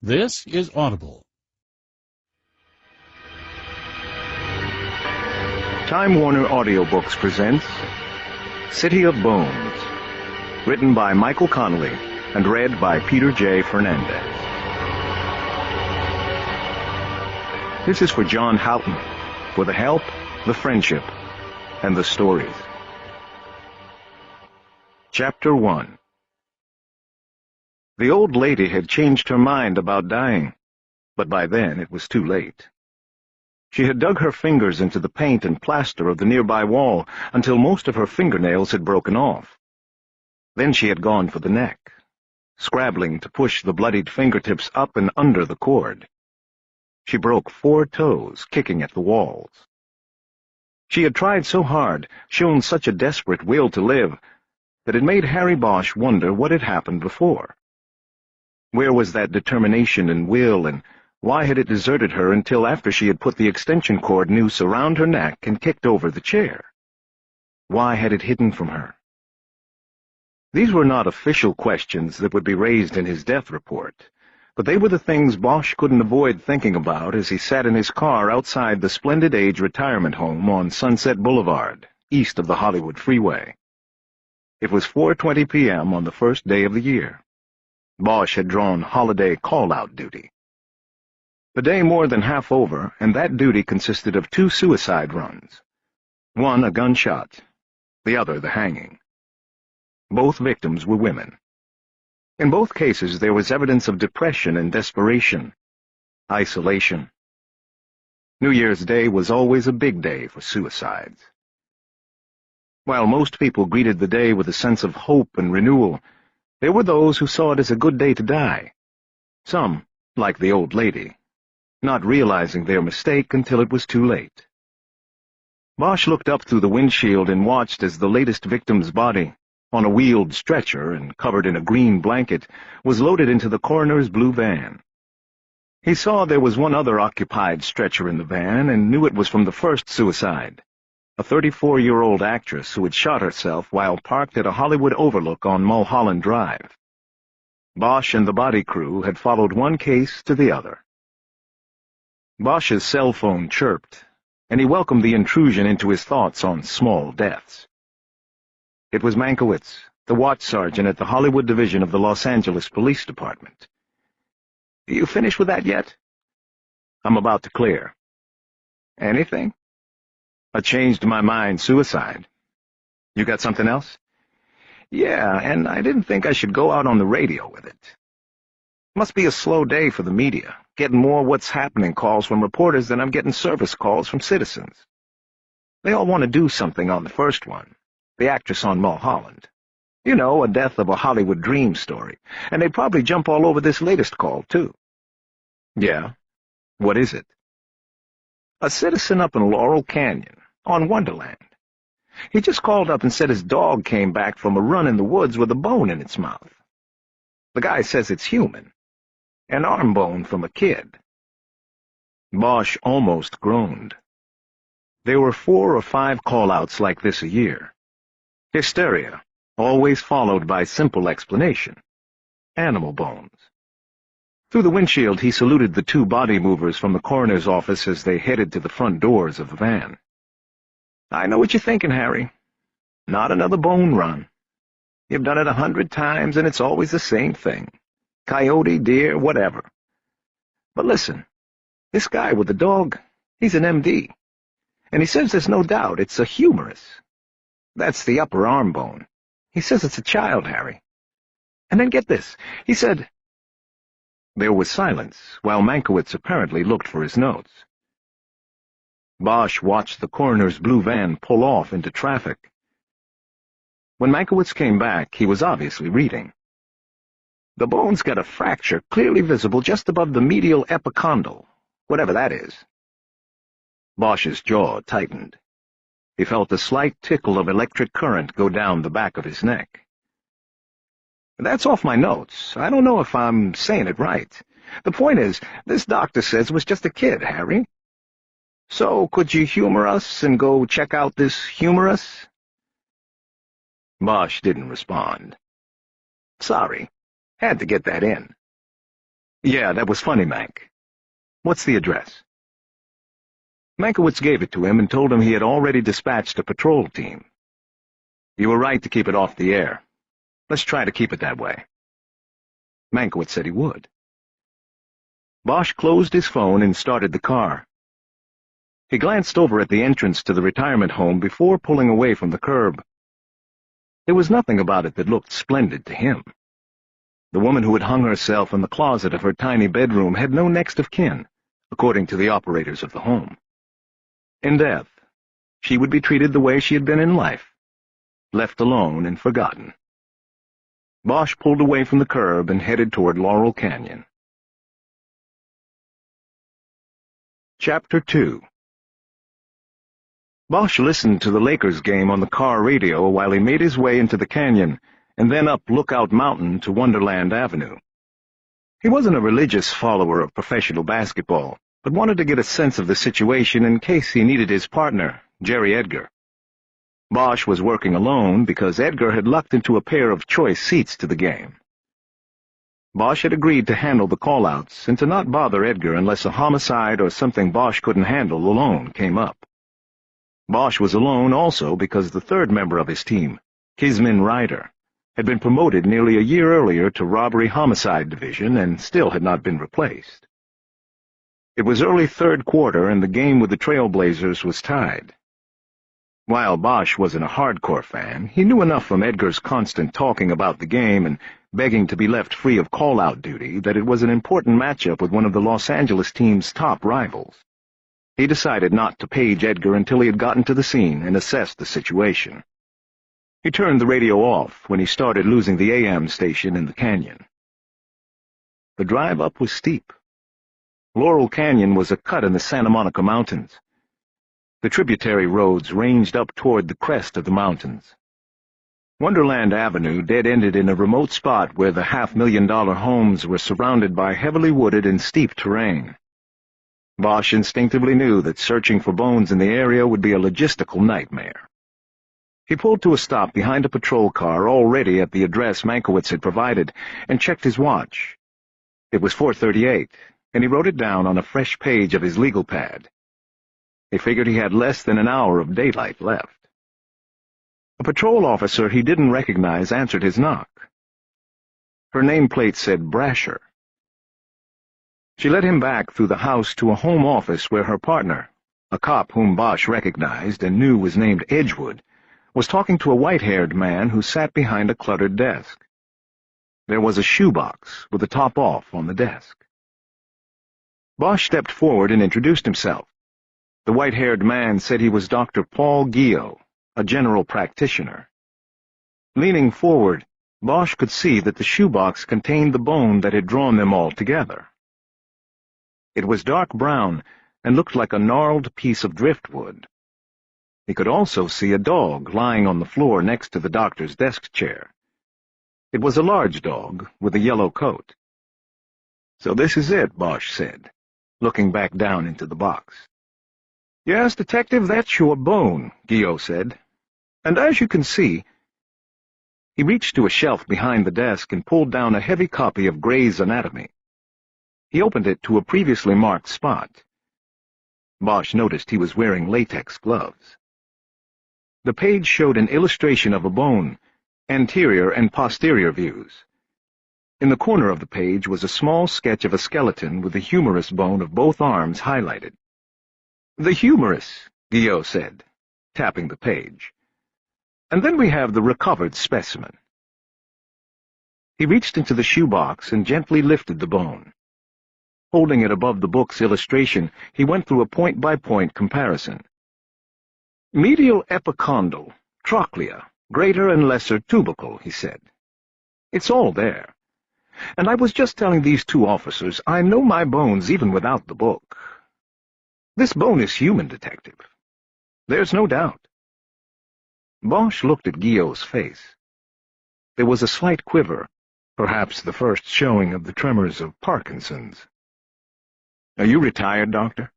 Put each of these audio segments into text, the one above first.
This is Audible. Time Warner Audiobooks presents City of Bones, written by Michael Connelly and read by Peter J. Fernandez. This is for John Houghton, for the help, the friendship, and the stories. Chapter 1. The old lady had changed her mind about dying, but by then it was too late. She had dug her fingers into the paint and plaster of the nearby wall until most of her fingernails had broken off. Then she had gone for the neck, scrabbling to push the bloodied fingertips up and under the cord. She broke 4 toes, kicking at the walls. She had tried so hard, shown such a desperate will to live, that it made Harry Bosch wonder what had happened before. Where was that determination and will, and why had it deserted her until after she had put the extension cord noose around her neck and kicked over the chair? Why had it hidden from her? These were not official questions that would be raised in his death report, but they were the things Bosch couldn't avoid thinking about as he sat in his car outside the Splendid Age retirement home on Sunset Boulevard, east of the Hollywood freeway. It was 4:20 p.m. on the first day of the year. Bosch had drawn holiday call-out duty. The day more than half over, and that duty consisted of 2 suicide runs. One a gunshot, the other the hanging. Both victims were women. In both cases there was evidence of depression and desperation, isolation. New Year's Day was always a big day for suicides. While most people greeted the day with a sense of hope and renewal, there were those who saw it as a good day to die. Some, like the old lady, not realizing their mistake until it was too late. Bosch looked up through the windshield and watched as the latest victim's body, on a wheeled stretcher and covered in a green blanket, was loaded into the coroner's blue van. He saw there was one other occupied stretcher in the van and knew it was from the first suicide, a 34-year-old actress who had shot herself while parked at a Hollywood overlook on Mulholland Drive. Bosch and the body crew had followed one case to the other. Bosch's cell phone chirped, and he welcomed the intrusion into his thoughts on small deaths. It was Mankiewicz, the watch sergeant at the Hollywood division of the Los Angeles Police Department. "You finished with that yet?" "I'm about to clear." "Anything?" "I changed my mind, suicide." "You got something else?" "Yeah, and I didn't think I should go out on the radio with it. Must be a slow day for the media, getting more what's happening calls from reporters than I'm getting service calls from citizens. They all want to do something on the first one, the actress on Mulholland. You know, a death of a Hollywood dream story, and they'd probably jump all over this latest call, too." "Yeah? What is it?" "A citizen up in Laurel Canyon, on Wonderland. He just called up and said his dog came back from a run in the woods with a bone in its mouth. The guy says it's human. An arm bone from a kid." Bosch almost groaned. There were 4 or 5 call-outs like this a year. Hysteria, always followed by simple explanation. Animal bones. Through the windshield he saluted the 2 body movers from the coroner's office as they headed to the front doors of the van. "I know what you're thinking, Harry. Not another bone run. You've done it 100 times, and it's always the same thing. Coyote, deer, whatever. But listen, this guy with the dog, he's an MD. And he says there's no doubt it's a humerus. That's the upper arm bone. He says it's a child, Harry. And then get this, he said—" There was silence, while Mankiewicz apparently looked for his notes. Bosch watched the coroner's blue van pull off into traffic. When Mankiewicz came back, he was obviously reading. "The bone's got a fracture clearly visible just above the medial epicondyle, whatever that is." Bosch's jaw tightened. He felt a slight tickle of electric current go down the back of his neck. "That's off my notes. I don't know if I'm saying it right. The point is, this doctor says it was just a kid, Harry. So could you humor us and go check out this humerus?" Bosch didn't respond. "Sorry. Had to get that in." Yeah, that was funny, Mank. What's the address? Mankiewicz gave it to him and told him he had already dispatched a patrol team. You were right to keep it off the air. Let's try to keep it that way. Mankiewicz said he would. Bosch closed his phone and started the car. He glanced over at the entrance to the retirement home before pulling away from the curb. There was nothing about it that looked splendid to him. The woman who had hung herself in the closet of her tiny bedroom had no next of kin, according to the operators of the home. In death, she would be treated the way she had been in life, left alone and forgotten. Bosch pulled away from the curb and headed toward Laurel Canyon. Chapter 2. Bosch listened to the Lakers game on the car radio while he made his way into the canyon and then up Lookout Mountain to Wonderland Avenue. He wasn't a religious follower of professional basketball, but wanted to get a sense of the situation in case he needed his partner, Jerry Edgar. Bosch was working alone because Edgar had lucked into a pair of choice seats to the game. Bosch had agreed to handle the call-outs and to not bother Edgar unless a homicide or something Bosch couldn't handle alone came up. Bosch was alone also because the third member of his team, Kismin Ryder, had been promoted nearly a year earlier to Robbery-Homicide Division and still had not been replaced. It was early third quarter and the game with the Trailblazers was tied. While Bosch wasn't a hardcore fan, he knew enough from Edgar's constant talking about the game and begging to be left free of call-out duty that it was an important matchup with one of the Los Angeles team's top rivals. He decided not to page Edgar until he had gotten to the scene and assessed the situation. He turned the radio off when he started losing the AM station in the canyon. The drive up was steep. Laurel Canyon was a cut in the Santa Monica Mountains. The tributary roads ranged up toward the crest of the mountains. Wonderland Avenue dead-ended in a remote spot where the $500,000 homes were surrounded by heavily wooded and steep terrain. Bosch instinctively knew that searching for bones in the area would be a logistical nightmare. He pulled to a stop behind a patrol car already at the address Mankiewicz had provided and checked his watch. It was 4:38, and he wrote it down on a fresh page of his legal pad. He figured he had less than an hour of daylight left. A patrol officer he didn't recognize answered his knock. Her nameplate said Brasher. She led him back through the house to a home office where her partner, a cop whom Bosch recognized and knew was named Edgewood, was talking to a white-haired man who sat behind a cluttered desk. There was a shoebox with the top off on the desk. Bosch stepped forward and introduced himself. The white-haired man said he was Dr. Paul Guillot, a general practitioner. Leaning forward, Bosch could see that the shoebox contained the bone that had drawn them all together. It was dark brown and looked like a gnarled piece of driftwood. He could also see a dog lying on the floor next to the doctor's desk chair. It was a large dog with a yellow coat. "So this is it," Bosch said, looking back down into the box. "Yes, Detective, that's your bone," Guillot said. "And as you can see—" He reached to a shelf behind the desk and pulled down a heavy copy of Gray's Anatomy. He opened it to a previously marked spot. Bosch noticed he was wearing latex gloves. The page showed an illustration of a bone, anterior and posterior views. In the corner of the page was a small sketch of a skeleton with the humerus bone of both arms highlighted. "The humerus," Guillot said, tapping the page. "And then we have the recovered specimen." He reached into the shoebox and gently lifted the bone. Holding it above the book's illustration, he went through a point-by-point comparison. "Medial epicondyle, trochlea, greater and lesser tubercle," he said. "It's all there. And I was just telling these two officers I know my bones even without the book. This bone is human, Detective. There's no doubt." Bosch looked at Guillot's face. There was a slight quiver, perhaps the first showing of the tremors of Parkinson's. "Are you retired, Doctor?"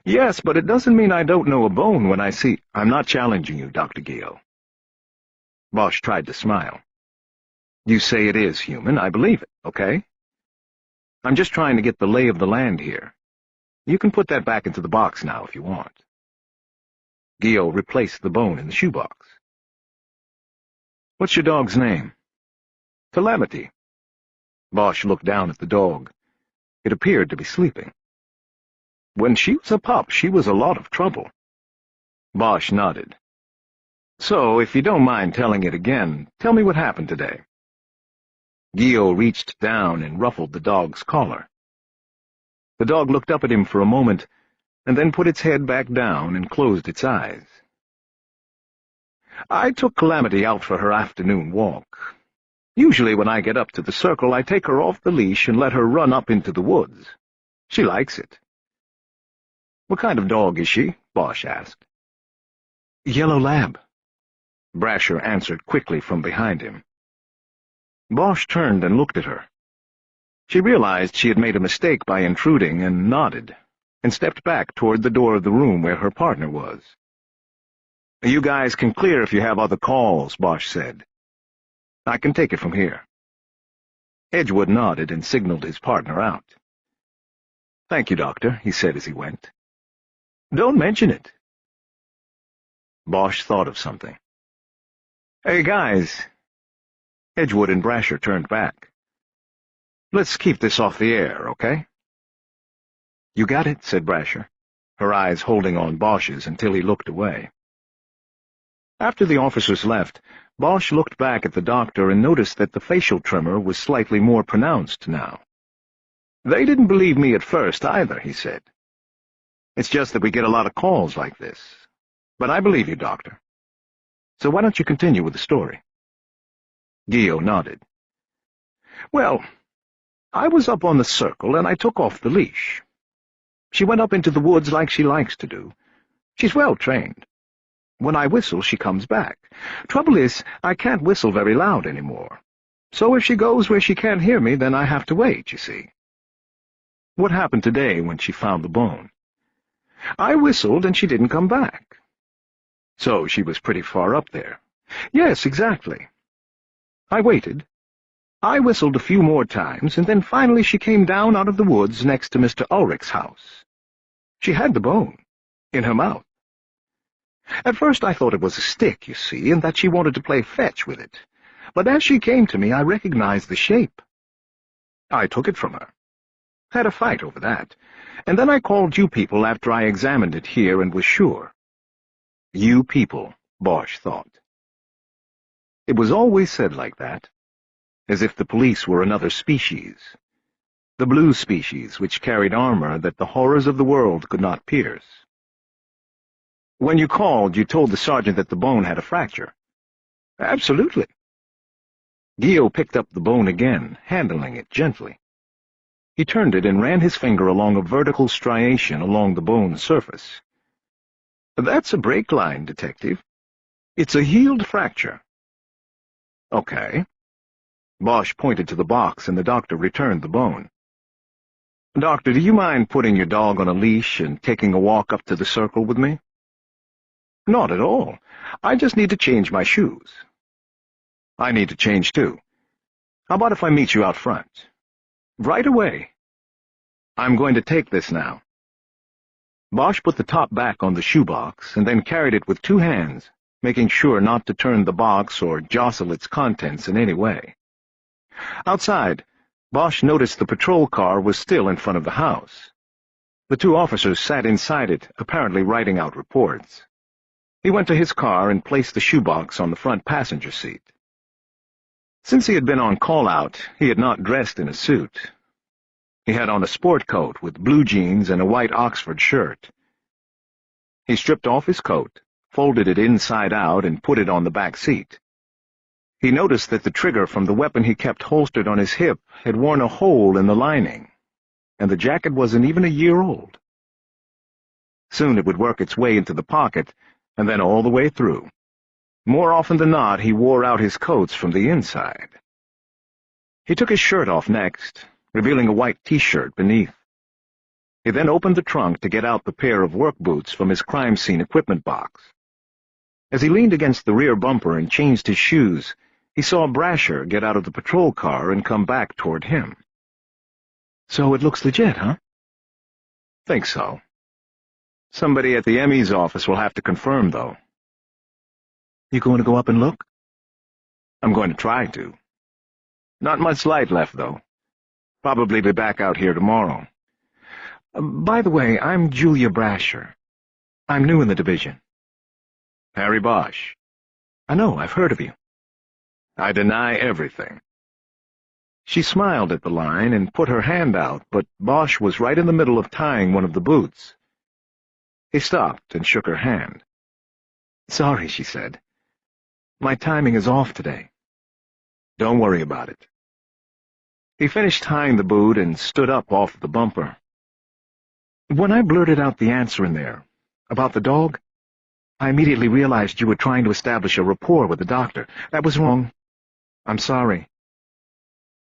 "Yes, but it doesn't mean I don't know a bone when I see—" "I'm not challenging you, Dr. Guillot." Bosch tried to smile. "You say it is human. I believe it, okay? I'm just trying to get the lay of the land here. You can put that back into the box now if you want." Gio replaced the bone in the shoebox. "What's your dog's name?" "Calamity." Bosch looked down at the dog. It appeared to be sleeping. "When she was a pup, she was a lot of trouble." Bosch nodded. "So, if you don't mind telling it again, tell me what happened today." Gio reached down and ruffled the dog's collar. The dog looked up at him for a moment, and then put its head back down and closed its eyes. "I took Calamity out for her afternoon walk. Usually when I get up to the circle, I take her off the leash and let her run up into the woods. She likes it." "What kind of dog is she?" Bosch asked. "Yellow lab," Brasher answered quickly from behind him. Bosch turned and looked at her. She realized she had made a mistake by intruding and nodded, and stepped back toward the door of the room where her partner was. "You guys can clear if you have other calls," Bosch said. "I can take it from here." Edgewood nodded and signaled his partner out. "Thank you, Doctor," he said as he went. "Don't mention it." Bosch thought of something. "Hey, guys." Edgewood and Brasher turned back. "Let's keep this off the air, okay?" "You got it," said Brasher, her eyes holding on Bosch's until he looked away. After the officers left, Bosch looked back at the doctor and noticed that the facial tremor was slightly more pronounced now. "They didn't believe me at first either," he said. "It's just that we get a lot of calls like this. But I believe you, Doctor. So why don't you continue with the story?" Gio nodded. "Well, I was up on the circle and I took off the leash. She went up into the woods like she likes to do. She's well trained. When I whistle, she comes back. Trouble is, I can't whistle very loud anymore. So if she goes where she can't hear me, then I have to wait, you see." "What happened today when she found the bone?" "I whistled and she didn't come back." "So she was pretty far up there." "Yes, exactly. I waited. I whistled a few more times, and then finally she came down out of the woods next to Mr. Ulrich's house. She had the bone in her mouth. At first I thought it was a stick, you see, and that she wanted to play fetch with it. But as she came to me, I recognized the shape. I took it from her. Had a fight over that, and then I called you people after I examined it here and was sure." You people, Bosch thought. It was always said like that, as if the police were another species, the blue species which carried armor that the horrors of the world could not pierce. "When you called, you told the sergeant that the bone had a fracture." "Absolutely." Gio picked up the bone again, handling it gently. He turned it and ran his finger along a vertical striation along the bone's surface. "That's a break line, Detective. It's a healed fracture." "Okay." Bosch pointed to the box, and the doctor returned the bone. "Doctor, do you mind putting your dog on a leash and taking a walk up to the circle with me?" "Not at all. I just need to change my shoes." "I need to change, too. How about if I meet you out front?" "Right away." "I'm going to take this now." Bosch put the top back on the shoebox and then carried it with two hands, making sure not to turn the box or jostle its contents in any way. Outside, Bosch noticed the patrol car was still in front of the house. The two officers sat inside it, apparently writing out reports. He went to his car and placed the shoebox on the front passenger seat. Since he had been on call-out, he had not dressed in a suit. He had on a sport coat with blue jeans and a white Oxford shirt. He stripped off his coat, folded it inside out, and put it on the back seat. He noticed that the trigger from the weapon he kept holstered on his hip had worn a hole in the lining, and the jacket wasn't even a year old. Soon it would work its way into the pocket, and then all the way through. More often than not, he wore out his coats from the inside. He took his shirt off next, revealing a white T-shirt beneath. He then opened the trunk to get out the pair of work boots from his crime scene equipment box. As he leaned against the rear bumper and changed his shoes, he saw Brasher get out of the patrol car and come back toward him. So it looks legit, huh? Think so. Somebody at the ME's office will have to confirm, though. You going to go up and look? I'm going to try to. Not much light left, though. Probably be back out here tomorrow. By the way, I'm Julia Brasher. I'm new in the division. Harry Bosch. I know, I've heard of you. I deny everything. She smiled at the line and put her hand out, but Bosch was right in the middle of tying one of the boots. He stopped and shook her hand. Sorry, she said. My timing is off today. Don't worry about it. He finished tying the boot and stood up off the bumper. When I blurted out the answer in there, about the dog, I immediately realized you were trying to establish a rapport with the doctor. That was wrong. I'm sorry.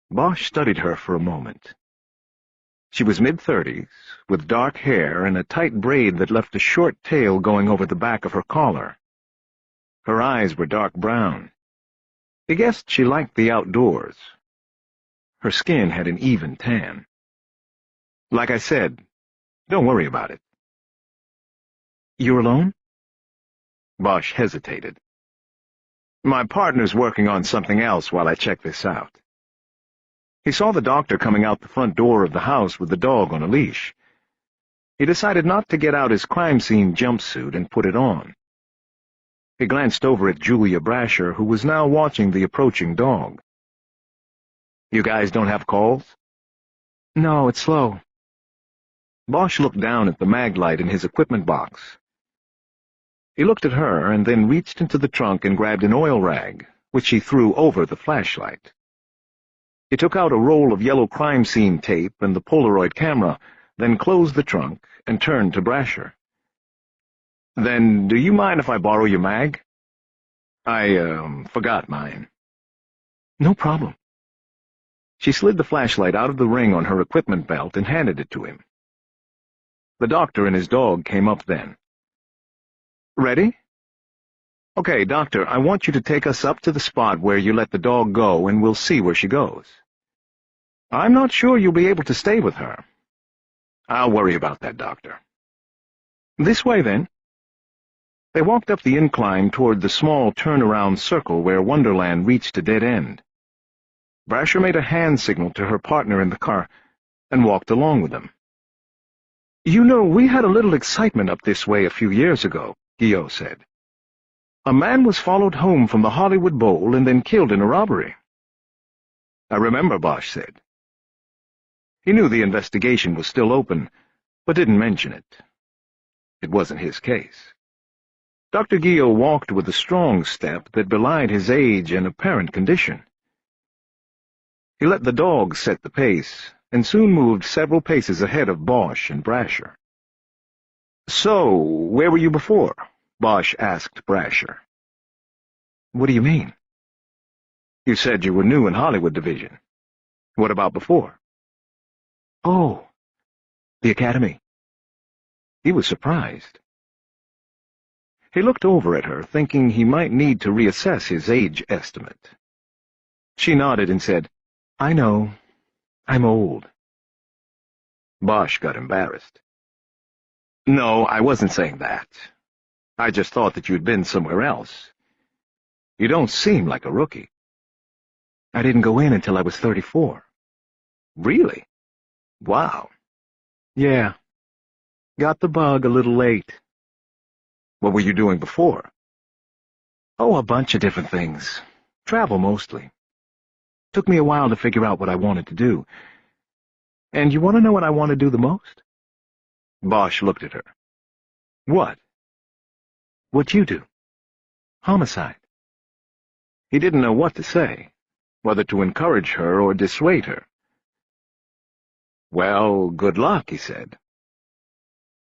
Bosch studied her for a moment. She was mid-30s, with dark hair and a tight braid that left a short tail going over the back of her collar. Her eyes were dark brown. He guessed she liked the outdoors. Her skin had an even tan. Like I said, don't worry about it. You're alone? Bosch hesitated. My partner's working on something else while I check this out. He saw the doctor coming out the front door of the house with the dog on a leash. He decided not to get out his crime scene jumpsuit and put it on. He glanced over at Julia Brasher, who was now watching the approaching dog. You guys don't have calls? No, it's slow. Bosch looked down at the mag light in his equipment box. He looked at her and then reached into the trunk and grabbed an oil rag, which he threw over the flashlight. He took out a roll of yellow crime scene tape and the Polaroid camera, then closed the trunk and turned to Brasher. Then, do you mind if I borrow your mag? I, forgot mine. No problem. She slid the flashlight out of the ring on her equipment belt and handed it to him. The doctor and his dog came up then. Ready? Okay, Doctor, I want you to take us up to the spot where you let the dog go, and we'll see where she goes. I'm not sure you'll be able to stay with her. I'll worry about that, Doctor. This way, then. They walked up the incline toward the small turnaround circle where Wonderland reached a dead end. Brasher made a hand signal to her partner in the car and walked along with them. You know, we had a little excitement up this way a few years ago, Guillot said. A man was followed home from the Hollywood Bowl and then killed in a robbery. I remember, Bosch said. He knew the investigation was still open, but didn't mention it. It wasn't his case. Dr. Guillot walked with a strong step that belied his age and apparent condition. He let the dog set the pace, and soon moved several paces ahead of Bosch and Brasher. So, where were you before? Bosch asked Brasher. What do you mean? You said you were new in Hollywood Division. What about before? Oh, the Academy. He was surprised. He looked over at her, thinking he might need to reassess his age estimate. She nodded and said, I know. I'm old. Bosch got embarrassed. No, I wasn't saying that. I just thought that you'd been somewhere else. You don't seem like a rookie. I didn't go in until I was 34. Really? Wow. Yeah. Got the bug a little late. What were you doing before? Oh, a bunch of different things. Travel mostly. Took me a while to figure out what I wanted to do. And you want to know what I want to do the most? Bosch looked at her. What? What you do? Homicide. He didn't know what to say, whether to encourage her or dissuade her. Well, good luck, he said.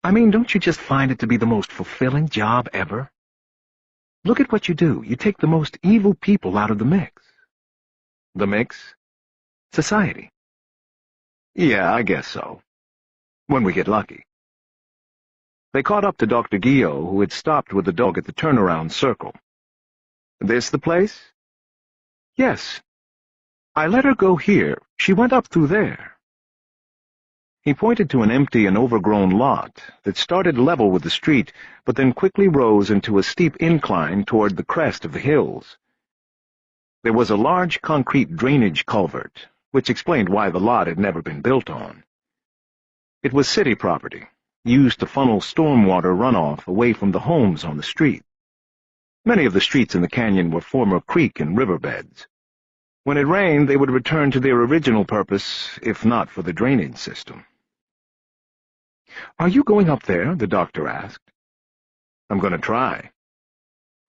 I mean, don't you just find it to be the most fulfilling job ever? Look at what you do. You take the most evil people out of the mix. The mix? Society. Yeah, I guess so. When we get lucky. They caught up to Dr. Guillot, who had stopped with the dog at the turnaround circle. This the place? Yes. I let her go here. She went up through there. He pointed to an empty and overgrown lot that started level with the street, but then quickly rose into a steep incline toward the crest of the hills. There was a large concrete drainage culvert, which explained why the lot had never been built on. It was city property, used to funnel stormwater runoff away from the homes on the street. Many of the streets in the canyon were former creek and riverbeds. When it rained, they would return to their original purpose, if not for the drainage system. "Are you going up there?" the doctor asked. "I'm going to try."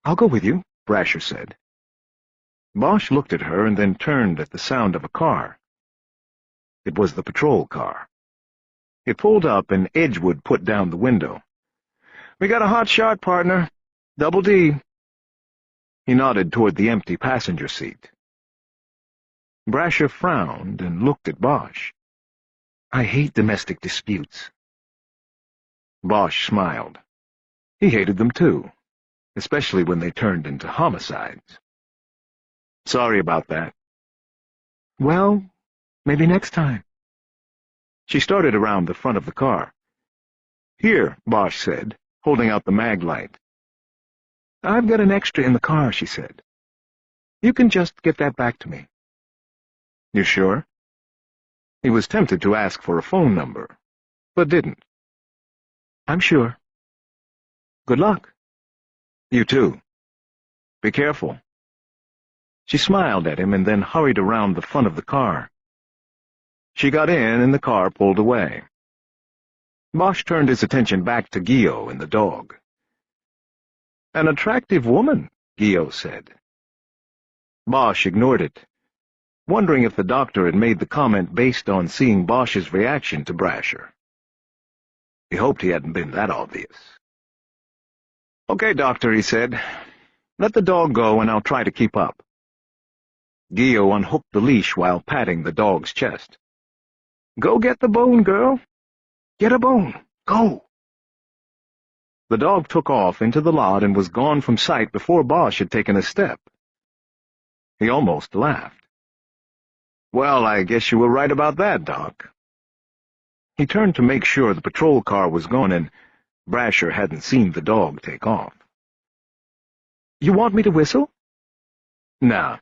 "I'll go with you," Brasher said. Bosch looked at her and then turned at the sound of a car. It was the patrol car. It pulled up and Edgewood put down the window. "We got a hot shot, partner. Double D." He nodded toward the empty passenger seat. Brasher frowned and looked at Bosch. "I hate domestic disputes." Bosch smiled. He hated them too, especially when they turned into homicides. "Sorry about that." "Well, maybe next time." She started around the front of the car. "Here," Bosch said, holding out the mag light. "I've got an extra in the car," she said. "You can just get that back to me." "You sure?" He was tempted to ask for a phone number, but didn't. "I'm sure." "Good luck." "You too. Be careful." She smiled at him and then hurried around the front of the car. She got in and the car pulled away. Bosch turned his attention back to Gio and the dog. "An attractive woman," Gio said. Bosch ignored it, wondering if the doctor had made the comment based on seeing Bosch's reaction to Brasher. He hoped he hadn't been that obvious. "Okay, doctor," he said. "Let the dog go and I'll try to keep up." Gio unhooked the leash while patting the dog's chest. "Go get the bone, girl. Get a bone. Go." The dog took off into the lot and was gone from sight before Bosch had taken a step. He almost laughed. "Well, I guess you were right about that, Doc." He turned to make sure the patrol car was gone and Brasher hadn't seen the dog take off. "You want me to whistle?" "Nah.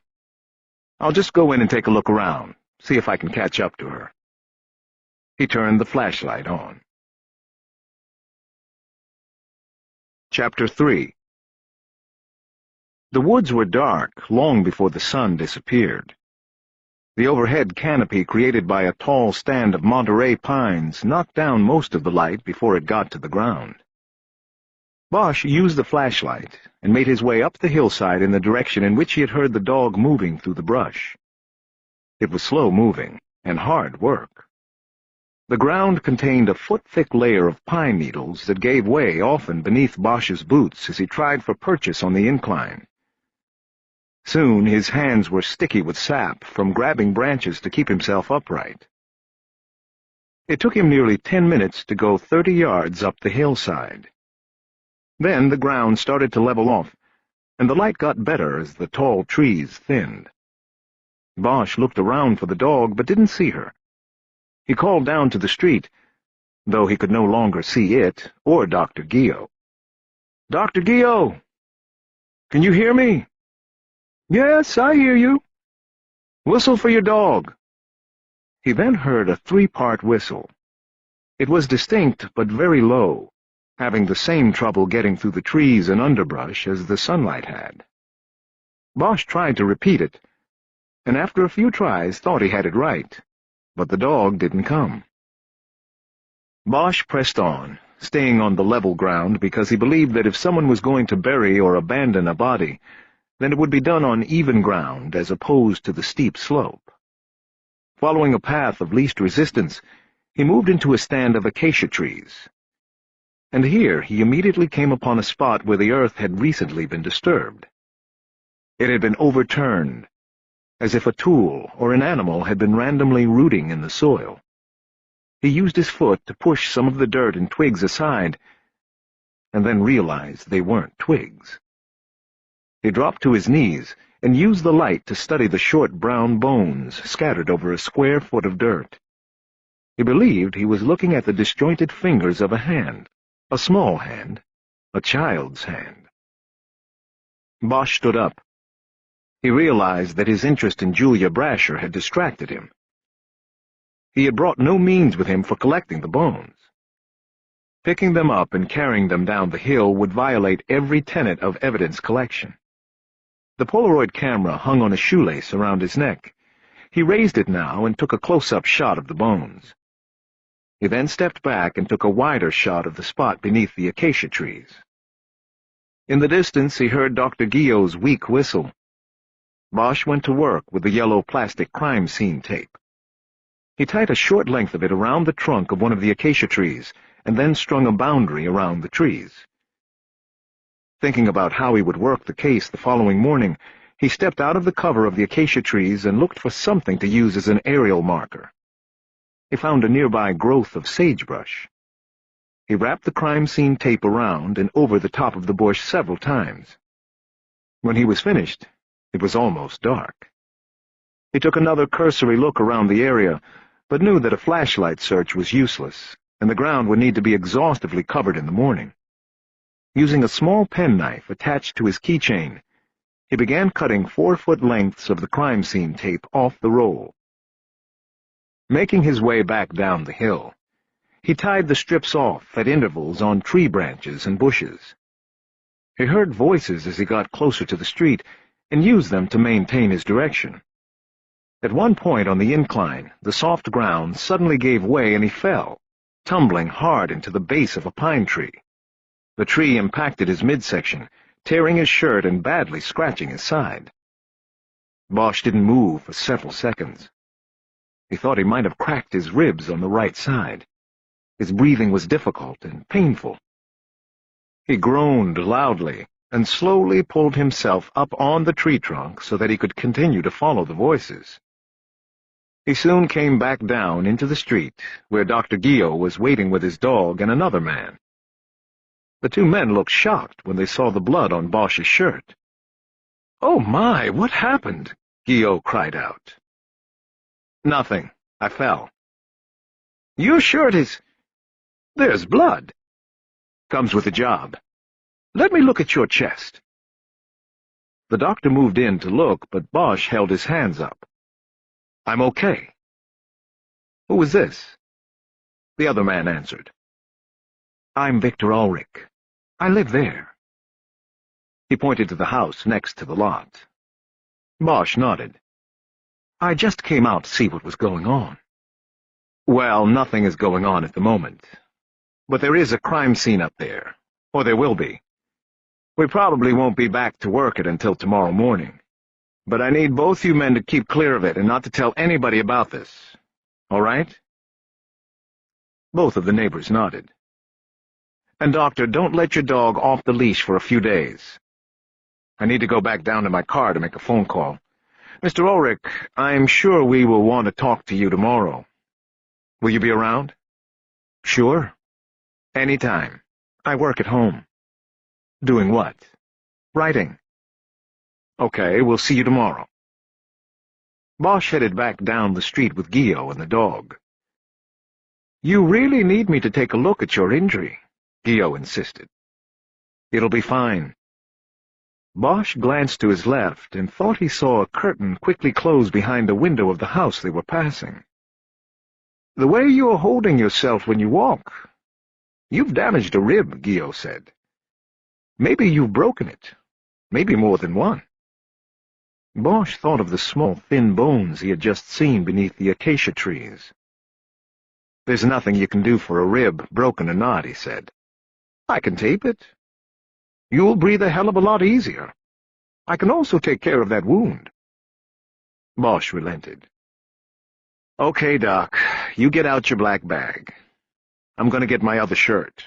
I'll just go in and take a look around, see if I can catch up to her." He turned the flashlight on. Chapter 3. The woods were dark long before the sun disappeared. The overhead canopy created by a tall stand of Monterey pines knocked down most of the light before it got to the ground. Bosch used the flashlight and made his way up the hillside in the direction in which he had heard the dog moving through the brush. It was slow moving and hard work. The ground contained a foot-thick layer of pine needles that gave way often beneath Bosch's boots as he tried for purchase on the incline. Soon his hands were sticky with sap from grabbing branches to keep himself upright. It took him nearly 10 minutes to go 30 yards up the hillside. Then the ground started to level off, and the light got better as the tall trees thinned. Bosch looked around for the dog, but didn't see her. He called down to the street, though he could no longer see it or Dr. Gio. "Dr. Gio! Can you hear me?" "Yes, I hear you." "Whistle for your dog." He then heard a 3-part whistle. It was distinct but very low, having the same trouble getting through the trees and underbrush as the sunlight had. Bosch tried to repeat it, and after a few tries thought he had it right, but the dog didn't come. Bosch pressed on, staying on the level ground because he believed that if someone was going to bury or abandon a body, then it would be done on even ground as opposed to the steep slope. Following a path of least resistance, he moved into a stand of acacia trees. And here he immediately came upon a spot where the earth had recently been disturbed. It had been overturned, as if a tool or an animal had been randomly rooting in the soil. He used his foot to push some of the dirt and twigs aside, and then realized they weren't twigs. He dropped to his knees and used the light to study the short brown bones scattered over a square foot of dirt. He believed he was looking at the disjointed fingers of a hand, a small hand, a child's hand. Bosch stood up. He realized that his interest in Julia Brasher had distracted him. He had brought no means with him for collecting the bones. Picking them up and carrying them down the hill would violate every tenet of evidence collection. The Polaroid camera hung on a shoelace around his neck. He raised it now and took a close-up shot of the bones. He then stepped back and took a wider shot of the spot beneath the acacia trees. In the distance he heard Dr. Guillot's weak whistle. Bosch went to work with the yellow plastic crime scene tape. He tied a short length of it around the trunk of one of the acacia trees and then strung a boundary around the trees. Thinking about how he would work the case the following morning, he stepped out of the cover of the acacia trees and looked for something to use as an aerial marker. He found a nearby growth of sagebrush. He wrapped the crime scene tape around and over the top of the bush several times. When he was finished, it was almost dark. He took another cursory look around the area, but knew that a flashlight search was useless, and the ground would need to be exhaustively covered in the morning. Using a small penknife attached to his keychain, he began cutting 4-foot lengths of the crime scene tape off the roll. Making his way back down the hill, he tied the strips off at intervals on tree branches and bushes. He heard voices as he got closer to the street, and used them to maintain his direction. At one point on the incline, the soft ground suddenly gave way and he fell, tumbling hard into the base of a pine tree. The tree impacted his midsection, tearing his shirt and badly scratching his side. Bosch didn't move for several seconds. He thought he might have cracked his ribs on the right side. His breathing was difficult and painful. He groaned loudly and slowly pulled himself up on the tree trunk so that he could continue to follow the voices. He soon came back down into the street, where Dr. Guillot was waiting with his dog and another man. The two men looked shocked when they saw the blood on Bosch's shirt. "Oh my, what happened?" Guillot cried out. "Nothing. I fell." "Your shirt is... There's blood." "Comes with the job. Let me look at your chest." The doctor moved in to look, but Bosch held his hands up. "I'm okay." "Who is this?" The other man answered. "I'm Victor Ulrich. I live there." He pointed to the house next to the lot. Bosch nodded. "I just came out to see what was going on." "Well, nothing is going on at the moment. But there is a crime scene up there, or there will be. We probably won't be back to work it until tomorrow morning. But I need both you men to keep clear of it and not to tell anybody about this. All right?" Both of the neighbors nodded. "And, Doctor, don't let your dog off the leash for a few days. I need to go back down to my car to make a phone call. Mr. Ulrich, I'm sure we will want to talk to you tomorrow. Will you be around?" "Sure. Anytime. I work at home." "Doing what?" "Writing." "Okay, we'll see you tomorrow." Bosch headed back down the street with Guillot and the dog. "You really need me to take a look at your injury," Guillot insisted. "It'll be fine." Bosch glanced to his left and thought he saw a curtain quickly close behind a window of the house they were passing. "The way you're holding yourself when you walk. You've damaged a rib," Guillot said. "Maybe you've broken it. Maybe more than one." Bosch thought of the small, thin bones he had just seen beneath the acacia trees. "There's nothing you can do for a rib, broken or not," he said. "I can tape it. You'll breathe a hell of a lot easier. I can also take care of that wound." Bosch relented. "Okay, Doc, you get out your black bag. I'm going to get my other shirt."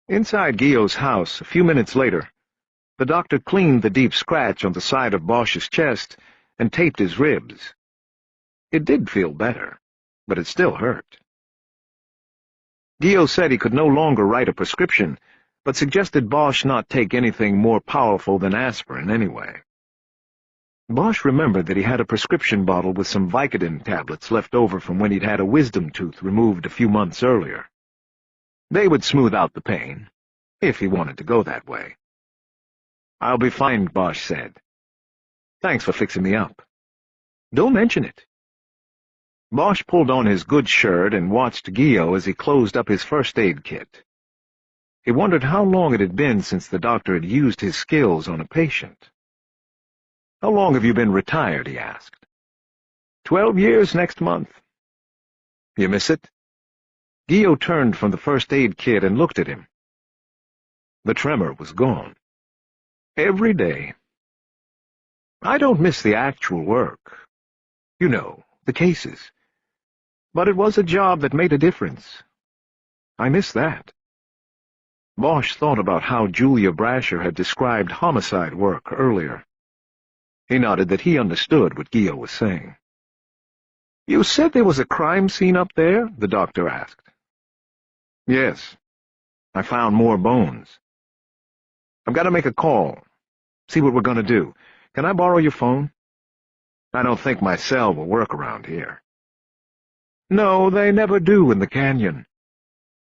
Inside Guillot's house, a few minutes later, the doctor cleaned the deep scratch on the side of Bosch's chest and taped his ribs. It did feel better, but it still hurt. Guillot said he could no longer write a prescription, but suggested Bosch not take anything more powerful than aspirin anyway. Bosch remembered that he had a prescription bottle with some Vicodin tablets left over from when he'd had a wisdom tooth removed a few months earlier. They would smooth out the pain, if he wanted to go that way. "I'll be fine," Bosch said. "Thanks for fixing me up. Don't mention it." Bosch pulled on his good shirt and watched Guillaume as he closed up his first aid kit. He wondered how long it had been since the doctor had used his skills on a patient. "How long have you been retired?" he asked. 12 years next month." "You miss it?" Guillaume turned from the first aid kit and looked at him. The tremor was gone. "Every day. I don't miss the actual work. You know, the cases. But it was a job that made a difference. I miss that." Bosch thought about how Julia Brasher had described homicide work earlier. He nodded that he understood what Guillaume was saying. "You said there was a crime scene up there?" the doctor asked. "Yes. I found more bones. I've got to make a call. See what we're going to do. Can I borrow your phone? I don't think my cell will work around here." "No, they never do in the canyon.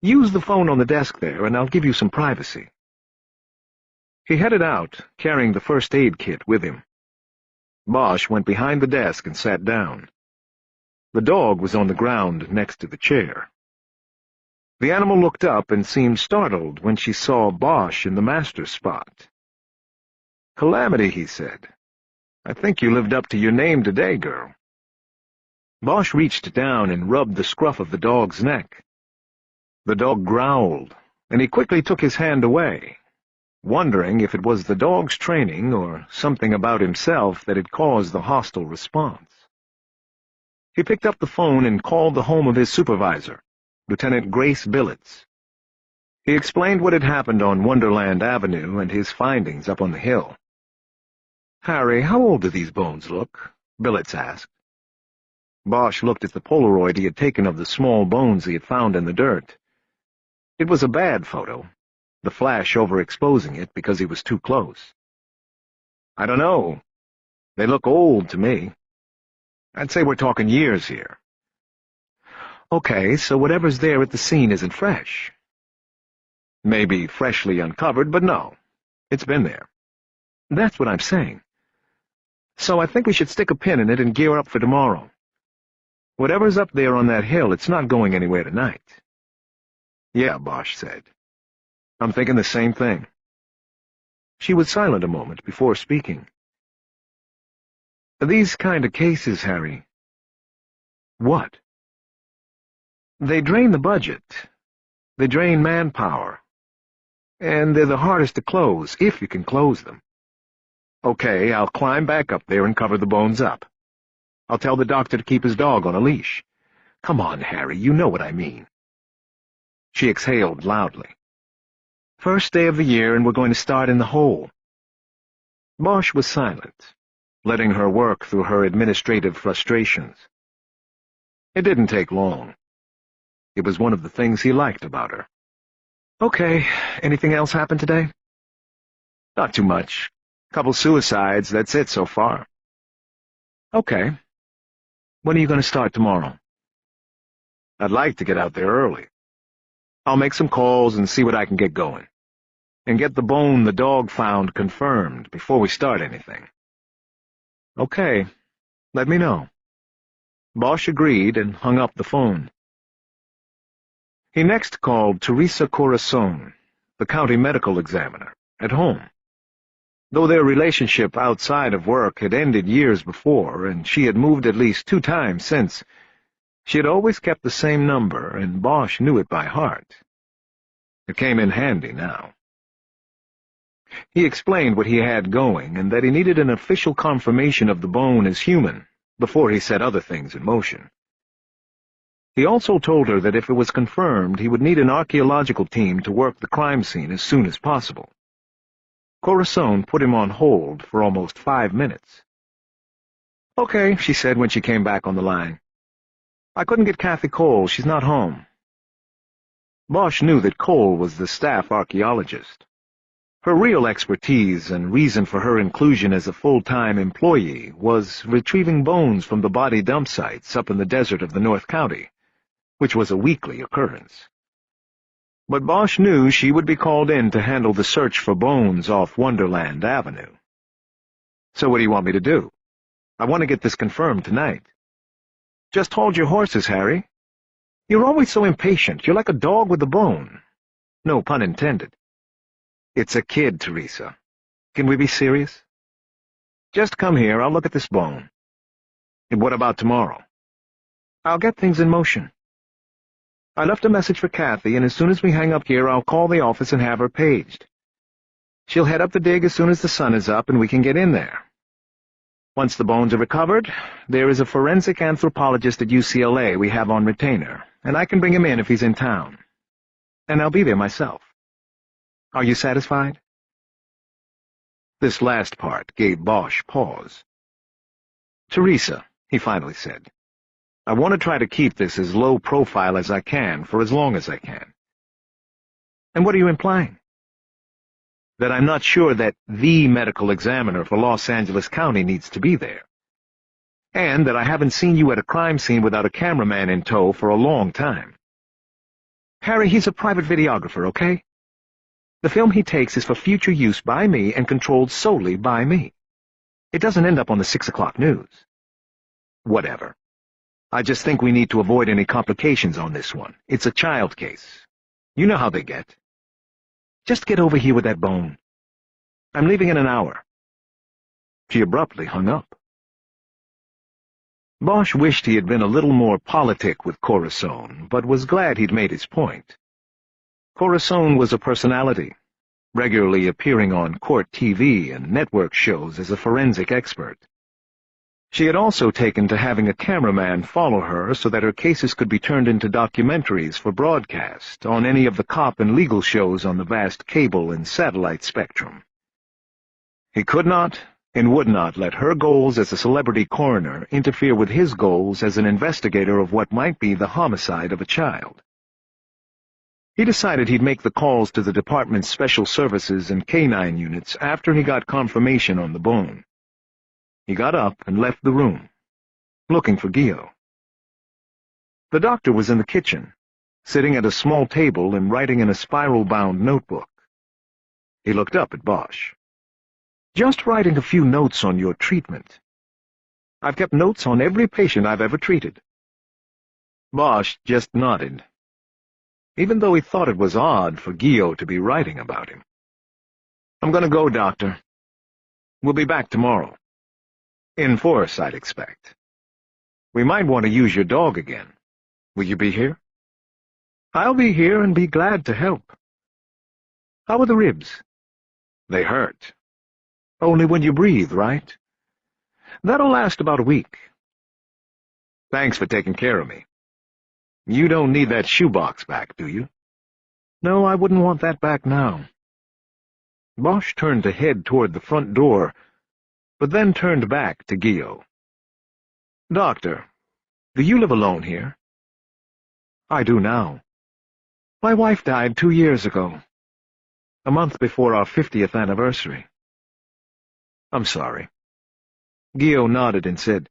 Use the phone on the desk there, and I'll give you some privacy." He headed out, carrying the first aid kit with him. Bosch went behind the desk and sat down. The dog was on the ground next to the chair. The animal looked up and seemed startled when she saw Bosch in the master's spot. "Calamity," he said. "I think you lived up to your name today, girl." Bosch reached down and rubbed the scruff of the dog's neck. The dog growled, and he quickly took his hand away, wondering if it was the dog's training or something about himself that had caused the hostile response. He picked up the phone and called the home of his supervisor, Lieutenant Grace Billets. He explained what had happened on Wonderland Avenue and his findings up on the hill. "Harry, how old do these bones look?" Billets asked. Bosch looked at the Polaroid he had taken of the small bones he had found in the dirt. It was a bad photo, the flash overexposing it because he was too close. "I don't know. They look old to me. I'd say we're talking years here." "Okay, so whatever's there at the scene isn't fresh." "Maybe freshly uncovered, but no. It's been there." "That's what I'm saying. So I think we should stick a pin in it and gear up for tomorrow. Whatever's up there on that hill, it's not going anywhere tonight." "Yeah," Bosch said. "I'm thinking the same thing." She was silent a moment before speaking. "These kind of cases, Harry." "What?" "They drain the budget. They drain manpower. And they're the hardest to close, if you can close them." "Okay, I'll climb back up there and cover the bones up. I'll tell the doctor to keep his dog on a leash. Come on, Harry, you know what I mean." She exhaled loudly. "First day of the year, and we're going to start in the hole." Bosch was silent, letting her work through her administrative frustrations. It didn't take long. It was one of the things he liked about her. "Okay, anything else happen today?" "Not too much. Couple suicides, that's it so far." "Okay. When are you going to start tomorrow?" "I'd like to get out there early. I'll make some calls and see what I can get going, and get the bone the dog found confirmed before we start anything." "Okay, let me know." Bosch agreed and hung up the phone. He next called Teresa Corazon, the county medical examiner, at home. Though their relationship outside of work had ended years before, and she had moved at least 2 times since, she had always kept the same number, and Bosch knew it by heart. It came in handy now. He explained what he had going, and that he needed an official confirmation of the bone as human before he set other things in motion. He also told her that if it was confirmed, he would need an archaeological team to work the crime scene as soon as possible. Corazon put him on hold for almost 5 minutes. "Okay," she said when she came back on the line. "I couldn't get Kathy Cole. She's not home." Bosch knew that Cole was the staff archaeologist. Her real expertise and reason for her inclusion as a full-time employee was retrieving bones from the body dump sites up in the desert of the North County, which was a weekly occurrence. But Bosch knew she would be called in to handle the search for bones off Wonderland Avenue. "So what do you want me to do? I want to get this confirmed tonight." "Just hold your horses, Harry. You're always so impatient. You're like a dog with a bone. No pun intended." "It's a kid, Teresa. Can we be serious? Just come here, I'll look at this bone." "And what about tomorrow?" "I'll get things in motion. I left a message for Kathy, and as soon as we hang up here, I'll call the office and have her paged. She'll head up the dig as soon as the sun is up, and we can get in there. Once the bones are recovered, there is a forensic anthropologist at UCLA we have on retainer, and I can bring him in if he's in town. And I'll be there myself. Are you satisfied?" This last part gave Bosch pause. "Teresa," he finally said, "I want to try to keep this as low profile as I can for as long as I can." "And what are you implying?" "That I'm not sure that the medical examiner for Los Angeles County needs to be there. And that I haven't seen you at a crime scene without a cameraman in tow for a long time. Harry, he's a private videographer, okay? The film he takes is for future use by me and controlled solely by me. It doesn't end up on the 6 o'clock news." "Whatever. I just think we need to avoid any complications on this one. It's a child case. You know how they get. Just get over here with that bone. I'm leaving in an hour." She abruptly hung up. Bosch wished he had been a little more politic with Corazon, but was glad he'd made his point. Corazon was a personality, regularly appearing on court TV and network shows as a forensic expert. She had also taken to having a cameraman follow her so that her cases could be turned into documentaries for broadcast on any of the cop and legal shows on the vast cable and satellite spectrum. He could not and would not let her goals as a celebrity coroner interfere with his goals as an investigator of what might be the homicide of a child. He decided he'd make the calls to the department's special services and canine units after he got confirmation on the bone. He got up and left the room, looking for Guillaume. The doctor was in the kitchen, sitting at a small table and writing in a spiral-bound notebook. He looked up at Bosch. "Just writing a few notes on your treatment. I've kept notes on every patient I've ever treated." Bosch just nodded, even though he thought it was odd for Guillaume to be writing about him. "I'm going to go, Doctor. We'll be back tomorrow. In force, I'd expect. We might want to use your dog again. Will you be here?" "I'll be here and be glad to help." "How are the ribs?" "They hurt. Only when you breathe, right?" "That'll last about a week." "Thanks for taking care of me. You don't need that shoebox back, do you?" "No, I wouldn't want that back now." Bosch turned to head toward the front door, but then turned back to Guillaume. "Doctor, do you live alone here?" "I do now. My wife died 2 years ago, a month before our 50th anniversary." "I'm sorry." Guillaume nodded and said,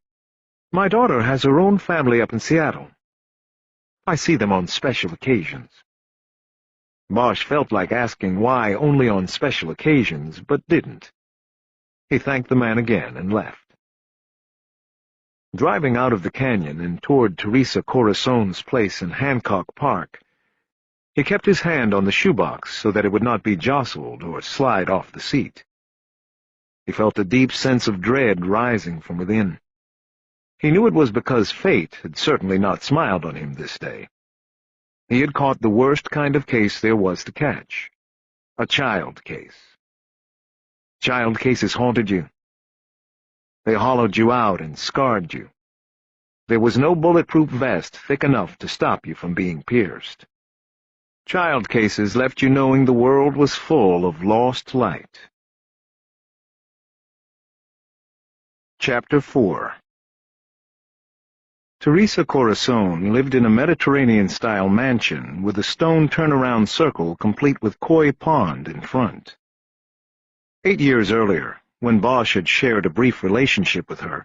"My daughter has her own family up in Seattle. I see them on special occasions." Bosch felt like asking why only on special occasions, but didn't. He thanked the man again and left. Driving out of the canyon and toward Teresa Corazon's place in Hancock Park, he kept his hand on the shoebox so that it would not be jostled or slide off the seat. He felt a deep sense of dread rising from within. He knew it was because fate had certainly not smiled on him this day. He had caught the worst kind of case there was to catch, a child case. Child cases haunted you. They hollowed you out and scarred you. There was no bulletproof vest thick enough to stop you from being pierced. Child cases left you knowing the world was full of lost light. Chapter 4. Teresa Corazon lived in a Mediterranean-style mansion with a stone turnaround circle complete with koi pond in front. 8 years earlier, when Bosch had shared a brief relationship with her,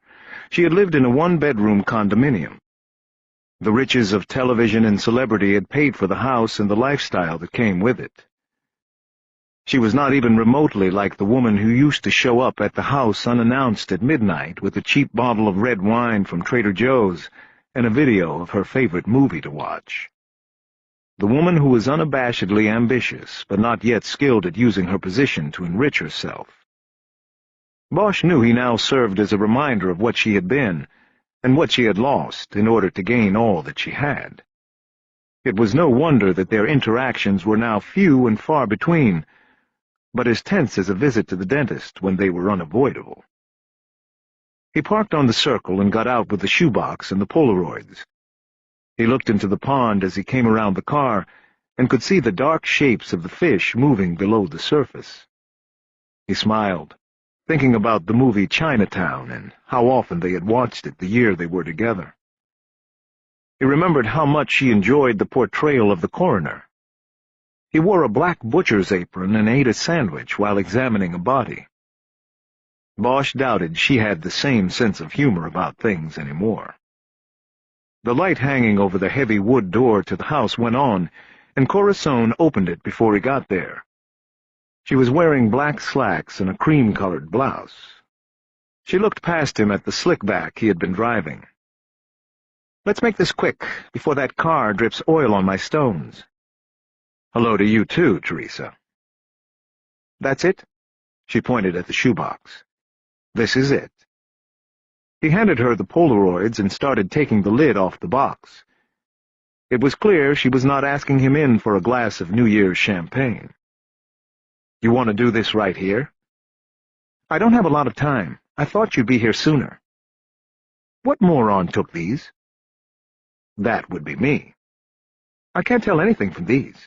she had lived in a one-bedroom condominium. The riches of television and celebrity had paid for the house and the lifestyle that came with it. She was not even remotely like the woman who used to show up at the house unannounced at midnight with a cheap bottle of red wine from Trader Joe's and a video of her favorite movie to watch. The woman who was unabashedly ambitious, but not yet skilled at using her position to enrich herself. Bosch knew he now served as a reminder of what she had been, and what she had lost in order to gain all that she had. It was no wonder that their interactions were now few and far between, but as tense as a visit to the dentist when they were unavoidable. He parked on the circle and got out with the shoebox and the Polaroids. He looked into the pond as he came around the car and could see the dark shapes of the fish moving below the surface. He smiled, thinking about the movie Chinatown and how often they had watched it the year they were together. He remembered how much she enjoyed the portrayal of the coroner. He wore a black butcher's apron and ate a sandwich while examining a body. Bosch doubted she had the same sense of humor about things anymore. The light hanging over the heavy wood door to the house went on, and Corazon opened it before he got there. She was wearing black slacks and a cream-colored blouse. She looked past him at the slickback he had been driving. "Let's make this quick, before that car drips oil on my stones." "Hello to you too, Teresa." "That's it?" She pointed at the shoebox. "This is it." He handed her the Polaroids and started taking the lid off the box. It was clear she was not asking him in for a glass of New Year's champagne. "You want to do this right here?" "I don't have a lot of time. I thought you'd be here sooner." "What moron took these?" "That would be me." "I can't tell anything from these."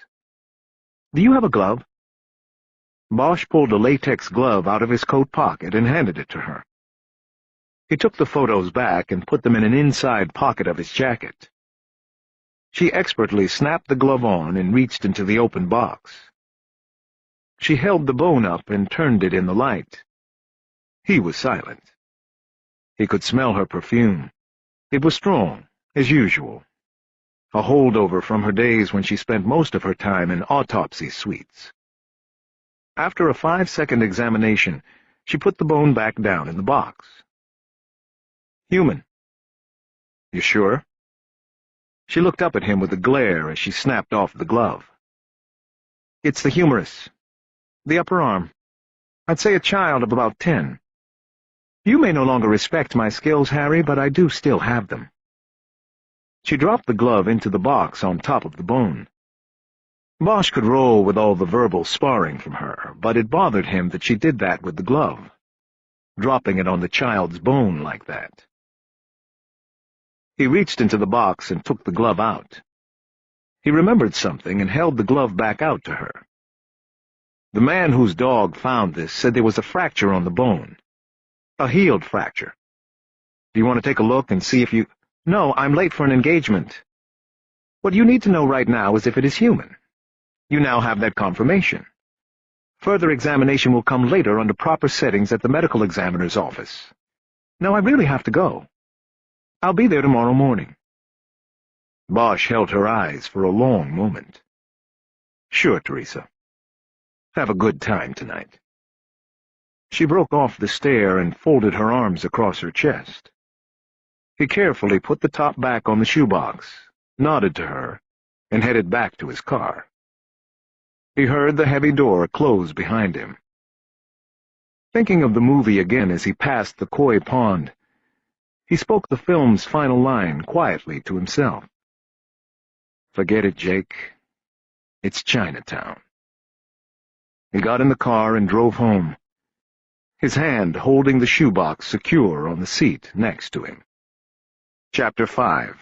"Do you have a glove?" Bosch pulled a latex glove out of his coat pocket and handed it to her. He took the photos back and put them in an inside pocket of his jacket. She expertly snapped the glove on and reached into the open box. She held the bone up and turned it in the light. He was silent. He could smell her perfume. It was strong, as usual. A holdover from her days when she spent most of her time in autopsy suites. After a 5-second examination, she put the bone back down in the box. "Human." "You sure?" She looked up at him with a glare as she snapped off the glove. "It's the humerus. The upper arm. I'd say a child of about 10. You may no longer respect my skills, Harry, but I do still have them." She dropped the glove into the box on top of the bone. Bosch could roll with all the verbal sparring from her, but it bothered him that she did that with the glove, dropping it on the child's bone like that. He reached into the box and took the glove out. He remembered something and held the glove back out to her. "The man whose dog found this said there was a fracture on the bone. A healed fracture. Do you want to take a look and see if you—" "No, I'm late for an engagement. What you need to know right now is if it is human. You now have that confirmation. Further examination will come later under proper settings at the medical examiner's office. Now I really have to go. I'll be there tomorrow morning." Bosch held her eyes for a long moment. "Sure, Teresa. Have a good time tonight." She broke off the stare and folded her arms across her chest. He carefully put the top back on the shoebox, nodded to her, and headed back to his car. He heard the heavy door close behind him. Thinking of the movie again as he passed the koi pond, he spoke the film's final line quietly to himself. "Forget it, Jake. It's Chinatown." He got in the car and drove home, his hand holding the shoebox secure on the seat next to him. Chapter 5.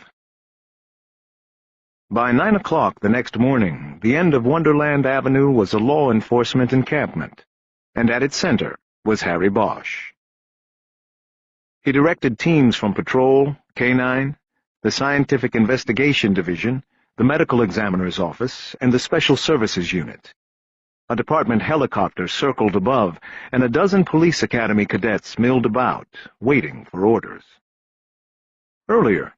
By 9 o'clock the next morning, the end of Wonderland Avenue was a law enforcement encampment, and at its center was Harry Bosch. He directed teams from Patrol, K-9, the Scientific Investigation Division, the Medical Examiner's Office, and the Special Services Unit. A department helicopter circled above, and a dozen police academy cadets milled about, waiting for orders. Earlier,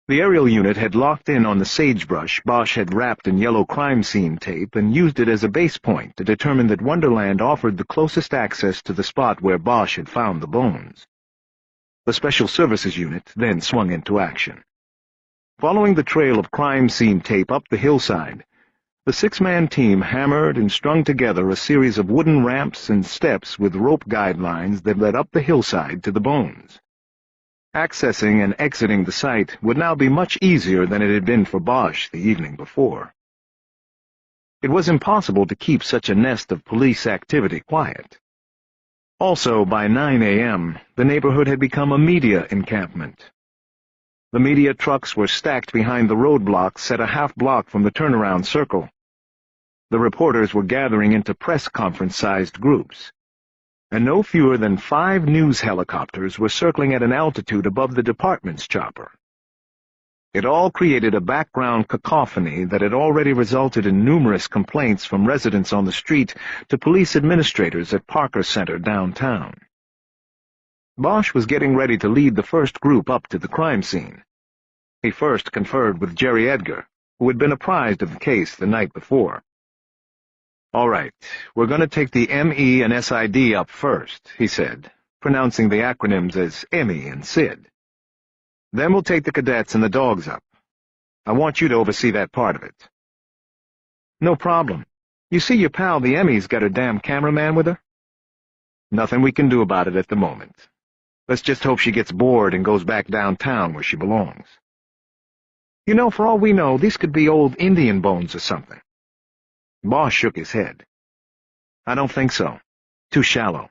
the aerial unit had locked in on the sagebrush Bosch had wrapped in yellow crime scene tape and used it as a base point to determine that Wonderland offered the closest access to the spot where Bosch had found the bones. The Special Services unit then swung into action. Following the trail of crime scene tape up the hillside, the six-man team hammered and strung together a series of wooden ramps and steps with rope guidelines that led up the hillside to the bones. Accessing and exiting the site would now be much easier than it had been for Bosch the evening before. It was impossible to keep such a nest of police activity quiet. Also, by 9 a.m., the neighborhood had become a media encampment. The media trucks were stacked behind the roadblocks set a half-block from the turnaround circle. The reporters were gathering into press conference-sized groups, and no fewer than 5 news helicopters were circling at an altitude above the department's chopper. It all created a background cacophony that had already resulted in numerous complaints from residents on the street to police administrators at Parker Center downtown. Bosch was getting ready to lead the first group up to the crime scene. He first conferred with Jerry Edgar, who had been apprised of the case the night before. "All right, we're going to take the ME and SID up first," he said, pronouncing the acronyms as ME and SID. "Then we'll take the cadets and the dogs up. I want you to oversee that part of it." "No problem. You see, your pal, the ME's got her damn cameraman with her?" "Nothing we can do about it at the moment. Let's just hope she gets bored and goes back downtown where she belongs." "You know, for all we know, these could be old Indian bones or something." Bosch shook his head. "I don't think so. Too shallow."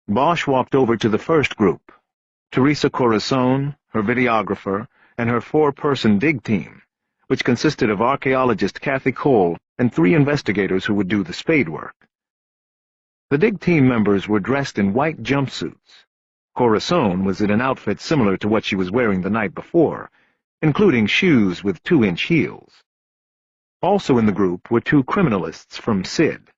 Bosch walked over to the first group, Teresa Corazon, her videographer, and her 4-person dig team, which consisted of archaeologist Kathy Cole and 3 investigators who would do the spade work. The dig team members were dressed in white jumpsuits. Corazon was in an outfit similar to what she was wearing the night before, including shoes with 2-inch heels. Also in the group were 2 criminalists from SID.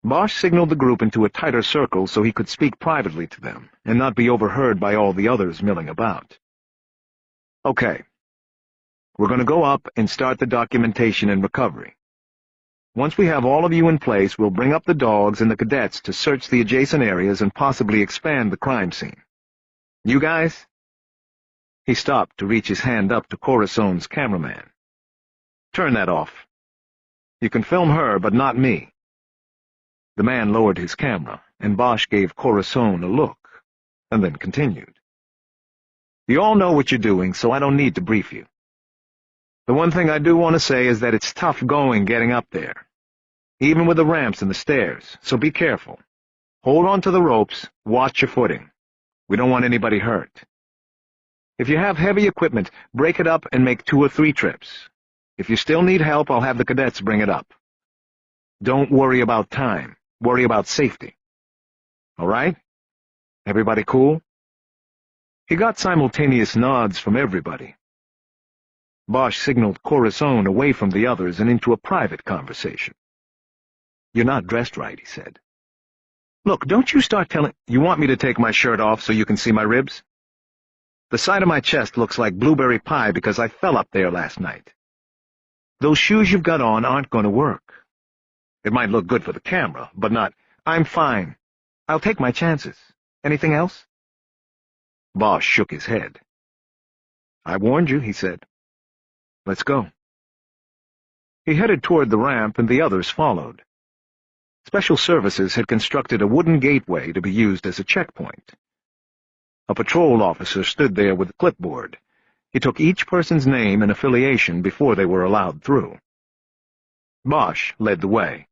Bosch signaled the group into a tighter circle so he could speak privately to them and not be overheard by all the others milling about. "Okay. We're going to go up and start the documentation and recovery. Once we have all of you in place, we'll bring up the dogs and the cadets to search the adjacent areas and possibly expand the crime scene. You guys?" He stopped to reach his hand up to Corazon's cameraman. "Turn that off. You can film her, but not me." The man lowered his camera, and Bosch gave Corazon a look, and then continued. "You all know what you're doing, so I don't need to brief you. The one thing I do want to say is that it's tough going getting up there, even with the ramps and the stairs, so be careful. Hold on to the ropes, watch your footing. We don't want anybody hurt. If you have heavy equipment, break it up and make 2 or 3 trips. If you still need help, I'll have the cadets bring it up. Don't worry about time. Worry about safety. All right? Everybody cool?" He got simultaneous nods from everybody. Bosch signaled Corazon away from the others and into a private conversation. "You're not dressed right," he said. "Look, don't you start telling— You want me to take my shirt off so you can see my ribs? The side of my chest looks like blueberry pie because I fell up there last night. Those shoes you've got on aren't going to work. It might look good for the camera, but not— I'm fine. I'll take my chances. Anything else?" Bosch shook his head. "I warned you," he said. "Let's go." He headed toward the ramp, and the others followed. Special Services had constructed a wooden gateway to be used as a checkpoint. A patrol officer stood there with a clipboard. He took each person's name and affiliation before they were allowed through. Bosch led the way.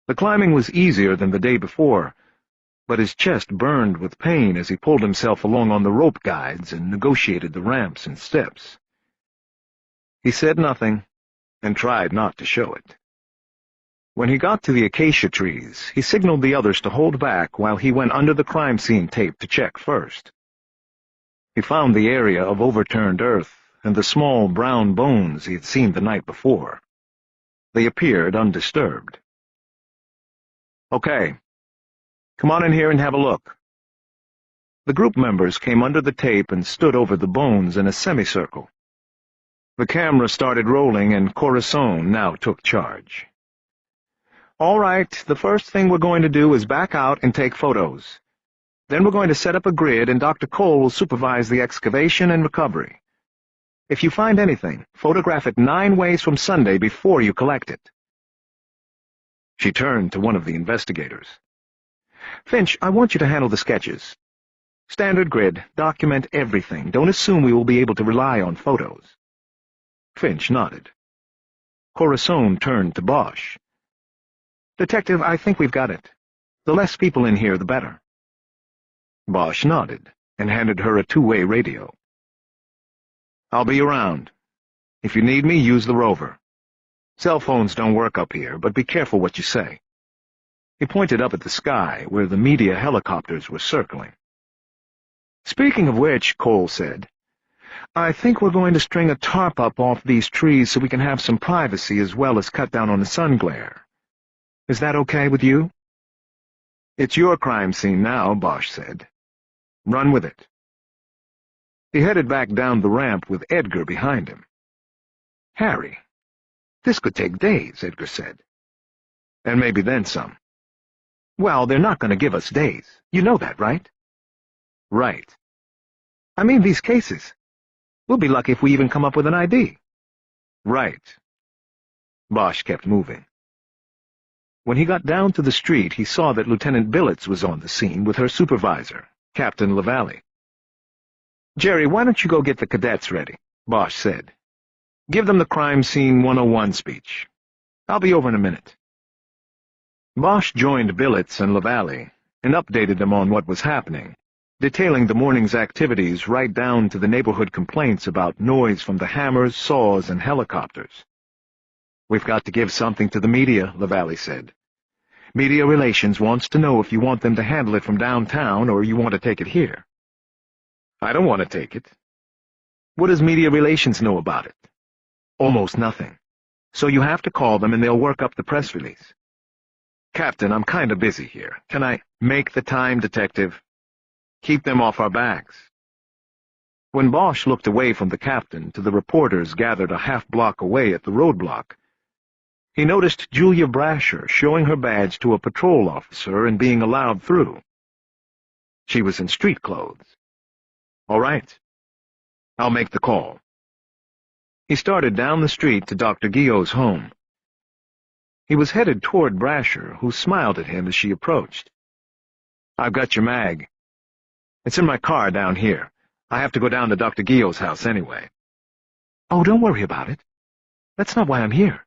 The climbing was easier than the day before, but his chest burned with pain as he pulled himself along on the rope guides and negotiated the ramps and steps. He said nothing, and tried not to show it. When he got to the acacia trees, he signaled the others to hold back while he went under the crime scene tape to check first. He found the area of overturned earth and the small brown bones he had seen the night before. They appeared undisturbed. "Okay. Come on in here and have a look." The group members came under the tape and stood over the bones in a semicircle. The camera started rolling, and Corazon now took charge. "All right, the first thing we're going to do is back out and take photos. Then we're going to set up a grid, and Dr. Cole will supervise the excavation and recovery. If you find anything, photograph it 9 ways from Sunday before you collect it." She turned to one of the investigators. "Finch, I want you to handle the sketches. Standard grid, document everything. Don't assume we will be able to rely on photos." Finch nodded. Corazon turned to Bosch. "Detective, I think we've got it. The less people in here, the better." Bosch nodded and handed her a 2-way radio. "I'll be around. If you need me, use the rover. Cell phones don't work up here, but be careful what you say." He pointed up at the sky, where the media helicopters were circling. "Speaking of which," Cole said, "I think we're going to string a tarp up off these trees so we can have some privacy as well as cut down on the sun glare. Is that okay with you?" "It's your crime scene now," Bosch said. "Run with it." He headed back down the ramp with Edgar behind him. "Harry, this could take days," Edgar said. "And maybe then some." "Well, they're not going to give us days. You know that, right?" "Right. I mean these cases. We'll be lucky if we even come up with an ID." "Right." Bosch kept moving. When he got down to the street, he saw that Lieutenant Billets was on the scene with her supervisor, Captain LaValle. "Jerry, why don't you go get the cadets ready?" Bosch said. "Give them the Crime Scene 101 speech. I'll be over in a minute." Bosch joined Billets and LaValle and updated them on what was happening, detailing the morning's activities right down to the neighborhood complaints about noise from the hammers, saws, and helicopters. "We've got to give something to the media," LaValle said. "Media Relations wants to know if you want them to handle it from downtown or you want to take it here." "I don't want to take it." "What does Media Relations know about it?" "Almost nothing. So you have to call them and they'll work up the press release." "Captain, I'm kind of busy here. Can I make the time, Detective? Keep them off our backs." When Bosch looked away from the captain to the reporters gathered a half-block away at the roadblock, he noticed Julia Brasher showing her badge to a patrol officer and being allowed through. She was in street clothes. "All right. I'll make the call." He started down the street to Dr. Guillot's home. He was headed toward Brasher, who smiled at him as she approached. "I've got your mag. It's in my car down here. I have to go down to Dr. Guillot's house anyway." "Oh, don't worry about it. That's not why I'm here."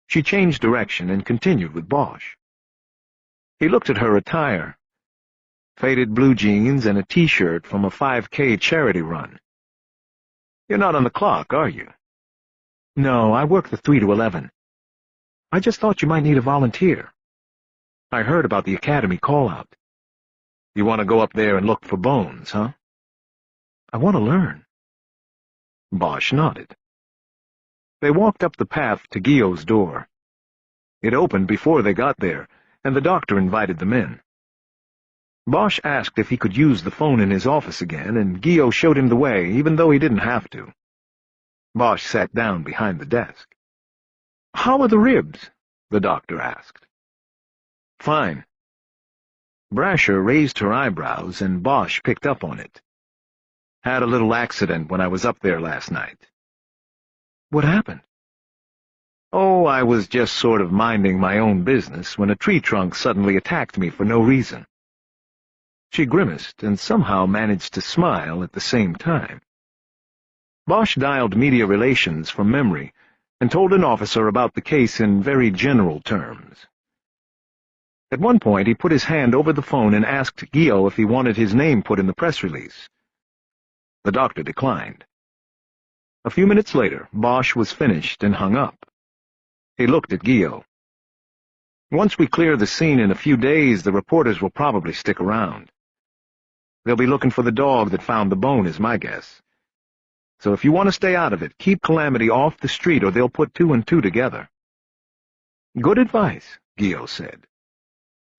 She changed direction and continued with Bosch. He looked at her attire. Faded blue jeans and a T-shirt from a 5K charity run. "You're not on the clock, are you?" "No, I work the 3 to 11. I just thought you might need a volunteer. I heard about the academy call-out. You want to go up there and look for bones, huh?" "I want to learn." Bosch nodded. They walked up the path to Guillot's door. It opened before they got there, and the doctor invited them in. Bosch asked if he could use the phone in his office again, and Guillot showed him the way, even though he didn't have to. Bosch sat down behind the desk. "How are the ribs?" the doctor asked. "Fine." Brasher raised her eyebrows, and Bosch picked up on it. "Had a little accident when I was up there last night." "What happened?" "Oh, I was just sort of minding my own business when a tree trunk suddenly attacked me for no reason." She grimaced and somehow managed to smile at the same time. Bosch dialed Media Relations from memory and told an officer about the case in very general terms. At one point, he put his hand over the phone and asked Guillot if he wanted his name put in the press release. The doctor declined. A few minutes later, Bosch was finished and hung up. He looked at Guillot. "Once we clear the scene in a few days, the reporters will probably stick around. They'll be looking for the dog that found the bone, is my guess. So if you want to stay out of it, keep Calamity off the street or they'll put 2 and 2 together." "Good advice," Gio said.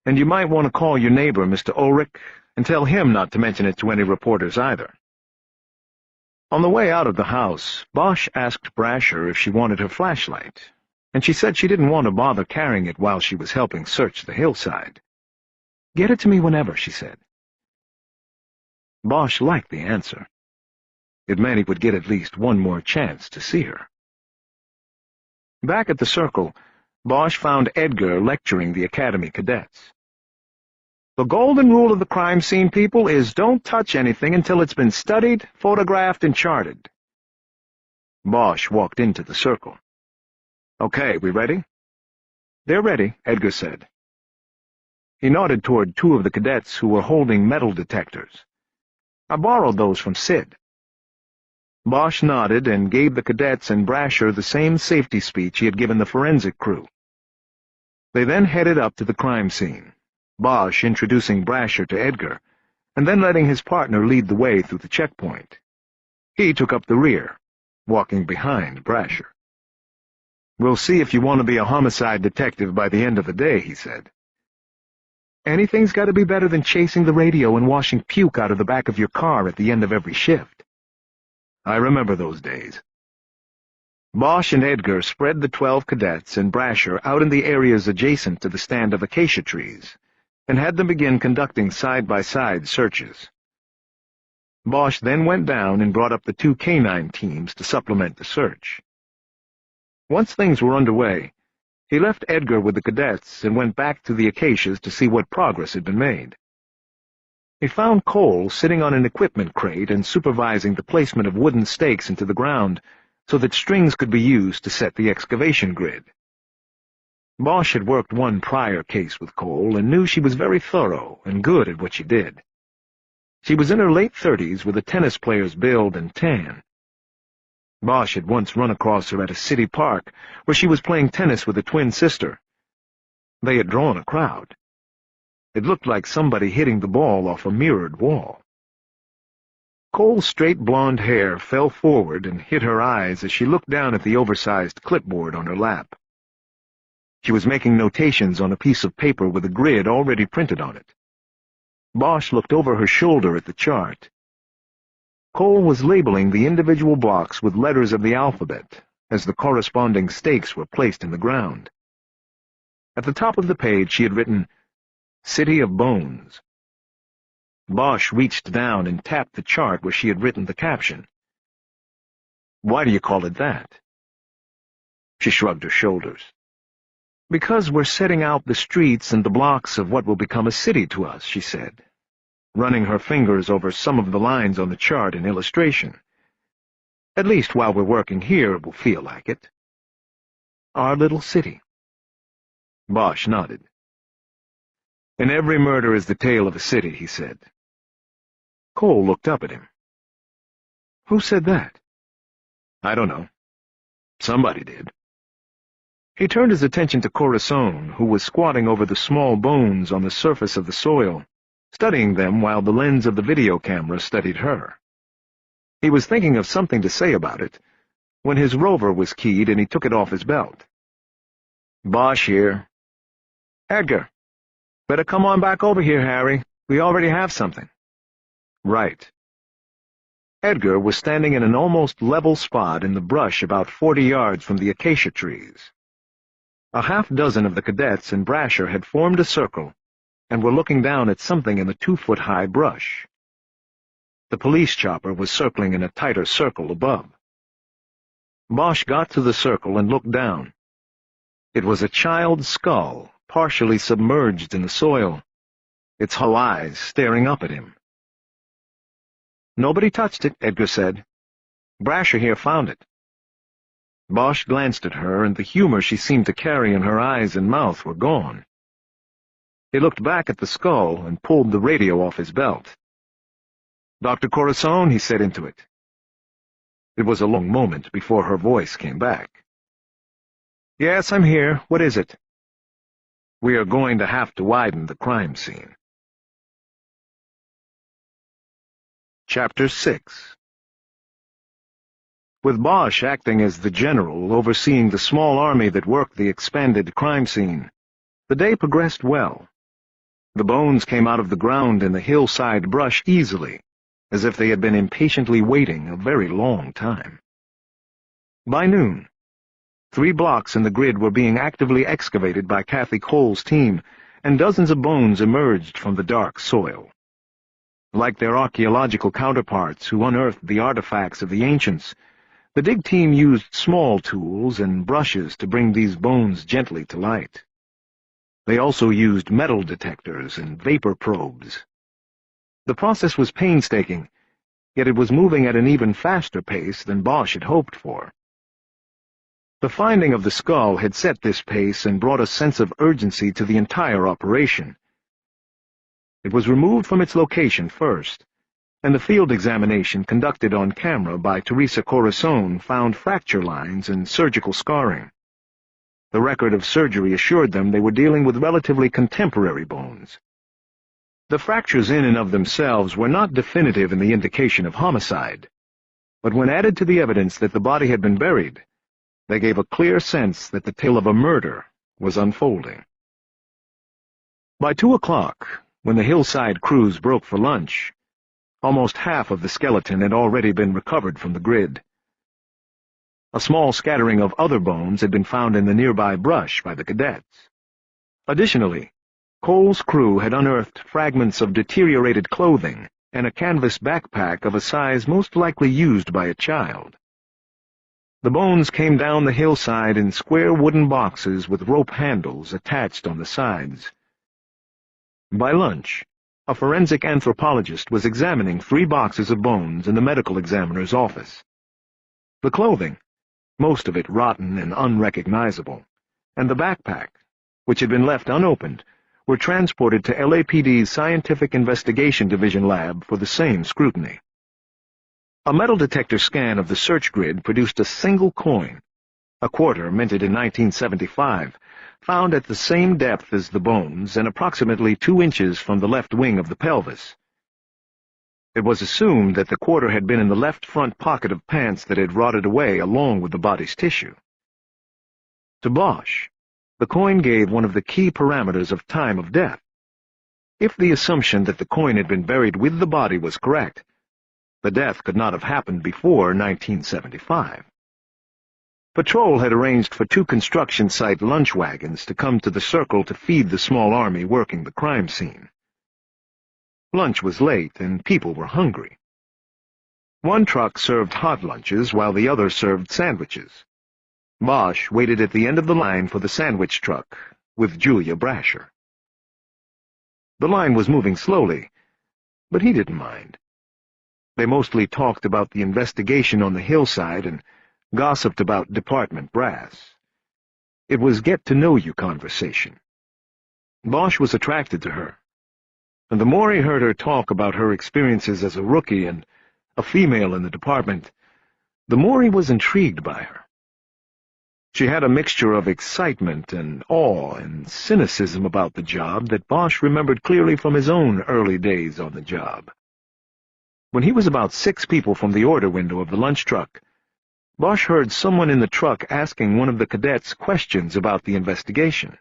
"And you might want to call your neighbor, Mr. Ulrich, and tell him not to mention it to any reporters either." On the way out of the house, Bosch asked Brasher if she wanted her flashlight, and she said she didn't want to bother carrying it while she was helping search the hillside. "Get it to me whenever," she said. Bosch liked the answer. It meant he would get at least one more chance to see her. Back at the circle, Bosch found Edgar lecturing the Academy cadets. "The golden rule of the crime scene, people, is don't touch anything until it's been studied, photographed, and charted." Bosch walked into the circle. "Okay, we ready?" "They're ready," Edgar said. He nodded toward two of the cadets who were holding metal detectors. "I borrowed those from Sid." Bosch nodded and gave the cadets and Brasher the same safety speech he had given the forensic crew. They then headed up to the crime scene, Bosch introducing Brasher to Edgar, and then letting his partner lead the way through the checkpoint. He took up the rear, walking behind Brasher. "We'll see if you want to be a homicide detective by the end of the day," he said. "Anything's got to be better than chasing the radio and washing puke out of the back of your car at the end of every shift." I remember those days. Bosch and Edgar spread the 12 cadets and Brasher out in the areas adjacent to the stand of acacia trees, and had them begin conducting side-by-side searches. Bosch then went down and brought up the 2 canine teams to supplement the search. Once things were underway, he left Edgar with the cadets and went back to the acacias to see what progress had been made. He found Cole sitting on an equipment crate and supervising the placement of wooden stakes into the ground so that strings could be used to set the excavation grid. Bosch had worked one prior case with Cole and knew she was very thorough and good at what she did. She was in her late 30s with a tennis player's build and tan. Bosch had once run across her at a city park where she was playing tennis with a twin sister. They had drawn a crowd. It looked like somebody hitting the ball off a mirrored wall. Cole's straight blonde hair fell forward and hid her eyes as she looked down at the oversized clipboard on her lap. She was making notations on a piece of paper with a grid already printed on it. Bosch looked over her shoulder at the chart. Cole was labeling the individual blocks with letters of the alphabet as the corresponding stakes were placed in the ground. At the top of the page she had written, "City of Bones." Bosch reached down and tapped the chart where she had written the caption. "Why do you call it that?" She shrugged her shoulders. "Because we're setting out the streets and the blocks of what will become a city to us," she said, running her fingers over some of the lines on the chart in illustration. "At least while we're working here, it will feel like it. Our little city." Bosch nodded. "And every murder is the tale of a city," he said. Cole looked up at him. "Who said that?" "I don't know. Somebody did." He turned his attention to Corazon, who was squatting over the small bones on the surface of the soil, studying them while the lens of the video camera studied her. He was thinking of something to say about it when his rover was keyed and he took it off his belt. "Bosch here." "Edgar. Better come on back over here, Harry. We already have something." "Right." Edgar was standing in an almost level spot in the brush about 40 yards from the acacia trees. A half-dozen of the cadets and Brasher had formed a circle and were looking down at something in the 2-foot-high brush. The police chopper was circling in a tighter circle above. Bosch got to the circle and looked down. It was a child's skull, partially submerged in the soil, its hollow eyes staring up at him. "Nobody touched it," Edgar said. "Brasher here found it." Bosch glanced at her, and the humor she seemed to carry in her eyes and mouth were gone. He looked back at the skull and pulled the radio off his belt. "Dr. Corazon," he said into it. It was a long moment before her voice came back. "Yes, I'm here. What is it?" "We are going to have to widen the crime scene." Chapter 6. with Bosch acting as the general overseeing the small army that worked the expanded crime scene. The day progressed well. The bones came out of the ground in the hillside brush easily, as if they had been impatiently waiting a very long time. By noon, 3 blocks in the grid were being actively excavated by Kathy Cole's team, and dozens of bones emerged from the dark soil. Like their archaeological counterparts who unearthed the artifacts of the ancients, the dig team used small tools and brushes to bring these bones gently to light. They also used metal detectors and vapor probes. The process was painstaking, yet it was moving at an even faster pace than Bosch had hoped for. The finding of the skull had set this pace and brought a sense of urgency to the entire operation. It was removed from its location first, and the field examination conducted on camera by Teresa Corazon found fracture lines and surgical scarring. The record of surgery assured them they were dealing with relatively contemporary bones. The fractures in and of themselves were not definitive in the indication of homicide, but when added to the evidence that the body had been buried, they gave a clear sense that the tale of a murder was unfolding. By 2 o'clock, when the hillside crews broke for lunch, almost half of the skeleton had already been recovered from the grid. A small scattering of other bones had been found in the nearby brush by the cadets. Additionally, Cole's crew had unearthed fragments of deteriorated clothing and a canvas backpack of a size most likely used by a child. The bones came down the hillside in square wooden boxes with rope handles attached on the sides. By lunch, a forensic anthropologist was examining 3 boxes of bones in the medical examiner's office. The clothing, most of it rotten and unrecognizable, and the backpack, which had been left unopened, were transported to LAPD's Scientific Investigation Division lab for the same scrutiny. A metal detector scan of the search grid produced a single coin, a quarter minted in 1975, found at the same depth as the bones and approximately 2 inches from the left wing of the pelvis. It was assumed that the quarter had been in the left front pocket of pants that had rotted away along with the body's tissue. To Bosch, the coin gave one of the key parameters of time of death. If the assumption that the coin had been buried with the body was correct, the death could not have happened before 1975. Patrol had arranged for 2 construction site lunch wagons to come to the circle to feed the small army working the crime scene. Lunch was late, and people were hungry. One truck served hot lunches, while the other served sandwiches. Bosch waited at the end of the line for the sandwich truck, with Julia Brasher. The line was moving slowly, but he didn't mind. They mostly talked about the investigation on the hillside and gossiped about department brass. It was get-to-know-you conversation. Bosch was attracted to her, and the more he heard her talk about her experiences as a rookie and a female in the department, the more he was intrigued by her. She had a mixture of excitement and awe and cynicism about the job that Bosch remembered clearly from his own early days on the job. When he was about 6 people from the order window of the lunch truck, Bosch heard someone in the truck asking one of the cadets questions about the investigation.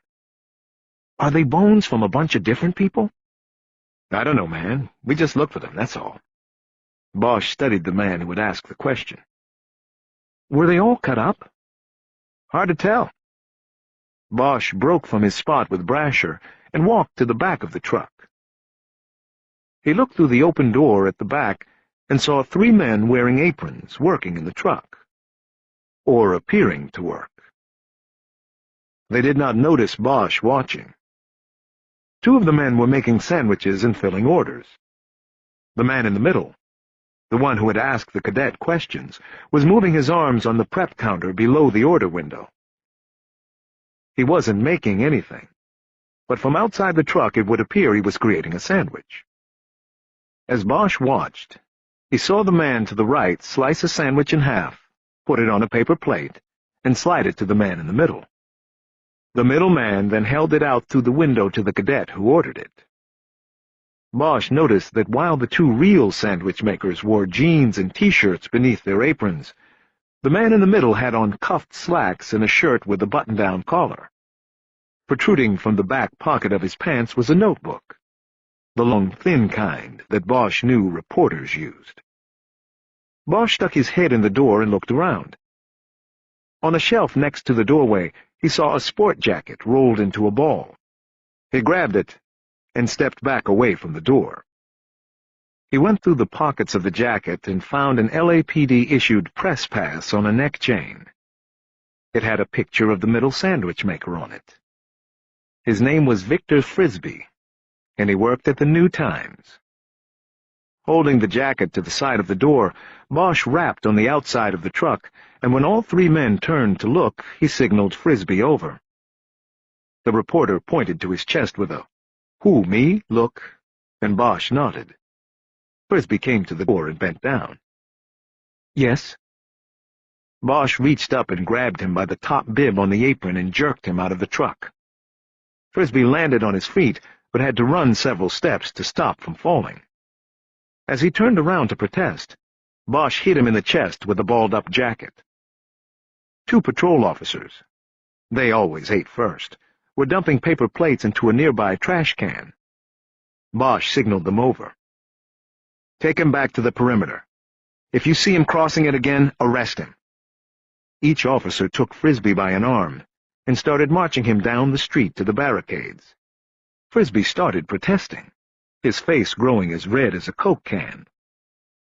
"Are they bones from a bunch of different people?" "I don't know, man. We just look for them, that's all." Bosch studied the man who had asked the question. "Were they all cut up?" "Hard to tell." Bosch broke from his spot with Brasher and walked to the back of the truck. He looked through the open door at the back and saw 3 men wearing aprons working in the truck, or appearing to work. They did not notice Bosch watching. 2 of the men were making sandwiches and filling orders. The man in the middle, the one who had asked the cadet questions, was moving his arms on the prep counter below the order window. He wasn't making anything, but from outside the truck it would appear he was creating a sandwich. As Bosch watched, he saw the man to the right slice a sandwich in half, put it on a paper plate, and slide it to the man in the middle. The middle man then held it out through the window to the cadet who ordered it. Bosch noticed that while the 2 real sandwich makers wore jeans and T-shirts beneath their aprons, The man in the middle had on cuffed slacks and a shirt with a button-down collar. Protruding from the back pocket of his pants was a notebook, the long, thin kind that Bosch knew reporters used. Bosch stuck his head in the door and looked around. On a shelf next to the doorway, he saw a sport jacket rolled into a ball. He grabbed it and stepped back away from the door. He went through the pockets of the jacket and found an LAPD-issued press pass on a neck chain. It had a picture of the middle sandwich maker on it. His name was Victor Frisbee, and he worked at the New Times. Holding the jacket to the side of the door, Bosch rapped on the outside of the truck, and when all three men turned to look, he signaled Frisbee over. The reporter pointed to his chest with a, "Who, me? Look," and Bosch nodded. Frisbee came to the door and bent down. "Yes?" Bosch reached up and grabbed him by the top bib on the apron and jerked him out of the truck. Frisbee landed on his feet, but had to run several steps to stop from falling. As he turned around to protest, Bosch hit him in the chest with a balled-up jacket. Two patrol officers, they always ate first, were dumping paper plates into a nearby trash can. Bosch signaled them over. "Take him back to the perimeter. If you see him crossing it again, arrest him." Each officer took Frisbee by an arm and started marching him down the street to the barricades. Frisbee started protesting, his face growing as red as a Coke can.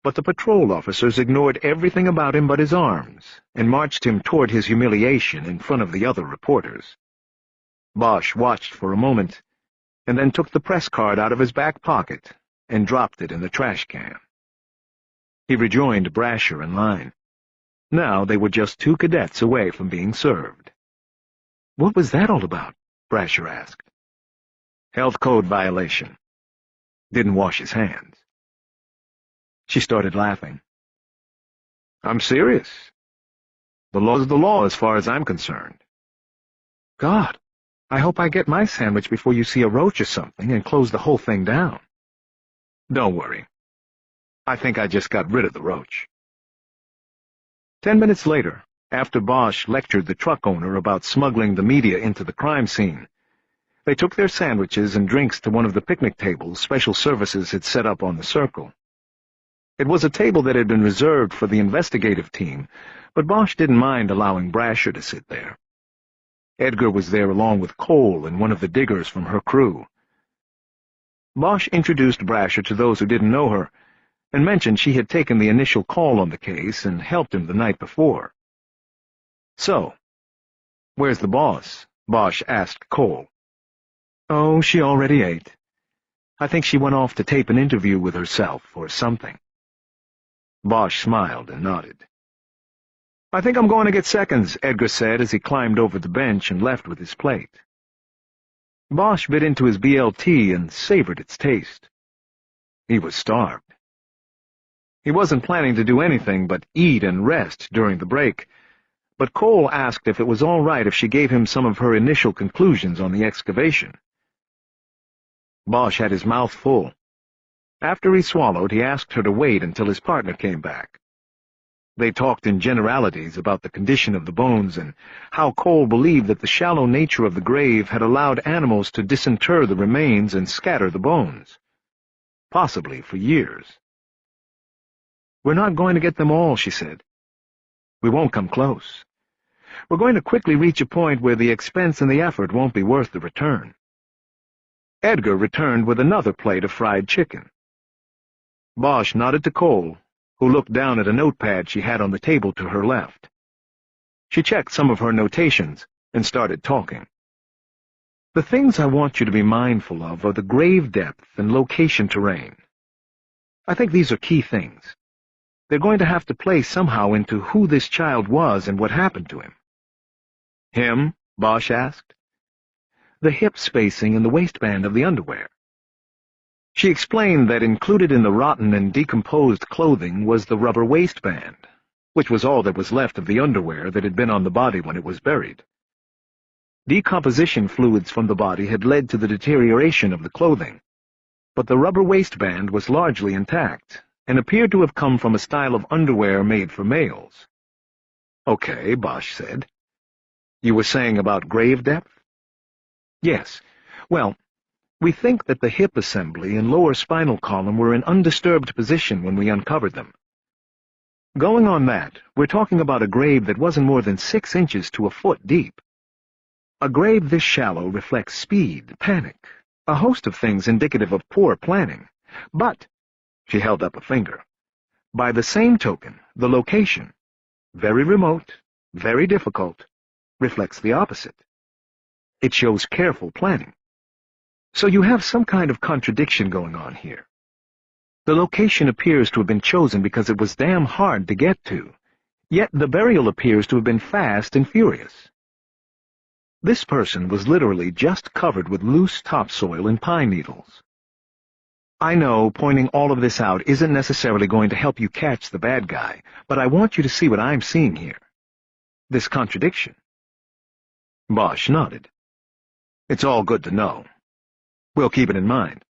But the patrol officers ignored everything about him but his arms and marched him toward his humiliation in front of the other reporters. Bosch watched for a moment, and then took the press card out of his back pocket and dropped it in the trash can. He rejoined Brasher in line. Now they were just two cadets away from being served. "What was that all about?" Brasher asked. "Health code violation. Didn't wash his hands." She started laughing. "I'm serious. The law's the law as far as I'm concerned." "God, I hope I get my sandwich before you see a roach or something and close the whole thing down." "Don't worry. I think I just got rid of the roach." 10 minutes later, after Bosch lectured the truck owner about smuggling the media into the crime scene, they took their sandwiches and drinks to one of the picnic tables Special Services had set up on the circle. It was a table that had been reserved for the investigative team, but Bosch didn't mind allowing Brasher to sit there. Edgar was there along with Cole and one of the diggers from her crew. Bosch introduced Brasher to those who didn't know her, and mentioned she had taken the initial call on the case and helped him the night before. "So, where's the boss?" Bosch asked Cole. "Oh, she already ate. I think she went off to tape an interview with herself or something." Bosch smiled and nodded. "I think I'm going to get seconds," Edgar said as he climbed over the bench and left with his plate. Bosch bit into his BLT and savored its taste. He was starved. He wasn't planning to do anything but eat and rest during the break, but Cole asked if it was all right if she gave him some of her initial conclusions on the excavation. Bosch had his mouth full. After he swallowed, he asked her to wait until his partner came back. They talked in generalities about the condition of the bones and how Cole believed that the shallow nature of the grave had allowed animals to disinter the remains and scatter the bones, possibly for years. "We're not going to get them all," she said. "We won't come close. We're going to quickly reach a point where the expense and the effort won't be worth the return." Edgar returned with another plate of fried chicken. Bosch nodded to Cole, who looked down at a notepad she had on the table to her left. She checked some of her notations and started talking. "The things I want you to be mindful of are the grave depth and location terrain. I think these are key things. They're going to have to play somehow into who this child was and what happened to him." "Him?" Bosch asked. "The hip spacing and the waistband of the underwear." She explained that included in the rotten and decomposed clothing was the rubber waistband, which was all that was left of the underwear that had been on the body when it was buried. Decomposition fluids from the body had led to the deterioration of the clothing, but the rubber waistband was largely intact and appeared to have come from a style of underwear made for males. Okay, Bosch said. You were saying about grave depth? Yes. Well, we think that the hip assembly and lower spinal column were in undisturbed position when we uncovered them. Going on that, we're talking about a grave that wasn't more than 6 inches to a foot deep. A grave this shallow reflects speed, panic, a host of things indicative of poor planning. But, she held up a finger, by the same token, the location, very remote, very difficult, reflects the opposite. It shows careful planning. So you have some kind of contradiction going on here. The location appears to have been chosen because it was damn hard to get to, yet the burial appears to have been fast and furious. This person was literally just covered with loose topsoil and pine needles. I know pointing all of this out isn't necessarily going to help you catch the bad guy, but I want you to see what I'm seeing here. This contradiction. Bosch nodded. It's all good to know. We'll keep it in mind.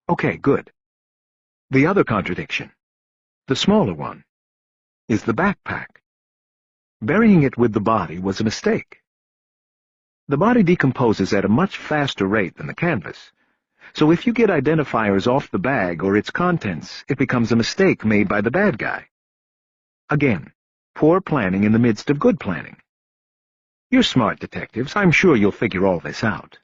Okay, good. The other contradiction, the smaller one, is the backpack. Burying it with the body was a mistake. The body decomposes at a much faster rate than the canvas, so if you get identifiers off the bag or its contents, it becomes a mistake made by the bad guy. Again, poor planning in the midst of good planning. You're smart detectives. I'm sure you'll figure all this out.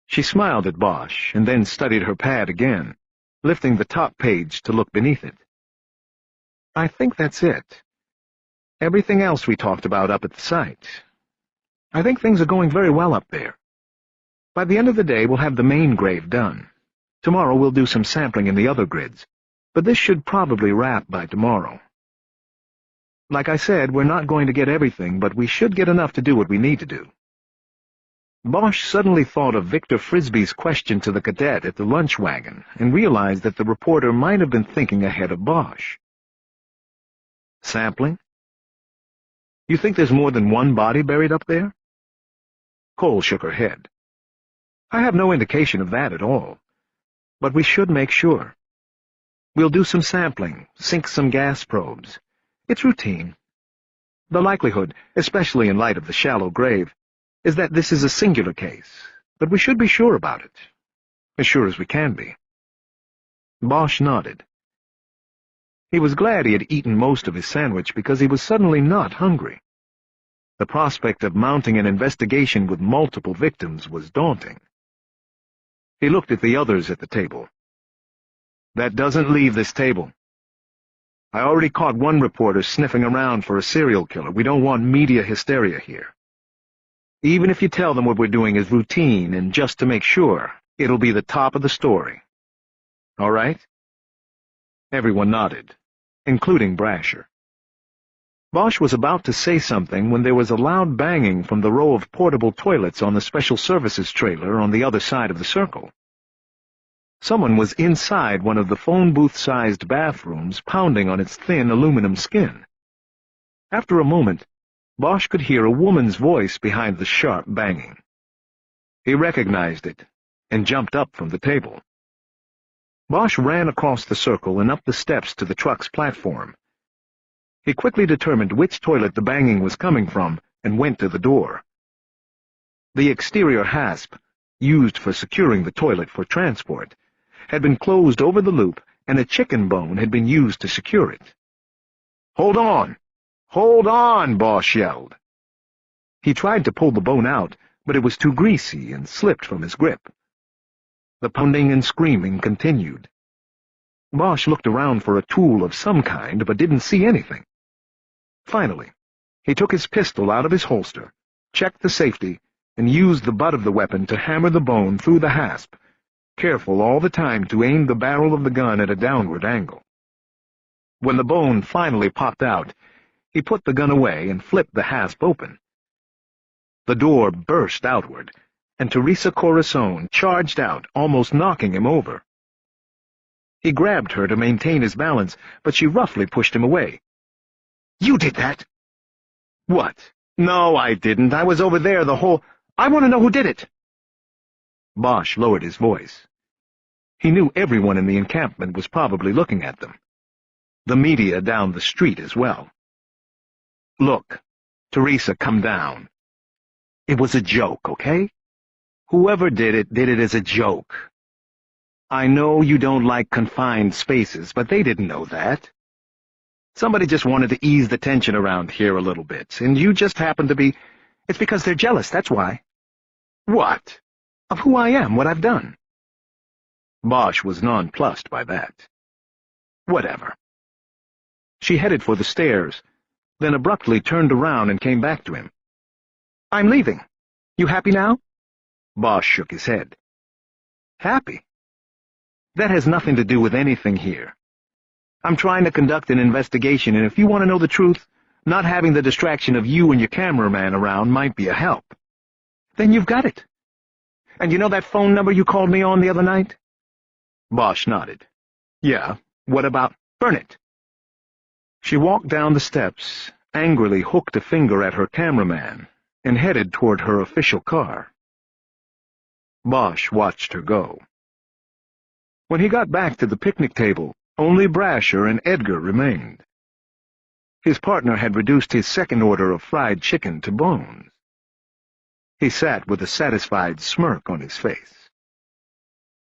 She smiled at Bosch and then studied her pad again, lifting the top page to look beneath it. I think that's it. Everything else we talked about up at the site. I think things are going very well up there. By the end of the day, we'll have the main grave done. Tomorrow we'll do some sampling in the other grids, but this should probably wrap by tomorrow. Like I said, we're not going to get everything, but we should get enough to do what we need to do. Bosch suddenly thought of Victor Frisbee's question to the cadet at the lunch wagon and realized that the reporter might have been thinking ahead of Bosch. Sampling? You think there's more than one body buried up there? Cole shook her head. I have no indication of that at all, but we should make sure. We'll do some sampling, sink some gas probes. It's routine. The likelihood, especially in light of the shallow grave, is that this is a singular case, but we should be sure about it, as sure as we can be. Bosch nodded. He was glad he had eaten most of his sandwich because he was suddenly not hungry. The prospect of mounting an investigation with multiple victims was daunting. He looked at the others at the table. That doesn't leave this table. I already caught one reporter sniffing around for a serial killer. We don't want media hysteria here. Even if you tell them what we're doing is routine and just to make sure, it'll be the top of the story. All right? Everyone nodded, including Brasher. Bosch was about to say something when there was a loud banging from the row of portable toilets on the special services trailer on the other side of the circle. Someone was inside one of the phone booth-sized bathrooms, pounding on its thin aluminum skin. After a moment, Bosch could hear a woman's voice behind the sharp banging. He recognized it and jumped up from the table. Bosch ran across the circle and up the steps to the truck's platform. He quickly determined which toilet the banging was coming from and went to the door. The exterior hasp, used for securing the toilet for transport, had been closed over the loop, and a chicken bone had been used to secure it. "Hold on! Hold on!" Bosch yelled. He tried to pull the bone out, but it was too greasy and slipped from his grip. The pounding and screaming continued. Bosch looked around for a tool of some kind, but didn't see anything. Finally, he took his pistol out of his holster, checked the safety, and used the butt of the weapon to hammer the bone through the hasp, careful all the time to aim the barrel of the gun at a downward angle. When the bone finally popped out, he put the gun away and flipped the hasp open. The door burst outward, and Teresa Corazon charged out, almost knocking him over. He grabbed her to maintain his balance, but she roughly pushed him away. "You did that!" "What? No, I didn't. I was over there the whole— I want to know who did it!" Bosch lowered his voice. He knew everyone in the encampment was probably looking at them. The media down the street as well. Look, Teresa, come down. It was a joke, okay? Whoever did it as a joke. I know you don't like confined spaces, but they didn't know that. Somebody just wanted to ease the tension around here a little bit, and you just happened to be— It's because they're jealous, that's why. What? Of who I am, what I've done. Bosch was nonplussed by that. Whatever. She headed for the stairs, then abruptly turned around and came back to him. I'm leaving. You happy now? Bosch shook his head. Happy? That has nothing to do with anything here. I'm trying to conduct an investigation, and if you want to know the truth, not having the distraction of you and your cameraman around might be a help. Then you've got it. And you know that phone number you called me on the other night? Bosch nodded. Yeah, what about— Burn it. She walked down the steps, angrily hooked a finger at her cameraman, and headed toward her official car. Bosch watched her go. When he got back to the picnic table, only Brasher and Edgar remained. His partner had reduced his second order of fried chicken to bones. He sat with a satisfied smirk on his face.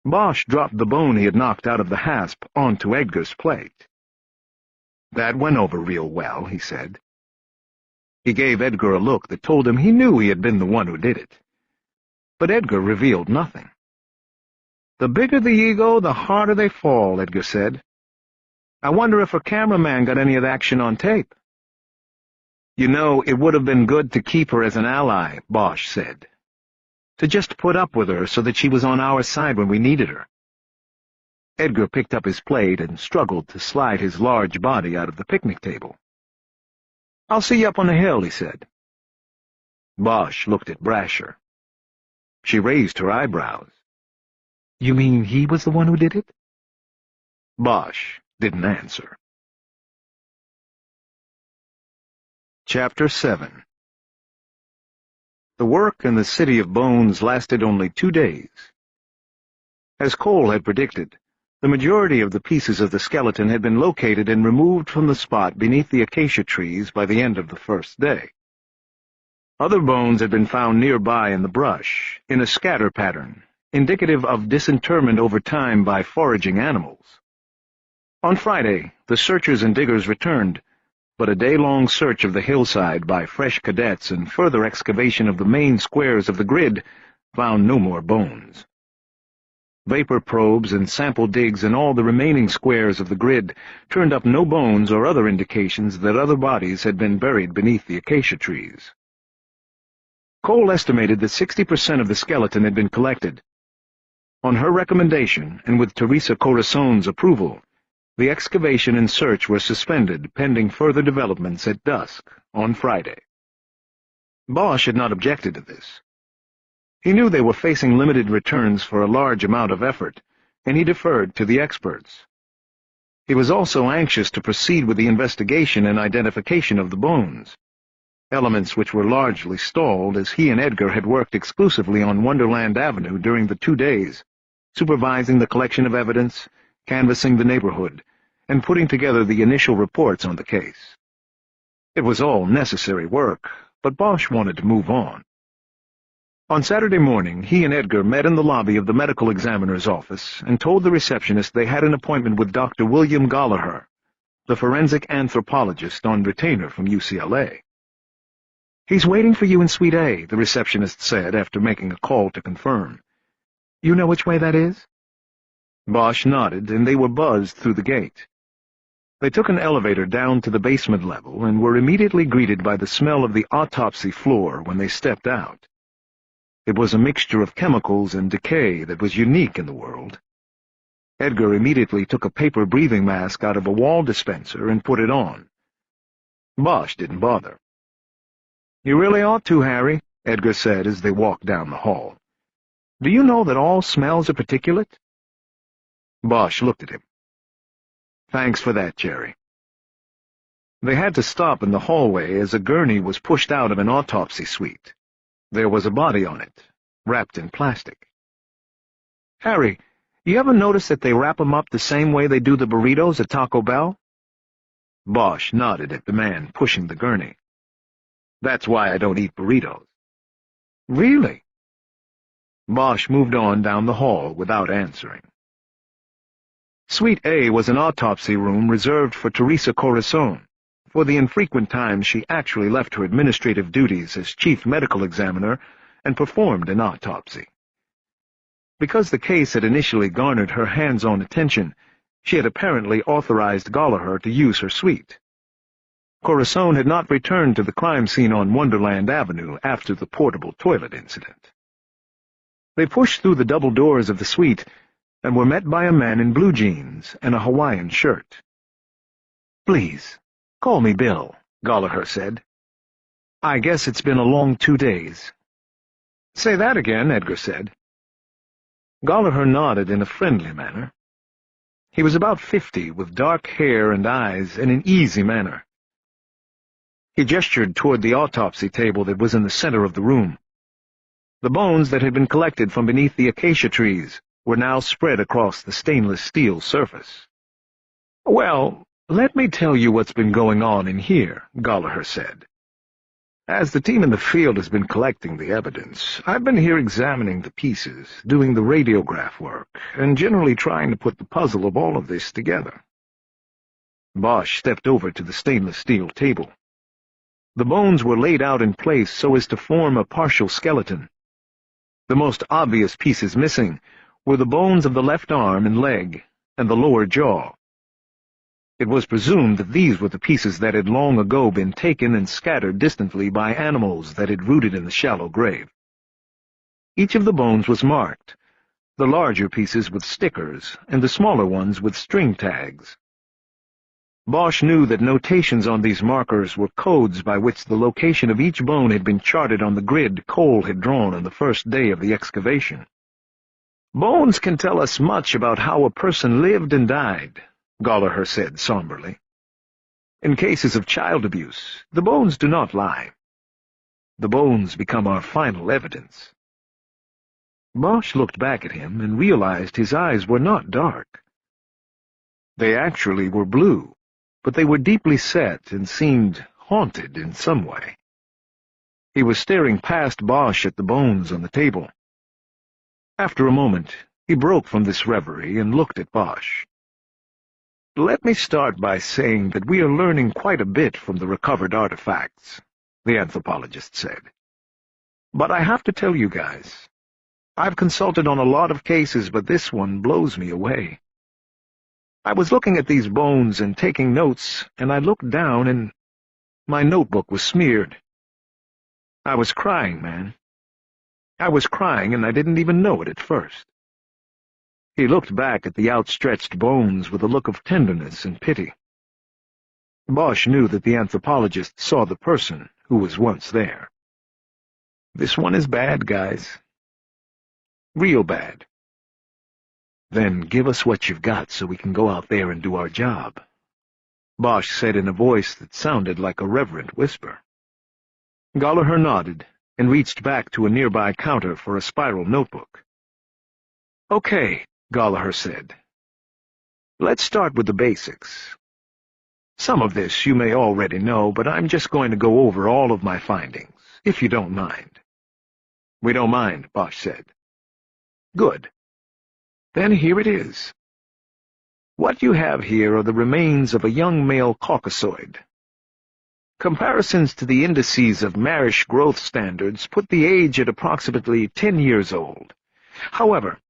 Bosch dropped the bone he had knocked out of the hasp onto Edgar's plate. That went over real well, he said. He gave Edgar a look that told him he knew he had been the one who did it. But Edgar revealed nothing. The bigger the ego, the harder they fall, Edgar said. I wonder if her cameraman got any of the action on tape. You know, it would have been good to keep her as an ally, Bosch said. To just put up with her so that she was on our side when we needed her. Edgar picked up his plate and struggled to slide his large body out of the picnic table. I'll see you up on the hill, he said. Bosch looked at Brasher. She raised her eyebrows. You mean he was the one who did it? Bosch didn't answer. Chapter 7. The work in the City of Bones lasted only 2 days. As Cole had predicted, the majority of the pieces of the skeleton had been located and removed from the spot beneath the acacia trees by the end of the first day. Other bones had been found nearby in the brush, in a scatter pattern, indicative of disinterment over time by foraging animals. On Friday, the searchers and diggers returned, but a day-long search of the hillside by fresh cadets and further excavation of the main squares of the grid found no more bones. Vapor probes and sample digs in all the remaining squares of the grid turned up no bones or other indications that other bodies had been buried beneath the acacia trees. Cole estimated that 60% of the skeleton had been collected. On her recommendation, and with Teresa Corazone's approval, the excavation and search were suspended pending further developments at dusk on Friday. Bosch had not objected to this. He knew they were facing limited returns for a large amount of effort, and he deferred to the experts. He was also anxious to proceed with the investigation and identification of the bones, elements which were largely stalled as he and Edgar had worked exclusively on Wonderland Avenue during the 2 days, supervising the collection of evidence, canvassing the neighborhood, and putting together the initial reports on the case. It was all necessary work, but Bosch wanted to move on. On Saturday morning, he and Edgar met in the lobby of the medical examiner's office and told the receptionist they had an appointment with Dr. William Gallagher, the forensic anthropologist on retainer from UCLA. He's waiting for you in Suite A, the receptionist said after making a call to confirm. You know which way that is? Bosch nodded, and they were buzzed through the gate. They took an elevator down to the basement level and were immediately greeted by the smell of the autopsy floor when they stepped out. It was a mixture of chemicals and decay that was unique in the world. Edgar immediately took a paper breathing mask out of a wall dispenser and put it on. Bosch didn't bother. You really ought to, Harry, Edgar said as they walked down the hall. Do you know that all smells are particulate? Bosch looked at him. Thanks for that, Jerry. They had to stop in the hallway as a gurney was pushed out of an autopsy suite. There was a body on it, wrapped in plastic. Harry, you ever notice that they wrap 'em up the same way they do the burritos at Taco Bell? Bosch nodded at the man pushing the gurney. That's why I don't eat burritos." "Really?" Bosch moved on down the hall without answering. Suite A was an autopsy room reserved for Teresa Corazon, for the infrequent times she actually left her administrative duties as chief medical examiner and performed an autopsy. Because the case had initially garnered her hands-on attention, she had apparently authorized Gallagher to use her suite. Corazon had not returned to the crime scene on Wonderland Avenue after the portable toilet incident. They pushed through the double doors of the suite and were met by a man in blue jeans and a Hawaiian shirt. "Please, call me Bill," Gallagher said. "I guess it's been a long 2 days." "Say that again," Edgar said. Gallagher nodded in a friendly manner. He was about 50, with dark hair and eyes and an easy manner. He gestured toward the autopsy table that was in the center of the room. The bones that had been collected from beneath the acacia trees were now spread across the stainless steel surface. "Well, let me tell you what's been going on in here," Gallagher said. "As the team in the field has been collecting the evidence, I've been here examining the pieces, doing the radiograph work, and generally trying to put the puzzle of all of this together." Bosch stepped over to the stainless steel table. The bones were laid out in place so as to form a partial skeleton. The most obvious pieces missing were the bones of the left arm and leg, and the lower jaw. It was presumed that these were the pieces that had long ago been taken and scattered distantly by animals that had rooted in the shallow grave. Each of the bones was marked, the larger pieces with stickers and the smaller ones with string tags. Bosch knew that notations on these markers were codes by which the location of each bone had been charted on the grid Cole had drawn on the first day of the excavation. "Bones can tell us much about how a person lived and died," Gallagher said somberly. "In cases of child abuse, the bones do not lie. The bones become our final evidence." Bosch looked back at him and realized his eyes were not dark. They actually were blue, but they were deeply set and seemed haunted in some way. He was staring past Bosch at the bones on the table. After a moment, he broke from this reverie and looked at Bosch. "Let me start by saying that we are learning quite a bit from the recovered artifacts," the anthropologist said. "But I have to tell you guys, I've consulted on a lot of cases, but this one blows me away. I was looking at these bones and taking notes, and I looked down, and my notebook was smeared. I was crying, man. I was crying, and I didn't even know it at first." He looked back at the outstretched bones with a look of tenderness and pity. Bosch knew that the anthropologist saw the person who was once there. "This one is bad, guys. Real bad." "Then give us what you've got so we can go out there and do our job," Bosch said in a voice that sounded like a reverent whisper. Gallagher nodded and reached back to a nearby counter for a spiral notebook. "Okay," Gallagher said. "Let's start with the basics. Some of this you may already know, but I'm just going to go over all of my findings, if you don't mind." "We don't mind," Bosch said. "Good. Then here it is. What you have here are the remains of a young male Caucasoid. Comparisons to the indices of Marish growth standards put the age at approximately 10 years old. However,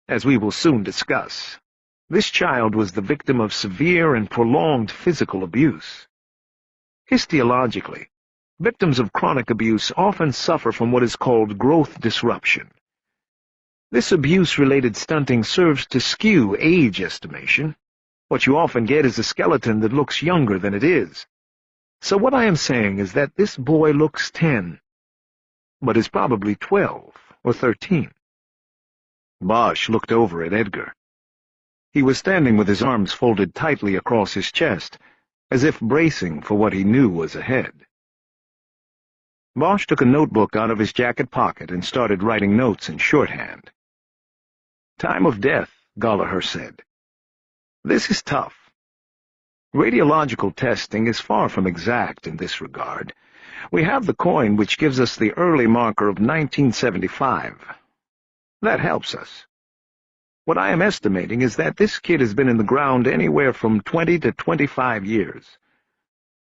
as we will soon discuss, this child was the victim of severe and prolonged physical abuse. Histologically, victims of chronic abuse often suffer from what is called growth disruption. This abuse-related stunting serves to skew age estimation. What you often get is a skeleton that looks younger than it is. So what I am saying is that this boy looks 10, but is probably 12 or 13. Bosch looked over at Edgar. He was standing with his arms folded tightly across his chest, as if bracing for what he knew was ahead. Bosch took a notebook out of his jacket pocket and started writing notes in shorthand. "Time of death," Gallagher said. "This is tough. Radiological testing is far from exact in this regard, We have the coin, which gives us the early marker of 1975. That helps us. What I am estimating is that this kid has been in the ground anywhere from 20 to 25 years.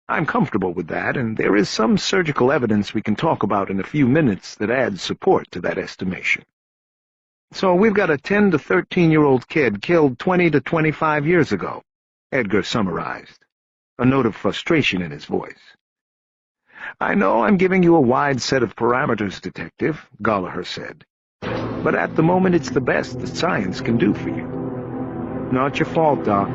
I'm comfortable with that, and there is some surgical evidence we can talk about in a few minutes that adds support to that estimation. So we've got a 10 to 13-year-old kid killed 20 to 25 years ago, Edgar summarized, a note of frustration in his voice. I know I'm giving you a wide set of parameters, Detective, Gallagher said, but at the moment it's the best that science can do for you. Not your fault, Doc.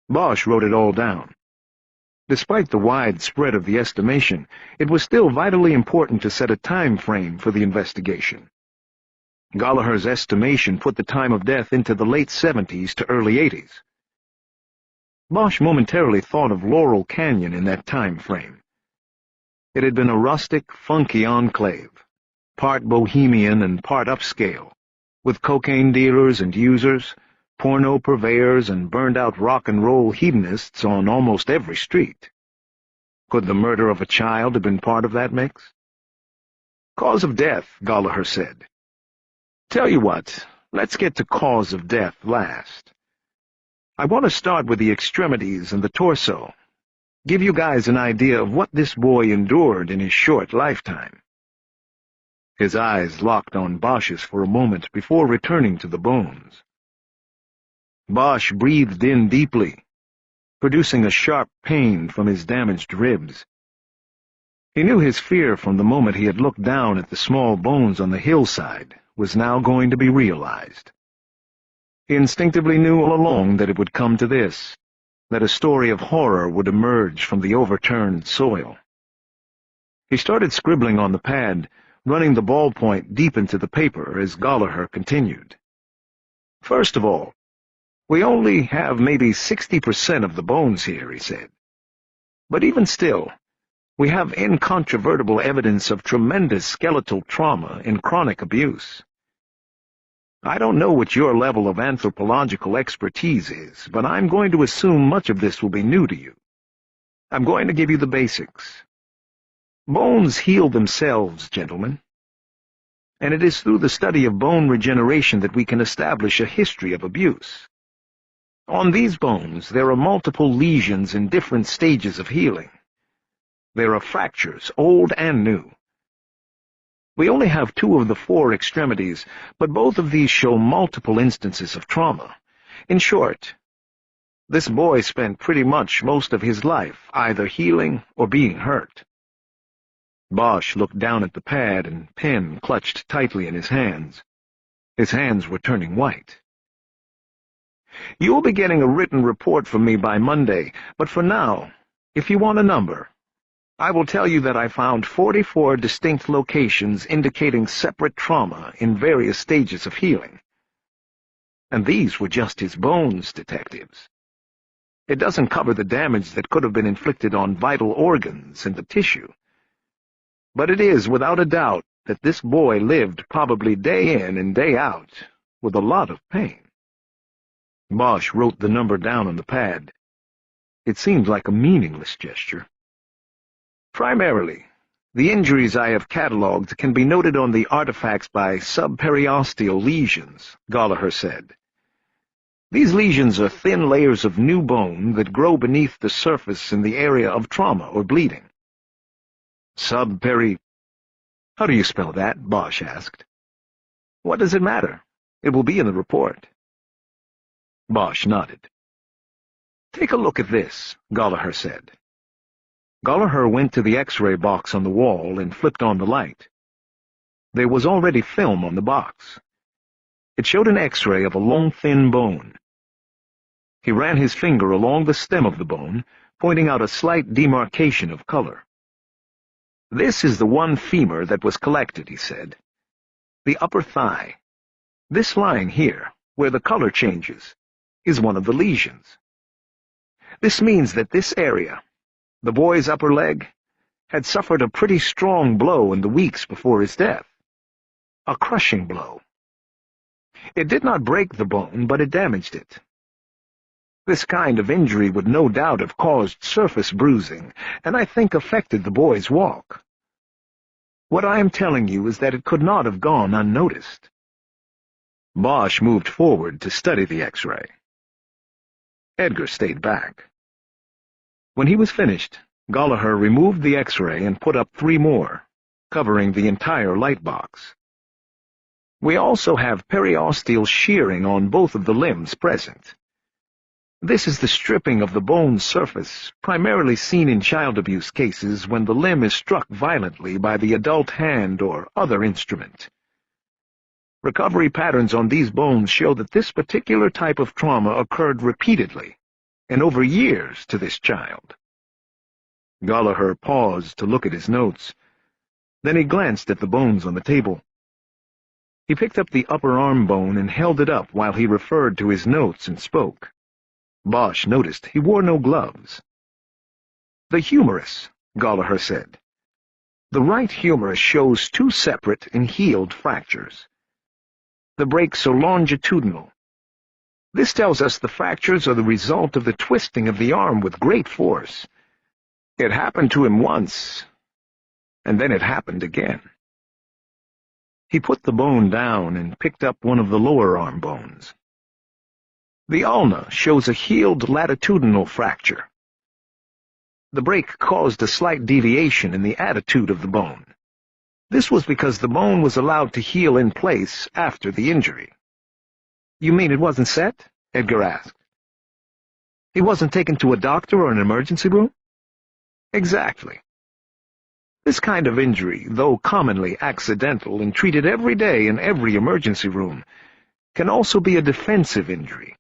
Bosch wrote it all down. Despite the wide spread of the estimation, it was still vitally important to set a time frame for the investigation. Gallagher's estimation put the time of death into the late 70s to early 80s. Bosch momentarily thought of Laurel Canyon in that time frame. It had been a rustic, funky enclave, part bohemian and part upscale, with cocaine dealers and users, porno purveyors, and burned-out rock-and-roll hedonists on almost every street. Could the murder of a child have been part of that mix? Cause of death, Gallagher said. Tell you what, let's get to cause of death last. I want to start with the extremities and the torso. Give you guys an idea of what this boy endured in his short lifetime. His eyes locked on Bosch's for a moment before returning to the bones. Bosch breathed in deeply, producing a sharp pain from his damaged ribs. He knew his fear from the moment he had looked down at the small bones on the hillside was now going to be realized. He instinctively knew all along that it would come to this, that a story of horror would emerge from the overturned soil. He started scribbling on the pad, running the ballpoint deep into the paper as Gallagher continued. First of all, we only have maybe 60% of the bones here, he said. But even still, we have incontrovertible evidence of tremendous skeletal trauma and chronic abuse. I don't know what your level of anthropological expertise is, but I'm going to assume much of this will be new to you. I'm going to give you the basics. Bones heal themselves, gentlemen. And it is through the study of bone regeneration that we can establish a history of abuse. On these bones, there are multiple lesions in different stages of healing. There are fractures, old and new. We only have 2 of the 4 extremities, but both of these show multiple instances of trauma. In short, this boy spent pretty much most of his life either healing or being hurt. Bosch looked down at the pad and pen clutched tightly in his hands. His hands were turning white. You'll be getting a written report from me by Monday, but for now, if you want a number, I will tell you that I found 44 distinct locations indicating separate trauma in various stages of healing. And these were just his bones, detectives. It doesn't cover the damage that could have been inflicted on vital organs and the tissue. But it is, without a doubt, that this boy lived probably day in and day out with a lot of pain. Bosch wrote the number down on the pad. It seemed like a meaningless gesture. Primarily, the injuries I have catalogued can be noted on the artifacts by subperiosteal lesions, Gallagher said. These lesions are thin layers of new bone that grow beneath the surface in the area of trauma or bleeding. How do you spell that? Bosch asked. What does it matter? It will be in the report. Bosch nodded. Take a look at this, Gallagher said. Gallagher went to the X-ray box on the wall and flipped on the light. There was already film on the box. It showed an X-ray of a long, thin bone. He ran his finger along the stem of the bone, pointing out a slight demarcation of color. This is the one femur that was collected, he said. The upper thigh. This line here, where the color changes, is one of the lesions. This means that this area, the boy's upper leg, had suffered a pretty strong blow in the weeks before his death. A crushing blow. It did not break the bone, but it damaged it. This kind of injury would no doubt have caused surface bruising, and I think affected the boy's walk. What I am telling you is that it could not have gone unnoticed." Bosch moved forward to study the X-ray. Edgar stayed back. When he was finished, Gallagher removed the X-ray and put up 3 more, covering the entire light box. "We also have periosteal shearing on both of the limbs present. This is the stripping of the bone surface, primarily seen in child abuse cases when the limb is struck violently by the adult hand or other instrument. Recovery patterns on these bones show that this particular type of trauma occurred repeatedly, and over years to this child." Gallagher paused to look at his notes. Then he glanced at the bones on the table. He picked up the upper arm bone and held it up while he referred to his notes and spoke. Bosch noticed he wore no gloves. "The humerus," Gallagher said. "The right humerus shows 2 separate and healed fractures. The breaks are longitudinal. This tells us the fractures are the result of the twisting of the arm with great force. It happened to him once, and then it happened again." He put the bone down and picked up one of the lower arm bones. "The ulna shows a healed latitudinal fracture. The break caused a slight deviation in the attitude of the bone. This was because the bone was allowed to heal in place after the injury." "You mean it wasn't set?" Edgar asked. "He wasn't taken to a doctor or an emergency room?" "Exactly. This kind of injury, though commonly accidental and treated every day in every emergency room, can also be a defensive injury.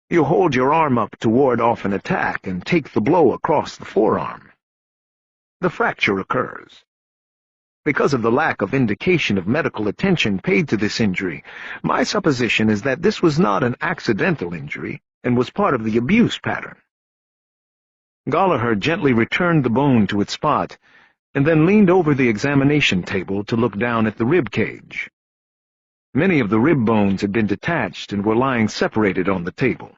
You hold your arm up to ward off an attack and take the blow across the forearm. The fracture occurs. Because of the lack of indication of medical attention paid to this injury, my supposition is that this was not an accidental injury and was part of the abuse pattern." Gallagher gently returned the bone to its spot, and then leaned over the examination table to look down at the rib cage. Many of the rib bones had been detached and were lying separated on the table.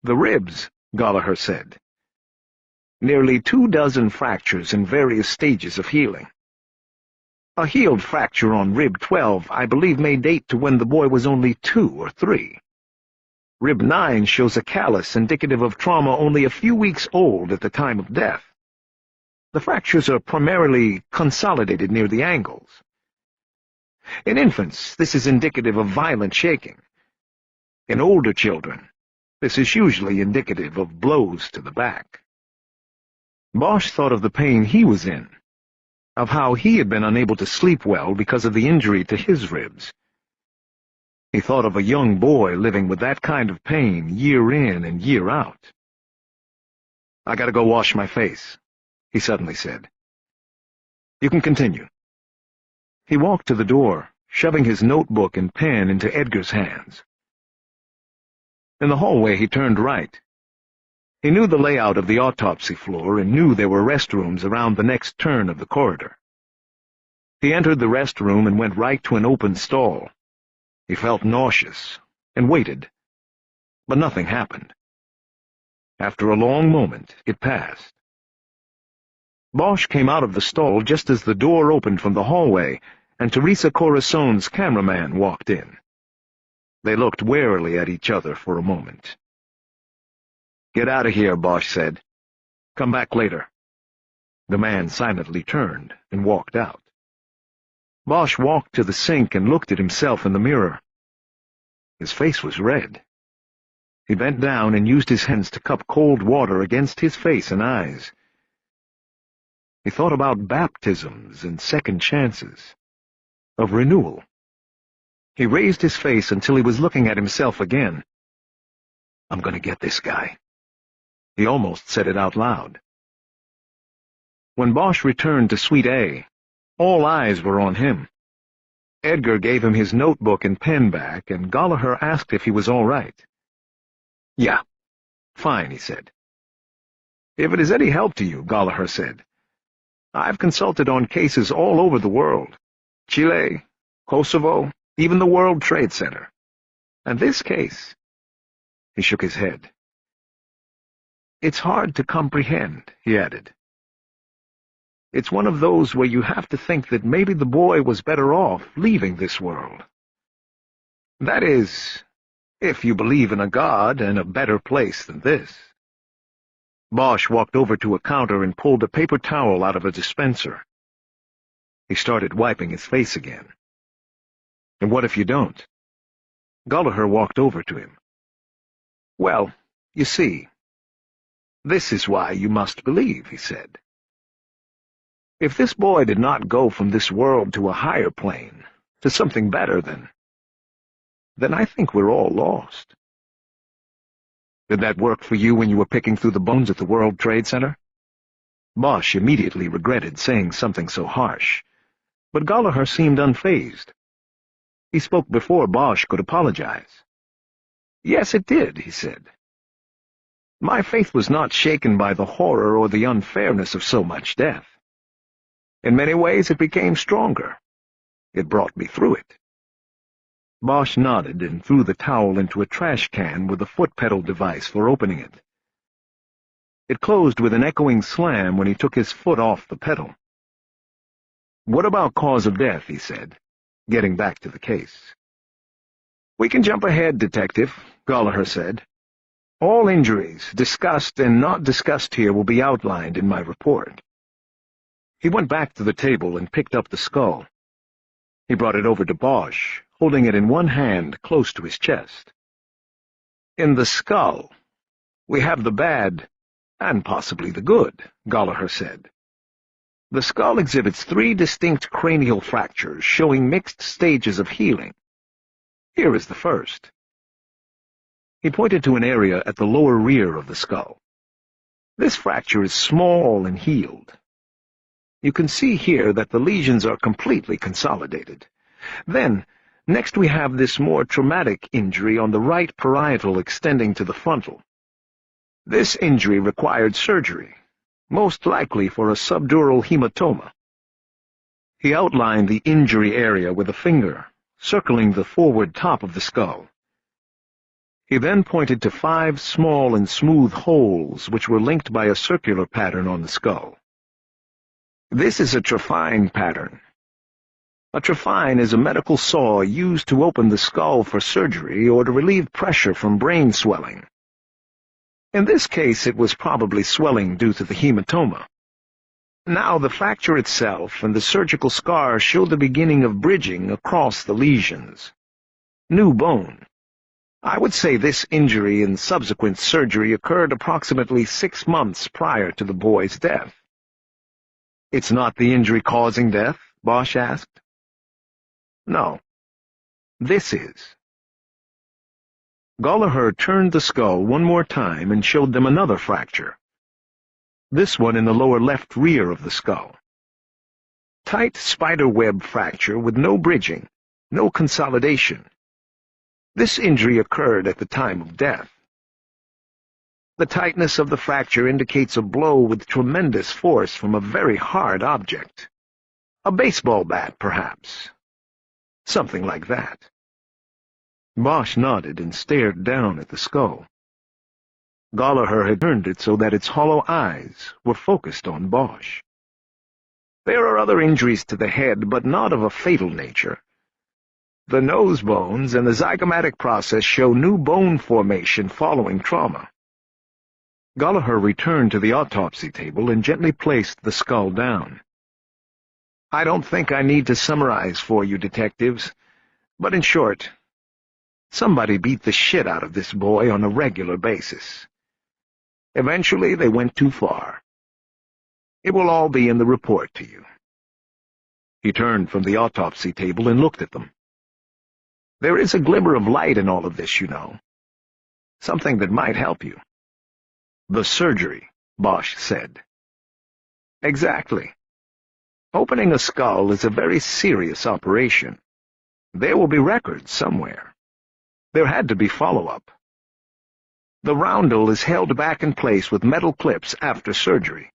"The ribs," Gallagher said. "Nearly 24 fractures in various stages of healing. A healed fracture on rib 12, I believe, may date to when the boy was only 2 or 3. Rib 9 shows a callus indicative of trauma only a few weeks old at the time of death. The fractures are primarily consolidated near the angles. In infants, this is indicative of violent shaking. In older children, this is usually indicative of blows to the back." Bosch thought of the pain he was in, of how he had been unable to sleep well because of the injury to his ribs. He thought of a young boy living with that kind of pain year in and year out. "I gotta go wash my face," he suddenly said. "You can continue." He walked to the door, shoving his notebook and pen into Edgar's hands. In the hallway he turned right. He knew the layout of the autopsy floor and knew there were restrooms around the next turn of the corridor. He entered the restroom and went right to an open stall. He felt nauseous and waited, but nothing happened. After a long moment, it passed. Bosch came out of the stall just as the door opened from the hallway, and Teresa Corazone's cameraman walked in. They looked warily at each other for a moment. "Get out of here," Bosch said. "Come back later." The man silently turned and walked out. Bosch walked to the sink and looked at himself in the mirror. His face was red. He bent down and used his hands to cup cold water against his face and eyes. He thought about baptisms and second chances, of renewal. He raised his face until he was looking at himself again. "I'm going to get this guy." He almost said it out loud. When Bosch returned to Suite A, all eyes were on him. Edgar gave him his notebook and pen back, and Gallagher asked if he was all right. "Yeah, fine," he said. "If it is any help to you," Gallagher said, "I've consulted on cases all over the world. Chile, Kosovo, even the World Trade Center. And this case..." He shook his head. "It's hard to comprehend," he added. "It's one of those where you have to think that maybe the boy was better off leaving this world. That is, if you believe in a God and a better place than this." Bosch walked over to a counter and pulled a paper towel out of a dispenser. He started wiping his face again. "And what if you don't?" Gallagher walked over to him. "Well, you see, this is why you must believe," he said. "If this boy did not go from this world to a higher plane, to something better, then I think we're all lost." "Did that work for you when you were picking through the bones at the World Trade Center?" Bosch immediately regretted saying something so harsh, but Gallagher seemed unfazed. He spoke before Bosch could apologize. "Yes, it did," he said. "My faith was not shaken by the horror or the unfairness of so much death. In many ways it became stronger. It brought me through it." Bosch nodded and threw the towel into a trash can with a foot pedal device for opening it. It closed with an echoing slam when he took his foot off the pedal. "What about cause of death?" he said, getting back to the case. "We can jump ahead, Detective," Gallagher said. "All injuries, discussed and not discussed here, will be outlined in my report." He went back to the table and picked up the skull. He brought it over to Bosch, holding it in one hand close to his chest. "In the skull, we have the bad, and possibly the good," Gallagher said. "The skull exhibits 3 distinct cranial fractures showing mixed stages of healing. Here is the first." He pointed to an area at the lower rear of the skull. "This fracture is small and healed. You can see here that the lesions are completely consolidated. Then, next we have this more traumatic injury on the right parietal extending to the frontal. This injury required surgery, most likely for a subdural hematoma." He outlined the injury area with a finger, circling the forward top of the skull. He then pointed to 5 small and smooth holes which were linked by a circular pattern on the skull. "This is a trephine pattern. A trephine is a medical saw used to open the skull for surgery or to relieve pressure from brain swelling. In this case, it was probably swelling due to the hematoma. Now, the fracture itself and the surgical scar show the beginning of bridging across the lesions. New bone. I would say this injury and subsequent surgery occurred approximately 6 months prior to the boy's death." "It's not the injury causing death?" Bosch asked. "No. This is." Gallagher turned the skull one more time and showed them another fracture. This one in the lower left rear of the skull. Tight spiderweb fracture with no bridging, no consolidation. This injury occurred at the time of death. The tightness of the fracture indicates a blow with tremendous force from a very hard object. A baseball bat, perhaps. Something like that. Bosch nodded and stared down at the skull. Gallagher had turned it so that its hollow eyes were focused on Bosch. "There are other injuries to the head, but not of a fatal nature. The nose bones and the zygomatic process show new bone formation following trauma." Gallagher returned to the autopsy table and gently placed the skull down. "I don't think I need to summarize for you, detectives, but in short, somebody beat the shit out of this boy on a regular basis. Eventually, they went too far. It will all be in the report to you." He turned from the autopsy table and looked at them. "There is a glimmer of light in all of this, you know. Something that might help you." "The surgery," Bosch said. "Exactly. Opening a skull is a very serious operation. There will be records somewhere. There had to be follow-up. The roundel is held back in place with metal clips after surgery.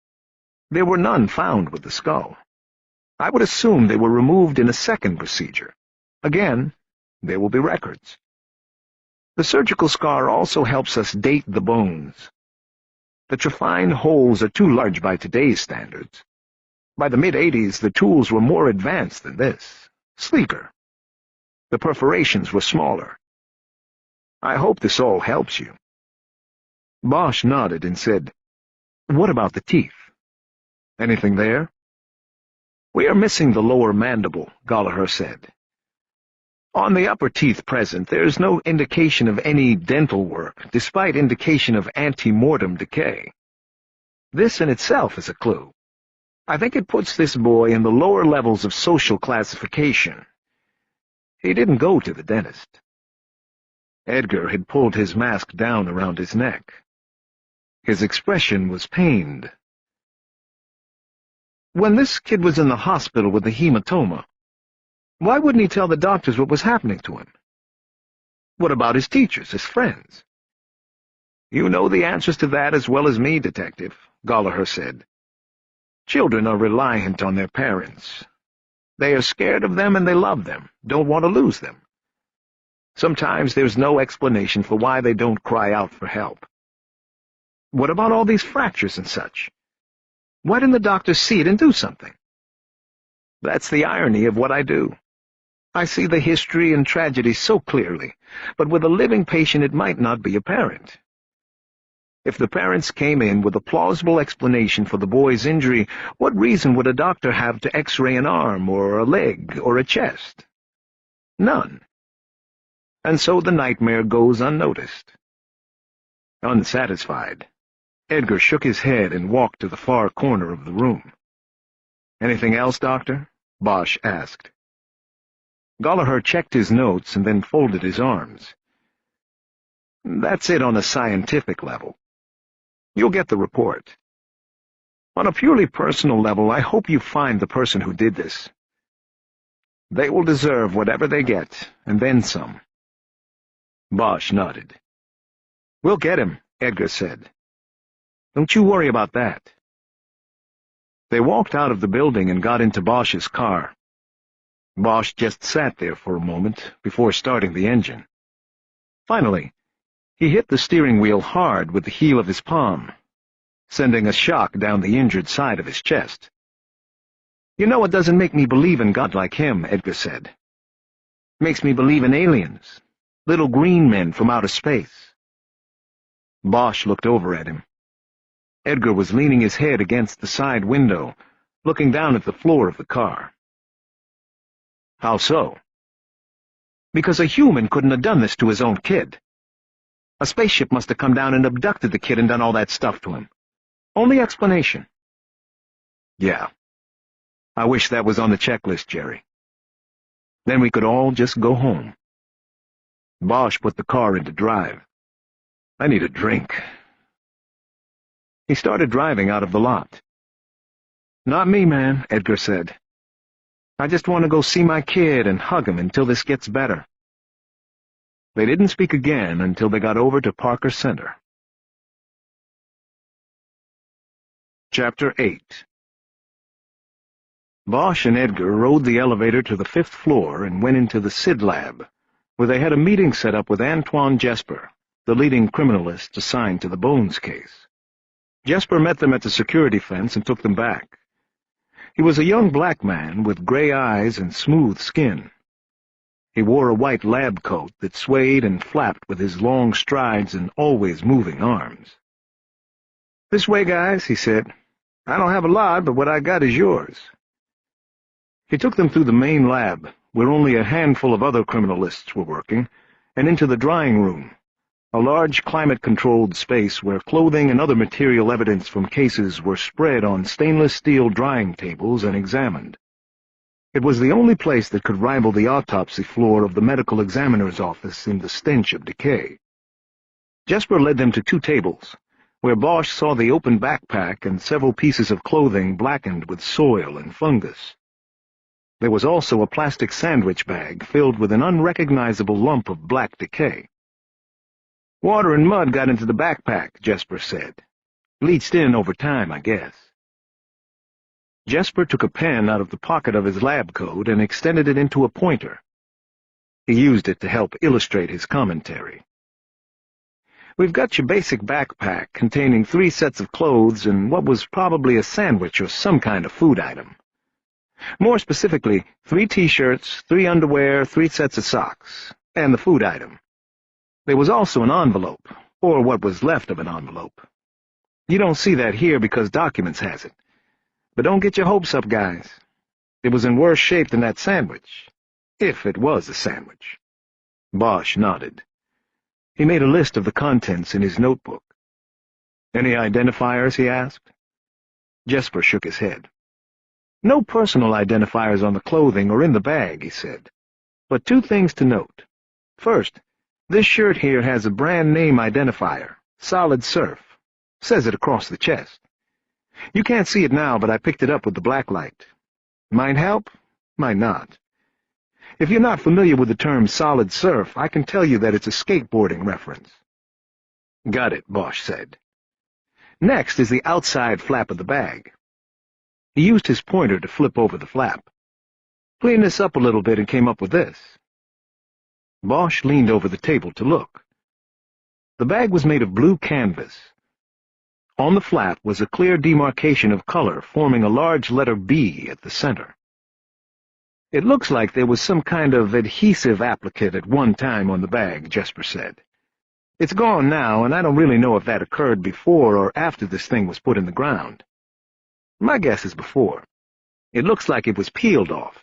There were none found with the skull. I would assume they were removed in a second procedure. Again, there will be records." The surgical scar also helps us date the bones. The trephined holes are too large by today's standards. By the mid-'80s, the tools were more advanced than this, sleeker. The perforations were smaller. I hope this all helps you. Bosch nodded and said, "What about the teeth? Anything there?" "We are missing the lower mandible," Gallagher said. "On the upper teeth present, there is no indication of any dental work, despite indication of ante-mortem decay. This in itself is a clue. I think it puts this boy in the lower levels of social classification. He didn't go to the dentist." Edgar had pulled his mask down around his neck. His expression was pained. "When this kid was in the hospital with the hematoma, why wouldn't he tell the doctors what was happening to him? What about his teachers, his friends?" "You know the answers to that as well as me, Detective," Gallagher said. "Children are reliant on their parents. They are scared of them and they love them, don't want to lose them. Sometimes there's no explanation for why they don't cry out for help. What about all these fractures and such? Why didn't the doctors see it and do something? That's the irony of what I do. I see the history and tragedy so clearly, but with a living patient it might not be apparent. If the parents came in with a plausible explanation for the boy's injury, what reason would a doctor have to x-ray an arm or a leg or a chest? None. And so the nightmare goes unnoticed." Unsatisfied, Edgar shook his head and walked to the far corner of the room. "Anything else, Doctor?" Bosch asked. Gallagher checked his notes and then folded his arms. "That's it on a scientific level. You'll get the report. On a purely personal level, I hope you find the person who did this. They will deserve whatever they get, and then some." Bosch nodded. "We'll get him," Edgar said. "Don't you worry about that." They walked out of the building and got into Bosch's car. Bosch just sat there for a moment before starting the engine. Finally, he hit the steering wheel hard with the heel of his palm, sending a shock down the injured side of his chest. "You know, it doesn't make me believe in God like him," Edgar said. "Makes me believe in aliens, little green men from outer space." Bosch looked over at him. Edgar was leaning his head against the side window, looking down at the floor of the car. "How so?" "Because a human couldn't have done this to his own kid. A spaceship must have come down and abducted the kid and done all that stuff to him. Only explanation." "Yeah. I wish that was on the checklist, Jerry. Then we could all just go home." Bosch put the car into drive. "I need a drink." He started driving out of the lot. "Not me, man," Edgar said. "I just want to go see my kid and hug him until this gets better." They didn't speak again until they got over to Parker Center. Chapter 8. Bosch and Edgar rode the elevator to the 5th floor and went into the SID lab, where they had a meeting set up with Antoine Jesper, the leading criminalist assigned to the Bones case. Jesper met them at the security fence and took them back. He was a young black man with gray eyes and smooth skin. He wore a white lab coat that swayed and flapped with his long strides and always moving arms. "This way, guys," he said. "I don't have a lot, but what I got is yours." He took them through the main lab, where only a handful of other criminalists were working, and into the drying room, a large climate-controlled space where clothing and other material evidence from cases were spread on stainless steel drying tables and examined. It was the only place that could rival the autopsy floor of the medical examiner's office in the stench of decay. Jesper led them to 2 tables, where Bosch saw the open backpack and several pieces of clothing blackened with soil and fungus. There was also a plastic sandwich bag filled with an unrecognizable lump of black decay. "Water and mud got into the backpack," Jesper said. "Leached in over time, I guess." Jesper took a pen out of the pocket of his lab coat and extended it into a pointer. He used it to help illustrate his commentary. We've got your basic backpack containing 3 sets of clothes and what was probably a sandwich or some kind of food item. More specifically, 3 T-shirts, 3 underwear, 3 sets of socks, and the food item. There was also an envelope, or what was left of an envelope. You don't see that here because Documents has it. But don't get your hopes up, guys. It was in worse shape than that sandwich, if it was a sandwich. Bosch nodded. He made a list of the contents in his notebook. Any identifiers, he asked. Jesper shook his head. No personal identifiers on the clothing or in the bag, he said. But 2 things to note. First, this shirt here has a brand name identifier, Solid Surf. Says it across the chest. You can't see it now, but I picked it up with the blacklight. Might help, might not. If you're not familiar with the term Solid Surf, I can tell you that it's a skateboarding reference. Got it, Bosch said. Next is the outside flap of the bag. He used his pointer to flip over the flap. Cleaned this up a little bit and came up with this. Bosch leaned over the table to look. The bag was made of blue canvas. On the flap was a clear demarcation of color forming a large letter B at the center. It looks like there was some kind of adhesive applique at one time on the bag, Jesper said. It's gone now, and I don't really know if that occurred before or after this thing was put in the ground. My guess is before. It looks like it was peeled off.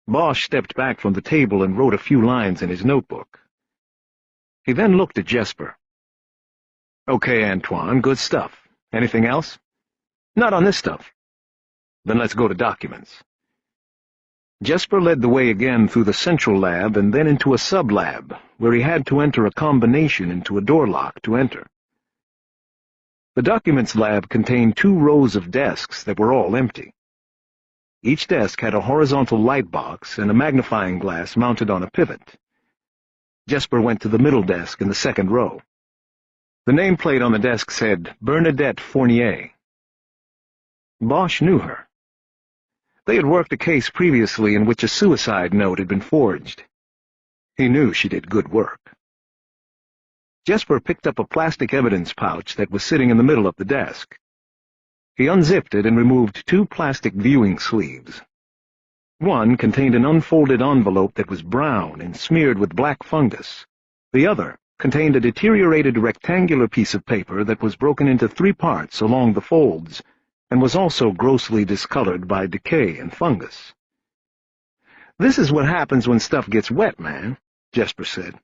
Bosch stepped back from the table and wrote a few lines in his notebook. He then looked at Jesper. Okay, Antoine, good stuff. Anything else? Not on this stuff. Then let's go to Documents. Jesper led the way again through the central lab and then into a sub-lab, where he had to enter a combination into a door lock to enter. The Documents lab contained 2 rows of desks that were all empty. Each desk had a horizontal light box and a magnifying glass mounted on a pivot. Jesper went to the middle desk in the second row. The nameplate on the desk said, Bernadette Fournier. Bosch knew her. They had worked a case previously in which a suicide note had been forged. He knew she did good work. Jesper picked up a plastic evidence pouch that was sitting in the middle of the desk. He unzipped it and removed 2 plastic viewing sleeves. One contained an unfolded envelope that was brown and smeared with black fungus. The other contained a deteriorated rectangular piece of paper that was broken into 3 parts along the folds, and was also grossly discolored by decay and fungus. This is what happens when stuff gets wet, man, Jesper said.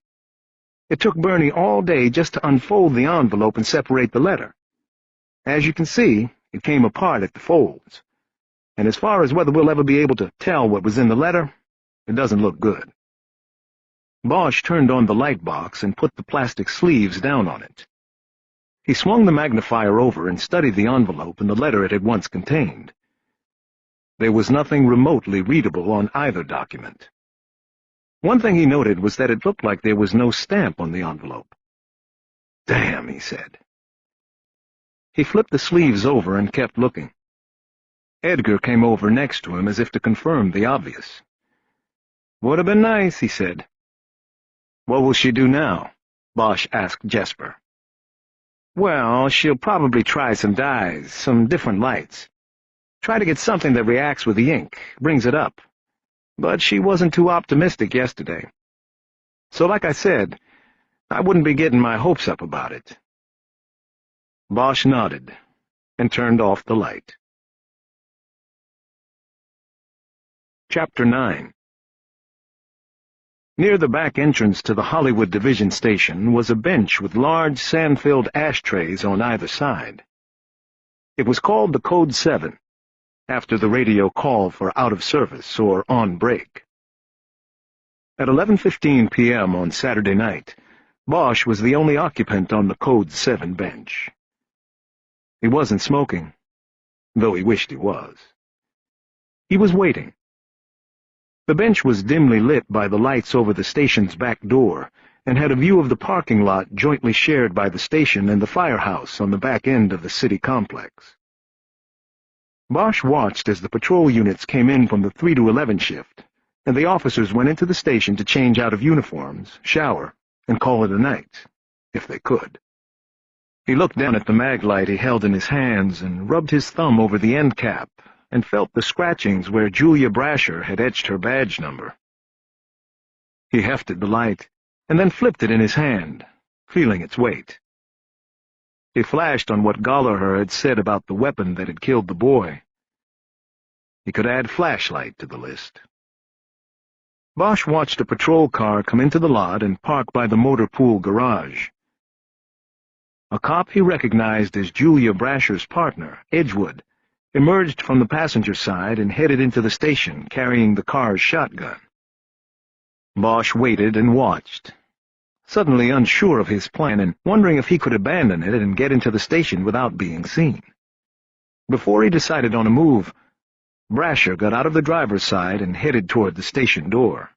It took Bernie all day just to unfold the envelope and separate the letter. As you can see, it came apart at the folds. And as far as whether we'll ever be able to tell what was in the letter, it doesn't look good. Bosch turned on the light box and put the plastic sleeves down on it. He swung the magnifier over and studied the envelope and the letter it had once contained. There was nothing remotely readable on either document. One thing he noted was that it looked like there was no stamp on the envelope. Damn, he said. He flipped the sleeves over and kept looking. Edgar came over next to him as if to confirm the obvious. Would have been nice, he said. What will she do now? Bosch asked Jesper. Well, she'll probably try some dyes, some different lights. Try to get something that reacts with the ink, brings it up. But she wasn't too optimistic yesterday. So like I said, I wouldn't be getting my hopes up about it. Bosch nodded and turned off the light. Chapter 9. Near the back entrance to the Hollywood Division Station was a bench with large sand-filled ashtrays on either side. It was called the Code 7, after the radio call for out of service or on break. At 11:15 p.m. on Saturday night, Bosch was the only occupant on the Code 7 bench. He wasn't smoking, though he wished he was. He was waiting. The bench was dimly lit by the lights over the station's back door and had a view of the parking lot jointly shared by the station and the firehouse on the back end of the city complex. Bosch watched as the patrol units came in from the 3 to 11 shift, and the officers went into the station to change out of uniforms, shower, and call it a night. if they could. He looked down at the mag light he held in his hands and rubbed his thumb over the end cap and felt the scratchings where Julia Brasher had etched her badge number. He hefted the light and then flipped it in his hand, feeling its weight. He flashed on what Gallagher had said about the weapon that had killed the boy. He could add flashlight to the list. Bosch watched a patrol car come into the lot and park by the motor pool garage. A cop he recognized as Julia Brasher's partner, Edgewood, emerged from the passenger side and headed into the station, carrying the car's shotgun. Bosch waited and watched, suddenly unsure of his plan and wondering if he could abandon it and get into the station without being seen. Before he decided on a move, Brasher got out of the driver's side and headed toward the station door.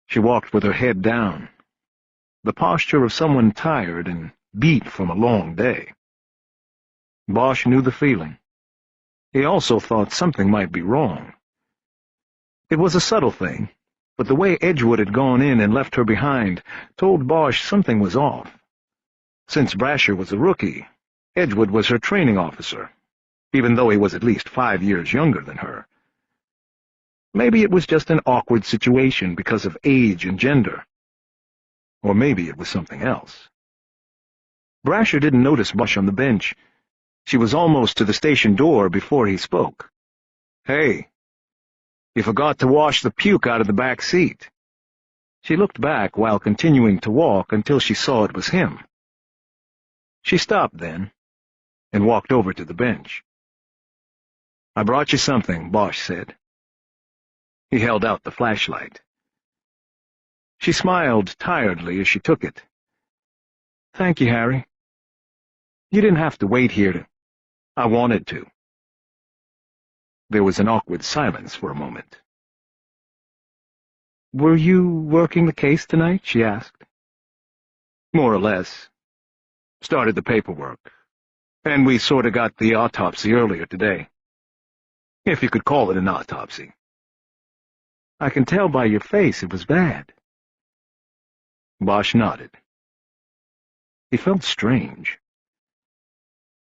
She walked with her head down, the posture of someone tired and beat from a long day. Bosch knew the feeling. He also thought something might be wrong. It was a subtle thing, but the way Edgewood had gone in and left her behind told Bosch something was off. Since Brasher was a rookie, Edgewood was her training officer, even though he was at least 5 years younger than her. Maybe it was just an awkward situation because of age and gender. Or maybe it was something else. Brasher didn't notice Bosch on the bench. She was almost to the station door before he spoke. "Hey, you forgot to wash the puke out of the back seat." She looked back while continuing to walk until she saw it was him. She stopped then and walked over to the bench. "I brought you something," Bosch said. He held out the flashlight. She smiled tiredly as she took it. "Thank you, Harry. You didn't have to wait here to—" "I wanted to." There was an awkward silence for a moment. "Were you working the case tonight?" she asked. "More or less. Started the paperwork. And we sort of got the autopsy earlier today. If you could call it an autopsy." "I can tell by your face it was bad." Bosch nodded. He felt strange.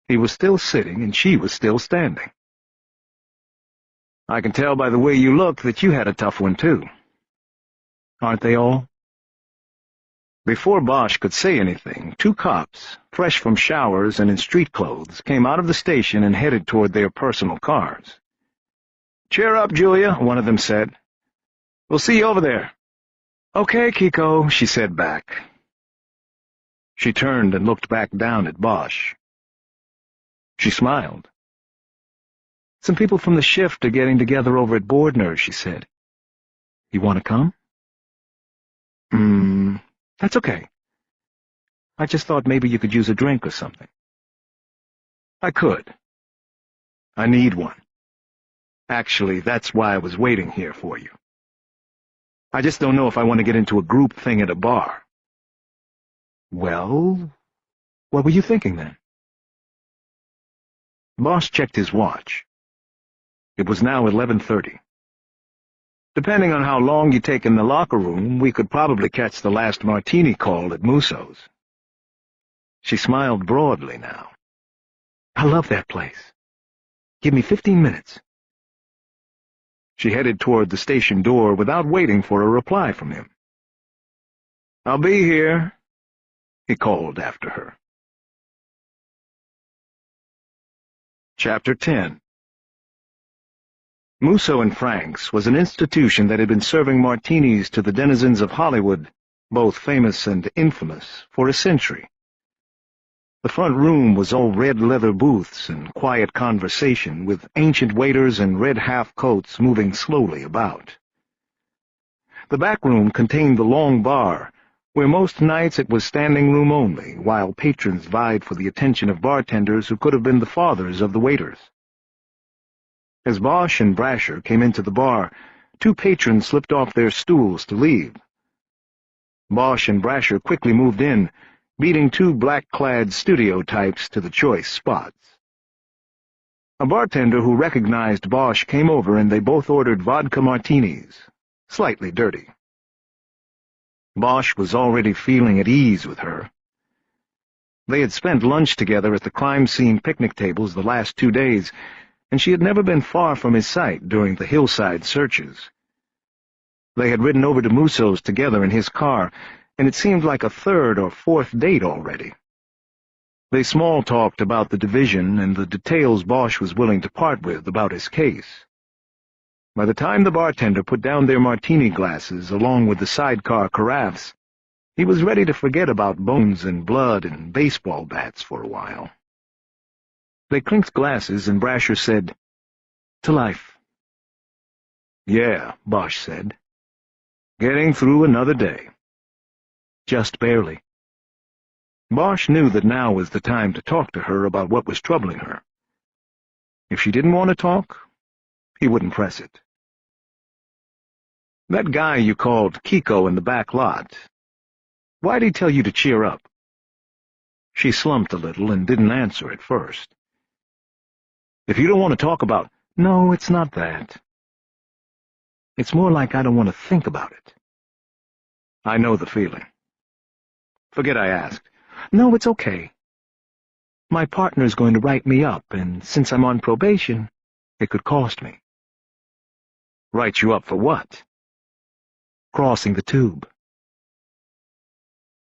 He was still sitting, and she was still standing. "I can tell by the way you look that you had a tough one, too. Aren't they all?" Before Bosch could say anything, 2 cops, fresh from showers and in street clothes, came out of the station and headed toward their personal cars. "Cheer up, Julia," one of them said. "We'll see you over there." "Okay, Kiko," she said back. She turned and looked back down at Bosch. She smiled. "Some people from the shift are getting together over at Bordner's," she said. "You want to come?" That's okay. I just thought maybe you could use a drink or something." "I could. I need one. Actually, that's why I was waiting here for you. I just don't know if I want to get into a group thing at a bar." "Well, what were you thinking then?" Bosch checked his watch. It was now 11:30. "Depending on how long you take in the locker room, we could probably catch the last martini call at Musso's." She smiled broadly now. "I love that place. Give me 15 minutes. She headed toward the station door without waiting for a reply from him. "I'll be here," he called after her. Chapter 10. Musso and Frank's was an institution that had been serving martinis to the denizens of Hollywood, both famous and infamous, for a century. The front room was all red leather booths and quiet conversation, with ancient waiters in red half-coats moving slowly about. The back room contained the long bar, where most nights it was standing room only, while patrons vied for the attention of bartenders who could have been the fathers of the waiters. As Bosch and Brasher came into the bar, 2 patrons slipped off their stools to leave. Bosch and Brasher quickly moved in, beating 2 black-clad studio types to the choice spots. A bartender who recognized Bosch came over, and they both ordered vodka martinis, slightly dirty. Bosch was already feeling at ease with her. They had spent lunch together at the crime scene picnic tables the last 2 days, and she had never been far from his sight during the hillside searches. They had ridden over to Musso's together in his car, and it seemed like a third or fourth date already. They small-talked about the division and the details Bosch was willing to part with about his case. By the time the bartender put down their martini glasses along with the sidecar carafes, he was ready to forget about bones and blood and baseball bats for a while. They clinked glasses, and Brasher said, "To life." "Yeah," Bosch said. "Getting through another day." "Just barely." Bosch knew that now was the time to talk to her about what was troubling her. If she didn't want to talk, he wouldn't press it. "That guy you called Kiko in the back lot, why'd he tell you to cheer up?" She slumped a little and didn't answer at first. "If you don't want to talk about—" "No, it's not that. It's more like I don't want to think about it." "I know the feeling. Forget I asked." "No, it's okay. My partner's going to write me up, and since I'm on probation, it could cost me." "Write you up for what?" "Crossing the tube."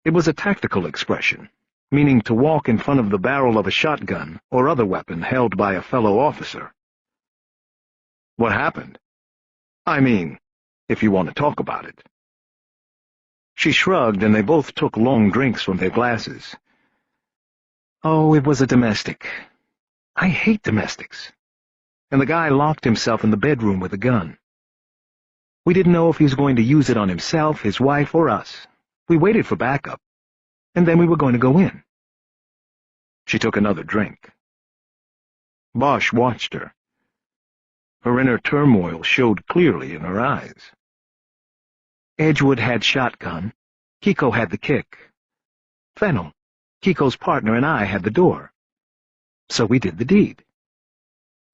It was a tactical expression, meaning to walk in front of the barrel of a shotgun or other weapon held by a fellow officer. "What happened? I mean, if you want to talk about it." She shrugged, and they both took long drinks from their glasses. "Oh, it was a domestic. I hate domestics. And the guy locked himself in the bedroom with a gun. We didn't know if he was going to use it on himself, his wife, or us. We waited for backup, and then we were going to go in." She took another drink. Bosch watched her. Her inner turmoil showed clearly in her eyes. "Edgewood had shotgun. Kiko had the kick. Fennel, Kiko's partner, and I had the door. So we did the deed.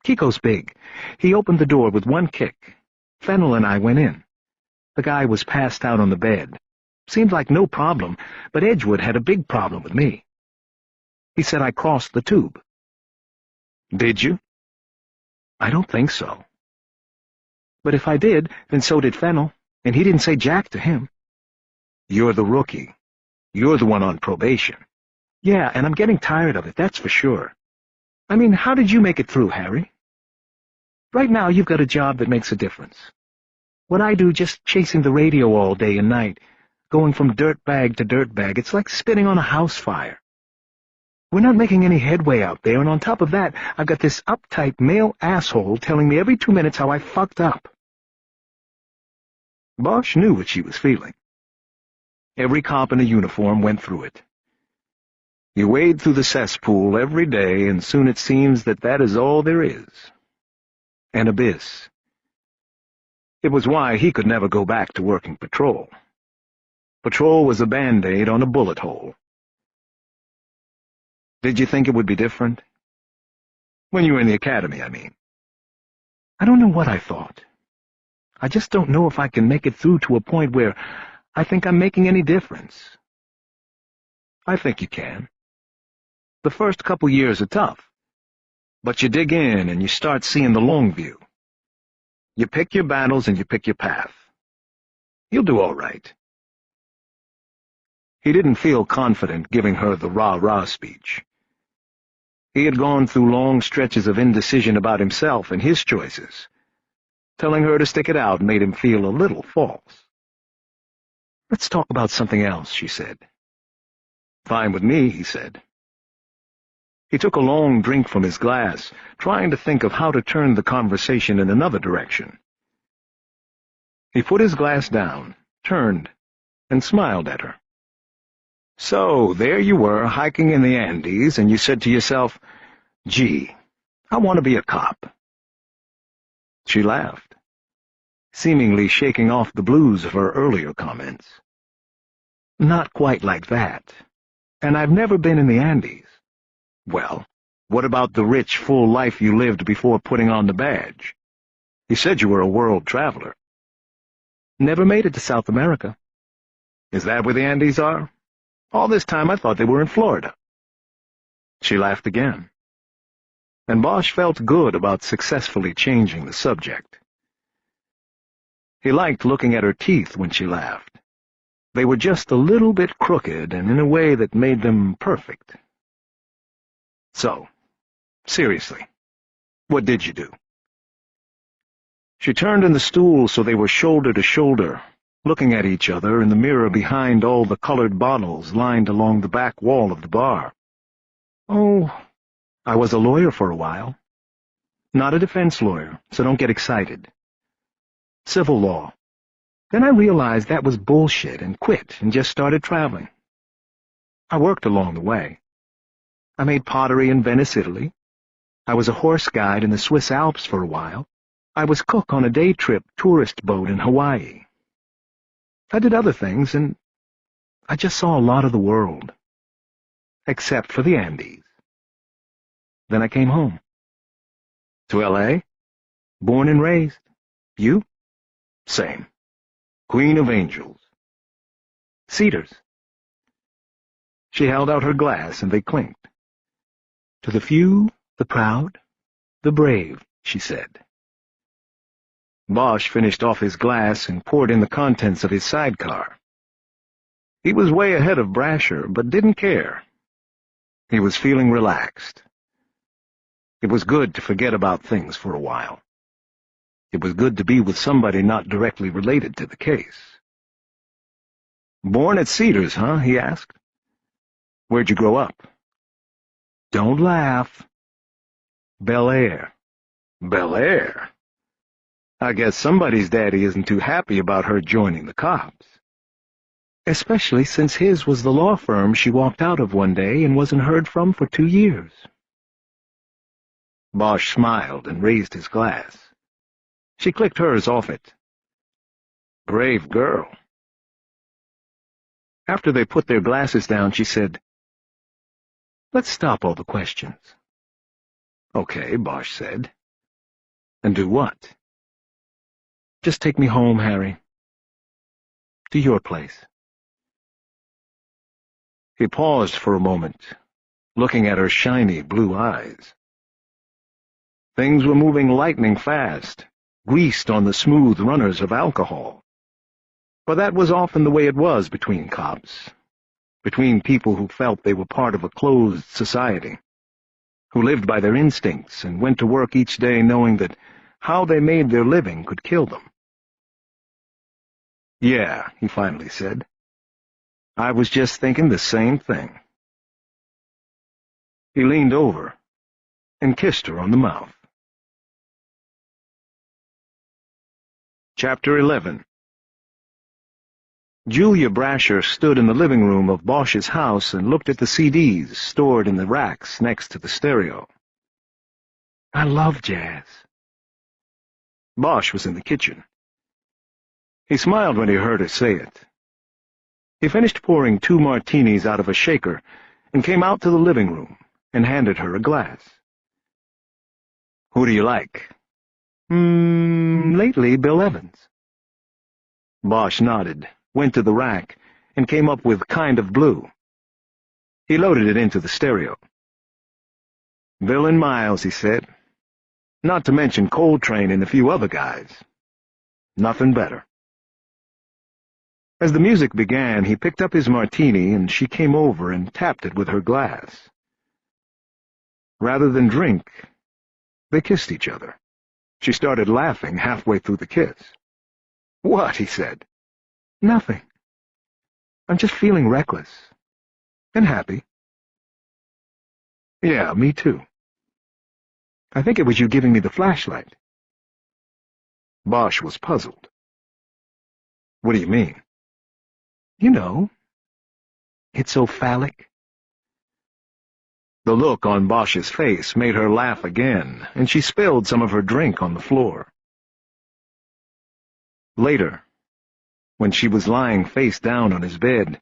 Kiko's big. He opened the door with one kick. Fennel and I went in. The guy was passed out on the bed. Seemed like no problem, but Edgewood had a big problem with me. He said I crossed the tube." "Did you?" "I don't think so. But if I did, then so did Fennel, and he didn't say jack to him." "You're the rookie. You're the one on probation." "Yeah, and I'm getting tired of it, that's for sure. I mean, how did you make it through, Harry? Right now you've got a job that makes a difference. What I do, just chasing the radio all day and night, going from dirtbag to dirtbag, it's like spitting on a house fire. We're not making any headway out there, and on top of that, I've got this uptight male asshole telling me every 2 minutes how I fucked up." Bosch knew what she was feeling. Every cop in a uniform went through it. You wade through the cesspool every day, and soon it seems that that is all there is. An abyss. It was why he could never go back to working patrol. Patrol was a Band-Aid on a bullet hole. "Did you think it would be different? When you were in the academy, I mean." "I don't know what I thought. I just don't know if I can make it through to a point where I think I'm making any difference." "I think you can. The first couple years are tough, but you dig in and you start seeing the long view. You pick your battles and you pick your path. You'll do all right." He didn't feel confident giving her the rah-rah speech. He had gone through long stretches of indecision about himself and his choices. Telling her to stick it out made him feel a little false. "Let's talk about something else," she said. "Fine with me," he said. He took a long drink from his glass, trying to think of how to turn the conversation in another direction. He put his glass down, turned, and smiled at her. "So, there you were, hiking in the Andes, and you said to yourself, 'Gee, I want to be a cop.'" She laughed, seemingly shaking off the blues of her earlier comments. "Not quite like that. And I've never been in the Andes." "Well, what about the rich, full life you lived before putting on the badge? You said you were a world traveler." "Never made it to South America." Is that where the Andes are? All this time I thought they were in Florida. She laughed again, and Bosch felt good about successfully changing the subject. He liked looking at her teeth when she laughed. They were just a little bit crooked and in a way that made them perfect. So, seriously, what did you do? She turned in the stool so they were shoulder to shoulder, looking at each other in the mirror behind all the colored bottles lined along the back wall of the bar. Oh, I was a lawyer for a while. Not a defense lawyer, so don't get excited. Civil law. Then I realized that was bullshit and quit and just started traveling. I worked along the way. I made pottery in Venice, Italy. I was a horse guide in the Swiss Alps for a while. I was cook on a day-trip tourist boat in Hawaii. I did other things, and I just saw a lot of the world. Except for the Andes. Then I came home. To L.A., born and raised. You? Same. Queen of Angels. Cedars. She held out her glass, and they clinked. To the few, the proud, the brave, she said. Bosch finished off his glass and poured in the contents of his sidecar. He was way ahead of Brasher, but didn't care. He was feeling relaxed. It was good to forget about things for a while. It was good to be with somebody not directly related to the case. Born at Cedars, huh? He asked. Where'd you grow up? Don't laugh. Bel Air. Bel Air? I guess somebody's daddy isn't too happy about her joining the cops. Especially since his was the law firm she walked out of one day and wasn't heard from for 2 years. Bosch smiled and raised his glass. She clicked hers off it. Brave girl. After they put their glasses down, she said, Let's stop all the questions. Okay, Bosch said. And do what? Just take me home, Harry. To your place. He paused for a moment, looking at her shiny blue eyes. Things were moving lightning fast, greased on the smooth runners of alcohol. But that was often the way it was between cops, between people who felt they were part of a closed society, who lived by their instincts and went to work each day knowing that how they made their living could kill them. Yeah, he finally said. I was just thinking the same thing. He leaned over and kissed her on the mouth. Chapter 11. Julia Brasher stood in the living room of Bosch's house and looked at the CDs stored in the racks next to the stereo. I love jazz. Bosch was in the kitchen. He smiled when he heard her say it. He finished pouring 2 martinis out of a shaker and came out to the living room and handed her a glass. Who do you like? Lately, Bill Evans. Bosch nodded, went to the rack, and came up with Kind of Blue. He loaded it into the stereo. Bill and Miles, he said. Not to mention Coltrane and a few other guys. Nothing better. As the music began, he picked up his martini, and she came over and tapped it with her glass. Rather than drink, they kissed each other. She started laughing halfway through the kiss. What? He said. Nothing. I'm just feeling reckless. And happy. Yeah, me too. I think it was you giving me the flashlight. Bosch was puzzled. What do you mean? You know. It's so phallic. The look on Bosch's face made her laugh again, and she spilled some of her drink on the floor. Later, when she was lying face down on his bed,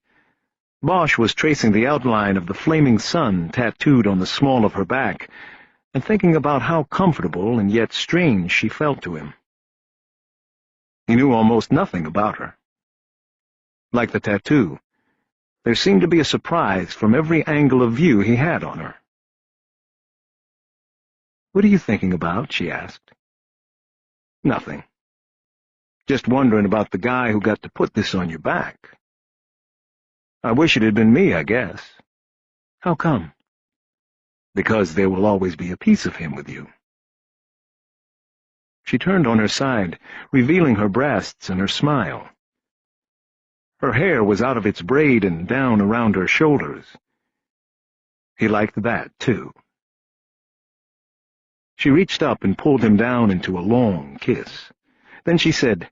Bosch was tracing the outline of the flaming sun tattooed on the small of her back, and thinking about how comfortable and yet strange she felt to him. He knew almost nothing about her. Like the tattoo, there seemed to be a surprise from every angle of view he had on her. "What are you thinking about?" she asked. "Nothing. Just wondering about the guy who got to put this on your back. I wish it had been me, I guess." "How come?" "Because there will always be a piece of him with you." She turned on her side, revealing her breasts and her smile. Her hair was out of its braid and down around her shoulders. He liked that, too. She reached up and pulled him down into a long kiss. Then she said,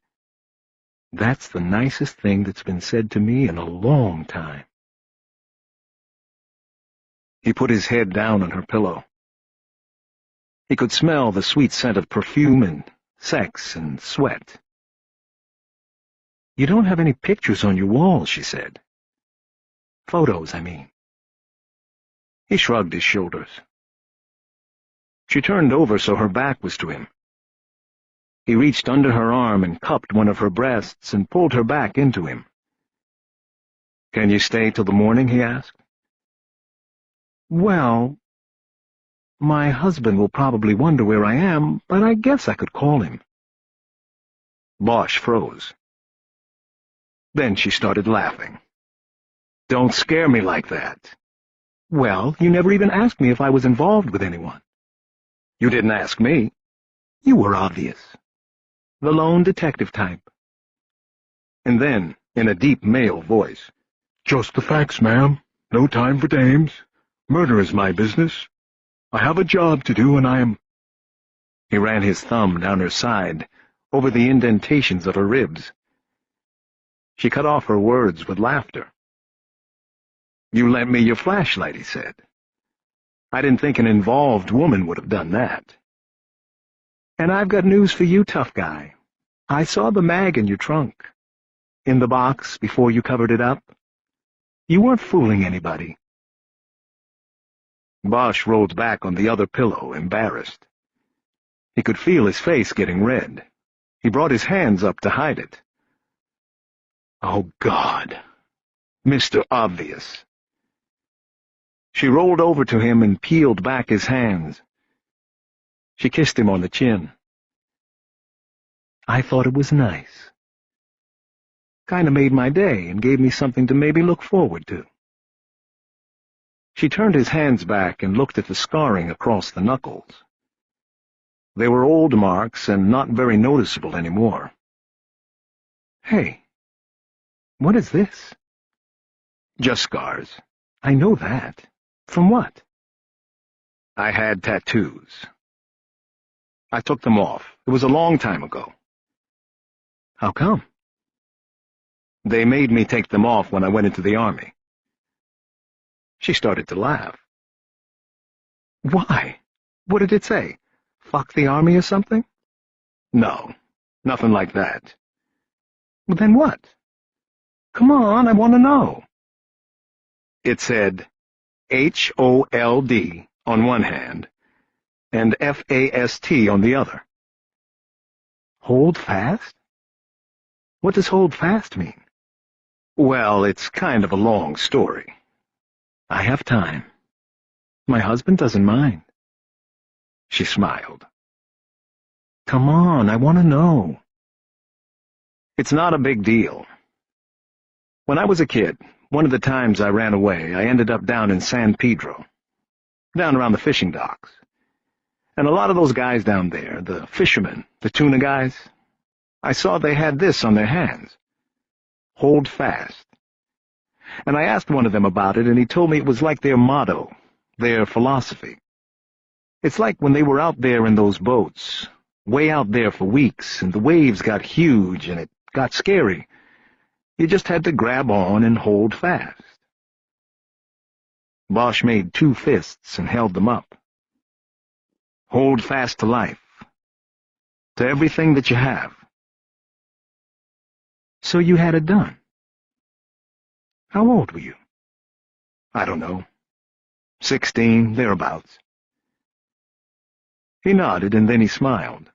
"That's the nicest thing that's been said to me in a long time." He put his head down on her pillow. He could smell the sweet scent of perfume and sex and sweat. "You don't have any pictures on your wall," she said. "Photos, I mean." He shrugged his shoulders. She turned over so her back was to him. He reached under her arm and cupped one of her breasts and pulled her back into him. "Can you stay till the morning?" he asked. "Well, my husband will probably wonder where I am, but I guess I could call him." Bosch froze. Then she started laughing. "Don't scare me like that." "Well, you never even asked me if I was involved with anyone." "You didn't ask me." "You were obvious. The lone detective type." And then, in a deep male voice, "Just the facts, ma'am. No time for dames. Murder is my business. I have a job to do, and I am—" He ran his thumb down her side, over the indentations of her ribs. She cut off her words with laughter. "You lent me your flashlight," he said. "I didn't think an involved woman would have done that." "And I've got news for you, tough guy. I saw the mag in your trunk. In the box before you covered it up. You weren't fooling anybody." Bosch rolled back on the other pillow, embarrassed. He could feel his face getting red. He brought his hands up to hide it. "Oh, God. Mr. Obvious." She rolled over to him and peeled back his hands. She kissed him on the chin. "I thought it was nice. Kind of made my day and gave me something to maybe look forward to." She turned his hands back and looked at the scarring across the knuckles. They were old marks and not very noticeable anymore. "Hey, what is this?" "Just scars." "I know that. From what?" "I had tattoos. I took them off. It was a long time ago." "How come?" "They made me take them off when I went into the army." She started to laugh. "Why? What did it say? Fuck the army or something?" "No, nothing like that." "Well, then what? Come on, I want to know." "It said HOLD on one hand and FAST on the other." "Hold fast? What does hold fast mean?" "Well, it's kind of a long story." "I have time. My husband doesn't mind." She smiled. "Come on, I want to know." "It's not a big deal. When I was a kid, one of the times I ran away, I ended up down in San Pedro, down around the fishing docks. And a lot of those guys down there, the fishermen, the tuna guys, I saw they had this on their hands. Hold fast. And I asked one of them about it, and he told me it was like their motto, their philosophy. It's like when they were out there in those boats, way out there for weeks, and the waves got huge and it got scary. You just had to grab on and hold fast." Bosch made 2 fists and held them up. "Hold fast to life. To everything that you have." "So you had it done. How old were you?" "I don't know. 16, thereabouts." He nodded, and then he smiled.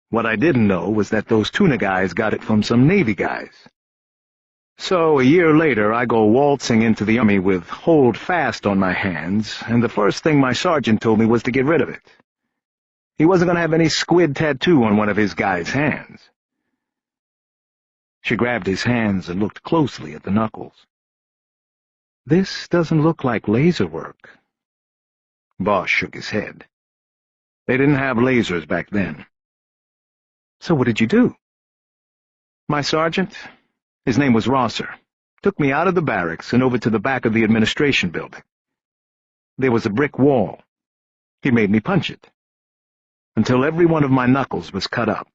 "What I didn't know was that those tuna guys got it from some Navy guys. So, a year later, I go waltzing into the army with hold fast on my hands, and the first thing my sergeant told me was to get rid of it. He wasn't going to have any squid tattoo on one of his guys' hands. She grabbed his hands and looked closely at the knuckles. This doesn't look like laser work. Bosch shook his head. They didn't have lasers back then. So what did you do? My sergeant, his name was Rosser, took me out of the barracks and over to the back of the administration building. There was a brick wall. He made me punch it, until every one of my knuckles was cut up.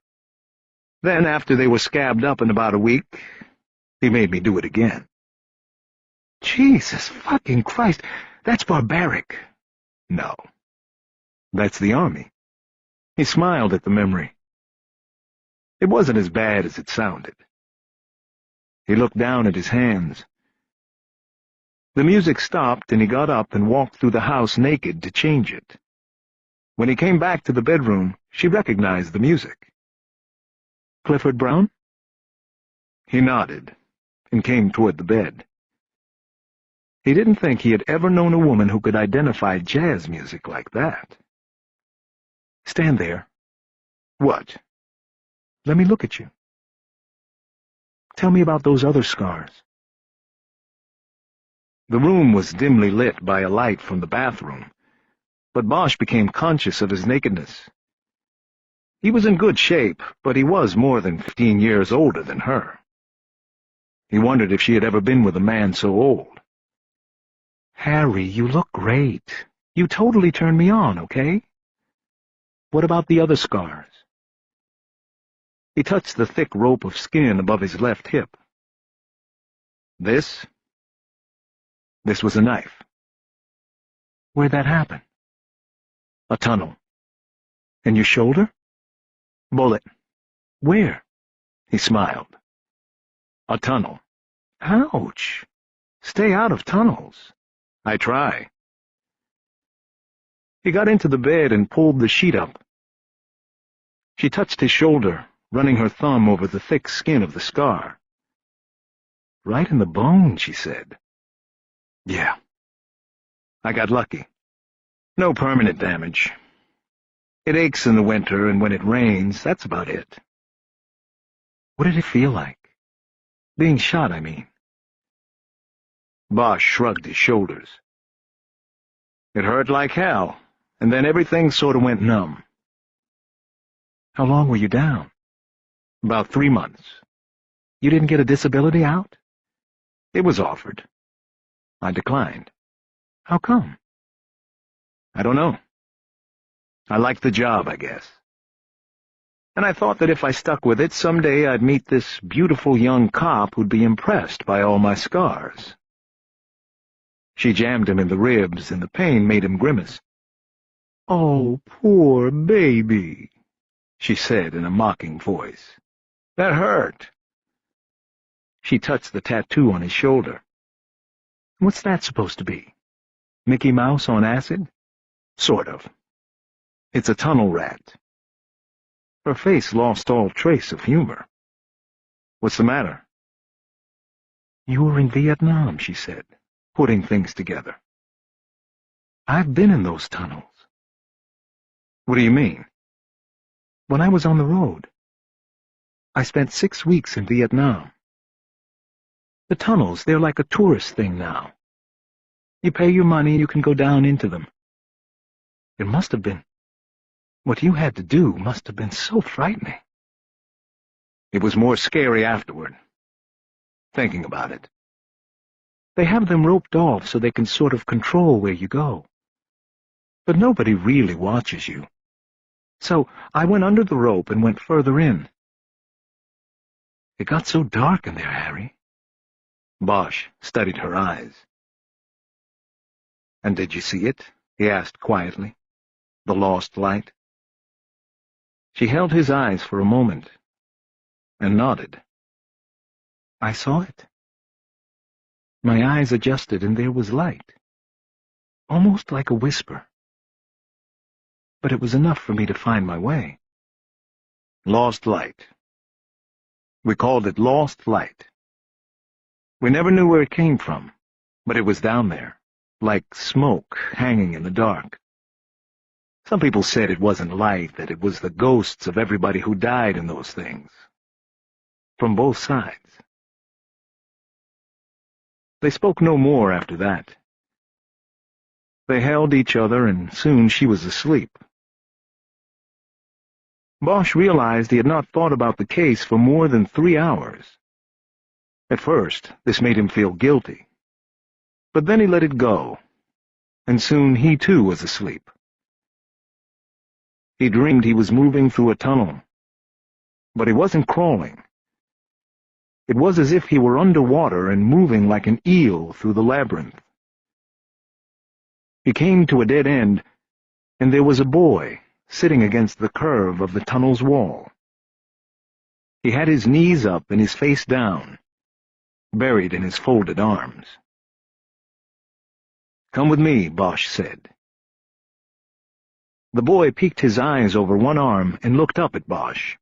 Then, after they were scabbed up in about a week, he made me do it again. Jesus fucking Christ, that's barbaric. No, that's the army. He smiled at the memory. It wasn't as bad as it sounded. He looked down at his hands. The music stopped, and he got up and walked through the house naked to change it. When he came back to the bedroom, she recognized the music. Clifford Brown? He nodded and came toward the bed. He didn't think he had ever known a woman who could identify jazz music like that. Stand there. What? Let me look at you. Tell me about those other scars. The room was dimly lit by a light from the bathroom, but Bosch became conscious of his nakedness. He was in good shape, but he was more than 15 years older than her. He wondered if she had ever been with a man so old. Harry, you look great. You totally turned me on, okay? What about the other scars? He touched the thick rope of skin above his left hip. This was a knife. Where'd that happen? A tunnel. And your shoulder? Bullet. Where? He smiled. A tunnel. Ouch. Stay out of tunnels. I try. He got into the bed and pulled the sheet up. She touched his shoulder, running her thumb over the thick skin of the scar. Right in the bone, she said. Yeah. I got lucky. No permanent damage. It aches in the winter, and when it rains, that's about it. What did it feel like? Being shot, I mean. Bosch shrugged his shoulders. It hurt like hell, and then everything sort of went numb. How long were you down? About 3 months. You didn't get a disability out? It was offered. I declined. How come? I don't know. I liked the job, I guess. And I thought that if I stuck with it, someday I'd meet this beautiful young cop who'd be impressed by all my scars. She jammed him in the ribs, and the pain made him grimace. Oh, poor baby, she said in a mocking voice. That hurt. She touched the tattoo on his shoulder. What's that supposed to be? Mickey Mouse on acid? Sort of. It's a tunnel rat. Her face lost all trace of humor. What's the matter? You were in Vietnam, she said, putting things together. I've been in those tunnels. What do you mean? When I was on the road. I spent 6 weeks in Vietnam. The tunnels, they're like a tourist thing now. You pay your money, you can go down into them. It must have been. What you had to do must have been so frightening. It was more scary afterward, thinking about it. They have them roped off so they can sort of control where you go. But nobody really watches you. So I went under the rope and went further in. It got so dark in there, Harry. Bosch studied her eyes. And did you see it? He asked quietly. The lost light. She held his eyes for a moment and nodded. I saw it. My eyes adjusted and there was light, almost like a whisper. But it was enough for me to find my way. Lost light. We called it lost light. We never knew where it came from, but it was down there, like smoke hanging in the dark. Some people said it wasn't light, that it was the ghosts of everybody who died in those things. From both sides. They spoke no more after that. They held each other, and soon she was asleep. Bosch realized he had not thought about the case for more than 3 hours. At first, this made him feel guilty. But then he let it go, and soon he too was asleep. He dreamed he was moving through a tunnel, but he wasn't crawling. It was as if he were underwater and moving like an eel through the labyrinth. He came to a dead end, and there was a boy sitting against the curve of the tunnel's wall. He had his knees up and his face down, buried in his folded arms. "Come with me," Bosch said. The boy peeked his eyes over one arm and looked up at Bosch.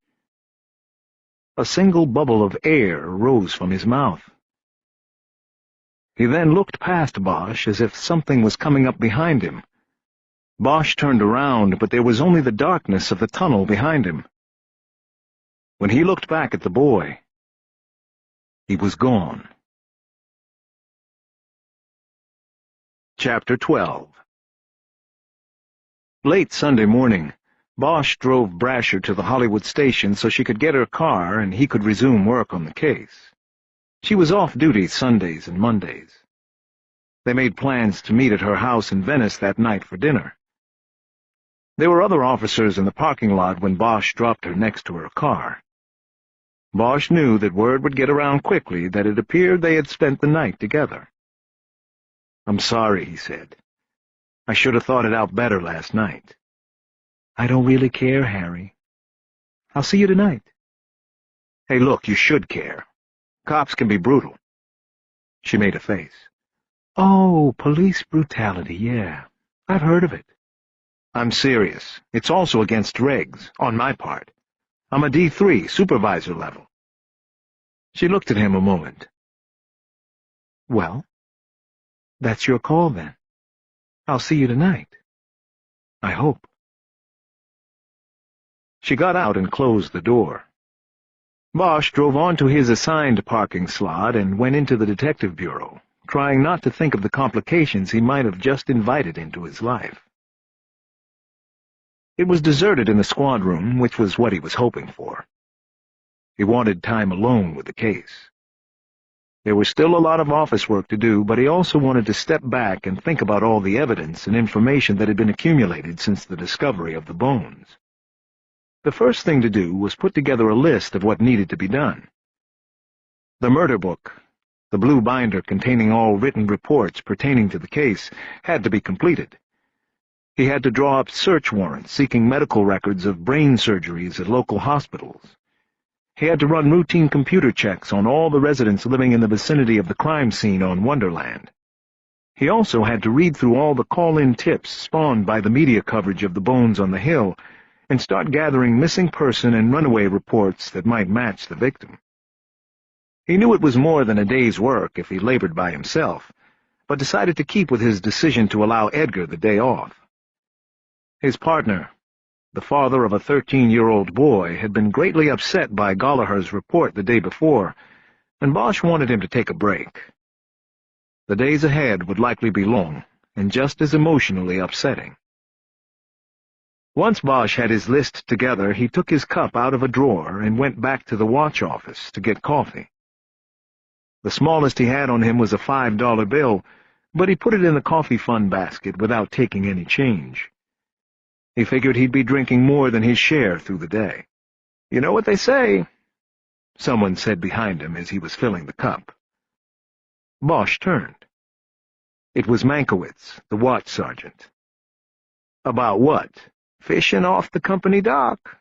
A single bubble of air rose from his mouth. He then looked past Bosch as if something was coming up behind him. Bosch turned around, but there was only the darkness of the tunnel behind him. When he looked back at the boy, he was gone. Chapter 12. Late Sunday morning, Bosch drove Brasher to the Hollywood station so she could get her car and he could resume work on the case. She was off duty Sundays and Mondays. They made plans to meet at her house in Venice that night for dinner. There were other officers in the parking lot when Bosch dropped her next to her car. Bosch knew that word would get around quickly that it appeared they had spent the night together. "I'm sorry," he said. "I should have thought it out better last night." "I don't really care, Harry. I'll see you tonight." "Hey, look, you should care. Cops can be brutal." She made a face. "Oh, police brutality, yeah. I've heard of it." "I'm serious. It's also against regs, on my part. I'm a D3, supervisor level." She looked at him a moment. "Well, that's your call, then. I'll see you tonight. I hope." She got out and closed the door. Bosch drove on to his assigned parking slot and went into the detective bureau, trying not to think of the complications he might have just invited into his life. It was deserted in the squad room, which was what he was hoping for. He wanted time alone with the case. There was still a lot of office work to do, but he also wanted to step back and think about all the evidence and information that had been accumulated since the discovery of the bones. The first thing to do was put together a list of what needed to be done. The murder book, the blue binder containing all written reports pertaining to the case, had to be completed. He had to draw up search warrants seeking medical records of brain surgeries at local hospitals. He had to run routine computer checks on all the residents living in the vicinity of the crime scene on Wonderland. He also had to read through all the call-in tips spawned by the media coverage of the bones on the hill and start gathering missing person and runaway reports that might match the victim. He knew it was more than a day's work if he labored by himself, but decided to keep with his decision to allow Edgar the day off. His partner, the father of a 13-year-old boy, had been greatly upset by Gallagher's report the day before, and Bosch wanted him to take a break. The days ahead would likely be long and just as emotionally upsetting. Once Bosch had his list together, he took his cup out of a drawer and went back to the watch office to get coffee. The smallest he had on him was a $5 bill, but he put it in the coffee fund basket without taking any change. He figured he'd be drinking more than his share through the day. "You know what they say," someone said behind him as he was filling the cup. Bosch turned. It was Mankiewicz, the watch sergeant. "About what? Fishing off the company dock?"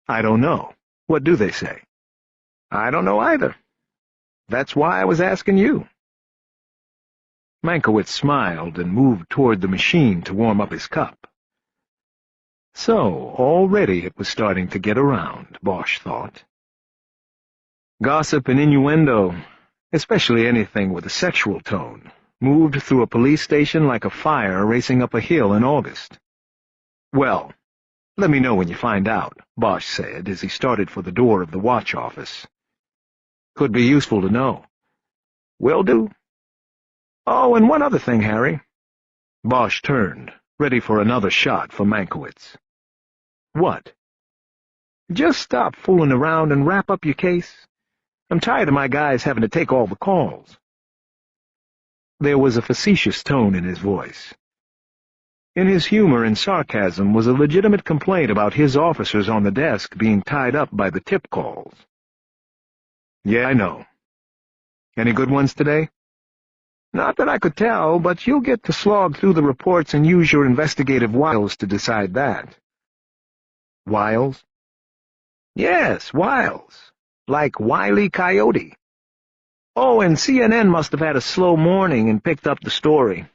"I don't know. What do they say?" "I don't know either. That's why I was asking you." Mankiewicz smiled and moved toward the machine to warm up his cup. So, already it was starting to get around, Bosch thought. Gossip and innuendo, especially anything with a sexual tone, moved through a police station like a fire racing up a hill in August. "Well, let me know when you find out," Bosch said as he started for the door of the watch office. "Could be useful to know." "Will do. Oh, and one other thing, Harry." Bosch turned, ready for another shot for Mankiewicz. "What?" "Just stop fooling around and wrap up your case. I'm tired of my guys having to take all the calls." There was a facetious tone in his voice. In his humor and sarcasm was a legitimate complaint about his officers on the desk being tied up by the tip calls. "Yeah, I know. Any good ones today?" "Not that I could tell, but you'll get to slog through the reports and use your investigative wiles to decide that." "Wiles?" "Yes, wiles. Like Wile E. Coyote. Oh, and CNN must have had a slow morning and picked up the story.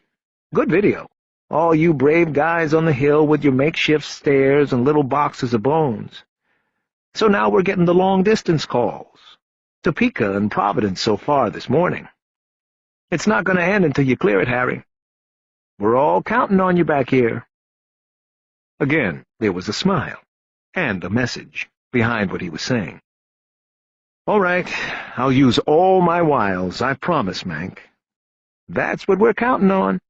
Good video. All you brave guys on the hill with your makeshift stairs and little boxes of bones. So now we're getting the long-distance calls. Topeka and Providence so far this morning. It's not going to end until you clear it, Harry. We're all counting on you back here." Again, there was a smile, and a message, behind what he was saying. "All right, I'll use all my wiles, I promise, Mank." "That's what we're counting on."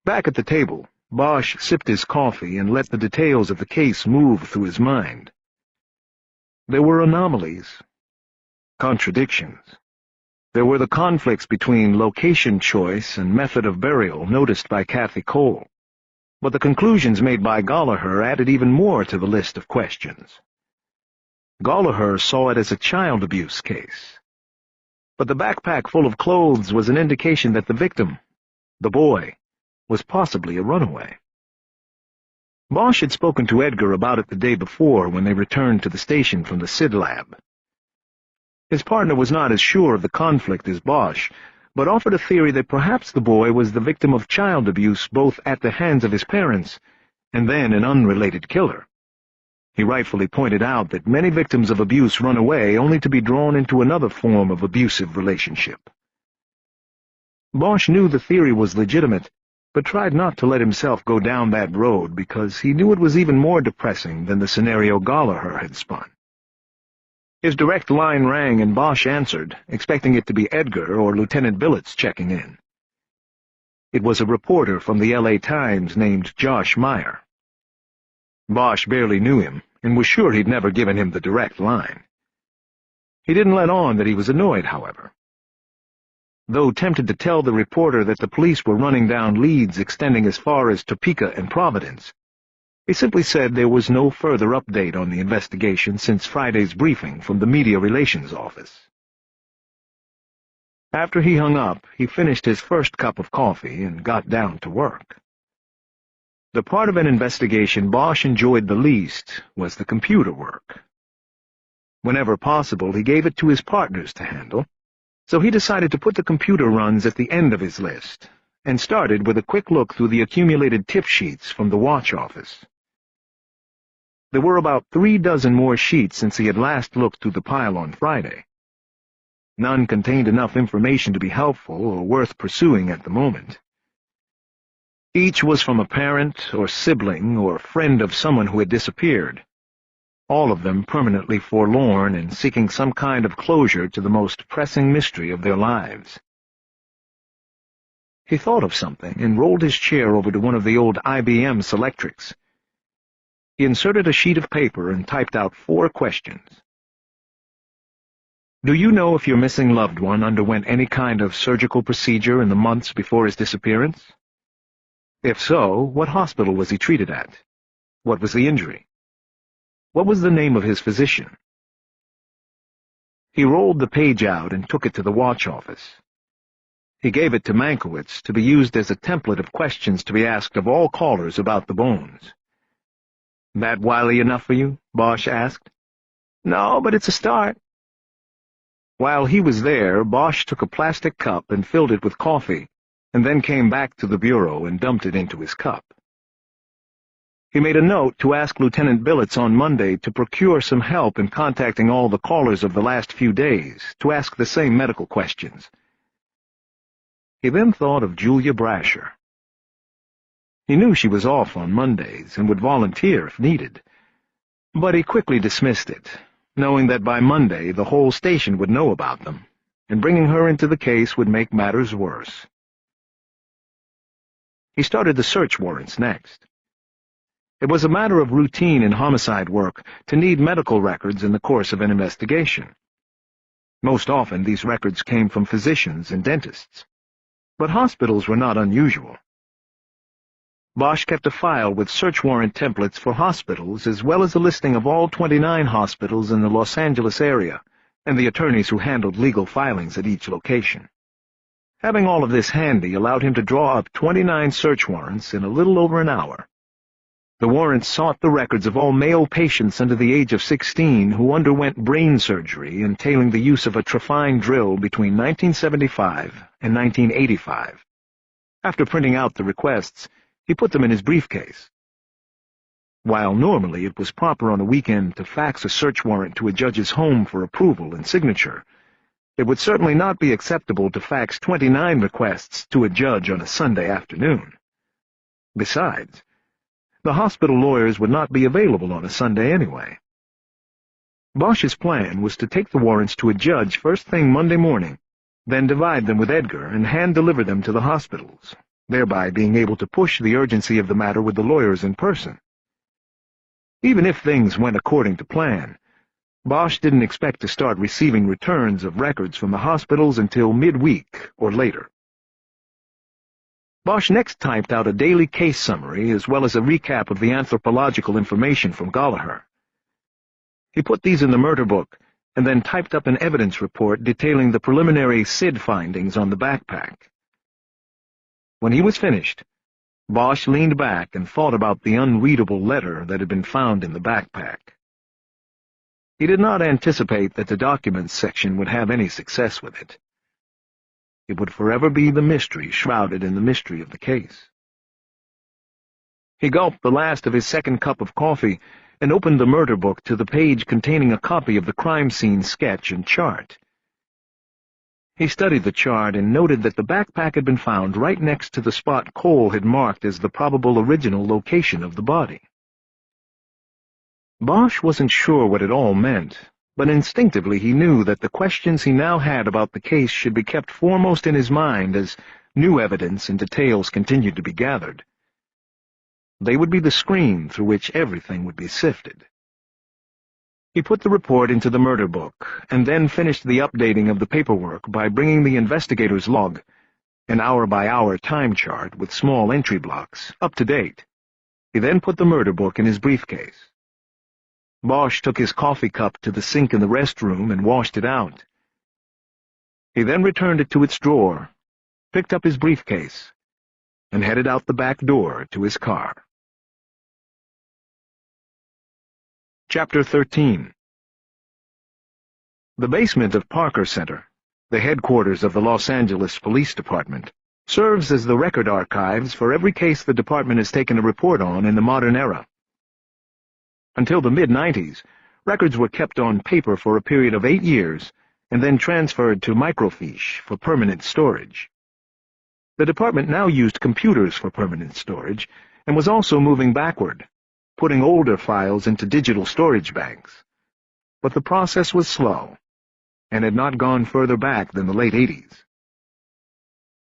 Back at the table, Bosch sipped his coffee and let the details of the case move through his mind. There were anomalies, contradictions. There were the conflicts between location choice and method of burial noticed by Kathy Cole, but the conclusions made by Gallagher added even more to the list of questions. Gallagher saw it as a child abuse case, but the backpack full of clothes was an indication that the victim, the boy, was possibly a runaway. Bosch had spoken to Edgar about it the day before when they returned to the station from the SID lab. His partner was not as sure of the conflict as Bosch, but offered a theory that perhaps the boy was the victim of child abuse both at the hands of his parents and then an unrelated killer. He rightfully pointed out that many victims of abuse run away only to be drawn into another form of abusive relationship. Bosch knew the theory was legitimate, but tried not to let himself go down that road because he knew it was even more depressing than the scenario Gallagher had spun. His direct line rang and Bosch answered, expecting it to be Edgar or Lieutenant Billets checking in. It was a reporter from the L.A. Times named Josh Meyer. Bosch barely knew him and was sure he'd never given him the direct line. He didn't let on that he was annoyed, however. Though tempted to tell the reporter that the police were running down leads extending as far as Topeka and Providence, he simply said there was no further update on the investigation since Friday's briefing from the Media Relations Office. After he hung up, he finished his first cup of coffee and got down to work. The part of an investigation Bosch enjoyed the least was the computer work. Whenever possible, he gave it to his partners to handle, so he decided to put the computer runs at the end of his list, and started with a quick look through the accumulated tip sheets from the watch office. There were about 36 more sheets since he had last looked through the pile on Friday. None contained enough information to be helpful or worth pursuing at the moment. Each was from a parent or sibling or friend of someone who had disappeared, all of them permanently forlorn and seeking some kind of closure to the most pressing mystery of their lives. He thought of something and rolled his chair over to one of the old IBM Selectrics. He inserted a sheet of paper and typed out 4 questions. Do you know if your missing loved one underwent any kind of surgical procedure in the months before his disappearance? If so, what hospital was he treated at? What was the injury? What was the name of his physician? He rolled the page out and took it to the watch office. He gave it to Mankiewicz to be used as a template of questions to be asked of all callers about the bones. That wily enough for you? Bosch asked. No, but it's a start. While he was there, Bosch took a plastic cup and filled it with coffee, and then came back to the bureau and dumped it into his cup. He made a note to ask Lieutenant Billets on Monday to procure some help in contacting all the callers of the last few days to ask the same medical questions. He then thought of Julia Brasher. He knew she was off on Mondays and would volunteer if needed, but he quickly dismissed it, knowing that by Monday the whole station would know about them, and bringing her into the case would make matters worse. He started the search warrants next. It was a matter of routine in homicide work to need medical records in the course of an investigation. Most often these records came from physicians and dentists, but hospitals were not unusual. Bosch kept a file with search warrant templates for hospitals as well as a listing of all 29 hospitals in the Los Angeles area and the attorneys who handled legal filings at each location. Having all of this handy allowed him to draw up 29 search warrants in a little over an hour. The warrants sought the records of all male patients under the age of 16 who underwent brain surgery entailing the use of a trephine drill between 1975 and 1985. After printing out the requests, he put them in his briefcase. While normally it was proper on a weekend to fax a search warrant to a judge's home for approval and signature, it would certainly not be acceptable to fax 29 requests to a judge on a Sunday afternoon. Besides, the hospital lawyers would not be available on a Sunday anyway. Bosch's plan was to take the warrants to a judge first thing Monday morning, then divide them with Edgar and hand-deliver them to the hospitals, thereby being able to push the urgency of the matter with the lawyers in person. Even if things went according to plan, Bosch didn't expect to start receiving returns of records from the hospitals until midweek or later. Bosch next typed out a daily case summary as well as a recap of the anthropological information from Gallagher. He put these in the murder book and then typed up an evidence report detailing the preliminary SID findings on the backpack. When he was finished, Bosch leaned back and thought about the unreadable letter that had been found in the backpack. He did not anticipate that the documents section would have any success with it. It would forever be the mystery shrouded in the mystery of the case. He gulped the last of his second cup of coffee and opened the murder book to the page containing a copy of the crime scene sketch and chart. He studied the chart and noted that the backpack had been found right next to the spot Cole had marked as the probable original location of the body. Bosch wasn't sure what it all meant, but instinctively he knew that the questions he now had about the case should be kept foremost in his mind as new evidence and details continued to be gathered. They would be the screen through which everything would be sifted. He put the report into the murder book, and then finished the updating of the paperwork by bringing the investigator's log, an hour-by-hour time chart with small entry blocks, up to date. He then put the murder book in his briefcase. Bosch took his coffee cup to the sink in the restroom and washed it out. He then returned it to its drawer, picked up his briefcase, and headed out the back door to his car. Chapter 13. The basement of Parker Center, the headquarters of the Los Angeles Police Department, serves as the record archives for every case the department has taken a report on in the modern era. Until the mid-90s, records were kept on paper for a period of 8 years and then transferred to microfiche for permanent storage. The department now used computers for permanent storage and was also moving backward, putting older files into digital storage banks. But the process was slow and had not gone further back than the late 80s.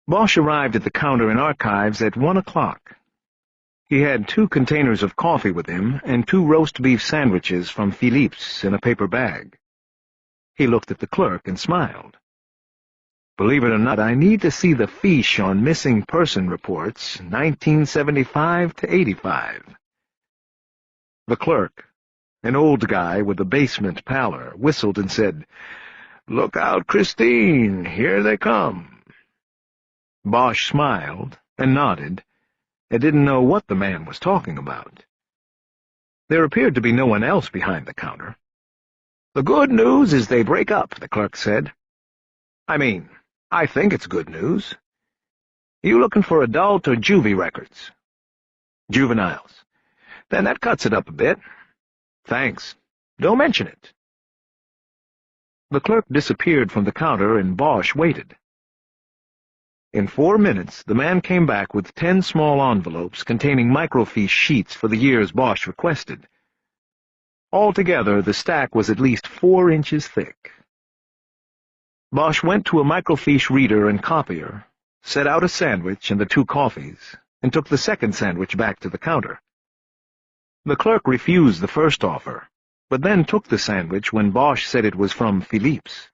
Bosch arrived at the counter in archives at 1 o'clock. He had 2 containers of coffee with him and 2 roast beef sandwiches from Philippe's in a paper bag. He looked at the clerk and smiled. "Believe it or not, I need to see the fiche on missing person reports, 1975 to 85. The clerk, an old guy with a basement pallor, whistled and said, "Look out, Christine, here they come." Bosch smiled and nodded, and didn't know what the man was talking about. There appeared to be no one else behind the counter. "The good news is they break up," the clerk said. I think it's good news. You looking for adult or juvie records?" "Juveniles." Then that cuts it up a bit. Thanks. Don't mention it. The clerk disappeared from the counter and Bosch waited. In 4 minutes, the man came back with 10 small envelopes containing microfiche sheets for the years Bosch requested. Altogether, the stack was at least 4 inches thick. Bosch went to a microfiche reader and copier, set out a sandwich and the 2 coffees, and took the second sandwich back to the counter. The clerk refused the first offer, but then took the sandwich when Bosch said it was from Philippe's.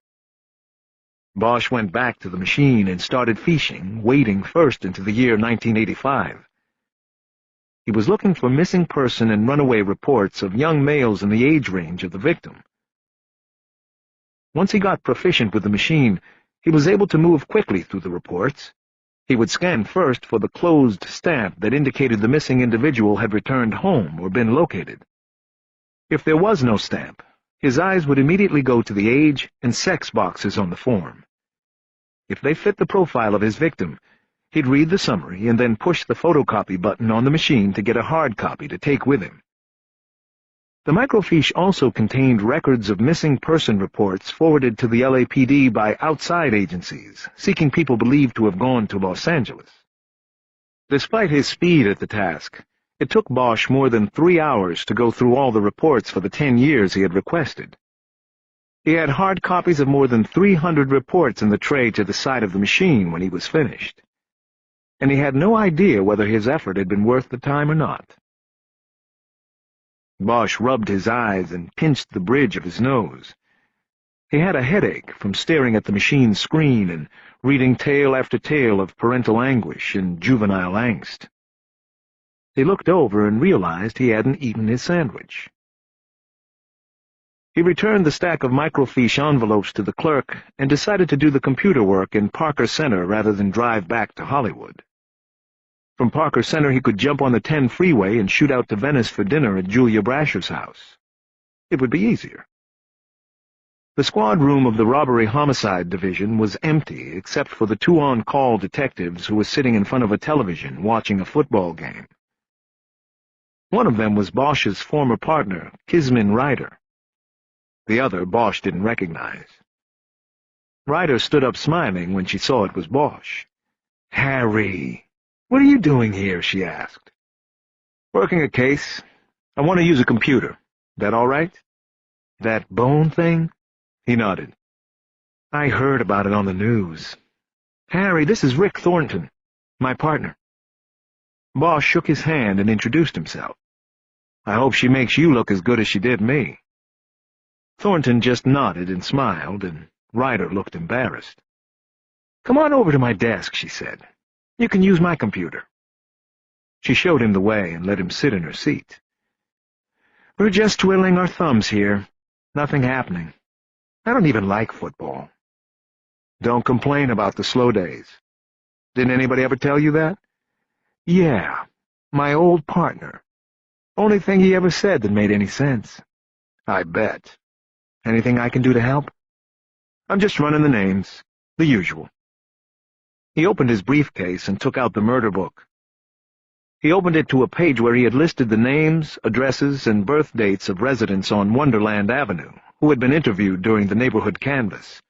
Bosch went back to the machine and started fiching, wading first into the year 1985. He was looking for missing person and runaway reports of young males in the age range of the victim. Once he got proficient with the machine, he was able to move quickly through the reports. He would scan first for the closed stamp that indicated the missing individual had returned home or been located. If there was no stamp, his eyes would immediately go to the age and sex boxes on the form. If they fit the profile of his victim, he'd read the summary and then push the photocopy button on the machine to get a hard copy to take with him. The microfiche also contained records of missing person reports forwarded to the LAPD by outside agencies, seeking people believed to have gone to Los Angeles. Despite his speed at the task, it took Bosch more than 3 hours to go through all the reports for the 10 years he had requested. He had hard copies of more than 300 reports in the tray to the side of the machine when he was finished, and he had no idea whether his effort had been worth the time or not. Bosch rubbed his eyes and pinched the bridge of his nose. He had a headache from staring at the machine's screen and reading tale after tale of parental anguish and juvenile angst. He looked over and realized he hadn't eaten his sandwich. He returned the stack of microfiche envelopes to the clerk and decided to do the computer work in Parker Center rather than drive back to Hollywood. From Parker Center he could jump on the 10 freeway and shoot out to Venice for dinner at Julia Brasher's house. It would be easier. The squad room of the Robbery-Homicide Division was empty except for the 2 on-call detectives who were sitting in front of a television watching a football game. One of them was Bosch's former partner, Kismin Ryder. The other Bosch didn't recognize. Ryder stood up smiling when she saw it was Bosch. "Harry, what are you doing here?" she asked. "Working a case. I want to use a computer. That all right?" "That bone thing?" He nodded. "I heard about it on the news. Harry, this is Rick Thornton, my partner." Bosch shook his hand and introduced himself. "I hope she makes you look as good as she did me." Thornton just nodded and smiled, and Ryder looked embarrassed. "Come on over to my desk," she said. "You can use my computer." She showed him the way and let him sit in her seat. "We're just twiddling our thumbs here. Nothing happening. I don't even like football." "Don't complain about the slow days. Didn't anybody ever tell you that?" "Yeah, my old partner. Only thing he ever said that made any sense." "I bet. Anything I can do to help?" "I'm just running the names. The usual." He opened his briefcase and took out the murder book. He opened it to a page where he had listed the names, addresses, and birth dates of residents on Wonderland Avenue who had been interviewed during the neighborhood canvass.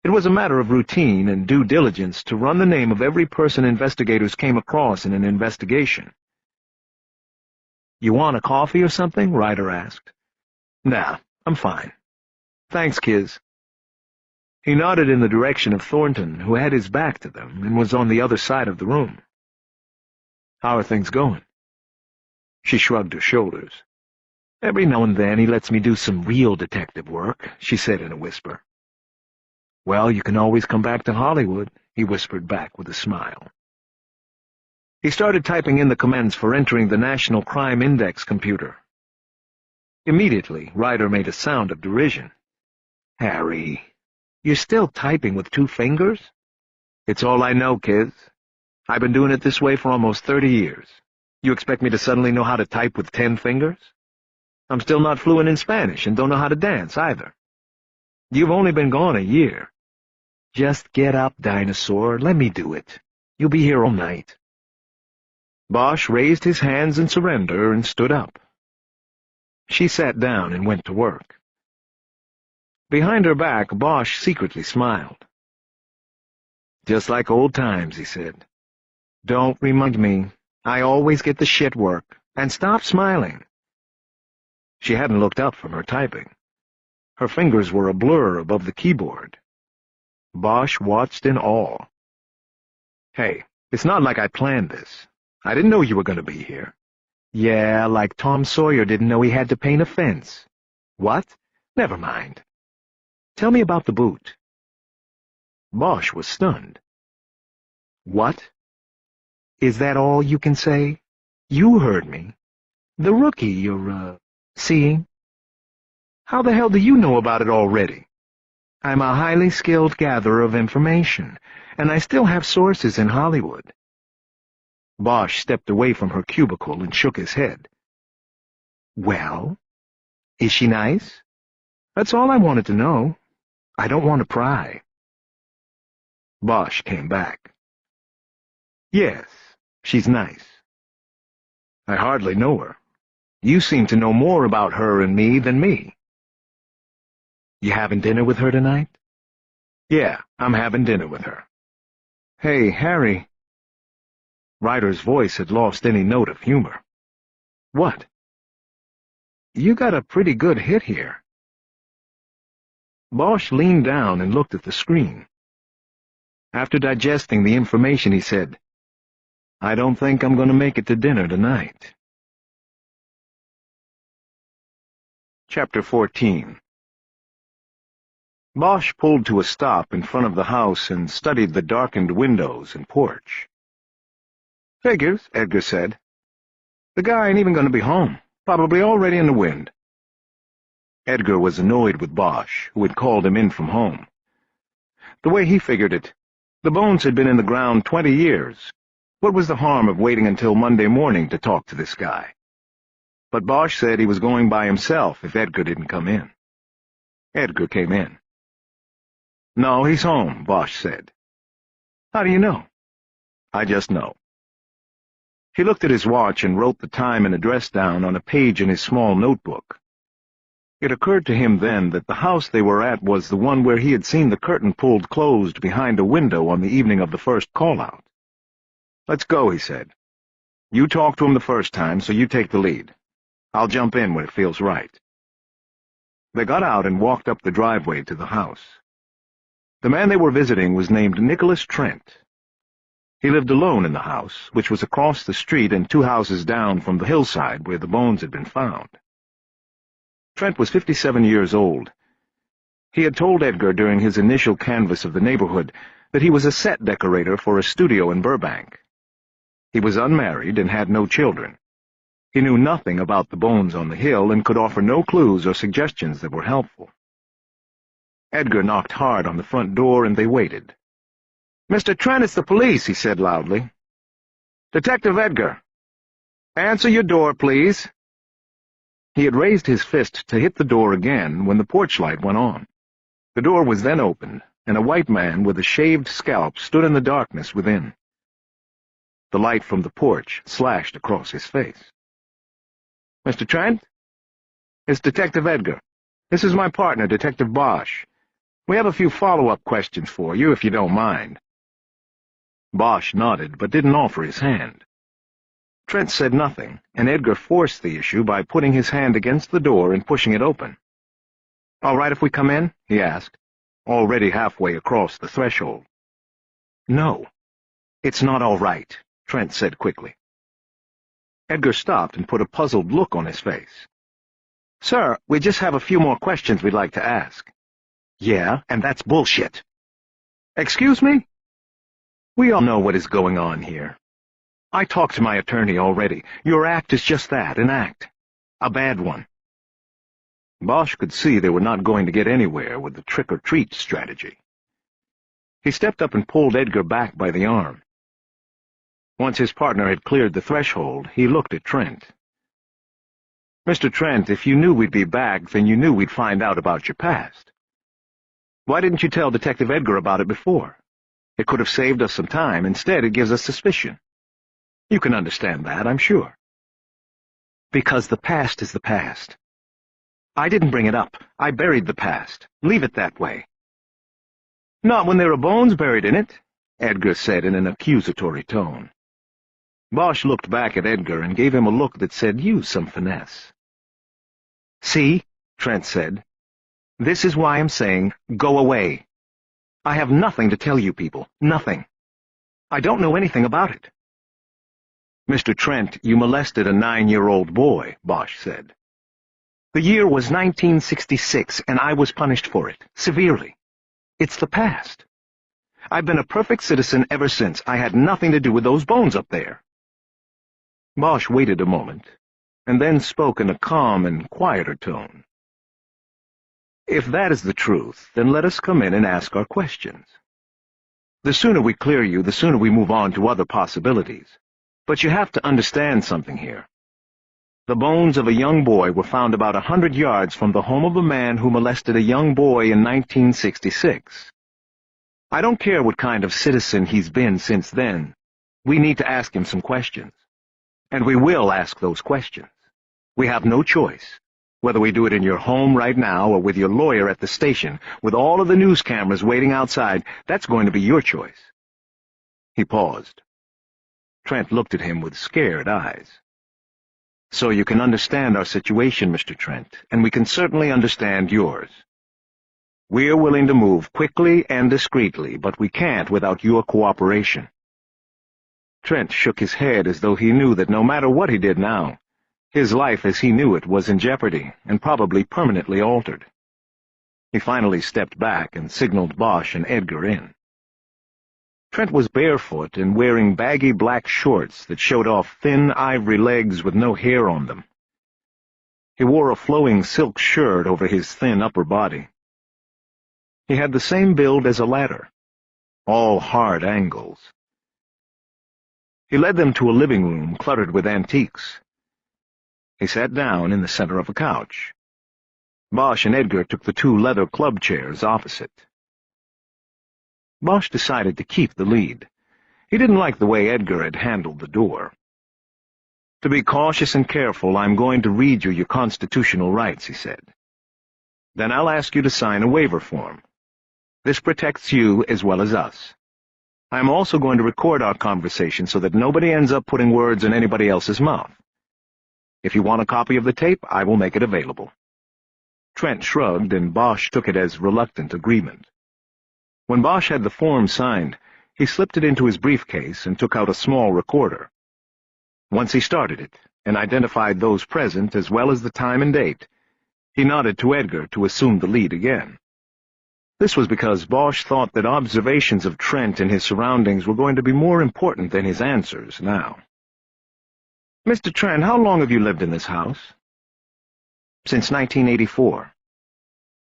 It was a matter of routine and due diligence to run the name of every person investigators came across in an investigation. "You want a coffee or something?" Ryder asked. "Nah, I'm fine. Thanks, Kiz." He nodded in the direction of Thornton, who had his back to them and was on the other side of the room. "How are things going?" She shrugged her shoulders. "Every now and then he lets me do some real detective work," she said in a whisper. "Well, you can always come back to Hollywood," he whispered back with a smile. He started typing in the commands for entering the National Crime Index computer. Immediately, Ryder made a sound of derision. "Harry, you're still typing with 2 fingers?" "It's all I know, Kiz. I've been doing it this way for almost 30 years. You expect me to suddenly know how to type with 10 fingers? I'm still not fluent in Spanish and don't know how to dance, either. You've only been gone a year. Just get up, dinosaur. Let me do it. You'll be here all night." Bosch raised his hands in surrender and stood up. She sat down and went to work. Behind her back, Bosch secretly smiled. "Just like old times," he said. "Don't remind me. I always get the shit work. And stop smiling." She hadn't looked up from her typing. Her fingers were a blur above the keyboard. Bosch watched in awe. "Hey, it's not like I planned this. I didn't know you were going to be here." "Yeah, like Tom Sawyer didn't know he had to paint a fence." "What? Never mind. Tell me about the boot." Bosch was stunned. "What? Is that all you can say? You heard me. The rookie you're, seeing? How the hell do you know about it already?" "I'm a highly skilled gatherer of information, and I still have sources in Hollywood." Bosch stepped away from her cubicle and shook his head. "Well, is she nice? That's all I wanted to know. I don't want to pry." Bosch came back. "Yes, she's nice. I hardly know her. You seem to know more about her and me than me." "You having dinner with her tonight?" "Yeah, I'm having dinner with her." "Hey, Harry." Ryder's voice had lost any note of humor. "What?" "You got a pretty good hit here." Bosch leaned down and looked at the screen. After digesting the information, he said, "I don't think I'm going to make it to dinner tonight." Chapter 14. Bosch pulled to a stop in front of the house and studied the darkened windows and porch. "Figures," Edgar said. "The guy ain't even going to be home. Probably already in the wind." Edgar was annoyed with Bosch, who had called him in from home. The way he figured it, the bones had been in the ground 20 years. What was the harm of waiting until Monday morning to talk to this guy? But Bosch said he was going by himself if Edgar didn't come in. Edgar came in. "No, he's home," Bosch said. "How do you know?" "I just know." He looked at his watch and wrote the time and address down on a page in his small notebook. It occurred to him then that the house they were at was the one where he had seen the curtain pulled closed behind a window on the evening of the first call-out. "Let's go," he said. "You talked to him the first time, so you take the lead. I'll jump in when it feels right." They got out and walked up the driveway to the house. The man they were visiting was named Nicholas Trent. He lived alone in the house, which was across the street and 2 houses down from the hillside where the bones had been found. Trent was 57 years old. He had told Edgar during his initial canvass of the neighborhood that he was a set decorator for a studio in Burbank. He was unmarried and had no children. He knew nothing about the bones on the hill and could offer no clues or suggestions that were helpful. Edgar knocked hard on the front door and they waited. "Mr. Trent, it's the police," he said loudly. "Detective Edgar." "Answer your door, please." He had raised his fist to hit the door again when the porch light went on. The door was then opened, and a white man with a shaved scalp stood in the darkness within. The light from the porch slashed across his face. "Mr. Trent? It's Detective Edgar. This is my partner, Detective Bosch. We have a few follow-up questions for you, if you don't mind." Bosch nodded, but didn't offer his hand. Trent said nothing, and Edgar forced the issue by putting his hand against the door and pushing it open. "All right if we come in?" he asked, already halfway across the threshold. "No, it's not all right," Trent said quickly. Edgar stopped and put a puzzled look on his face. "Sir, we just have a few more questions we'd like to ask." "Yeah, and that's bullshit." "Excuse me?" "We all know what is going on here. I talked to my attorney already. Your act is just that, an act. A bad one." Bosch could see they were not going to get anywhere with the trick-or-treat strategy. He stepped up and pulled Edgar back by the arm. Once his partner had cleared the threshold, he looked at Trent. "Mr. Trent, if you knew we'd be back, then you knew we'd find out about your past. Why didn't you tell Detective Edgar about it before? It could have saved us some time. Instead, it gives us suspicion." You can understand that, I'm sure. Because the past is the past. I didn't bring it up. I buried the past. Leave it that way. Not when there are bones buried in it, Edgar said in an accusatory tone. Bosch looked back at Edgar and gave him a look that said, use some finesse. See, Trent said. This is why I'm saying, go away. I have nothing to tell you people. Nothing. I don't know anything about it. Mr. Trent, you molested a 9-year-old boy, Bosch said. The year was 1966, and I was punished for it, severely. It's the past. I've been a perfect citizen ever since. I had nothing to do with those bones up there. Bosch waited a moment, and then spoke in a calm and quieter tone. If that is the truth, then let us come in and ask our questions. The sooner we clear you, the sooner we move on to other possibilities. But you have to understand something here. The bones of a young boy were found about 100 yards from the home of a man who molested a young boy in 1966. I don't care what kind of citizen he's been since then. We need to ask him some questions. And we will ask those questions. We have no choice. Whether we do it in your home right now or with your lawyer at the station, with all of the news cameras waiting outside, that's going to be your choice. He paused. Trent looked at him with scared eyes. So you can understand our situation, Mr. Trent, and we can certainly understand yours. We're willing to move quickly and discreetly, but we can't without your cooperation. Trent shook his head as though he knew that no matter what he did now, his life as he knew it was in jeopardy and probably permanently altered. He finally stepped back and signaled Bosch and Edgar in. Trent was barefoot and wearing baggy black shorts that showed off thin ivory legs with no hair on them. He wore a flowing silk shirt over his thin upper body. He had the same build as a ladder, all hard angles. He led them to a living room cluttered with antiques. He sat down in the center of a couch. Bosch and Edgar took the 2 leather club chairs opposite. Bosch decided to keep the lead. He didn't like the way Edgar had handled the door. To be cautious and careful, I'm going to read you your constitutional rights, he said. Then I'll ask you to sign a waiver form. This protects you as well as us. I'm also going to record our conversation so that nobody ends up putting words in anybody else's mouth. If you want a copy of the tape, I will make it available. Trent shrugged, and Bosch took it as reluctant agreement. When Bosch had the form signed, he slipped it into his briefcase and took out a small recorder. Once he started it, and identified those present as well as the time and date, he nodded to Edgar to assume the lead again. This was because Bosch thought that observations of Trent and his surroundings were going to be more important than his answers now. Mr. Trent, how long have you lived in this house? Since 1984.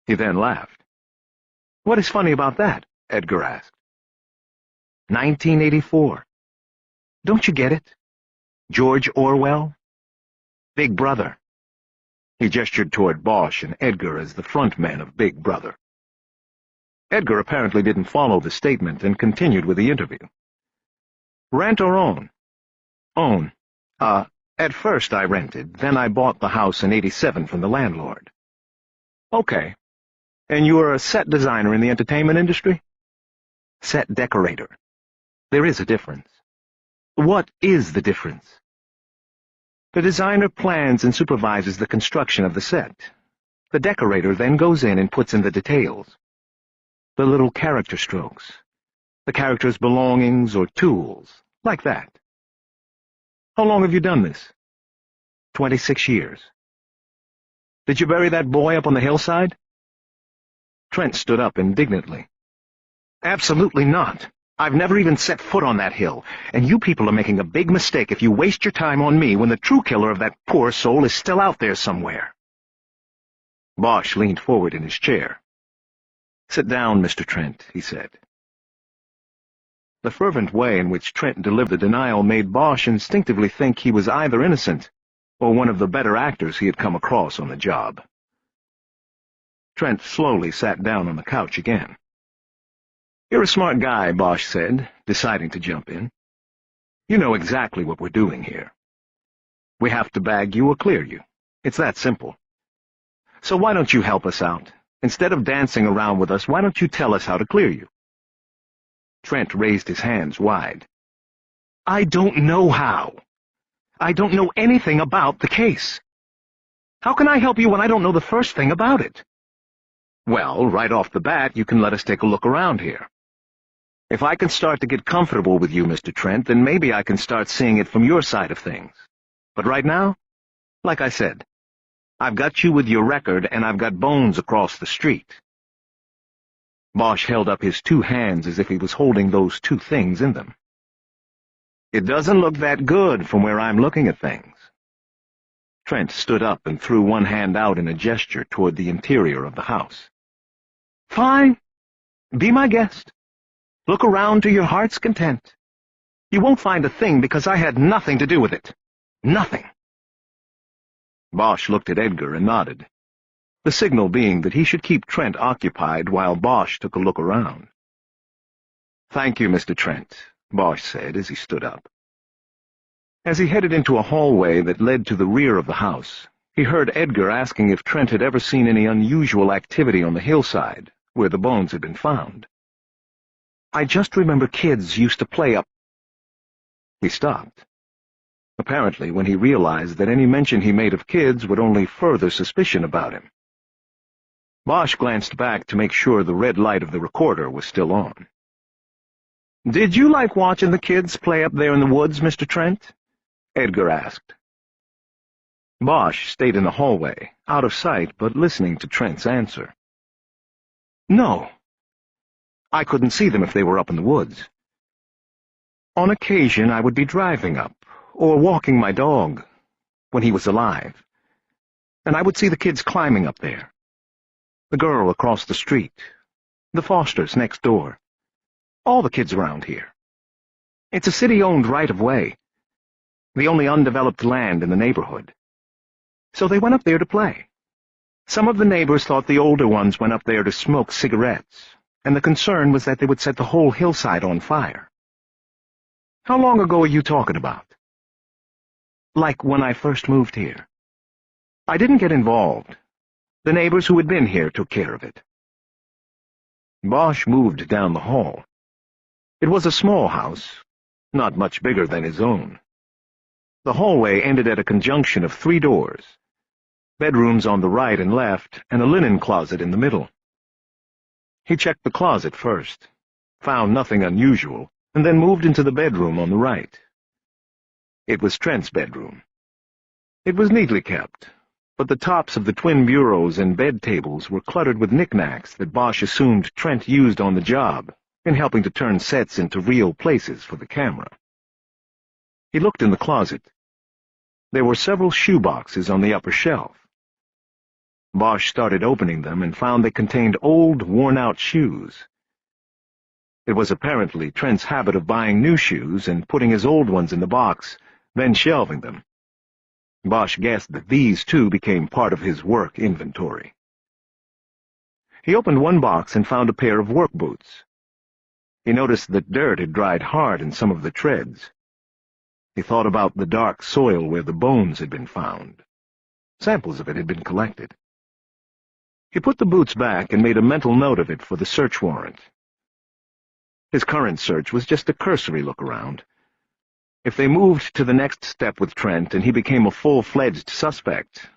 He then laughed. What is funny about that? Edgar asked. 1984. Don't you get it? George Orwell? Big Brother. He gestured toward Bosch and Edgar as the front men of Big Brother. Edgar apparently didn't follow the statement and continued with the interview. Rent or own? Own. At first I rented, then I bought the house in '87 from the landlord. Okay. And you are a set designer in the entertainment industry? Set decorator. There is a difference. What is the difference? The designer plans and supervises the construction of the set. The decorator then goes in and puts in the details. The little character strokes. The character's belongings or tools, like that. How long have you done this? 26 years. Did you bury that boy up on the hillside? Trent stood up indignantly. Absolutely not. I've never even set foot on that hill, and you people are making a big mistake if you waste your time on me when the true killer of that poor soul is still out there somewhere. Bosch leaned forward in his chair. Sit down, Mr. Trent, he said. The fervent way in which Trent delivered the denial made Bosch instinctively think he was either innocent or one of the better actors he had come across on the job. Trent slowly sat down on the couch again. You're a smart guy, Bosch said, deciding to jump in. You know exactly what we're doing here. We have to bag you or clear you. It's that simple. So why don't you help us out? Instead of dancing around with us, why don't you tell us how to clear you?" Trent raised his hands wide. "I don't know how. I don't know anything about the case. How can I help you when I don't know the first thing about it?" "Well, right off the bat, you can let us take a look around here. If I can start to get comfortable with you, Mr. Trent, then maybe I can start seeing it from your side of things. But right now, like I said, I've got you with your record, and I've got bones across the street." Bosch held up his two hands as if he was holding those two things in them. "It doesn't look that good from where I'm looking at things." Trent stood up and threw one hand out in a gesture toward the interior of the house. "Fine. Be my guest. Look around to your heart's content. You won't find a thing because I had nothing to do with it. Nothing." Bosch looked at Edgar and nodded, the signal being that he should keep Trent occupied while Bosch took a look around. "Thank you, Mr. Trent," Bosch said as he stood up. As he headed into a hallway that led to the rear of the house, he heard Edgar asking if Trent had ever seen any unusual activity on the hillside, where the bones had been found. "I just remember kids used to play up—" He stopped, apparently when he realized that any mention he made of kids would only further suspicion about him. Bosch glanced back to make sure the red light of the recorder was still on. "Did you like watching the kids play up there in the woods, Mr. Trent?" Edgar asked. Bosch stayed in the hallway, out of sight but listening to Trent's answer. "No. I couldn't see them if they were up in the woods. On occasion I would be driving up, or walking my dog, when he was alive, and I would see the kids climbing up there. The girl across the street, the Fosters next door, all the kids around here. It's a city-owned right-of-way, the only undeveloped land in the neighborhood. So they went up there to play. Some of the neighbors thought the older ones went up there to smoke cigarettes, and the concern was that they would set the whole hillside on fire." "How long ago are you talking about?" "Like when I first moved here. I didn't get involved. The neighbors who had been here took care of it." Bosch moved down the hall. It was a small house, not much bigger than his own. The hallway ended at a conjunction of 3 doors, bedrooms on the right and left, and a linen closet in the middle. He checked the closet first, found nothing unusual, and then moved into the bedroom on the right. It was Trent's bedroom. It was neatly kept, but the tops of the twin bureaus and bed tables were cluttered with knickknacks that Bosch assumed Trent used on the job in helping to turn sets into real places for the camera. He looked in the closet. There were several shoeboxes on the upper shelf. Bosch started opening them and found they contained old, worn-out shoes. It was apparently Trent's habit of buying new shoes and putting his old ones in the box, then shelving them. Bosch guessed that these, too, became part of his work inventory. He opened one box and found a pair of work boots. He noticed that dirt had dried hard in some of the treads. He thought about the dark soil where the bones had been found. Samples of it had been collected. He put the boots back and made a mental note of it for the search warrant. His current search was just a cursory look around. If they moved to the next step with Trent and he became a full-fledged suspect,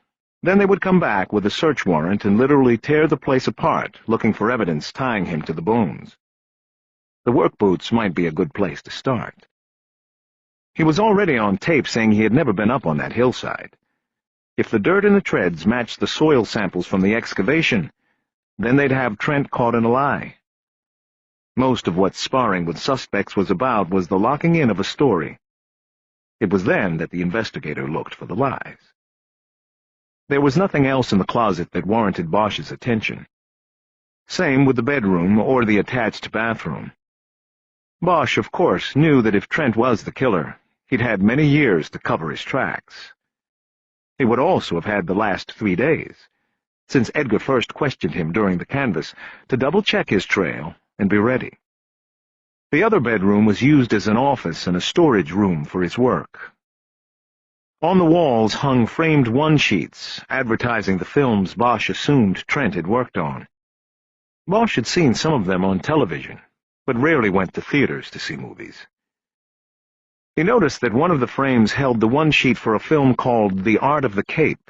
then they would come back with a search warrant and literally tear the place apart, looking for evidence tying him to the bones. The work boots might be a good place to start. He was already on tape saying he had never been up on that hillside. If the dirt in the treads matched the soil samples from the excavation, then they'd have Trent caught in a lie. Most of what sparring with suspects was about was the locking in of a story. It was then that the investigator looked for the lies. There was nothing else in the closet that warranted Bosch's attention. Same with the bedroom or the attached bathroom. Bosch, of course, knew that if Trent was the killer, he'd had many years to cover his tracks. He would also have had the last 3 days, since Edgar first questioned him during the canvass, to double-check his trail and be ready. The other bedroom was used as an office and a storage room for his work. On the walls hung framed one-sheets advertising the films Bosch assumed Trent had worked on. Bosch had seen some of them on television, but rarely went to theaters to see movies. He noticed that one of the frames held the one sheet for a film called The Art of the Cape.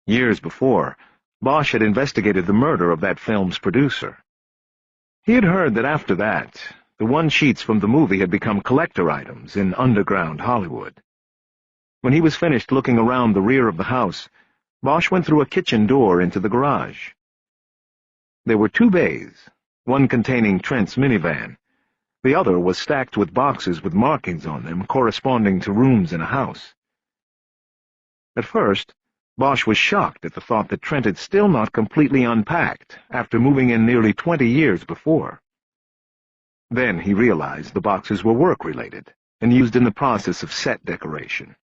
Years before, Bosch had investigated the murder of that film's producer. He had heard that after that, the one-sheets from the movie had become collector items in underground Hollywood. When he was finished looking around the rear of the house, Bosch went through a kitchen door into the garage. There were 2 bays, one containing Trent's minivan. The other was stacked with boxes with markings on them corresponding to rooms in a house. At first, Bosch was shocked at the thought that Trent had still not completely unpacked after moving in nearly 20 years before. Then he realized the boxes were work-related and used in the process of set decoration.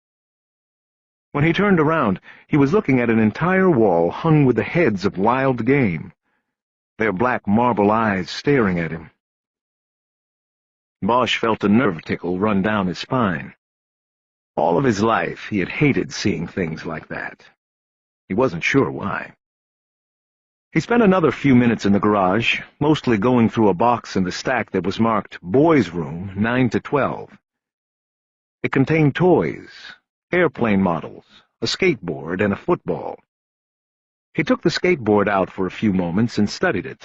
When he turned around, he was looking at an entire wall hung with the heads of wild game, their black marble eyes staring at him. Bosch felt a nerve tickle run down his spine. All of his life he had hated seeing things like that. He wasn't sure why. He spent another few minutes in the garage, mostly going through a box in the stack that was marked Boys' Room 9 to 12. It contained toys, airplane models, a skateboard, and a football. He took the skateboard out for a few moments and studied it,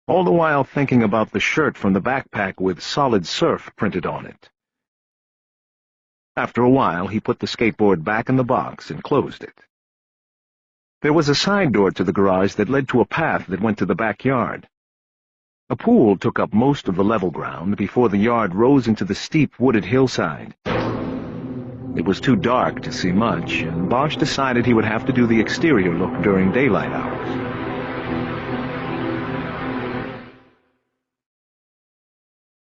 all the while thinking about the shirt from the backpack with Solid Surf printed on it. After a while, he put the skateboard back in the box and closed it. There was a side door to the garage that led to a path that went to the backyard. A pool took up most of the level ground before the yard rose into the steep wooded hillside. It was too dark to see much, and Bosch decided he would have to do the exterior look during daylight hours.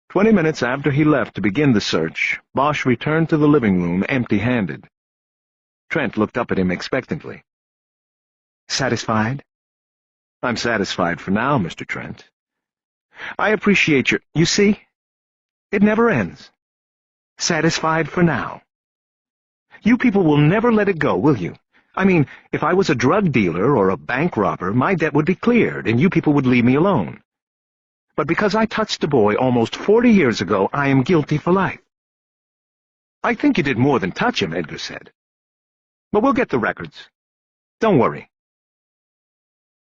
"20 minutes after he left to begin the search, Bosch returned to the living room empty-handed. Trent looked up at him expectantly. "Satisfied?" "I'm satisfied for now, Mr. Trent. I appreciate your— You see? It never ends. Satisfied for now. You people will never let it go, will you? I mean, if I was a drug dealer or a bank robber, my debt would be cleared, and you people would leave me alone. But because I touched a boy almost 40 years ago, I am guilty for life." "I think you did more than touch him," Edgar said. "But we'll get the records. Don't worry."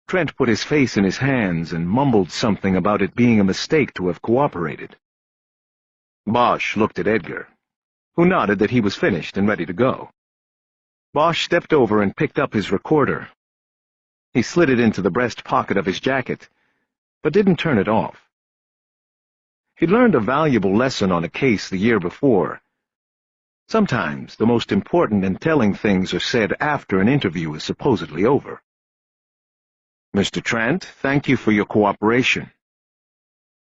Trent put his face in his hands and mumbled something about it being a mistake to have cooperated. Bosch looked at Edgar, who nodded that he was finished and ready to go. Bosch stepped over and picked up his recorder. He slid it into the breast pocket of his jacket, but didn't turn it off. He'd learned a valuable lesson on a case the year before. Sometimes the most important and telling things are said after an interview is supposedly over. "Mr. Trent, thank you for your cooperation.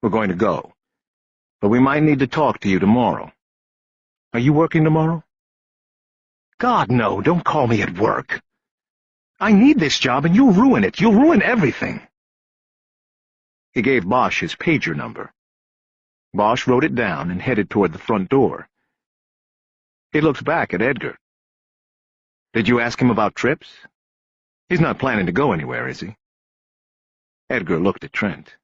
We're going to go, but we might need to talk to you tomorrow. Are you working tomorrow?" "God, no, don't call me at work. I need this job, and you'll ruin it. You'll ruin everything." He gave Bosch his pager number. Bosch wrote it down and headed toward the front door. He looked back at Edgar. "Did you ask him about trips? He's not planning to go anywhere, is he?" Edgar looked at Trent.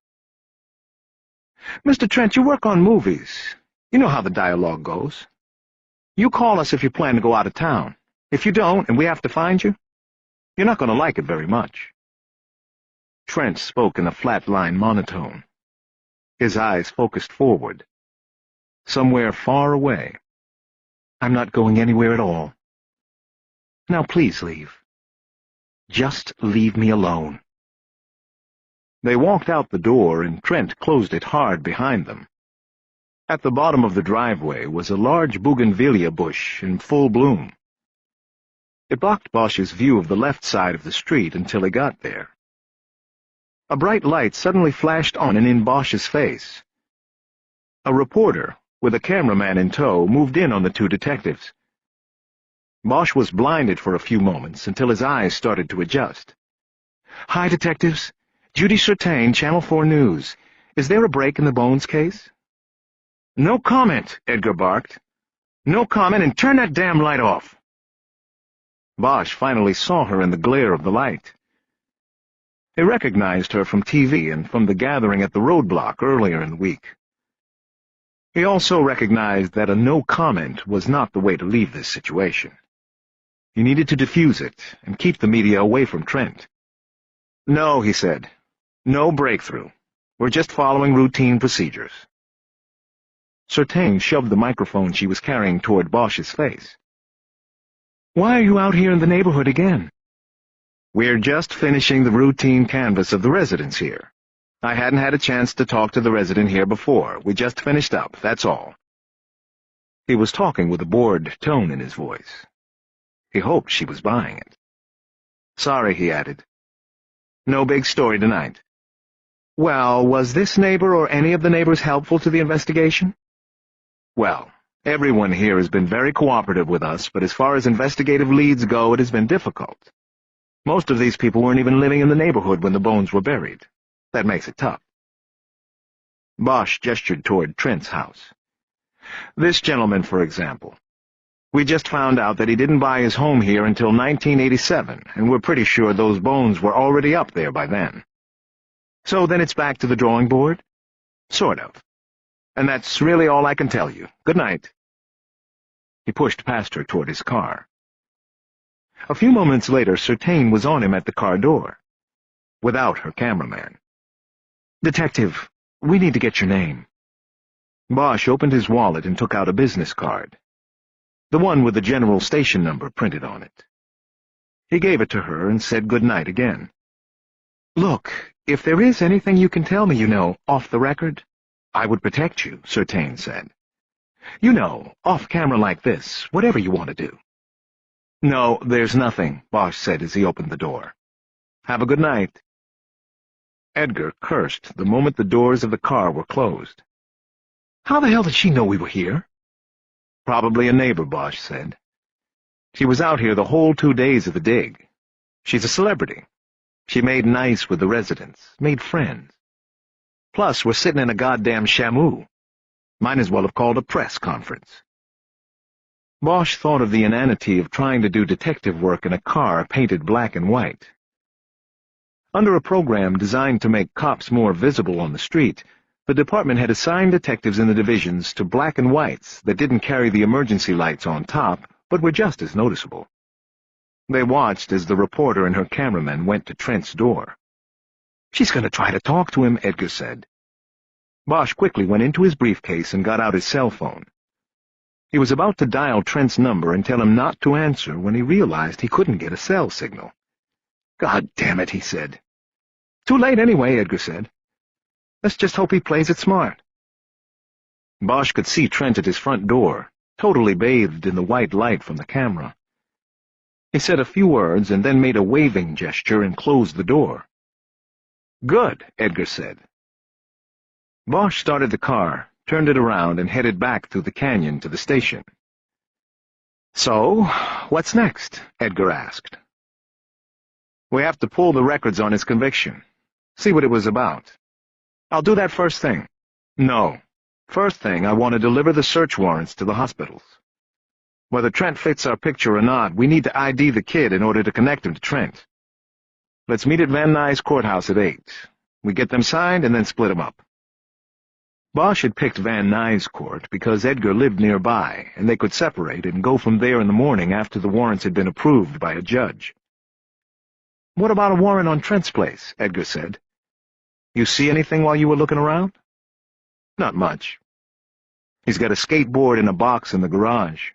"Mr. Trent, you work on movies. You know how the dialogue goes. You call us if you plan to go out of town. If you don't, and we have to find you, you're not going to like it very much." Trent spoke in a flat-line monotone. His eyes focused forward, somewhere far away. "I'm not going anywhere at all. Now please leave. Just leave me alone." They walked out the door, and Trent closed it hard behind them. At the bottom of the driveway was a large bougainvillea bush in full bloom. It blocked Bosch's view of the left side of the street until he got there. A bright light suddenly flashed on and in Bosch's face. A reporter, with a cameraman in tow, moved in on the 2 detectives. Bosch was blinded for a few moments until his eyes started to adjust. "Hi, detectives. Judy Certain, Channel 4 News. Is there a break in the Bones case?" "No comment," Edgar barked. "No comment, and turn that damn light off." Bosch finally saw her in the glare of the light. He recognized her from TV and from the gathering at the roadblock earlier in the week. He also recognized that a no comment was not the way to leave this situation. He needed to defuse it and keep the media away from Trent. "No," he said. "No breakthrough. We're just following routine procedures." Certain shoved the microphone she was carrying toward Bosch's face. "Why are you out here in the neighborhood again?" "We're just finishing the routine canvass of the residents here. I hadn't had a chance to talk to the resident here before. We just finished up, that's all." He was talking with a bored tone in his voice. He hoped she was buying it. "Sorry," he added. "No big story tonight." "Well, was this neighbor or any of the neighbors helpful to the investigation?" "Well, everyone here has been very cooperative with us, but as far as investigative leads go, it has been difficult. Most of these people weren't even living in the neighborhood when the bones were buried. That makes it tough." Bosch gestured toward Trent's house. "This gentleman, for example. We just found out that he didn't buy his home here until 1987, and we're pretty sure those bones were already up there by then. So then it's back to the drawing board? Sort of. And that's really all I can tell you. Good night." He pushed past her toward his car. A few moments later, Certain was on him at the car door, without her cameraman. "Detective, we need to get your name." Bosch opened his wallet and took out a business card, the one with the general station number printed on it. He gave it to her and said good night again. "Look, if there is anything you can tell me, off the record, I would protect you," Certain said. Off camera like this, whatever you want to do." "No, there's nothing," Bosch said as he opened the door. "Have a good night." Edgar cursed the moment the doors of the car were closed. "How the hell did she know we were here?" "Probably a neighbor," Bosch said. "She was out here the whole 2 days of the dig. She's a celebrity. She made nice with the residents, made friends. Plus, we're sitting in a goddamn shamu. Might as well have called a press conference." Bosch thought of the inanity of trying to do detective work in a car painted black and white. Under a program designed to make cops more visible on the street, the department had assigned detectives in the divisions to black and whites that didn't carry the emergency lights on top, but were just as noticeable. They watched as the reporter and her cameraman went to Trent's door. "She's going to try to talk to him," Edgar said. Bosch quickly went into his briefcase and got out his cell phone. He was about to dial Trent's number and tell him not to answer when he realized he couldn't get a cell signal. "God damn it," he said. "Too late anyway," Edgar said. "Let's just hope he plays it smart." Bosch could see Trent at his front door, totally bathed in the white light from the camera. He said a few words and then made a waving gesture and closed the door. "Good," Edgar said. Bosch started the car, turned it around, and headed back through the canyon to the station. "So, what's next?" Edgar asked. "We have to pull the records on his conviction. See what it was about. I'll do that first thing." "No. First thing, I want to deliver the search warrants to the hospitals. Whether Trent fits our picture or not, we need to ID the kid in order to connect him to Trent. Let's meet at Van Nuys Courthouse at 8. We get them signed and then split them up." Bosch had picked Van Nuys Court because Edgar lived nearby, and they could separate and go from there in the morning after the warrants had been approved by a judge. "What about a warrant on Trent's place?" Edgar said. "You see anything while you were looking around?" "Not much. He's got a skateboard in a box in the garage.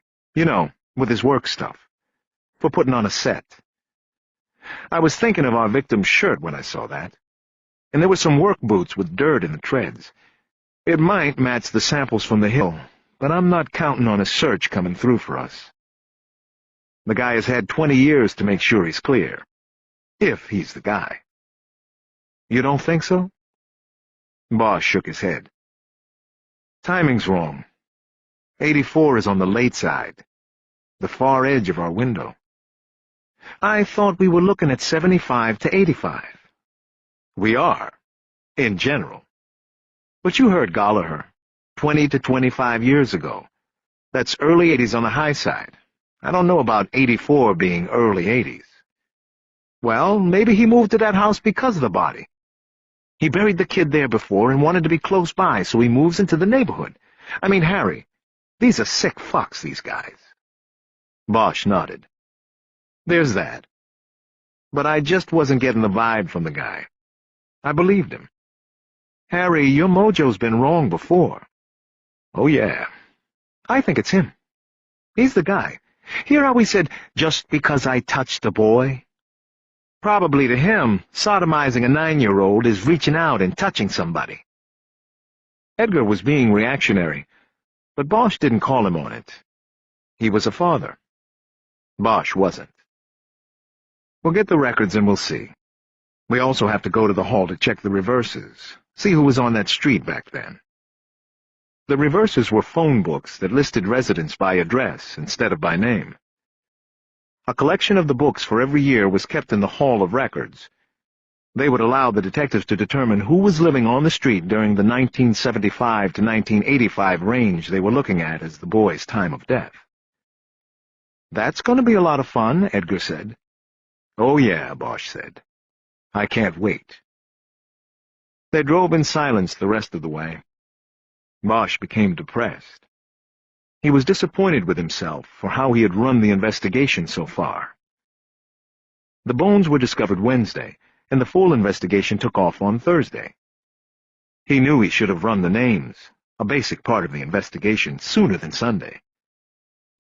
With his work stuff. For putting on a set. I was thinking of our victim's shirt when I saw that. And there were some work boots with dirt in the treads. It might match the samples from the hill, but I'm not counting on a search coming through for us. The guy has had 20 years to make sure he's clear. If he's the guy." "You don't think so?" Bosch shook his head. "Timing's wrong. 84 is on the late side, the far edge of our window. I thought we were looking at 75 to 85. We are, in general. But you heard Gallagher, 20 to 25 years ago. That's early 80s on the high side. I don't know about 84 being early 80s. Well, maybe he moved to that house because of the body. He buried the kid there before and wanted to be close by, so he moves into the neighborhood. I mean, Harry, these are sick fucks, these guys. Bosch nodded. There's that. But I just wasn't getting the vibe from the guy. I believed him. Harry, your mojo's been wrong before. Oh, yeah. I think it's him. He's the guy. Hear how he said, just because I touched a boy? Probably to him, sodomizing a 9-year-old is reaching out and touching somebody. Edgar was being reactionary, but Bosch didn't call him on it. He was a father. Bosch wasn't. We'll get the records and we'll see. We also have to go to the hall to check the reverses, see who was on that street back then. The reverses were phone books that listed residents by address instead of by name. A collection of the books for every year was kept in the Hall of Records. They would allow the detectives to determine who was living on the street during the 1975 to 1985 range they were looking at as the boy's time of death. That's going to be a lot of fun, Edgar said. Oh yeah, Bosch said. I can't wait. They drove in silence the rest of the way. Bosch became depressed. He was disappointed with himself for how he had run the investigation so far. The bones were discovered Wednesday, and the full investigation took off on Thursday. He knew he should have run the names, a basic part of the investigation, sooner than Sunday.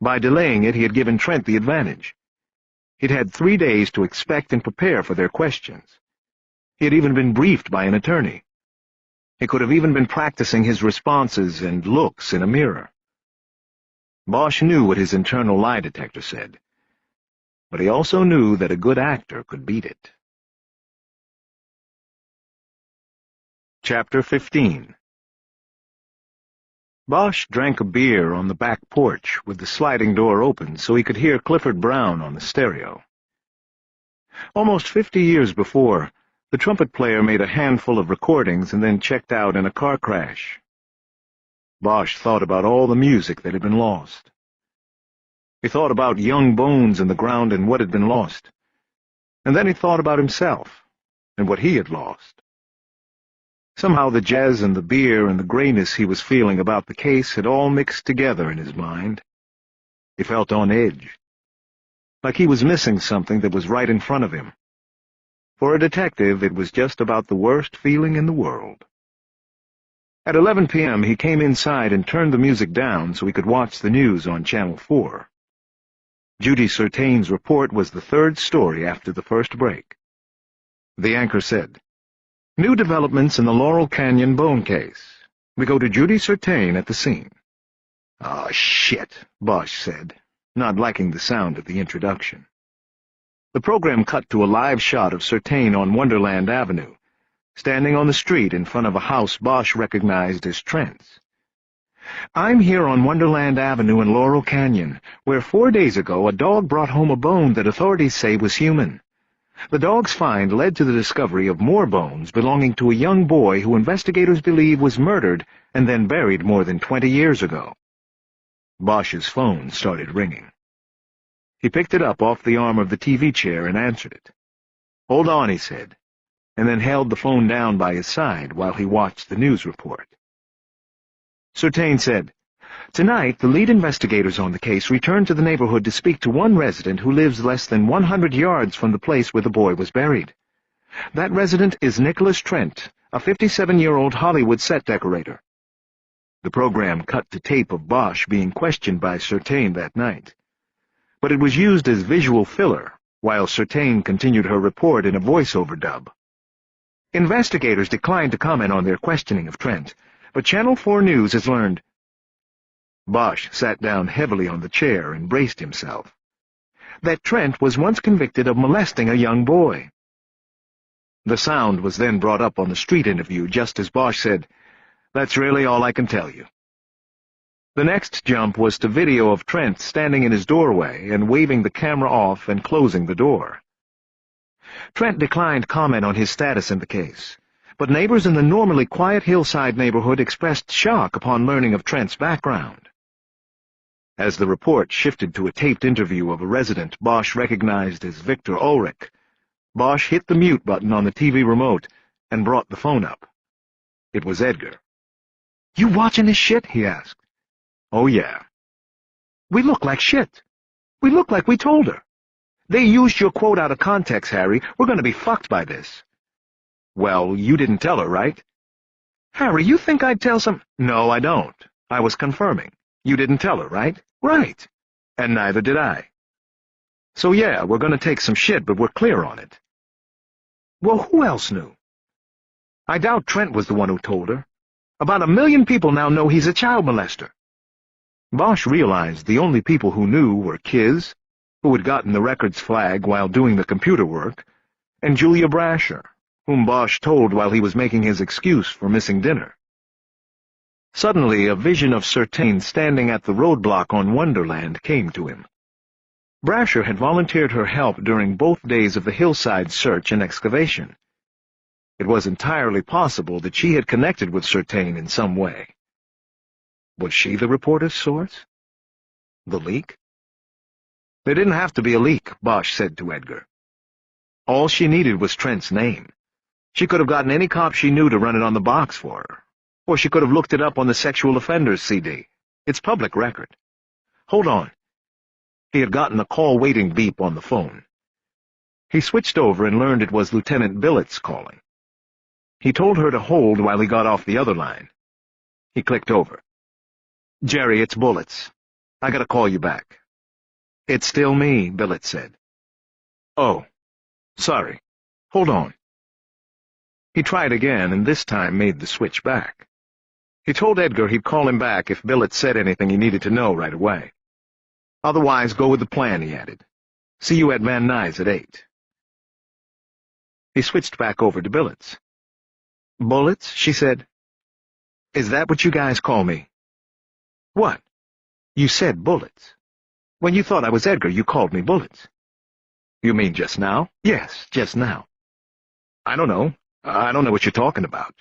By delaying it, he had given Trent the advantage. He'd had 3 days to expect and prepare for their questions. He had even been briefed by an attorney. He could have even been practicing his responses and looks in a mirror. Bosch knew what his internal lie detector said, but he also knew that a good actor could beat it. Chapter 15. Bosch drank a beer on the back porch with the sliding door open so he could hear Clifford Brown on the stereo. Almost 50 years before, the trumpet player made a handful of recordings and then checked out in a car crash. Bosch thought about all the music that had been lost. He thought about young bones in the ground and what had been lost. And then he thought about himself and what he had lost. Somehow the jazz and the beer and the grayness he was feeling about the case had all mixed together in his mind. He felt on edge, like he was missing something that was right in front of him. For a detective, it was just about the worst feeling in the world. At 11 p.m., he came inside and turned the music down so he could watch the news on Channel 4. Judy Certain's report was the third story after the first break. The anchor said, "New developments in the Laurel Canyon bone case. We go to Judy Certain at the scene." "Oh, shit," Bosch said, not liking the sound of the introduction. The program cut to a live shot of Certain on Wonderland Avenue, standing on the street in front of a house Bosch recognized as Trent's. "I'm here on Wonderland Avenue in Laurel Canyon, where 4 days ago a dog brought home a bone that authorities say was human. The dog's find led to the discovery of more bones belonging to a young boy who investigators believe was murdered and then buried more than 20 years ago." Bosch's phone started ringing. He picked it up off the arm of the TV chair and answered it. "Hold on," he said, and then held the phone down by his side while he watched the news report. Certain said, "Tonight, the lead investigators on the case returned to the neighborhood to speak to one resident who lives less than 100 yards from the place where the boy was buried. That resident is Nicholas Trent, a 57-year-old Hollywood set decorator." The program cut to tape of Bosch being questioned by Certain that night, but it was used as visual filler while Certain continued her report in a voiceover dub. Investigators declined to comment on their questioning of Trent, but Channel 4 News has learned. Bosch sat down heavily on the chair and braced himself. "That Trent was once convicted of molesting a young boy." The sound was then brought up on the street interview just as Bosch said, "That's really all I can tell you." The next jump was to video of Trent standing in his doorway and waving the camera off and closing the door. Trent declined comment on his status in the case, but neighbors in the normally quiet hillside neighborhood expressed shock upon learning of Trent's background. As the report shifted to a taped interview of a resident Bosch recognized as Victor Ulrich, Bosch hit the mute button on the TV remote and brought the phone up. It was Edgar. "You watching this shit?" he asked. "Oh, yeah." "We look like shit. We look like we told her. They used your quote out of context, Harry. We're going to be fucked by this." "Well, you didn't tell her, right?" "Harry, you think I'd tell some—" "No, I don't. I was confirming. You didn't tell her, right?" "Right. And neither did I. So yeah, we're going to take some shit, but we're clear on it." "Well, who else knew?" "I doubt Trent was the one who told her. About 1 million people now know he's a child molester." Bosch realized the only people who knew were Kiz, who had gotten the records flag while doing the computer work, and Julia Brasher, whom Bosch told while he was making his excuse for missing dinner. Suddenly, a vision of Certain standing at the roadblock on Wonderland came to him. Brasher had volunteered her help during both days of the hillside search and excavation. It was entirely possible that she had connected with Certain in some way. Was she the reporter's source? The leak? There didn't have to be a leak, Bosch said to Edgar. All she needed was Trent's name. She could have gotten any cop she knew to run it on the box for her. Or she could have looked it up on the sexual offenders CD. It's public record. Hold on. He had gotten a call waiting beep on the phone. He switched over and learned it was Lieutenant Billets calling. He told her to hold while he got off the other line. He clicked over. "Jerry, it's Bullets. I gotta call you back." "It's still me," Billets said. "Oh, sorry. Hold on." He tried again, and this time made the switch back. He told Edgar he'd call him back if Billets said anything he needed to know right away. "Otherwise, go with the plan," he added. "See you at Van Nuys at 8. He switched back over to Billets. "Bullets?" she said. "Is that what you guys call me?" "What? You said Bullets. When you thought I was Edgar, you called me Bullets." "You mean just now?" "Yes, just now." "I don't know. I don't know what you're talking about."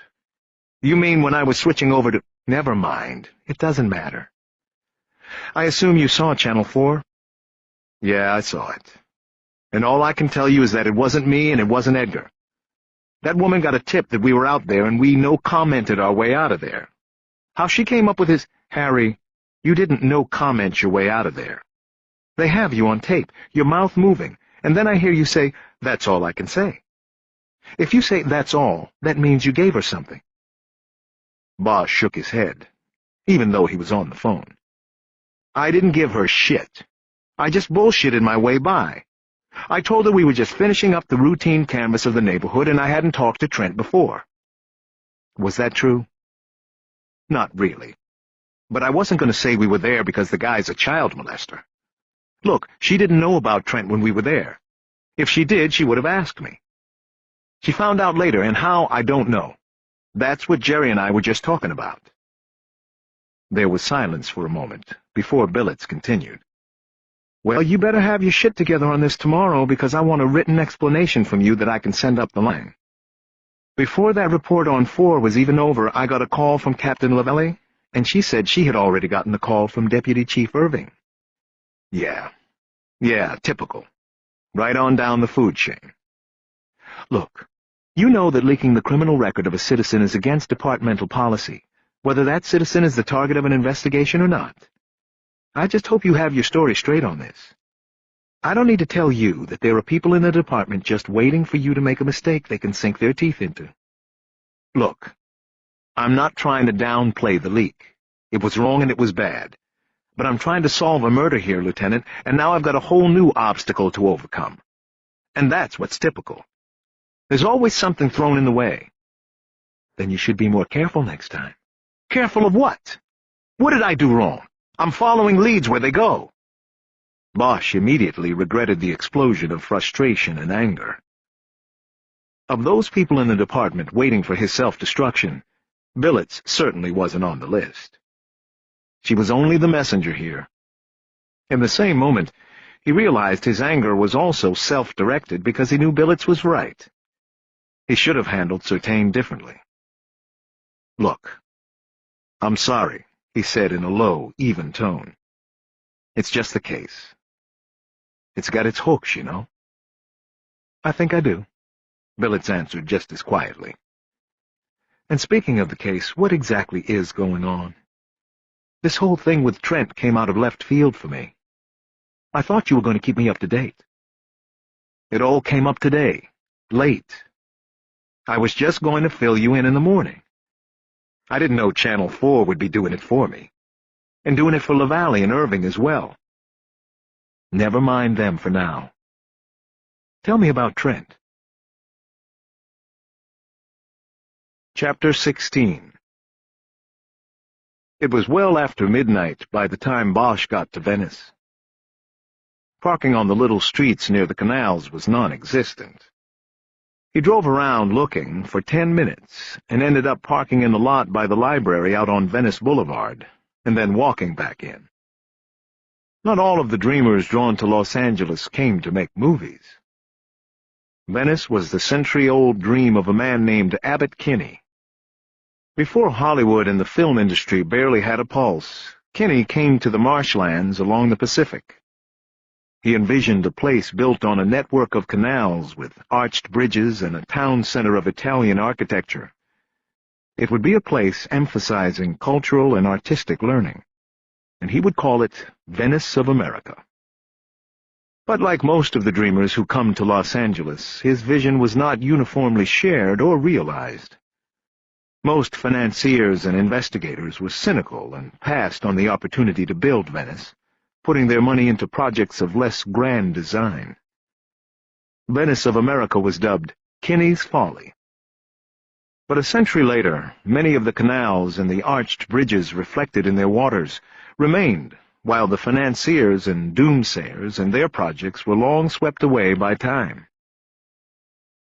"You mean when I was switching over to—" "Never mind. It doesn't matter. I assume you saw Channel 4? "Yeah, I saw it. And all I can tell you is that it wasn't me and it wasn't Edgar. That woman got a tip that we were out there and we no-commented our way out of there. How she came up with his—" "Harry, you didn't no-comment your way out of there. They have you on tape, your mouth moving, and then I hear you say, 'That's all I can say.' If you say that's all, that means you gave her something." Bosch shook his head, even though he was on the phone. "I didn't give her shit. I just bullshitted my way by. I told her we were just finishing up the routine canvass of the neighborhood and I hadn't talked to Trent before." "Was that true?" "Not really. But I wasn't going to say we were there because the guy's a child molester. Look, she didn't know about Trent when we were there. If she did, she would have asked me. She found out later, and how, I don't know. That's what Jerry and I were just talking about." There was silence for a moment, before Billets continued. "Well, you better have your shit together on this tomorrow, because I want a written explanation from you that I can send up the line." Before that report on 4 was even over, I got a call from Captain Lavelli, and she said she had already gotten a call from Deputy Chief Irving. Yeah, typical. Right on down the food chain. Look, you know that leaking the criminal record of a citizen is against departmental policy, whether that citizen is the target of an investigation or not. I just hope you have your story straight on this. I don't need to tell you that there are people in the department just waiting for you to make a mistake they can sink their teeth into. Look, I'm not trying to downplay the leak. It was wrong and it was bad. But I'm trying to solve a murder here, Lieutenant, and now I've got a whole new obstacle to overcome. And that's what's typical. There's always something thrown in the way. Then you should be more careful next time." "Careful of what? What did I do wrong? I'm following leads where they go." Bosch immediately regretted the explosion of frustration and anger. Of those people in the department waiting for his self-destruction, Billets certainly wasn't on the list. She was only the messenger here. In the same moment, he realized his anger was also self-directed because he knew Billets was right. He should have handled Certain differently. "Look, I'm sorry," he said in a low, even tone. "It's just the case. It's got its hooks, you know." "I think I do," Billets answered just as quietly. "And speaking of the case, what exactly is going on? This whole thing with Trent came out of left field for me. I thought you were going to keep me up to date. It all came up today, late. I was just going to fill you in the morning. I didn't know Channel 4 would be doing it for me, and doing it for LaValle and Irving as well. Never mind them for now. Tell me about Trent." Chapter 16. It was well after midnight by the time Bosch got to Venice. Parking on the little streets near the canals was non-existent. He drove around looking for 10 minutes and ended up parking in the lot by the library out on Venice Boulevard, and then walking back in. Not all of the dreamers drawn to Los Angeles came to make movies. Venice was the century-old dream of a man named Abbott Kinney. Before Hollywood and the film industry barely had a pulse, Kinney came to the marshlands along the Pacific. He envisioned a place built on a network of canals with arched bridges and a town center of Italian architecture. It would be a place emphasizing cultural and artistic learning, and he would call it Venice of America. But like most of the dreamers who come to Los Angeles, his vision was not uniformly shared or realized. Most financiers and investigators were cynical and passed on the opportunity to build Venice, putting their money into projects of less grand design. Venice of America was dubbed Kinney's Folly. But a century later, many of the canals and the arched bridges reflected in their waters remained, while the financiers and doomsayers and their projects were long swept away by time.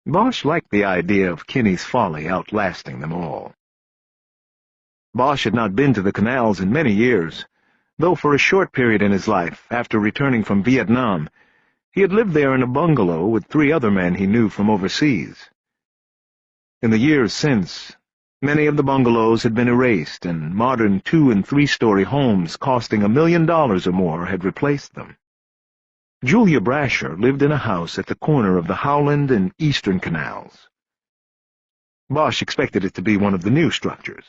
Bosch liked the idea of Kinney's Folly outlasting them all. Bosch had not been to the canals in many years, though for a short period in his life, after returning from Vietnam, he had lived there in a bungalow with 3 other men he knew from overseas. In the years since, many of the bungalows had been erased, and modern 2- and 3-story homes costing $1 million or more had replaced them. Julia Brasher lived in a house at the corner of the Howland and Eastern Canals. Bosch expected it to be one of the new structures.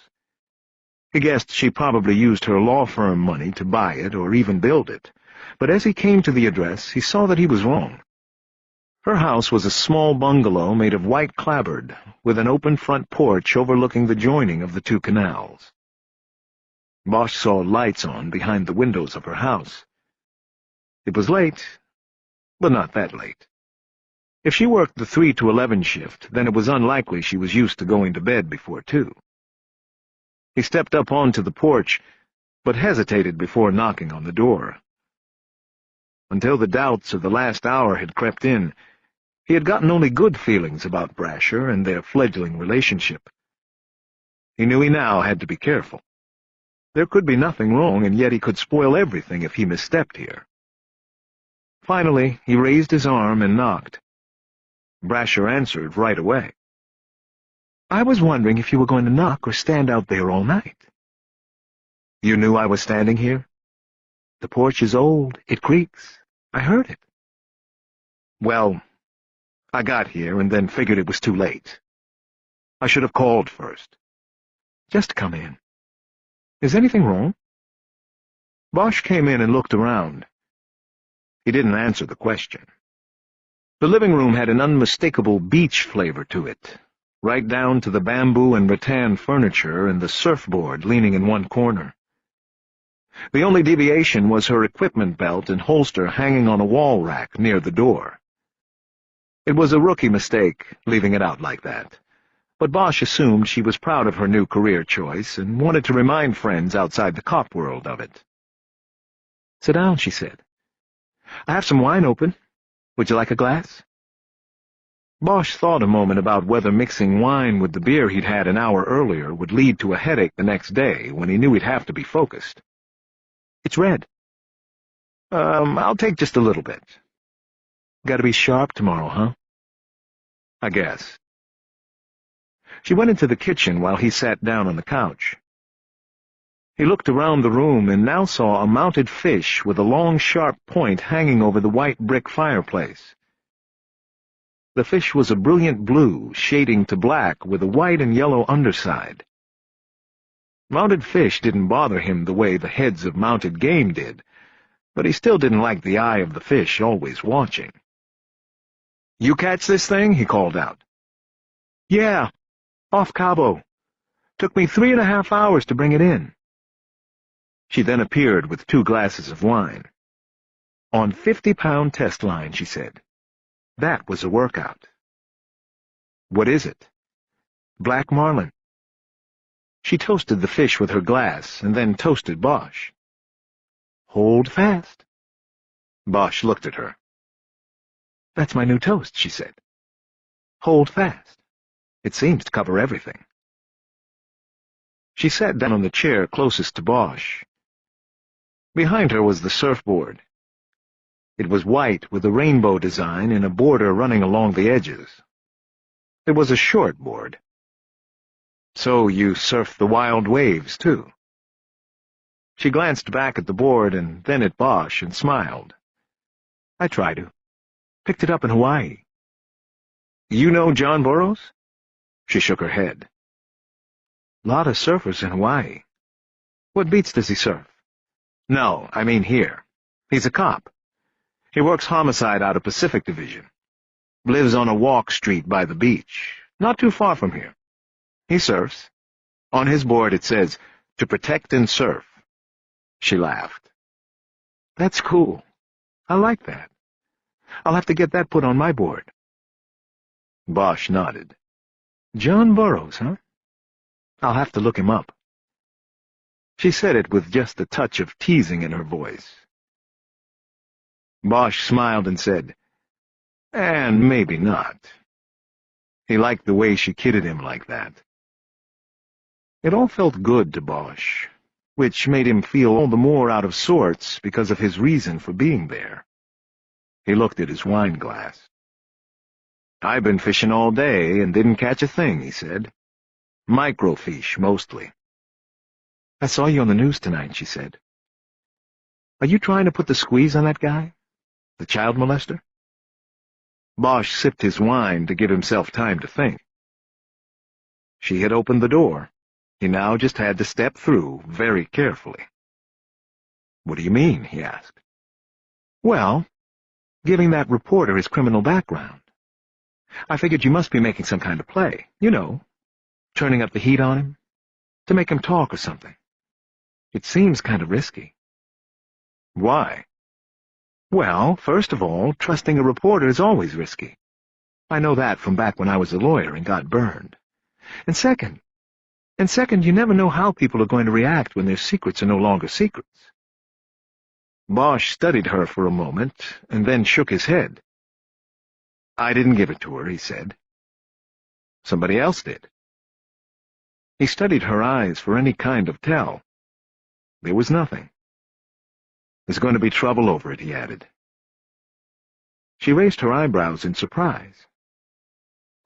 He guessed she probably used her law firm money to buy it or even build it, but as he came to the address, he saw that he was wrong. Her house was a small bungalow made of white clapboard, with an open front porch overlooking the joining of the 2 canals. Bosch saw lights on behind the windows of her house. It was late, but not that late. If she worked the 3 to 11 shift, then it was unlikely she was used to going to bed before 2. He stepped up onto the porch, but hesitated before knocking on the door. Until the doubts of the last hour had crept in, he had gotten only good feelings about Brasher and their fledgling relationship. He knew he now had to be careful. There could be nothing wrong, and yet he could spoil everything if he misstepped here. Finally, he raised his arm and knocked. Brasher answered right away. "I was wondering if you were going to knock or stand out there all night." "You knew I was standing here?" "The porch is old. It creaks. I heard it." "Well, I got here and then figured it was too late. I should have called first." "Just come in. Is anything wrong?" Bosch came in and looked around. He didn't answer the question. The living room had an unmistakable beach flavor to it, right down to the bamboo and rattan furniture and the surfboard leaning in one corner. The only deviation was her equipment belt and holster hanging on a wall rack near the door. It was a rookie mistake, leaving it out like that, but Bosch assumed she was proud of her new career choice and wanted to remind friends outside the cop world of it. "Sit down," she said. "I have some wine open. Would you like a glass?" Bosch thought a moment about whether mixing wine with the beer he'd had an hour earlier would lead to a headache the next day when he knew he'd have to be focused. "It's red." I'll take just a little bit." "Gotta be sharp tomorrow, huh?" "I guess." She went into the kitchen while he sat down on the couch. He looked around the room and now saw a mounted fish with a long, sharp point hanging over the white brick fireplace. The fish was a brilliant blue, shading to black with a white and yellow underside. Mounted fish didn't bother him the way the heads of mounted game did, but he still didn't like the eye of the fish always watching. "You catch this thing?" he called out. "Yeah, off Cabo. Took me 3.5 hours to bring it in." She then appeared with 2 glasses of wine. "On 50-pound test line," she said. "That was a workout." "What is it?" "Black marlin." She toasted the fish with her glass and then toasted Bosch. "Hold fast." Bosch looked at her. "That's my new toast," she said. "Hold fast. It seems to cover everything." She sat down on the chair closest to Bosch. Behind her was the surfboard. It was white with a rainbow design and a border running along the edges. It was a short board. "So you surf the wild waves, too?" She glanced back at the board and then at Bosch and smiled. "I try to. Picked it up in Hawaii." "You know John Burroughs?" She shook her head. "Lot of surfers in Hawaii. What beats does he surf?" "No, I mean here. He's a cop. He works homicide out of Pacific Division. Lives on a walk street by the beach, not too far from here. He surfs. On his board it says, 'To protect and surf.'" She laughed. "That's cool. I like that. I'll have to get that put on my board." Bosch nodded. "John Burroughs, huh? I'll have to look him up." She said it with just a touch of teasing in her voice. Bosch smiled and said, "And maybe not." He liked the way she kidded him like that. It all felt good to Bosch, which made him feel all the more out of sorts because of his reason for being there. He looked at his wine glass. "I've been fishing all day and didn't catch a thing," he said. "Microfiche, mostly." "I saw you on the news tonight," she said. "Are you trying to put the squeeze on that guy? The child molester?" Bosch sipped his wine to give himself time to think. She had opened the door. He now just had to step through very carefully. "What do you mean?" he asked. "Well, giving that reporter his criminal background. I figured you must be making some kind of play, turning up the heat on him, to make him talk or something. It seems kind of risky." "Why?" "Well, first of all, trusting a reporter is always risky. I know that from back when I was a lawyer and got burned. And second, you never know how people are going to react when their secrets are no longer secrets." Bosch studied her for a moment and then shook his head. "I didn't give it to her," he said. "Somebody else did." He studied her eyes for any kind of tell. There was nothing. "There's going to be trouble over it," he added. She raised her eyebrows in surprise.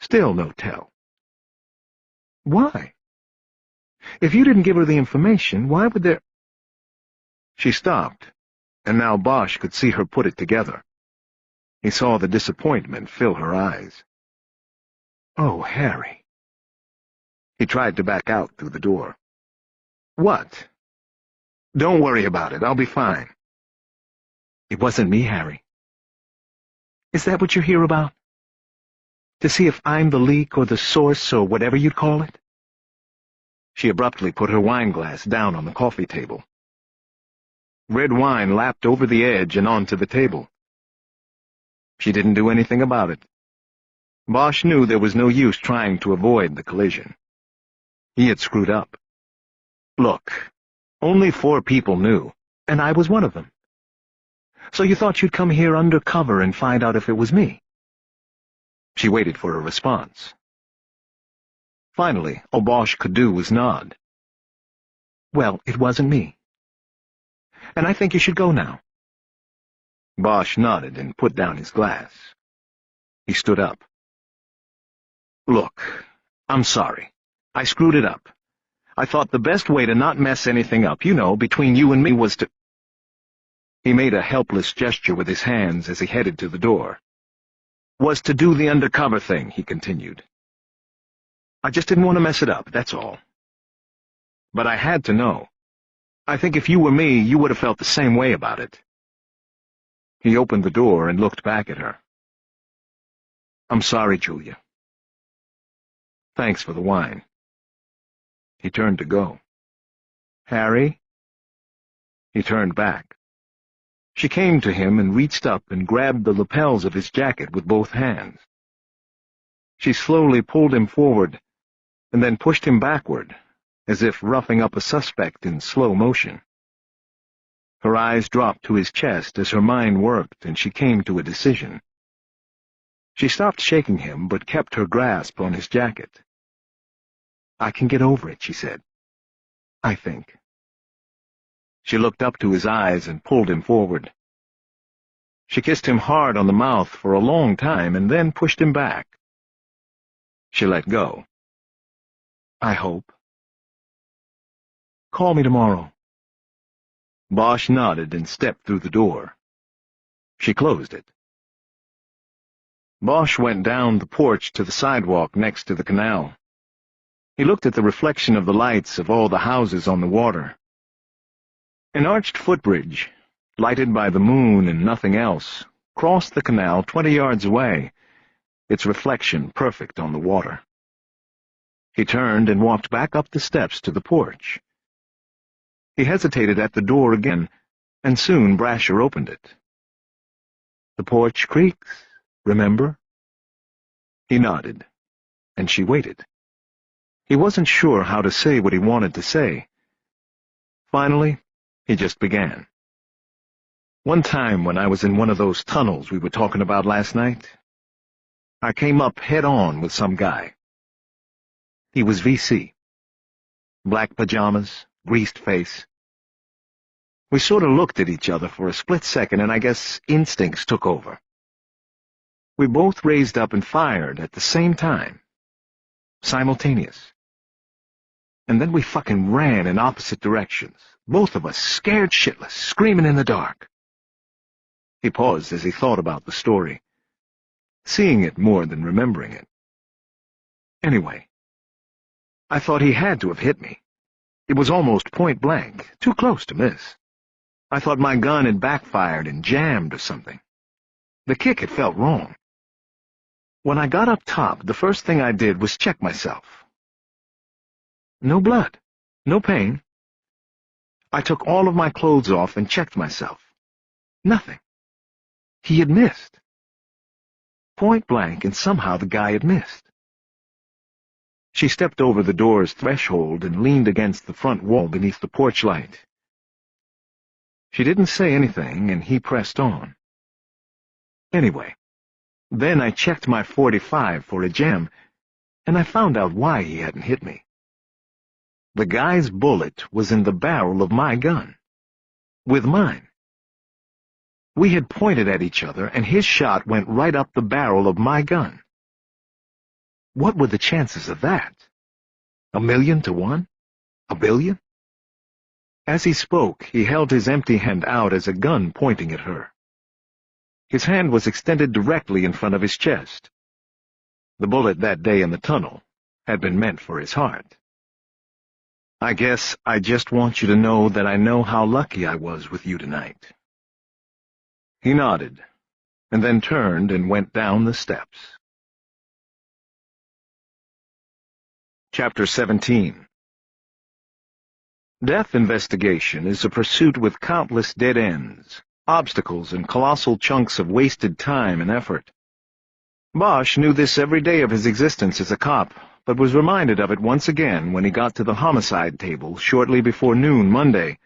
Still no tell. "Why? If you didn't give her the information, why would there—" She stopped, and now Bosch could see her put it together. He saw the disappointment fill her eyes. "Oh, Harry." He tried to back out through the door. "What?" "Don't worry about it. I'll be fine." "It wasn't me, Harry." "Is that what you're here about? To see if I'm the leak or the source or whatever you'd call it?" She abruptly put her wineglass down on the coffee table. Red wine lapped over the edge and onto the table. She didn't do anything about it. Bosch knew there was no use trying to avoid the collision. He had screwed up. "Look, only 4 people knew, and I was one of them. So you thought you'd come here undercover and find out if it was me?" She waited for a response. Finally, all Bosch could do was nod. "Well, it wasn't me. And I think you should go now." Bosch nodded and put down his glass. He stood up. "Look, I'm sorry. I screwed it up. I thought the best way to not mess anything up, between you and me was to—" He made a helpless gesture with his hands as he headed to the door. "Was to do the undercover thing," he continued. "I just didn't want to mess it up, that's all. But I had to know. I think if you were me, you would have felt the same way about it." He opened the door and looked back at her. "I'm sorry, Julia. Thanks for the wine." He turned to go. "Harry?" He turned back. She came to him and reached up and grabbed the lapels of his jacket with both hands. She slowly pulled him forward and then pushed him backward, as if roughing up a suspect in slow motion. Her eyes dropped to his chest as her mind worked, and she came to a decision. She stopped shaking him, but kept her grasp on his jacket. "I can get over it," she said. "I think." She looked up to his eyes and pulled him forward. She kissed him hard on the mouth for a long time and then pushed him back. She let go. "I hope. Call me tomorrow." Bosch nodded and stepped through the door. She closed it. Bosch went down the porch to the sidewalk next to the canal. He looked at the reflection of the lights of all the houses on the water. An arched footbridge, lighted by the moon and nothing else, crossed the canal 20 yards away, its reflection perfect on the water. He turned and walked back up the steps to the porch. He hesitated at the door again, and soon Brasher opened it. "The porch creaks, remember?" He nodded, and she waited. He wasn't sure how to say what he wanted to say. Finally, he just began. "One time when I was in one of those tunnels we were talking about last night, I came up head-on with some guy. He was VC. Black pajamas, greased face. We sort of looked at each other for a split second, and I guess instincts took over. We both raised up and fired at the same time. Simultaneous. And then we fucking ran in opposite directions, both of us scared shitless, screaming in the dark." He paused as he thought about the story, seeing it more than remembering it. "Anyway, I thought he had to have hit me. It was almost point blank, too close to miss. I thought my gun had backfired and jammed or something. The kick had felt wrong. When I got up top, the first thing I did was check myself. No blood, no pain. I took all of my clothes off and checked myself. Nothing. He had missed. Point blank, and somehow the guy had missed." She stepped over the door's threshold and leaned against the front wall beneath the porch light. She didn't say anything, and he pressed on. "Anyway, then I checked my .45 for a jam, and I found out why he hadn't hit me. The guy's bullet was in the barrel of my gun. With mine. We had pointed at each other, and his shot went right up the barrel of my gun. What were the chances of that? 1,000,000 to 1? 1,000,000,000? As he spoke, he held his empty hand out as a gun pointing at her. His hand was extended directly in front of his chest. The bullet that day in the tunnel had been meant for his heart. "I guess I just want you to know that I know how lucky I was with you tonight." He nodded, and then turned and went down the steps. Chapter 17. Death investigation is a pursuit with countless dead ends, obstacles, and colossal chunks of wasted time and effort. Bosch knew this every day of his existence as a cop, but was reminded of it once again when he got to the homicide table shortly before noon Monday,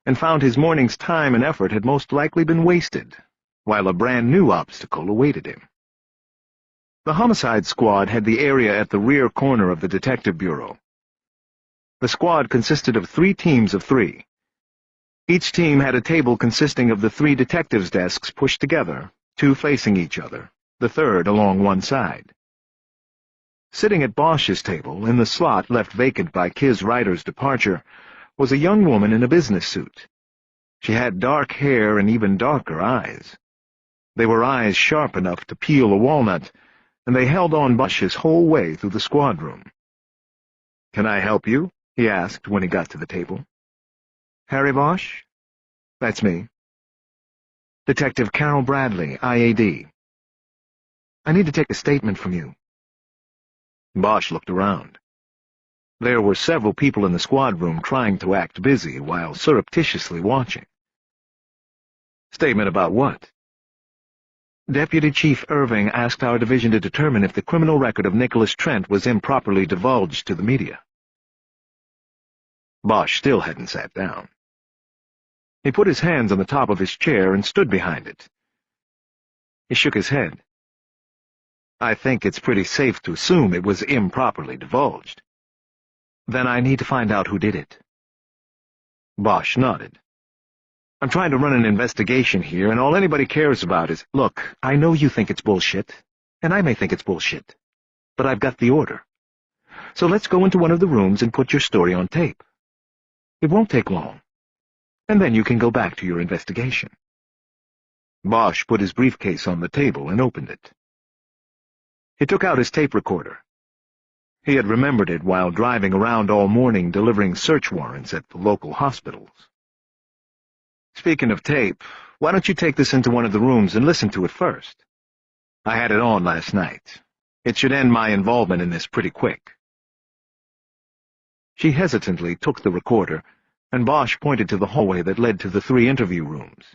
and found his morning's time and effort had most likely been wasted, while a brand-new obstacle awaited him. The homicide squad had the area at the rear corner of the detective bureau. The squad consisted of 3 teams of 3. Each team had a table consisting of the 3 detectives' desks pushed together, 2 facing each other, the third along one side. Sitting at Bosch's table, in the slot left vacant by Kiz Ryder's departure, was a young woman in a business suit. She had dark hair and even darker eyes. They were eyes sharp enough to peel a walnut, and they held on Bosch's whole way through the squad room. "Can I help you?" he asked when he got to the table. "Harry Bosch?" "That's me." "Detective Carol Bradley, IAD. I need to take a statement from you." Bosch looked around. There were several people in the squad room trying to act busy while surreptitiously watching. "Statement about what?" "Deputy Chief Irving asked our division to determine if the criminal record of Nicholas Trent was improperly divulged to the media." Bosch still hadn't sat down. He put his hands on the top of his chair and stood behind it. He shook his head. "I think it's pretty safe to assume it was improperly divulged." "Then I need to find out who did it." Bosch nodded. "I'm trying to run an investigation here, and all anybody cares about is— Look, I know you think it's bullshit, and I may think it's bullshit, but I've got the order. So let's go into one of the rooms and put your story on tape. It won't take long, and then you can go back to your investigation." Bosch put his briefcase on the table and opened it. He took out his tape recorder. He had remembered it while driving around all morning delivering search warrants at the local hospitals. "Speaking of tape, why don't you take this into one of the rooms and listen to it first? I had it on last night. It should end my involvement in this pretty quick." She hesitantly took the recorder, and Bosch pointed to the hallway that led to the 3 interview rooms.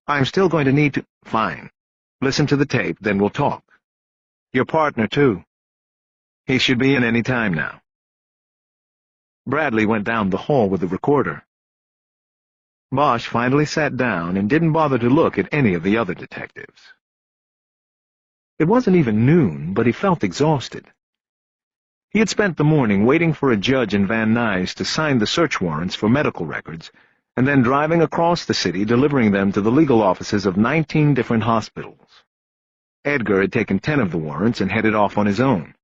"I'm still going to need to—" "Fine. Listen to the tape, then we'll talk. Your partner, too. He should be in any time now." Bradley went down the hall with the recorder. Bosch finally sat down and didn't bother to look at any of the other detectives. It wasn't even noon, but he felt exhausted. He had spent the morning waiting for a judge in Van Nuys to sign the search warrants for medical records, and then driving across the city delivering them to the legal offices of 19 different hospitals. Edgar had taken 10 of the warrants and headed off on his own.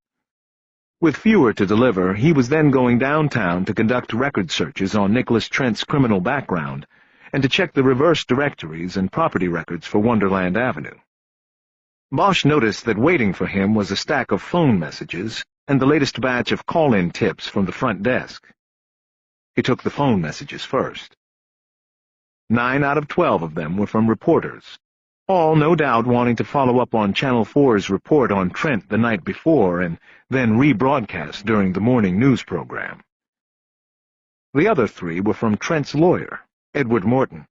With fewer to deliver, he was then going downtown to conduct record searches on Nicholas Trent's criminal background and to check the reverse directories and property records for Wonderland Avenue. Bosch noticed that waiting for him was a stack of phone messages and the latest batch of call-in tips from the front desk. He took the phone messages first. 9 out of 12 of them were from reporters, all no doubt wanting to follow up on Channel 4's report on Trent the night before and then rebroadcast during the morning news program. The other 3 were from Trent's lawyer, Edward Morton.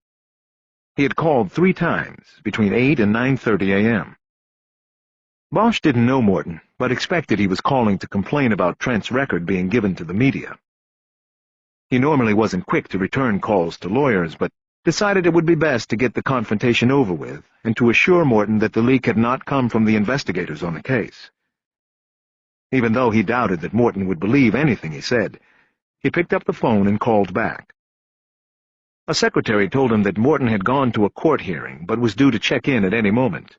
He had called 3 times, between 8 and 9:30 a.m. Bosch didn't know Morton, but expected he was calling to complain about Trent's record being given to the media. He normally wasn't quick to return calls to lawyers, but decided it would be best to get the confrontation over with and to assure Morton that the leak had not come from the investigators on the case. Even though he doubted that Morton would believe anything he said, he picked up the phone and called back. A secretary told him that Morton had gone to a court hearing but was due to check in at any moment.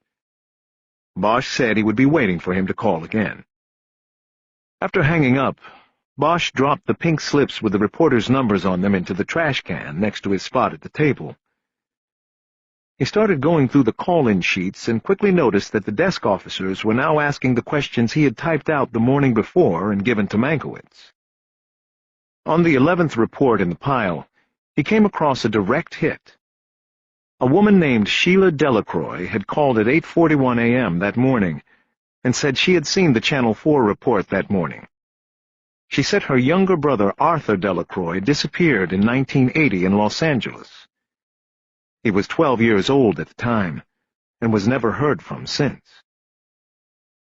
Bosch said he would be waiting for him to call again. After hanging up, Bosch dropped the pink slips with the reporters' numbers on them into the trash can next to his spot at the table. He started going through the call-in sheets and quickly noticed that the desk officers were now asking the questions he had typed out the morning before and given to Mankiewicz. On the 11th report in the pile, he came across a direct hit. A woman named Sheila Delacroix had called at 8:41 a.m. that morning and said she had seen the Channel 4 report that morning. She said her younger brother Arthur Delacroix disappeared in 1980 in Los Angeles. He was 12 years old at the time and was never heard from since.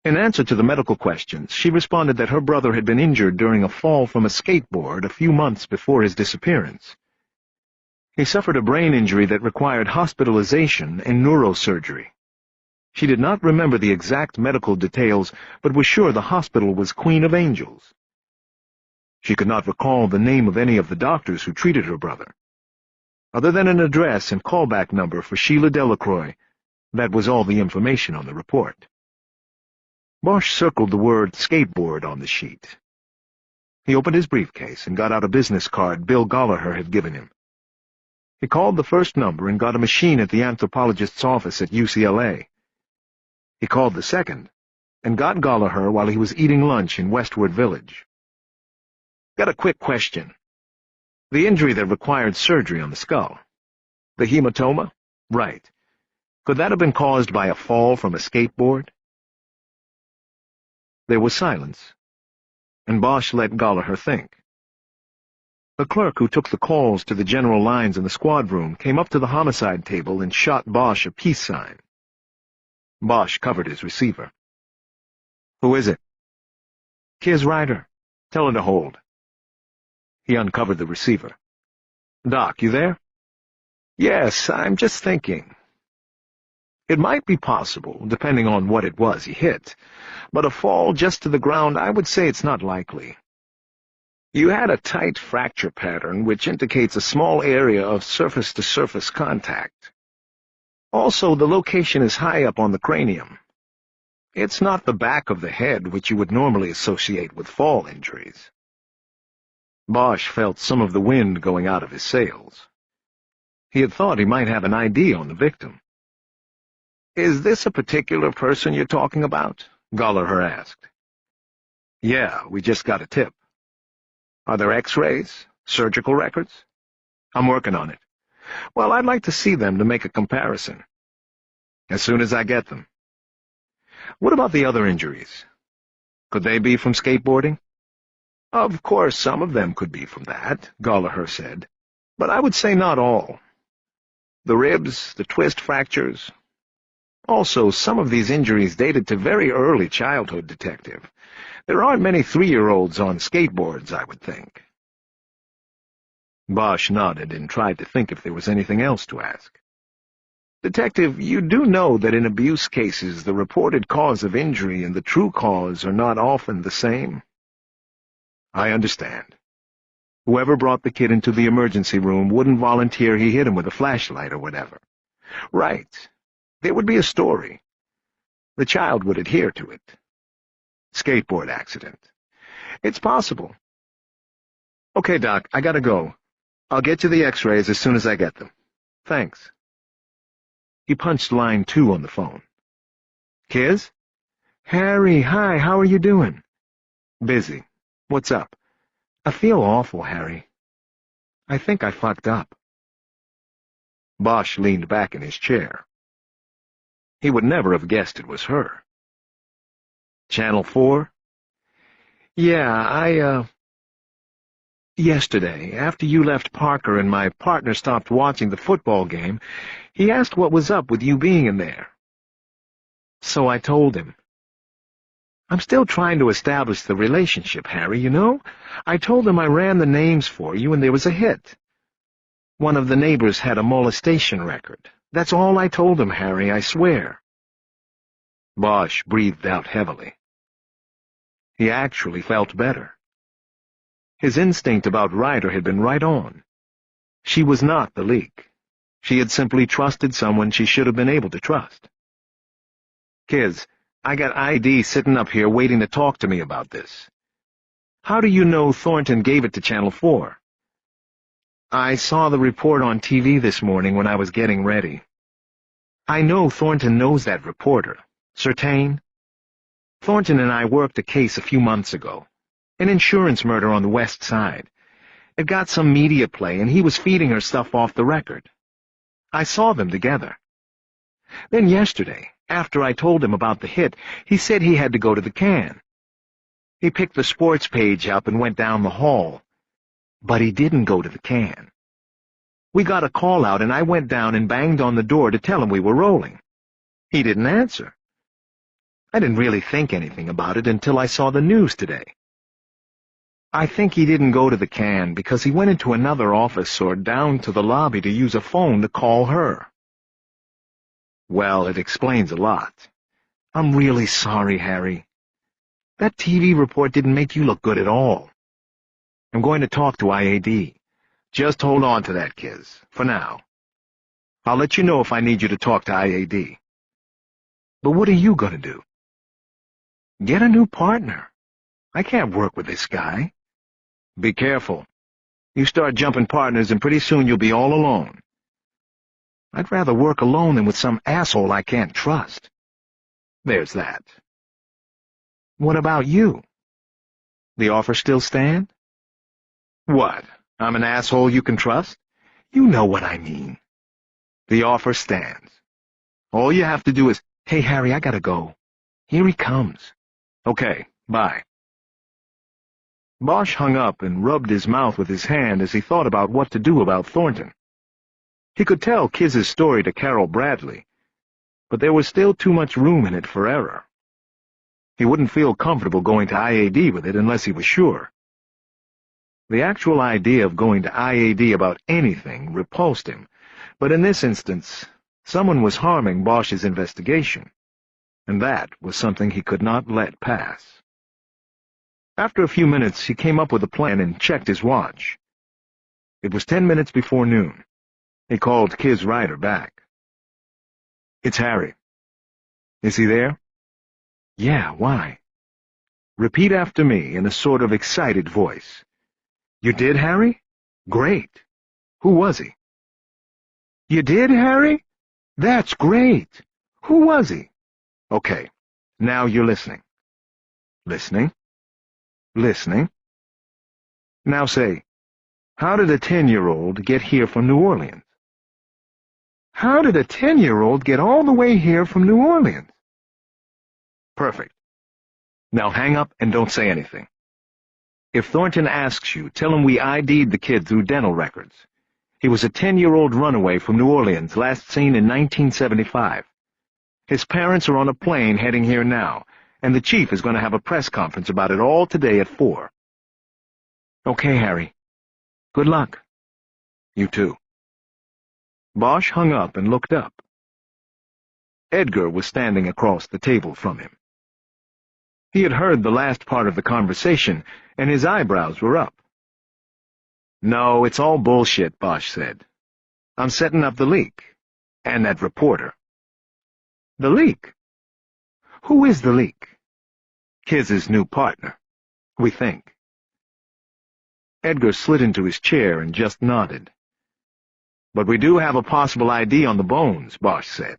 In answer to the medical questions, she responded that her brother had been injured during a fall from a skateboard a few months before his disappearance. He suffered a brain injury that required hospitalization and neurosurgery. She did not remember the exact medical details, but was sure the hospital was Queen of Angels. She could not recall the name of any of the doctors who treated her brother. Other than an address and callback number for Sheila Delacroix, that was all the information on the report. Bosch circled the word skateboard on the sheet. He opened his briefcase and got out a business card Bill Gollaher had given him. He called the first number and got a machine at the anthropologist's office at UCLA. He called the second and got Gollaher while he was eating lunch in Westward Village. Got a quick question. The injury that required surgery on the skull. The hematoma? Right. Could that have been caused by a fall from a skateboard? There was silence, and Bosch let Gollaher think. The clerk who took the calls to the general lines in the squad room came up to the homicide table and shot Bosch a peace sign. Bosch covered his receiver. Who is it? Kiz Ryder. Tell her to hold. He uncovered the receiver. Doc, you there? Yes, I'm just thinking. It might be possible, depending on what it was he hit, but a fall just to the ground, I would say it's not likely. You had a tight fracture pattern, which indicates a small area of surface-to-surface contact. Also, the location is high up on the cranium. It's not the back of the head, which you would normally associate with fall injuries. Bosch felt some of the wind going out of his sails. He had thought he might have an ID on the victim. Is this a particular person you're talking about? Gollaher asked. Yeah, we just got a tip. Are there x-rays? Surgical records? I'm working on it. Well, I'd like to see them to make a comparison. As soon as I get them. What about the other injuries? Could they be from skateboarding? Of course, some of them could be from that, Gollaher said, but I would say not all. The ribs, the twist fractures. Also, some of these injuries dated to very early childhood, Detective. There aren't many 3-year-olds on skateboards, I would think. Bosch nodded and tried to think if there was anything else to ask. Detective, you do know that in abuse cases the reported cause of injury and the true cause are not often the same? I understand. Whoever brought the kid into the emergency room wouldn't volunteer he hit him with a flashlight or whatever. Right. There would be a story. The child would adhere to it. Skateboard accident. It's possible. Okay, Doc, I gotta go. I'll get you the x-rays as soon as I get them. Thanks. He punched line 2 on the phone. Kiz? Harry, hi, how are you doing? Busy. What's up? I feel awful, Harry. I think I fucked up. Bosch leaned back in his chair. He would never have guessed it was her. Channel 4? Yeah, Yesterday, after you left Parker and my partner stopped watching the football game, he asked what was up with you being in there. So I told him. I'm still trying to establish the relationship, Harry, you know? I told him I ran the names for you and there was a hit. One of the neighbors had a molestation record. That's all I told him, Harry, I swear. Bosch breathed out heavily. He actually felt better. His instinct about Ryder had been right on. She was not the leak. She had simply trusted someone she should have been able to trust. Kiz, I got ID sitting up here waiting to talk to me about this. How do you know Thornton gave it to Channel 4? I saw the report on TV this morning when I was getting ready. I know Thornton knows that reporter. Certain? Thornton and I worked a case a few months ago. An insurance murder on the West Side. It got some media play, and he was feeding her stuff off the record. I saw them together. Then yesterday, after I told him about the hit, he said he had to go to the can. He picked the sports page up and went down the hall. But he didn't go to the can. We got a call out, and I went down and banged on the door to tell him we were rolling. He didn't answer. I didn't really think anything about it until I saw the news today. I think he didn't go to the can because he went into another office or down to the lobby to use a phone to call her. Well, it explains a lot. I'm really sorry, Harry. That TV report didn't make you look good at all. I'm going to talk to IAD. Just hold on to that, Kiz, for now. I'll let you know if I need you to talk to IAD. But what are you going to do? Get a new partner. I can't work with this guy. Be careful. You start jumping partners and pretty soon you'll be all alone. I'd rather work alone than with some asshole I can't trust. There's that. What about you? The offer still stand? What? I'm an asshole you can trust? You know what I mean. The offer stands. All you have to do is, "Hey, Harry, I gotta go. Here he comes." Okay, bye. Bosch hung up and rubbed his mouth with his hand as he thought about what to do about Thornton. He could tell Kiz's story to Carol Bradley, but there was still too much room in it for error. He wouldn't feel comfortable going to IAD with it unless he was sure. The actual idea of going to IAD about anything repulsed him, but in this instance, someone was harming Bosch's investigation, and that was something he could not let pass. After a few minutes, he came up with a plan and checked his watch. It was 10 minutes before noon. He called Kiz Ryder back. "It's Harry." "Is he there?" "Yeah, why?" "Repeat after me in a sort of excited voice." "You did, Harry? Great. Who was he?" "You did, Harry? That's great. Who was he?" "Okay, now you're listening." "Listening? Listening." Now say, how did a 10-year-old get here from New Orleans? How did a 10-year-old get all the way here from New Orleans? Perfect. Now hang up and don't say anything. If Thornton asks you, tell him we ID'd the kid through dental records. He was a 10-year-old runaway from New Orleans, last seen in 1975. His parents are on a plane heading here now, and the chief is going to have a press conference about it all today at 4. Okay, Harry. Good luck. You too. Bosch hung up and looked up. Edgar was standing across the table from him. He had heard the last part of the conversation, and his eyebrows were up. "No, it's all bullshit," Bosch said. "I'm setting up the leak. And that reporter." "The leak? Who is the leak?" "Kiz's new partner, we think." Edgar slid into his chair and just nodded. "But we do have a possible ID on the bones," Bosch said.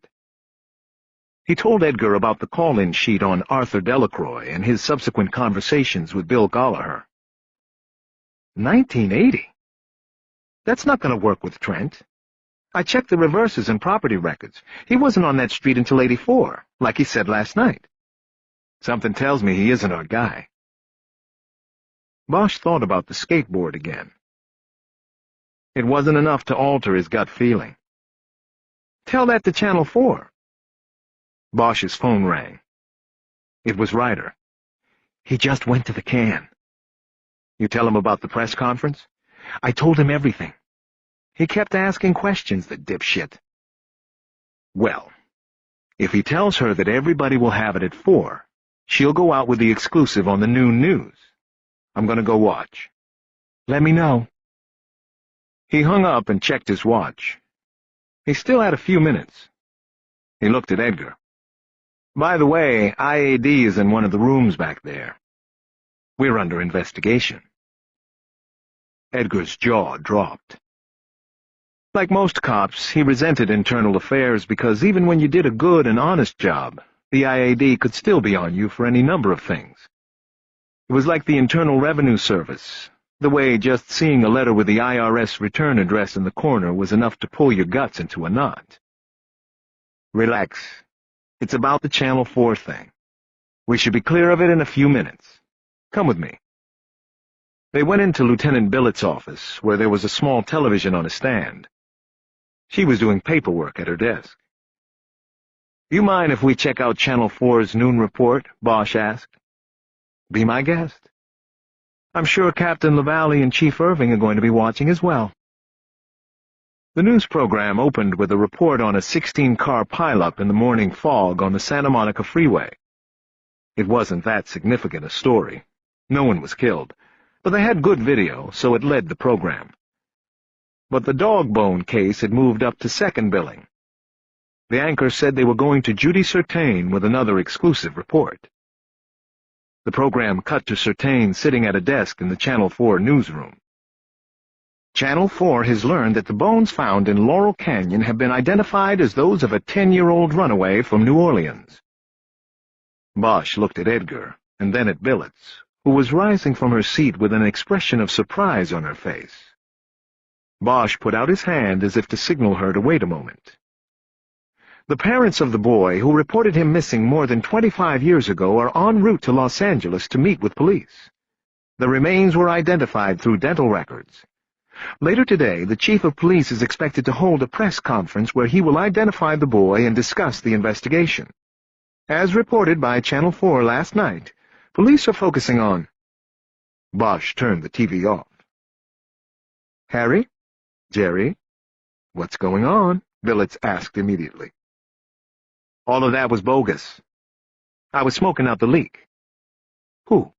He told Edgar about the call-in sheet on Arthur Delacroix and his subsequent conversations with Bill Gollaher. 1980? That's not going to work with Trent. I checked the reverses and property records. He wasn't on that street until '84, like he said last night. Something tells me he isn't our guy. Bosch thought about the skateboard again. It wasn't enough to alter his gut feeling. "Tell that to Channel 4. Bosch's phone rang. It was Ryder. "He just went to the can." "You tell him about the press conference?" "I told him everything. He kept asking questions, the dipshit." "Well, if he tells her that everybody will have it at 4, she'll go out with the exclusive on the noon news. I'm going to go watch. Let me know." He hung up and checked his watch. He still had a few minutes. He looked at Edgar. "By the way, IAD is in one of the rooms back there. We're under investigation." Edgar's jaw dropped. Like most cops, he resented internal affairs because even when you did a good and honest job, the IAD could still be on you for any number of things. It was like the Internal Revenue Service, the way just seeing a letter with the IRS return address in the corner was enough to pull your guts into a knot. "Relax. It's about the Channel 4 thing. We should be clear of it in a few minutes. Come with me." They went into Lieutenant Billett's office, where there was a small television on a stand. She was doing paperwork at her desk. "You mind if we check out Channel 4's noon report?" Bosch asked. "Be my guest. I'm sure Captain LaValle and Chief Irving are going to be watching as well." The news program opened with a report on a 16-car pileup in the morning fog on the Santa Monica Freeway. It wasn't that significant a story. No one was killed, but they had good video, so it led the program. But the dog bone case had moved up to second billing. The anchor said they were going to Judy Certain with another exclusive report. The program cut to Certain sitting at a desk in the Channel 4 newsroom. Channel 4 has learned that the bones found in Laurel Canyon have been identified as those of a 10-year-old runaway from New Orleans. Bosch looked at Edgar, and then at Billets, who was rising from her seat with an expression of surprise on her face. Bosch put out his hand as if to signal her to wait a moment. The parents of the boy, who reported him missing more than 25 years ago, are en route to Los Angeles to meet with police. The remains were identified through dental records. Later today, the chief of police is expected to hold a press conference where he will identify the boy and discuss the investigation. As reported by Channel 4 last night, police are focusing on— Bosch turned the TV off. "Harry? Jerry? What's going on?" Billets asked immediately. "All of that was bogus. I was smoking out the leak." "Who?"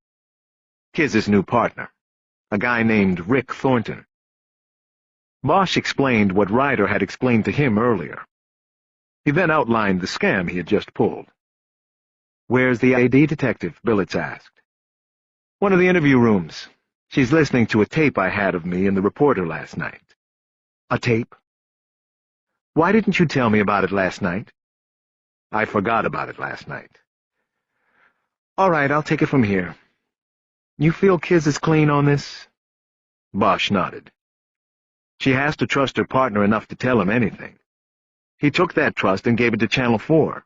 "Kiz's new partner, a guy named Rick Thornton." Bosch explained what Ryder had explained to him earlier. He then outlined the scam he had just pulled. "Where's the AD detective?" Billets asked. "One of the interview rooms. She's listening to a tape I had of me and the reporter last night." "A tape? Why didn't you tell me about it last night?" "I forgot about it last night." "All right, I'll take it from here. You feel Kiz is clean on this?" Bosch nodded. "She has to trust her partner enough to tell him anything. He took that trust and gave it to Channel 4.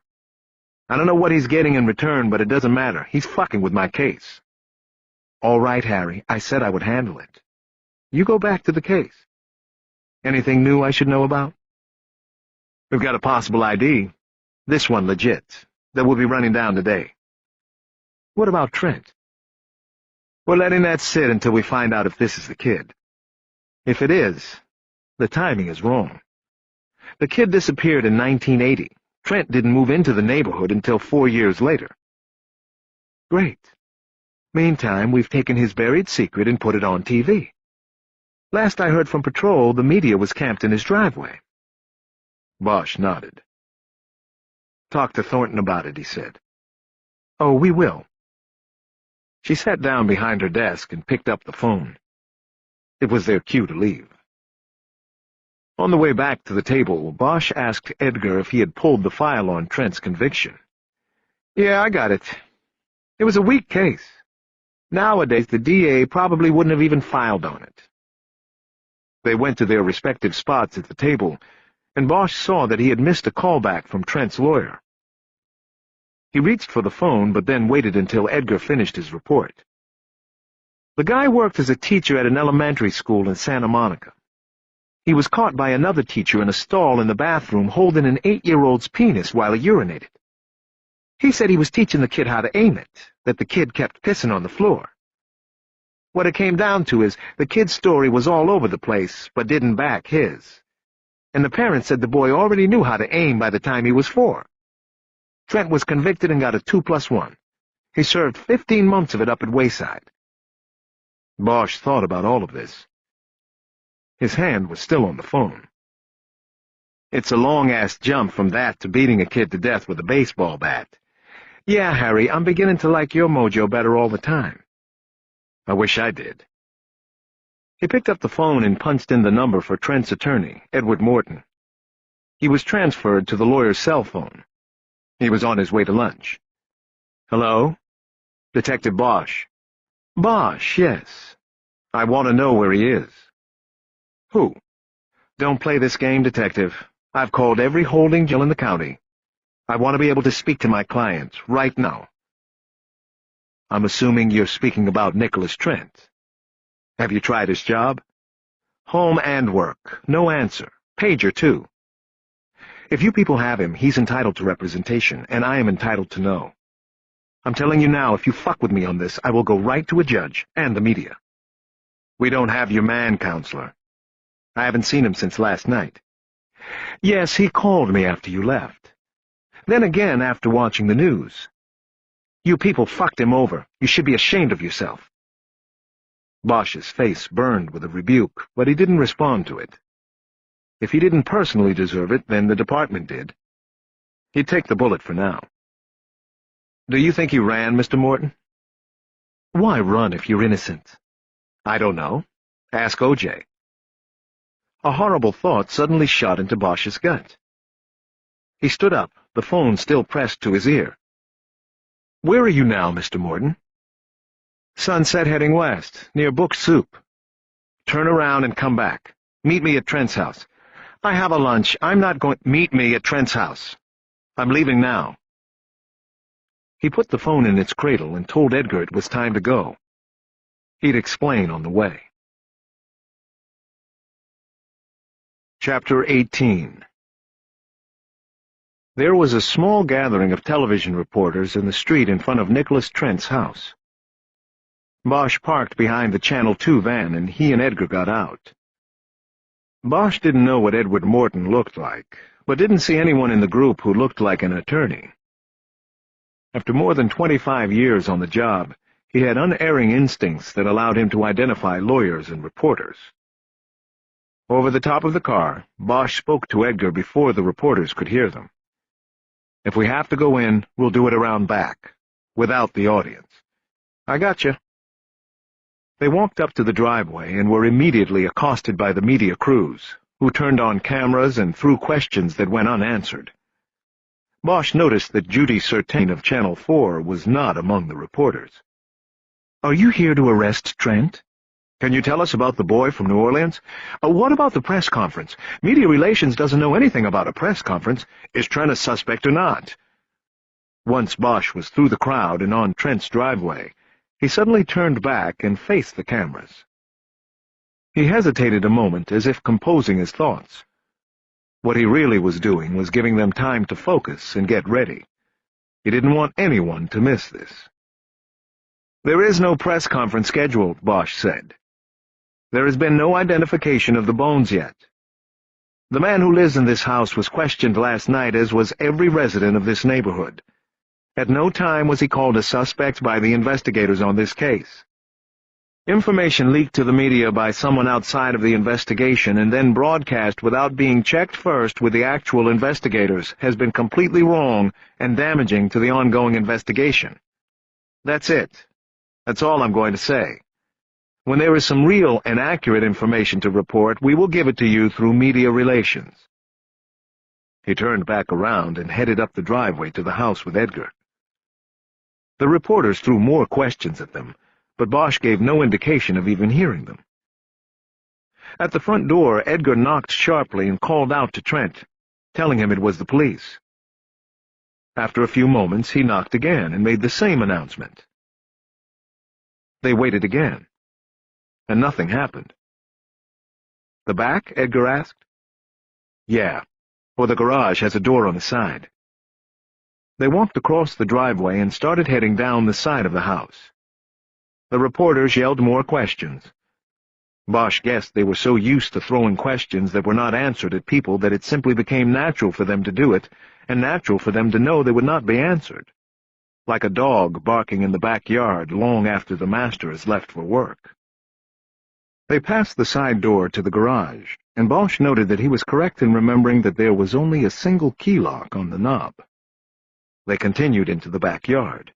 I don't know what he's getting in return, but it doesn't matter. He's fucking with my case." "All right, Harry, I said I would handle it. You go back to the case. Anything new I should know about?" "We've got a possible ID. This one legit. That will be running down today." "What about Trent?" "We're letting that sit until we find out if this is the kid. If it is, the timing is wrong. The kid disappeared in 1980. Trent didn't move into the neighborhood until 4 years later." "Great. Meantime, we've taken his buried secret and put it on TV. Last I heard from patrol, the media was camped in his driveway." Bosch nodded. "Talk to Thornton about it," he said. "Oh, we will." She sat down behind her desk and picked up the phone. It was their cue to leave. On the way back to the table, Bosch asked Edgar if he had pulled the file on Trent's conviction. "Yeah, I got it. It was a weak case. Nowadays, the DA probably wouldn't have even filed on it." They went to their respective spots at the table, and Bosch saw that he had missed a callback from Trent's lawyer. He reached for the phone, but then waited until Edgar finished his report. The guy worked as a teacher at an elementary school in Santa Monica. He was caught by another teacher in a stall in the bathroom holding an 8-year-old's penis while he urinated. He said he was teaching the kid how to aim it, that the kid kept pissing on the floor. What it came down to is the kid's story was all over the place, but didn't back his. And the parents said the boy already knew how to aim by the time he was 4. Trent was convicted and got a 2+1. He served 15 months of it up at Wayside. Bosch thought about all of this. His hand was still on the phone. "It's a long-ass jump from that to beating a kid to death with a baseball bat. Yeah, Harry, I'm beginning to like your mojo better all the time." "I wish I did." He picked up the phone and punched in the number for Trent's attorney, Edward Morton. He was transferred to the lawyer's cell phone. He was on his way to lunch. "Hello? Detective Bosch." "Bosch, yes. I want to know where he is." "Who?" "Don't play this game, Detective. I've called every holding jail in the county. I want to be able to speak to my client right now." "I'm assuming you're speaking about Nicholas Trent. Have you tried his job?" "Home and work. No answer. Pager, too. If you people have him, he's entitled to representation, and I am entitled to know. I'm telling you now, if you fuck with me on this, I will go right to a judge and the media." "We don't have your man, Counselor. I haven't seen him since last night." "Yes, he called me after you left. Then again after watching the news. You people fucked him over. You should be ashamed of yourself." Bosch's face burned with a rebuke, but he didn't respond to it. If he didn't personally deserve it, then the department did. He'd take the bullet for now. "Do you think he ran, Mr. Morton?" Why run if you're innocent? I don't know. Ask O.J. A horrible thought suddenly shot into Bosch's gut. He stood up, the phone still pressed to his ear. Where are you now, Mr. Morton? Sunset heading west, near Book Soup. Turn around and come back. Meet me at Trent's house. I have a lunch. I'm not going— Meet me at Trent's house. I'm leaving now. He put the phone in its cradle and told Edgar it was time to go. He'd explain on the way. Chapter 18. There was a small gathering of television reporters in the street in front of Nicholas Trent's house. Bosch parked behind the Channel 2 van, and he and Edgar got out. Bosch didn't know what Edward Morton looked like, but didn't see anyone in the group who looked like an attorney. After more than 25 years on the job, he had unerring instincts that allowed him to identify lawyers and reporters. Over the top of the car, Bosch spoke to Edgar before the reporters could hear them. If we have to go in, we'll do it around back, without the audience. I gotcha. They walked up to the driveway and were immediately accosted by the media crews, who turned on cameras and threw questions that went unanswered. Bosch noticed that Judy Certain of Channel 4 was not among the reporters. Are you here to arrest Trent? Can you tell us about the boy from New Orleans? What about the press conference? Media Relations doesn't know anything about a press conference. Is Trent a suspect or not? Once Bosch was through the crowd and on Trent's driveway, he suddenly turned back and faced the cameras. He hesitated a moment, as if composing his thoughts. What he really was doing was giving them time to focus and get ready. He didn't want anyone to miss this. There is no press conference scheduled, Bosch said. There has been no identification of the bones yet. The man who lives in this house was questioned last night, as was every resident of this neighborhood. At no time was he called a suspect by the investigators on this case. Information leaked to the media by someone outside of the investigation and then broadcast without being checked first with the actual investigators has been completely wrong and damaging to the ongoing investigation. That's it. That's all I'm going to say. When there is some real and accurate information to report, we will give it to you through Media Relations. He turned back around and headed up the driveway to the house with Edgar. The reporters threw more questions at them, but Bosch gave no indication of even hearing them. At the front door, Edgar knocked sharply and called out to Trent, telling him it was the police. After a few moments, he knocked again and made the same announcement. They waited again, and nothing happened. The back? Edgar asked. Yeah, or the garage has a door on the side. They walked across the driveway and started heading down the side of the house. The reporters yelled more questions. Bosch guessed they were so used to throwing questions that were not answered at people that it simply became natural for them to do it, and natural for them to know they would not be answered. Like a dog barking in the backyard long after the master has left for work. They passed the side door to the garage, and Bosch noted that he was correct in remembering that there was only a single key lock on the knob. They continued into the backyard.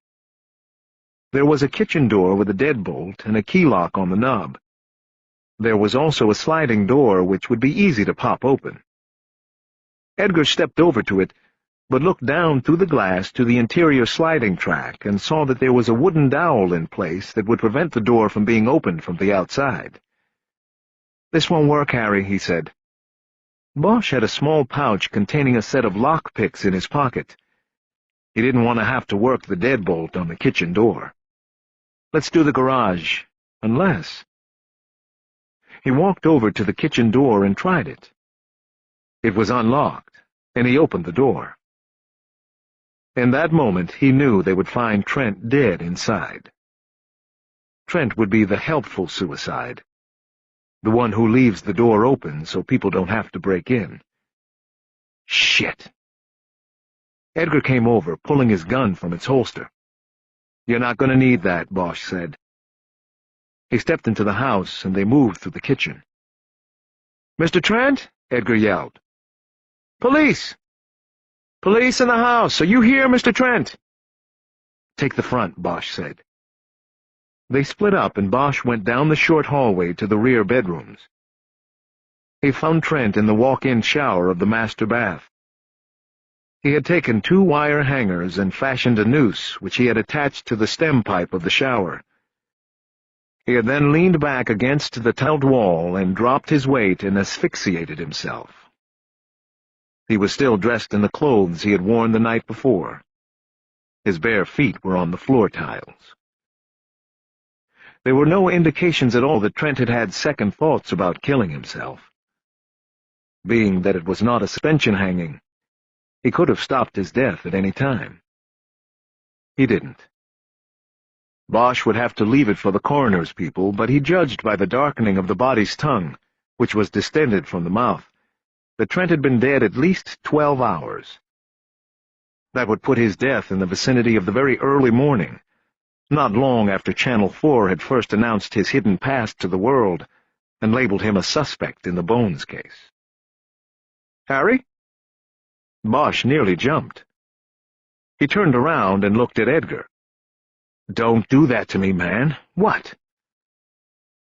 There was a kitchen door with a deadbolt and a key lock on the knob. There was also a sliding door which would be easy to pop open. Edgar stepped over to it, but looked down through the glass to the interior sliding track and saw that there was a wooden dowel in place that would prevent the door from being opened from the outside. "This won't work, Harry," he said. Bosch had a small pouch containing a set of lockpicks in his pocket. He didn't want to have to work the deadbolt on the kitchen door. "Let's do the garage, unless—" He walked over to the kitchen door and tried it. It was unlocked, and he opened the door. In that moment, he knew they would find Trent dead inside. Trent would be the helpful suicide, the one who leaves the door open so people don't have to break in. Shit! Edgar came over, pulling his gun from its holster. "You're not going to need that," Bosch said. He stepped into the house, and they moved through the kitchen. "Mr. Trent?" Edgar yelled. "Police! Police in the house! Are you here, Mr. Trent?" "Take the front," Bosch said. They split up, and Bosch went down the short hallway to the rear bedrooms. He found Trent in the walk-in shower of the master bath. He had taken 2 wire hangers and fashioned a noose, which he had attached to the stem pipe of the shower. He had then leaned back against the tiled wall and dropped his weight and asphyxiated himself. He was still dressed in the clothes he had worn the night before. His bare feet were on the floor tiles. There were no indications at all that Trent had had second thoughts about killing himself. Being that it was not a suspension hanging, he could have stopped his death at any time. He didn't. Bosch would have to leave it for the coroner's people, but he judged by the darkening of the body's tongue, which was distended from the mouth, that Trent had been dead at least 12 hours. That would put his death in the vicinity of the very early morning, not long after Channel 4 had first announced his hidden past to the world and labeled him a suspect in the Bones case. "Harry?" Bosch nearly jumped. He turned around and looked at Edgar. "Don't do that to me, man. What?"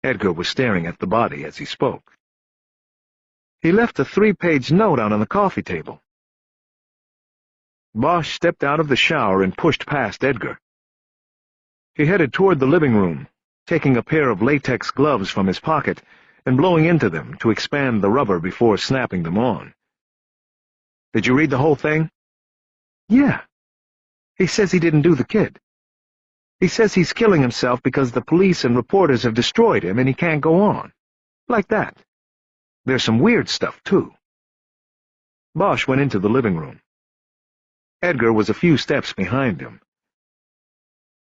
Edgar was staring at the body as he spoke. "He left a 3-page note out on the coffee table." Bosch stepped out of the shower and pushed past Edgar. He headed toward the living room, taking a pair of latex gloves from his pocket and blowing into them to expand the rubber before snapping them on. "Did you read the whole thing?" "Yeah. He says he didn't do the kid. He says he's killing himself because the police and reporters have destroyed him and he can't go on. Like that. There's some weird stuff, too." Bosch went into the living room. Edgar was a few steps behind him.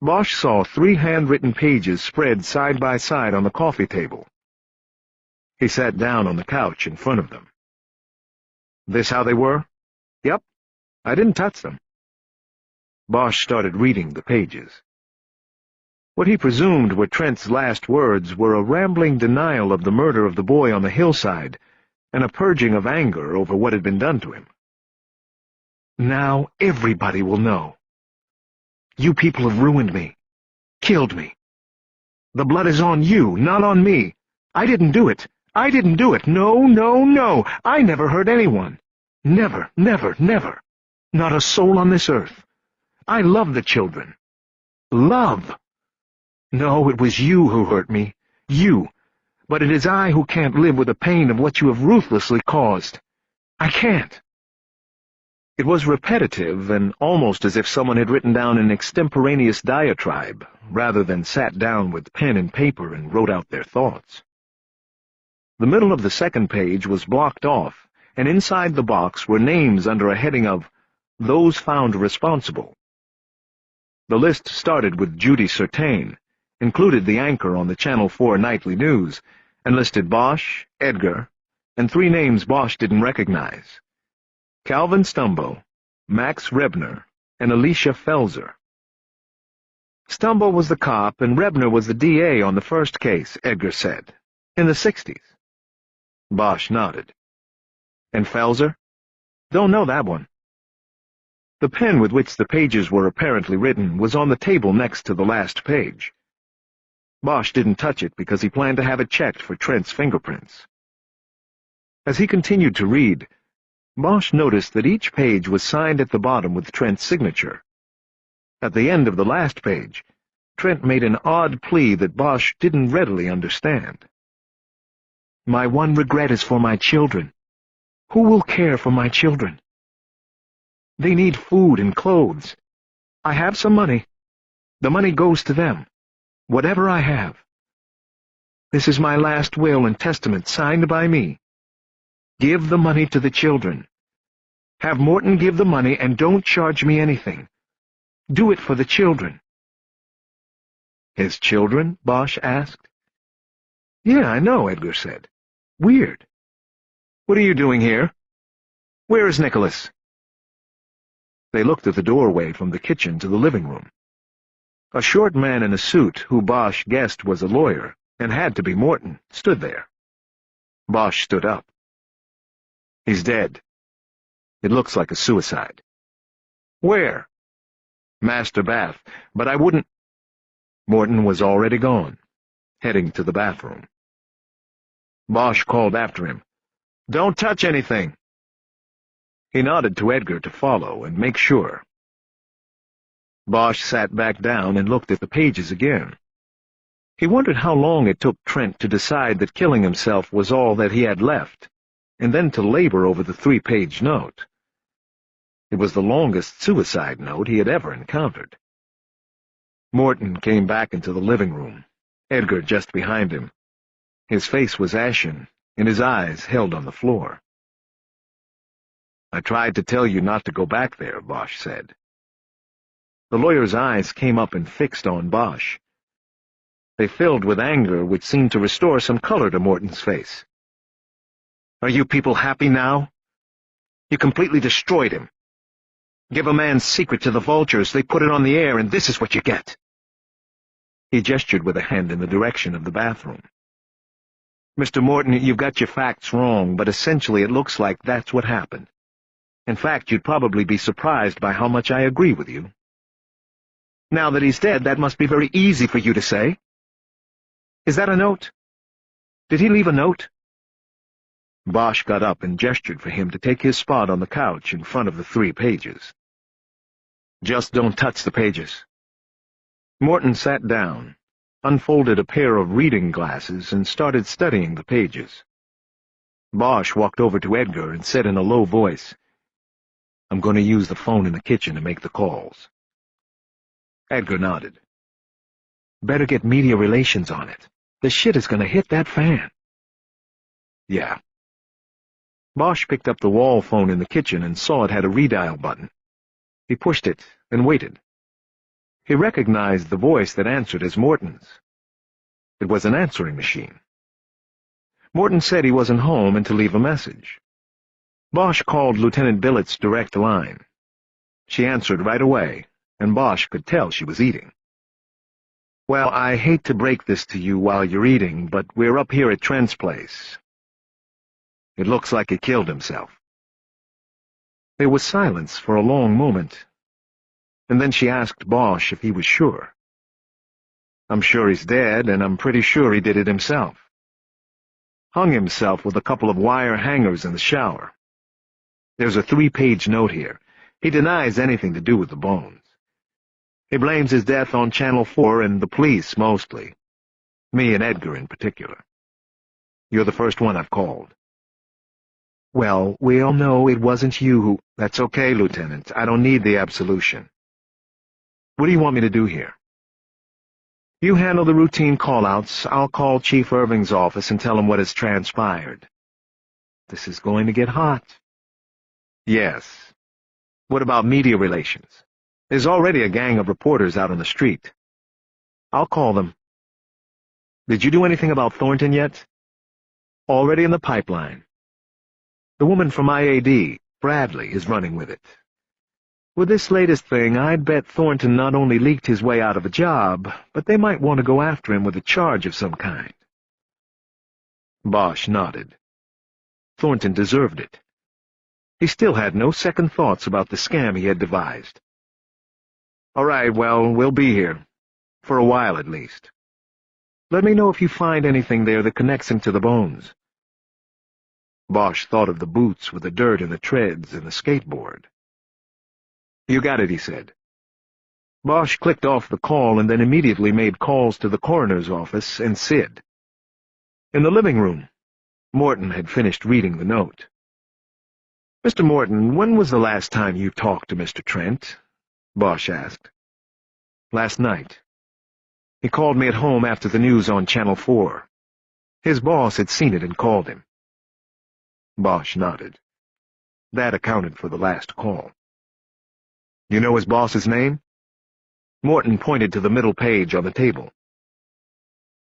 Bosch saw 3 handwritten pages spread side by side on the coffee table. He sat down on the couch in front of them. "This how they were?" "Yep. I didn't touch them." Bosch started reading the pages. What he presumed were Trent's last words were a rambling denial of the murder of the boy on the hillside and a purging of anger over what had been done to him. "Now everybody will know. You people have ruined me, killed me. The blood is on you, not on me. I didn't do it. I didn't do it. No, no, no. I never hurt anyone. Never, never, never. Not a soul on this earth. I love the children. Love. No, it was you who hurt me. You. But it is I who can't live with the pain of what you have ruthlessly caused. I can't." It was repetitive and almost as if someone had written down an extemporaneous diatribe, rather than sat down with pen and paper and wrote out their thoughts. The middle of the second page was blocked off, and inside the box were names under a heading of "Those Found Responsible." The list started with Judy Certain, included the anchor on the Channel 4 nightly news, and listed Bosch, Edgar, and 3 names Bosch didn't recognize: Calvin Stumbo, Max Rebner, and Alicia Felser. Stumbo was the cop and Rebner was the DA on the first case, Edgar said, in the 60s. Bosch nodded. "And Felser?" "Don't know that one." The pen with which the pages were apparently written was on the table next to the last page. Bosch didn't touch it because he planned to have it checked for Trent's fingerprints. As he continued to read, Bosch noticed that each page was signed at the bottom with Trent's signature. At the end of the last page, Trent made an odd plea that Bosch didn't readily understand. "My one regret is for my children. Who will care for my children? They need food and clothes. I have some money. The money goes to them, whatever I have. This is my last will and testament signed by me. Give the money to the children. Have Morton give the money and don't charge me anything. Do it for the children." "His children?" Bosch asked. "Yeah, I know," Edgar said. "Weird. What are you doing here? Where is Nicholas?" They looked at the doorway from the kitchen to the living room. A short man in a suit, who Bosch guessed was a lawyer, and had to be Morton, stood there. Bosch stood up. "He's dead. It looks like a suicide." "Where?" "Master bath, but I wouldn't—" Morton was already gone, heading to the bathroom. Bosch called after him, "Don't touch anything." He nodded to Edgar to follow and make sure. Bosch sat back down and looked at the pages again. He wondered how long it took Trent to decide that killing himself was all that he had left, and then to labor over the 3-page note. It was the longest suicide note he had ever encountered. Morton came back into the living room, Edgar just behind him. His face was ashen, and his eyes held on the floor. "I tried to tell you not to go back there," Bosch said. The lawyer's eyes came up and fixed on Bosch. They filled with anger, which seemed to restore some color to Morton's face. "Are you people happy now? You completely destroyed him. Give a man's secret to the vultures, they put it on the air, and this is what you get." He gestured with a hand in the direction of the bathroom. "Mr. Morton, you've got your facts wrong, but essentially it looks like that's what happened. In fact, you'd probably be surprised by how much I agree with you. Now that he's dead, that must be very easy for you to say. Is that a note? Did he leave a note?" Bosch got up and gestured for him to take his spot on the couch in front of the 3 pages. "Just don't touch the pages." Morton sat down, unfolded a pair of reading glasses, and started studying the pages. Bosch walked over to Edgar and said in a low voice, "I'm going to use the phone in the kitchen to make the calls." Edgar nodded. "Better get media relations on it. The shit is going to hit that fan." "Yeah." Bosch picked up the wall phone in the kitchen and saw it had a redial button. He pushed it and waited. He recognized the voice that answered as Morton's. It was an answering machine. Morton said he wasn't home and to leave a message. Bosch called Lieutenant Billett's direct line. She answered right away, and Bosch could tell she was eating. "Well, I hate to break this to you while you're eating, but we're up here at Trent's place. It looks like he killed himself." There was silence for a long moment, and then she asked Bosch if he was sure. "I'm sure he's dead, and I'm pretty sure he did it himself. Hung himself with a couple of wire hangers in the shower. There's a 3-page note here. He denies anything to do with the bones. He blames his death on Channel 4 and the police mostly. Me and Edgar in particular. You're the first one I've called." "Well, we all know it wasn't you who—" "That's okay, Lieutenant. I don't need the absolution. What do you want me to do here?" "You handle the routine call-outs. I'll call Chief Irving's office and tell him what has transpired." "This is going to get hot." "Yes. What about media relations? There's already a gang of reporters out on the street." "I'll call them." "Did you do anything about Thornton yet?" "Already in the pipeline. The woman from IAD, Bradley, is running with it. With this latest thing, I'd bet Thornton not only leaked his way out of a job, but they might want to go after him with a charge of some kind." Bosch nodded. Thornton deserved it. He still had no second thoughts about the scam he had devised. "All right, well, we'll be here. For a while, at least. Let me know if you find anything there that connects him to the bones." Bosch thought of the boots with the dirt and the treads and the skateboard. "You got it," he said. Bosch clicked off the call and then immediately made calls to the coroner's office and Sid. In the living room, Morton had finished reading the note. "Mr. Morton, when was the last time you talked to Mr. Trent?" Bosch asked. "Last night. He called me at home after the news on Channel 4. His boss had seen it and called him." Bosch nodded. That accounted for the last call. "You know his boss's name?" Morton pointed to the middle page on the table.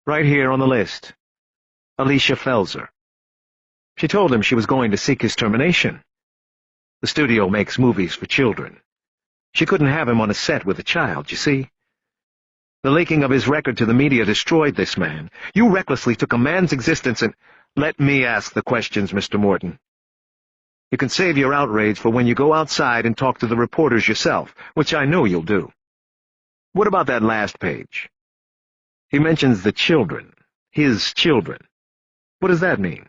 "Right here on the list. Alicia Felser. She told him she was going to seek his termination. The studio makes movies for children. She couldn't have him on a set with a child, you see. The leaking of his record to the media destroyed this man. You recklessly took a man's existence and—" "Let me ask the questions, Mr. Morton. You can save your outrage for when you go outside and talk to the reporters yourself, which I know you'll do. What about that last page? He mentions the children. His children. What does that mean?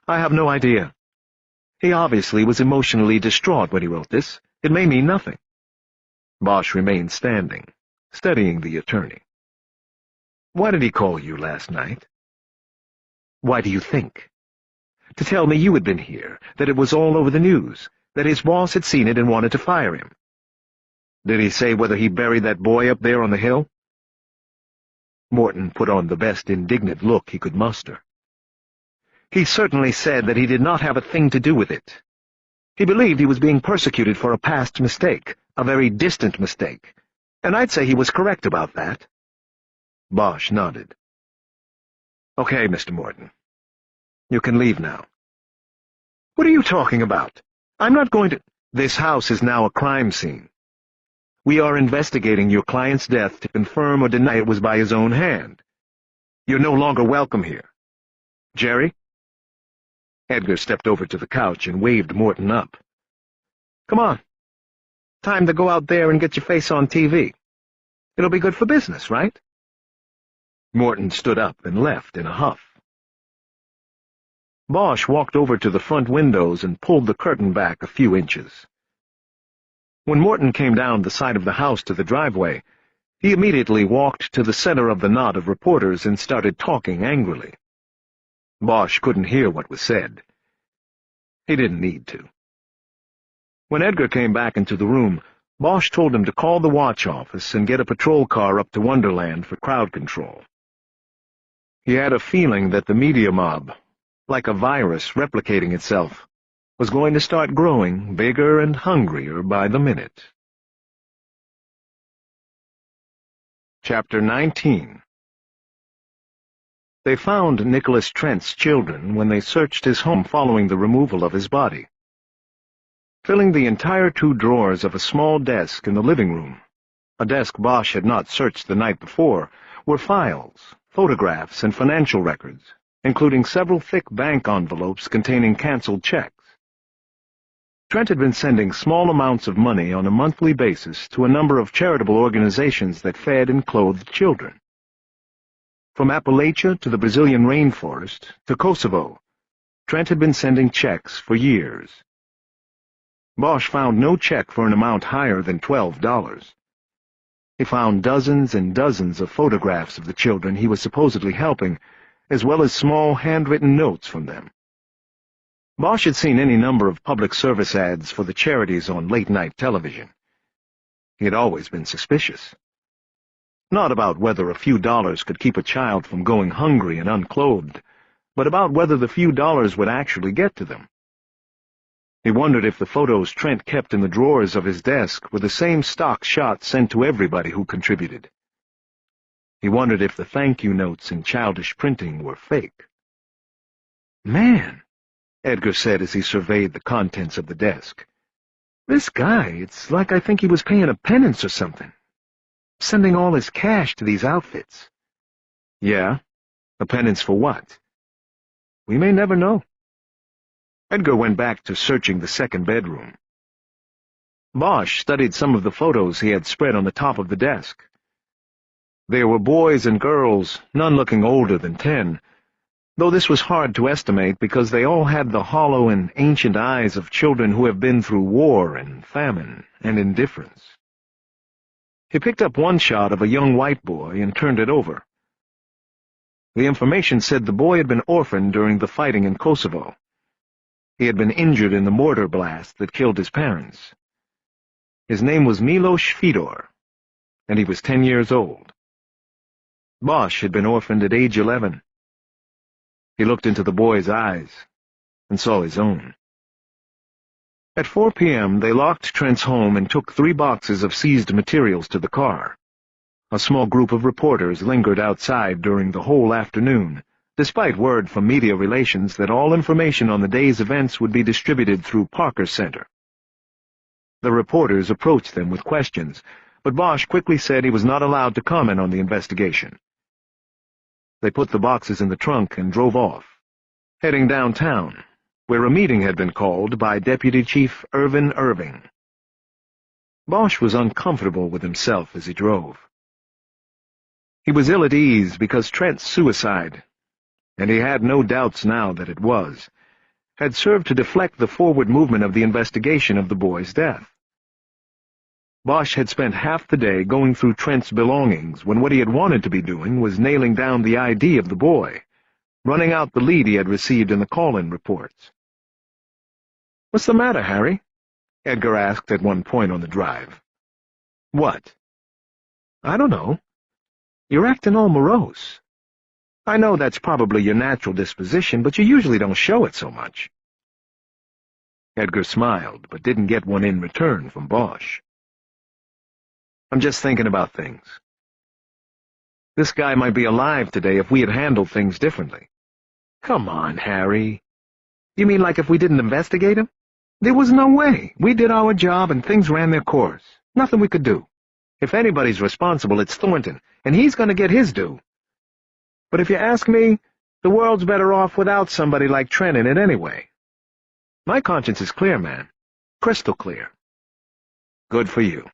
I have no idea. He obviously was emotionally distraught when he wrote this. It may mean nothing. Bosch remained standing, studying the attorney. Why did he call you last night? Why do you think? To tell me you had been here, that it was all over the news, that his boss had seen it and wanted to fire him. Did he say whether he buried that boy up there on the hill? Morton put on the best indignant look he could muster. He certainly said that he did not have a thing to do with it. He believed he was being persecuted for a past mistake, a very distant mistake, and I'd say he was correct about that. Bosch nodded. Okay, Mr. Morton. You can leave now. What are you talking about? I'm not going to— This house is now a crime scene. We are investigating your client's death to confirm or deny it was by his own hand. You're no longer welcome here. Jerry? Edgar stepped over to the couch and waved Morton up. Come on. Time to go out there and get your face on TV. It'll be good for business, right? Morton stood up and left in a huff. Bosch walked over to the front windows and pulled the curtain back a few inches. When Morton came down the side of the house to the driveway, he immediately walked to the center of the knot of reporters and started talking angrily. Bosch couldn't hear what was said. He didn't need to. When Edgar came back into the room, Bosch told him to call the watch office and get a patrol car up to Wonderland for crowd control. He had a feeling that the media mob, like a virus replicating itself, was going to start growing bigger and hungrier by the minute. Chapter 19. They found Nicholas Trent's children when they searched his home following the removal of his body. Filling the entire 2 drawers of a small desk in the living room, a desk Bosch had not searched the night before, were files, photographs, and financial records, including several thick bank envelopes containing canceled checks. Trent had been sending small amounts of money on a monthly basis to a number of charitable organizations that fed and clothed children. From Appalachia to the Brazilian rainforest to Kosovo, Trent had been sending checks for years. Bosch found no check for an amount higher than $12. He found dozens and dozens of photographs of the children he was supposedly helping, as well as small handwritten notes from them. Bosch had seen any number of public service ads for the charities on late-night television. He had always been suspicious. Not about whether a few dollars could keep a child from going hungry and unclothed, but about whether the few dollars would actually get to them. He wondered if the photos Trent kept in the drawers of his desk were the same stock shots sent to everybody who contributed. He wondered if the thank-you notes in childish printing were fake. Man, Edgar said as he surveyed the contents of the desk. This guy, it's like I think he was paying a penance or something. Sending all his cash to these outfits. Yeah? A penance for what? We may never know. Edgar went back to searching the second bedroom. Bosch studied some of the photos he had spread on the top of the desk. There were boys and girls, none looking older than 10, though this was hard to estimate because they all had the hollow and ancient eyes of children who have been through war and famine and indifference. He picked up one shot of a young white boy and turned it over. The information said the boy had been orphaned during the fighting in Kosovo. He had been injured in the mortar blast that killed his parents. His name was Miloš Fedor, and he was 10 years old. Bosch had been orphaned at age 11. He looked into the boy's eyes and saw his own. At 4 p.m., they locked Trent's home and took 3 boxes of seized materials to the car. A small group of reporters lingered outside during the whole afternoon, despite word from media relations that all information on the day's events would be distributed through Parker Center. The reporters approached them with questions, but Bosch quickly said he was not allowed to comment on the investigation. They put the boxes in the trunk and drove off, heading downtown, where a meeting had been called by Deputy Chief Irvin Irving. Bosch was uncomfortable with himself as he drove. He was ill at ease because Trent's suicide, and he had no doubts now that it was, had served to deflect the forward movement of the investigation of the boy's death. Bosch had spent half the day going through Trent's belongings when what he had wanted to be doing was nailing down the ID of the boy, running out the lead he had received in the call-in reports. "What's the matter, Harry?" Edgar asked at one point on the drive. "What?" "I don't know. You're acting all morose. I know that's probably your natural disposition, but you usually don't show it so much." Edgar smiled, but didn't get one in return from Bosch. "I'm just thinking about things. This guy might be alive today if we had handled things differently." "Come on, Harry. You mean like if we didn't investigate him? There was no way. We did our job and things ran their course. Nothing we could do. If anybody's responsible, it's Thornton, and he's going to get his due. But if you ask me, the world's better off without somebody like Trent in it anyway. My conscience is clear, man. Crystal clear." "Good for you."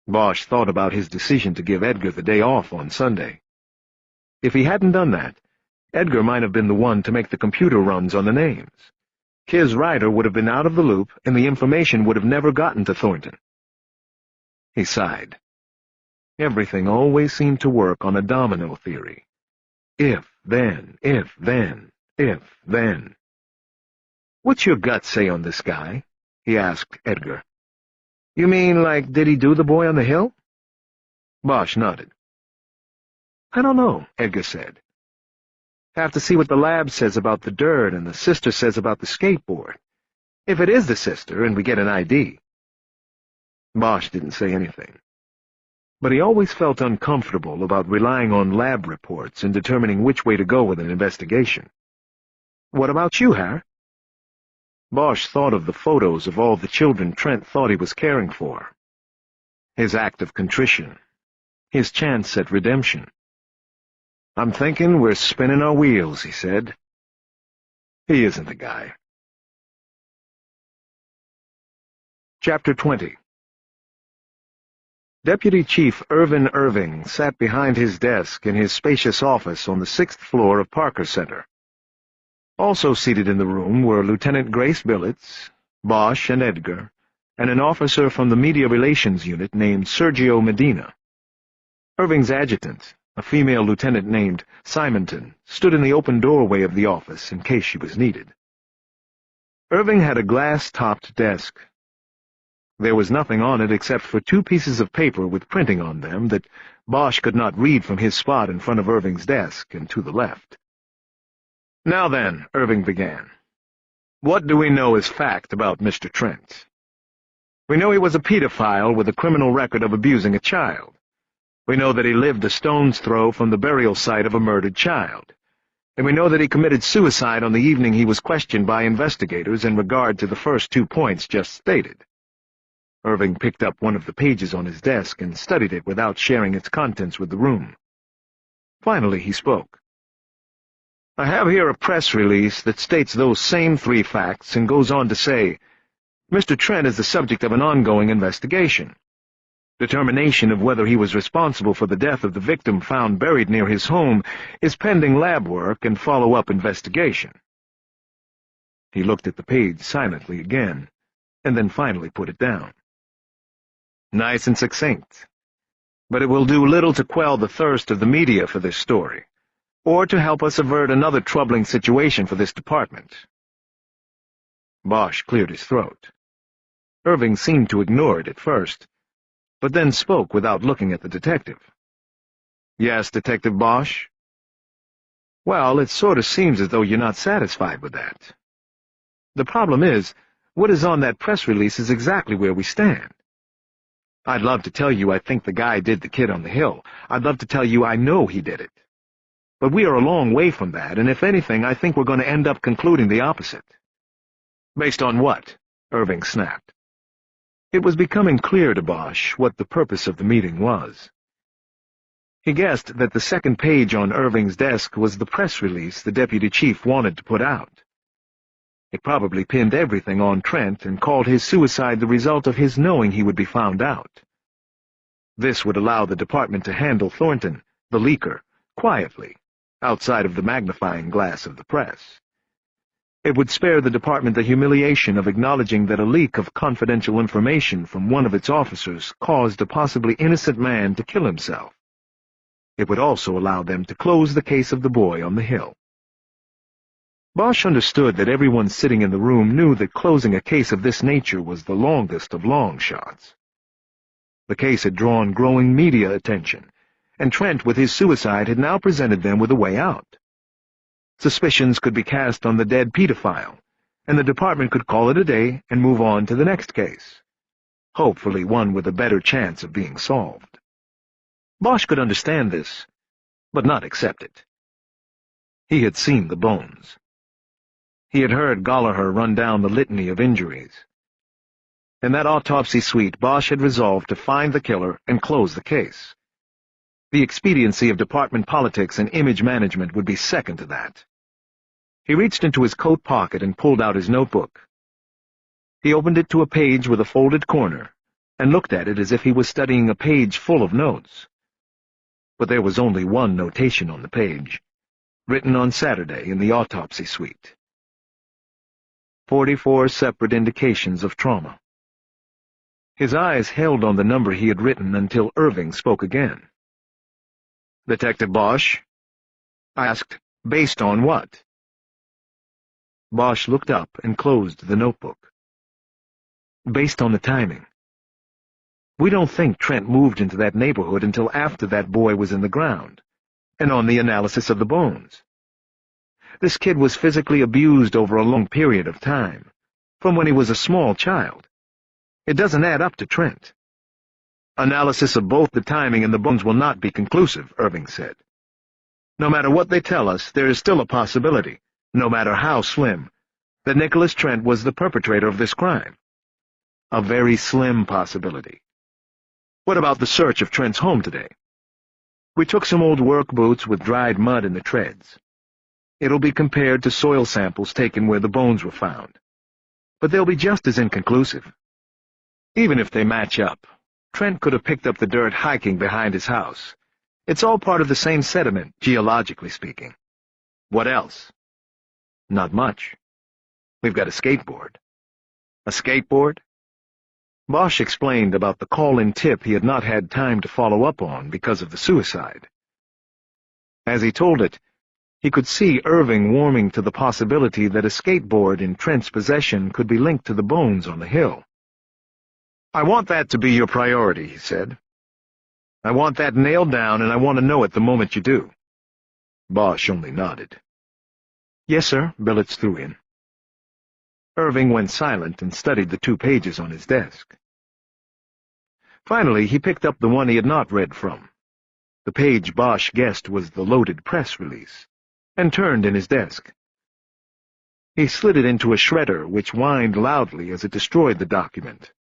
Bosch thought about his decision to give Edgar the day off on Sunday. If he hadn't done that, Edgar might have been the one to make the computer runs on the names. His writer would have been out of the loop, and the information would have never gotten to Thornton. He sighed. Everything always seemed to work on a domino theory. If, then, if, then, if, then. "What's your gut say on this guy?" he asked Edgar. "You mean, like, did he do the boy on the hill?" Bosch nodded. "I don't know," Edgar said. "Have to see what the lab says about the dirt and the sister says about the skateboard. If it is the sister and we get an ID." Bosch didn't say anything, but he always felt uncomfortable about relying on lab reports in determining which way to go with an investigation. "What about you, Har?" Bosch thought of the photos of all the children Trent thought he was caring for. His act of contrition. His chance at redemption. "I'm thinking we're spinning our wheels," he said. He isn't the guy. Chapter 20. Deputy Chief Irvin Irving sat behind his desk in his spacious office on the 6th floor of Parker Center. Also seated in the room were Lieutenant Grace Billets, Bosch and Edgar, and an officer from the Media Relations Unit named Sergio Medina. Irving's adjutant, a female lieutenant named Simonton, stood in the open doorway of the office in case she was needed. Irving had a glass-topped desk. There was nothing on it except for 2 pieces of paper with printing on them that Bosch could not read from his spot in front of Irving's desk and to the left. "Now then," Irving began, "what do we know as fact about Mr. Trent? We know he was a pedophile with a criminal record of abusing a child. We know that he lived a stone's throw from the burial site of a murdered child. And we know that he committed suicide on the evening he was questioned by investigators in regard to the first 2 points just stated." Irving picked up one of the pages on his desk and studied it without sharing its contents with the room. Finally he spoke. "I have here a press release that states those same 3 facts and goes on to say, Mr. Trent is the subject of an ongoing investigation. Determination of whether he was responsible for the death of the victim found buried near his home is pending lab work and follow-up investigation." He looked at the page silently again, and then finally put it down. "Nice and succinct. But it will do little to quell the thirst of the media for this story, or to help us avert another troubling situation for this department." Bosch cleared his throat. Irving seemed to ignore it at first, but then spoke without looking at the detective. "Yes, Detective Bosch?" "Well, it sort of seems as though you're not satisfied with that. The problem is, what is on that press release is exactly where we stand. I'd love to tell you I think the guy did the kid on the hill. I'd love to tell you I know he did it. But we are a long way from that, and if anything, I think we're going to end up concluding the opposite." "Based on what?" Irving snapped. It was becoming clear to Bosch what the purpose of the meeting was. He guessed that the second page on Irving's desk was the press release the deputy chief wanted to put out. It probably pinned everything on Trent and called his suicide the result of his knowing he would be found out. This would allow the department to handle Thornton, the leaker, quietly, outside of the magnifying glass of the press. It would spare the department the humiliation of acknowledging that a leak of confidential information from one of its officers caused a possibly innocent man to kill himself. It would also allow them to close the case of the boy on the hill. Bosch understood that everyone sitting in the room knew that closing a case of this nature was the longest of long shots. The case had drawn growing media attention, and Trent, with his suicide, had now presented them with a way out. Suspicions could be cast on the dead pedophile, and the department could call it a day and move on to the next case, hopefully one with a better chance of being solved. Bosch could understand this, but not accept it. He had seen the bones. He had heard Gallagher run down the litany of injuries. In that autopsy suite, Bosch had resolved to find the killer and close the case. The expediency of department politics and image management would be second to that. He reached into his coat pocket and pulled out his notebook. He opened it to a page with a folded corner, and looked at it as if he was studying a page full of notes. But there was only one notation on the page, written on Saturday in the autopsy suite. 44 separate indications of trauma. His eyes held on the number he had written until Irving spoke again. "Detective Bosch?" I asked. "Based on what?" Bosch looked up and closed the notebook. "Based on the timing. We don't think Trent moved into that neighborhood until after that boy was in the ground, and on the analysis of the bones. This kid was physically abused over a long period of time, from when he was a small child. It doesn't add up to Trent." "Analysis of both the timing and the bones will not be conclusive," Irving said. "No matter what they tell us, there is still a possibility, no matter how slim, that Nicholas Trent was the perpetrator of this crime. A very slim possibility. What about the search of Trent's home today? We took some old work boots with dried mud in the treads. It'll be compared to soil samples taken where the bones were found, but they'll be just as inconclusive. Even if they match up, Trent could have picked up the dirt hiking behind his house. It's all part of the same sediment, geologically speaking. What else?" "Not much. We've got a skateboard." "A skateboard?" Bosch explained about the call-in tip he had not had time to follow up on because of the suicide. As he told it, he could see Irving warming to the possibility that a skateboard in Trent's possession could be linked to the bones on the hill. "I want that to be your priority," he said. "I want that nailed down, and I want to know it the moment you do." Bosch only nodded. "Yes, sir," Billets threw in. Irving went silent and studied the 2 pages on his desk. Finally, he picked up the one he had not read from. The page Bosch guessed was the loaded press release, and turned in his desk. He slid it into a shredder, which whined loudly as it destroyed the document.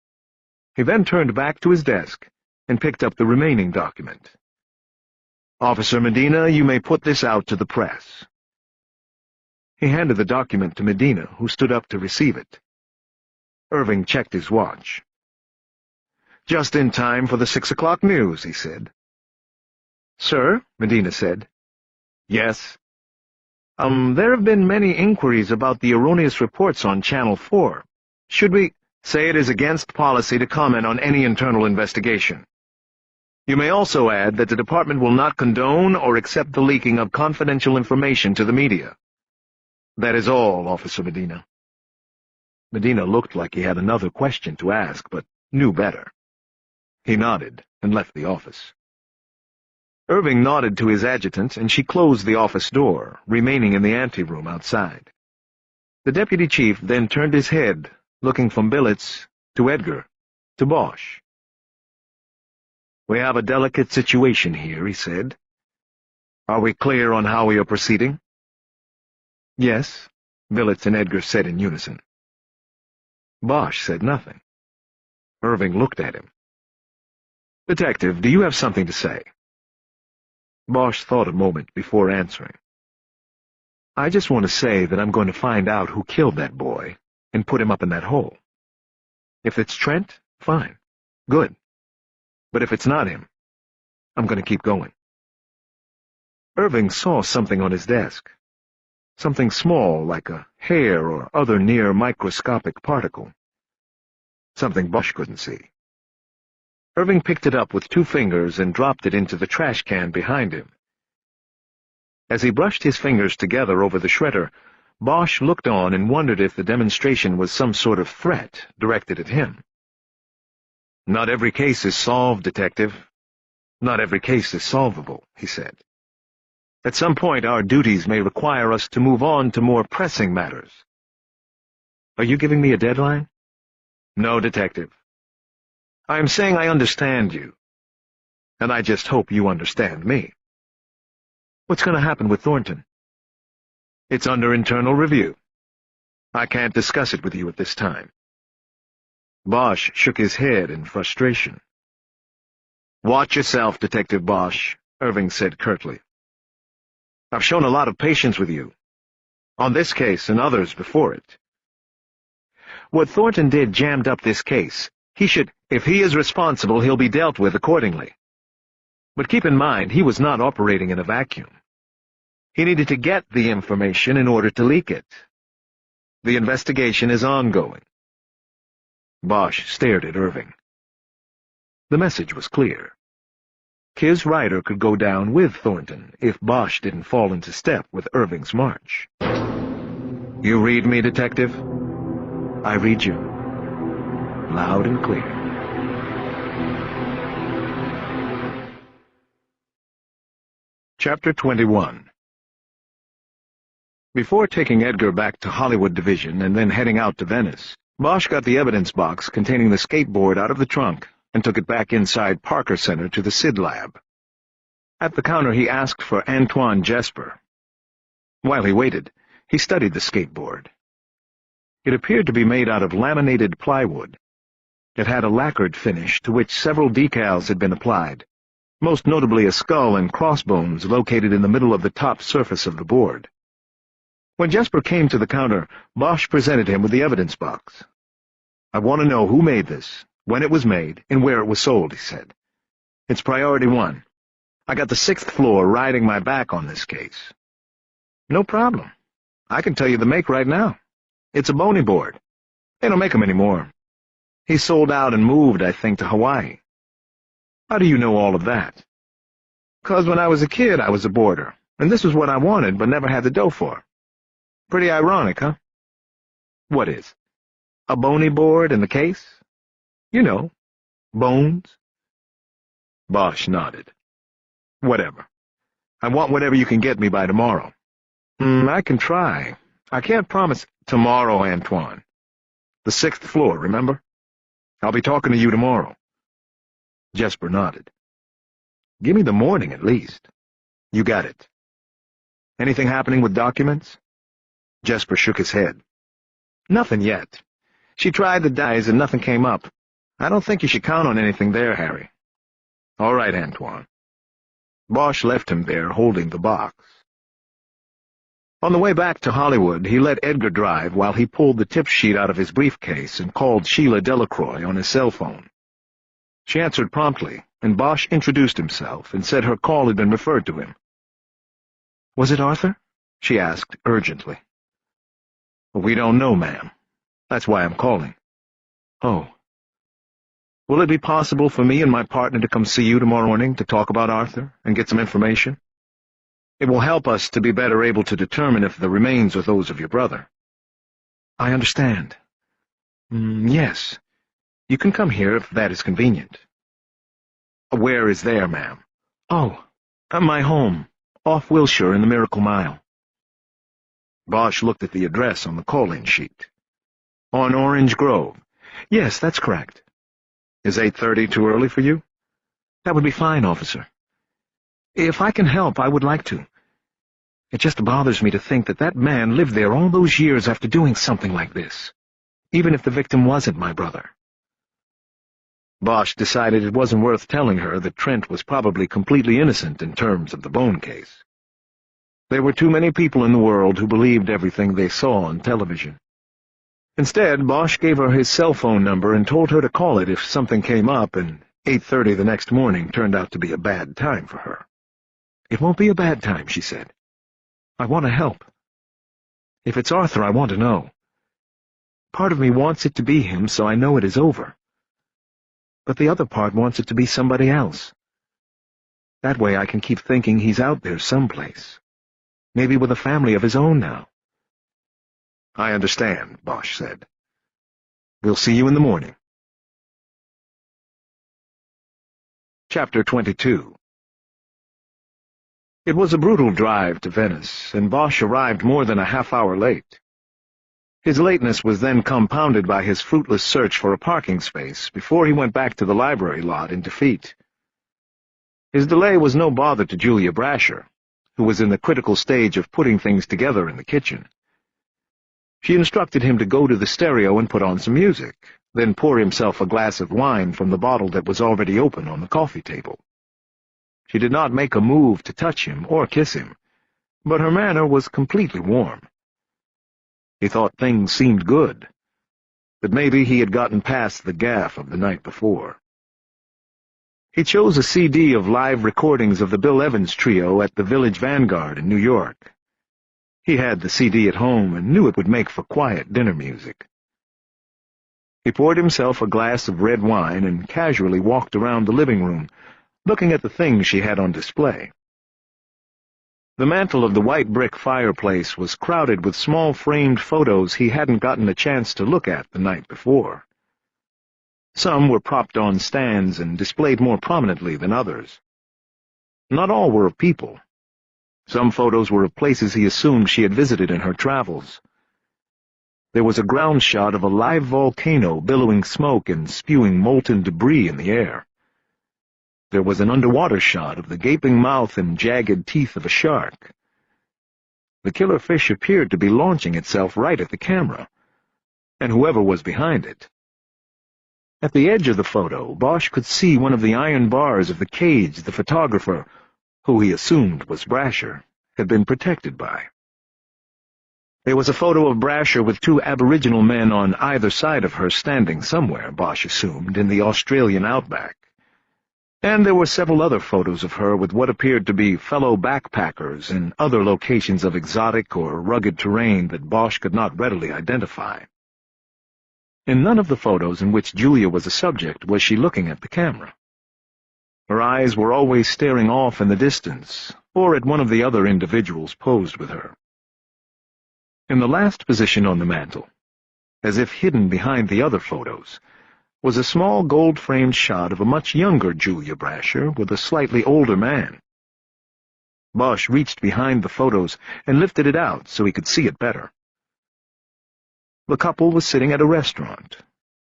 He then turned back to his desk and picked up the remaining document. "Officer Medina, you may put this out to the press." He handed the document to Medina, who stood up to receive it. Irving checked his watch. "Just in time for the 6 o'clock news," he said. "Sir?" Medina said. "Yes?" There have been many inquiries about the erroneous reports on Channel 4. Should we say it is against policy to comment on any internal investigation? You may also add that the department will not condone or accept the leaking of confidential information to the media." "That is all, Officer Medina." Medina looked like he had another question to ask, but knew better. He nodded and left the office. Irving nodded to his adjutant, and she closed the office door, remaining in the anteroom outside. The deputy chief then turned his head, looking from Billets to Edgar, to Bosch. "We have a delicate situation here," he said. "Are we clear on how we are proceeding?" "Yes," Billets and Edgar said in unison. Bosch said nothing. Irving looked at him. "Detective, do you have something to say?" Bosch thought a moment before answering. "I just want to say that I'm going to find out who killed that boy and put him up in that hole. If it's Trent, fine. Good. But if it's not him, I'm going to keep going." Irving saw something on his desk. Something small, like a hair or other near-microscopic particle. Something Bosch couldn't see. Irving picked it up with 2 fingers and dropped it into the trash can behind him. As he brushed his fingers together over the shredder, Bosch looked on and wondered if the demonstration was some sort of threat directed at him. "Not every case is solved, Detective. Not every case is solvable," he said. "At some point our duties may require us to move on to more pressing matters." "Are you giving me a deadline?" "No, Detective. I am saying I understand you. And I just hope you understand me." "What's going to happen with Thornton?" "It's under internal review. I can't discuss it with you at this time." Bosch shook his head in frustration. "Watch yourself, Detective Bosch," Irving said curtly. "I've shown a lot of patience with you, on this case and others before it. What Thornton did jammed up this case. If he is responsible, he'll be dealt with accordingly. But keep in mind, he was not operating in a vacuum. He needed to get the information in order to leak it. The investigation is ongoing." Bosch stared at Irving. The message was clear. His rider could go down with Thornton if Bosch didn't fall into step with Irving's march. "You read me, Detective?" "I read you. Loud and clear." Chapter 21. Before taking Edgar back to Hollywood Division and then heading out to Venice, Bosch got the evidence box containing the skateboard out of the trunk and took it back inside Parker Center to the SID lab. At the counter he asked for Antoine Jesper. While he waited, he studied the skateboard. It appeared to be made out of laminated plywood. It had a lacquered finish to which several decals had been applied, most notably a skull and crossbones located in the middle of the top surface of the board. When Jesper came to the counter, Bosch presented him with the evidence box. "I want to know who made this, when it was made, and where it was sold," he said. "It's priority 1. I got the 6th floor riding my back on this case." "No problem. I can tell you the make right now. It's a bony board. They don't make them anymore. He sold out and moved, I think, to Hawaii." "How do you know all of that?" "'Cause when I was a kid I was a boarder, and this was what I wanted but never had the dough for. Pretty ironic, huh?" "What is?" "A bony board in the case. You know, bones." Bosch nodded. "Whatever. I want whatever you can get me by tomorrow." I can try. I can't promise." "Tomorrow, Antoine. The 6th floor, remember? I'll be talking to you tomorrow." Jesper nodded. "Give me the morning at least." "You got it." "Anything happening with documents?" Jesper shook his head. "Nothing yet. She tried the dies and nothing came up. I don't think you should count on anything there, Harry." "All right, Antoine." Bosch left him there, holding the box. On the way back to Hollywood, he let Edgar drive while he pulled the tip sheet out of his briefcase and called Sheila Delacroix on his cell phone. She answered promptly, and Bosch introduced himself and said her call had been referred to him. "Was it Arthur?" she asked urgently. "We don't know, ma'am. That's why I'm calling." "Oh. Will it be possible for me and my partner to come see you tomorrow morning to talk about Arthur and get some information? It will help us to be better able to determine if the remains are those of your brother." "I understand. Yes. You can come here if that is convenient." "Where is there, ma'am?" "Oh, at my home, off Wilshire in the Miracle Mile." Bosch looked at the address on the call-in sheet. "On Orange Grove." "Yes, that's correct." "Is 8:30 too early for you?" "That would be fine, officer. If I can help, I would like to. It just bothers me to think that that man lived there all those years after doing something like this, even if the victim wasn't my brother." Bosch decided it wasn't worth telling her that Trent was probably completely innocent in terms of the bone case. There were too many people in the world who believed everything they saw on television. Instead, Bosch gave her his cell phone number and told her to call it if something came up, and 8:30 the next morning turned out to be a bad time for her. "It won't be a bad time," she said. "I want to help. If it's Arthur, I want to know. Part of me wants it to be him, so I know it is over. But the other part wants it to be somebody else. That way I can keep thinking he's out there someplace. Maybe with a family of his own now." "I understand," Bosch said. "We'll see you in the morning." Chapter 22. It was a brutal drive to Venice, and Bosch arrived more than a half-hour late. His lateness was then compounded by his fruitless search for a parking space before he went back to the library lot in defeat. His delay was no bother to Julia Brasher, who was in the critical stage of putting things together in the kitchen. She instructed him to go to the stereo and put on some music, then pour himself a glass of wine from the bottle that was already open on the coffee table. She did not make a move to touch him or kiss him, but her manner was completely warm. He thought things seemed good, but maybe he had gotten past the gaffe of the night before. He chose a CD of live recordings of the Bill Evans Trio at the Village Vanguard in New York. He had the CD at home and knew it would make for quiet dinner music. He poured himself a glass of red wine and casually walked around the living room, looking at the things she had on display. The mantel of the white brick fireplace was crowded with small framed photos he hadn't gotten a chance to look at the night before. Some were propped on stands and displayed more prominently than others. Not all were of people. Some photos were of places he assumed she had visited in her travels. There was a ground shot of a live volcano billowing smoke and spewing molten debris in the air. There was an underwater shot of the gaping mouth and jagged teeth of a shark. The killer fish appeared to be launching itself right at the camera, and whoever was behind it. At the edge of the photo, Bosch could see one of the iron bars of the cage the photographer, who he assumed was Brasher, had been protected by. There was a photo of Brasher with two Aboriginal men on either side of her standing somewhere, Bosch assumed, in the Australian outback. And there were several other photos of her with what appeared to be fellow backpackers in other locations of exotic or rugged terrain that Bosch could not readily identify. In none of the photos in which Julia was a subject was she looking at the camera. Her eyes were always staring off in the distance, or at one of the other individuals posed with her. In the last position on the mantel, as if hidden behind the other photos, was a small gold-framed shot of a much younger Julia Brasher with a slightly older man. Bosch reached behind the photos and lifted it out so he could see it better. The couple was sitting at a restaurant,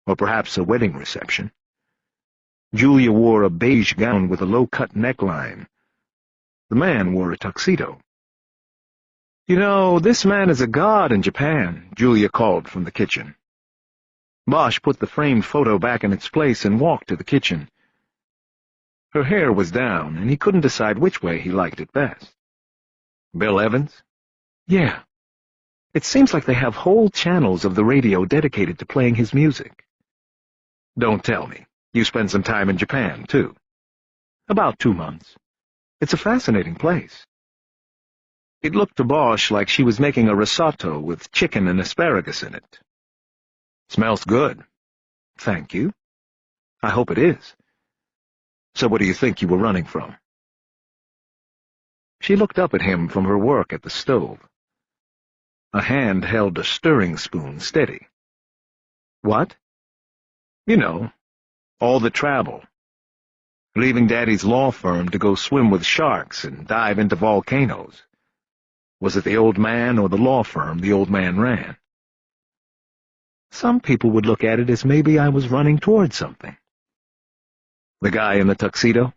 or perhaps a wedding reception. Julia wore a beige gown with a low-cut neckline. The man wore a tuxedo. "You know, this man is a god in Japan," Julia called from the kitchen. Bosch put the framed photo back in its place and walked to the kitchen. Her hair was down, and he couldn't decide which way he liked it best. "Bill Evans?" "Yeah. It seems like they have whole channels of the radio dedicated to playing his music." "Don't tell me. You spent some time in Japan, too?" "About 2 months. It's a fascinating place." It looked to Bosch like she was making a risotto with chicken and asparagus in it. "Smells good." "Thank you. I hope it is. So what do you think you were running from?" She looked up at him from her work at the stove. A hand held a stirring spoon steady. "What?" "You know, all the travel. Leaving Daddy's law firm to go swim with sharks and dive into volcanoes. Was it the old man or the law firm the old man ran?" "Some people would look at it as maybe I was running towards something." "The guy in the tuxedo?"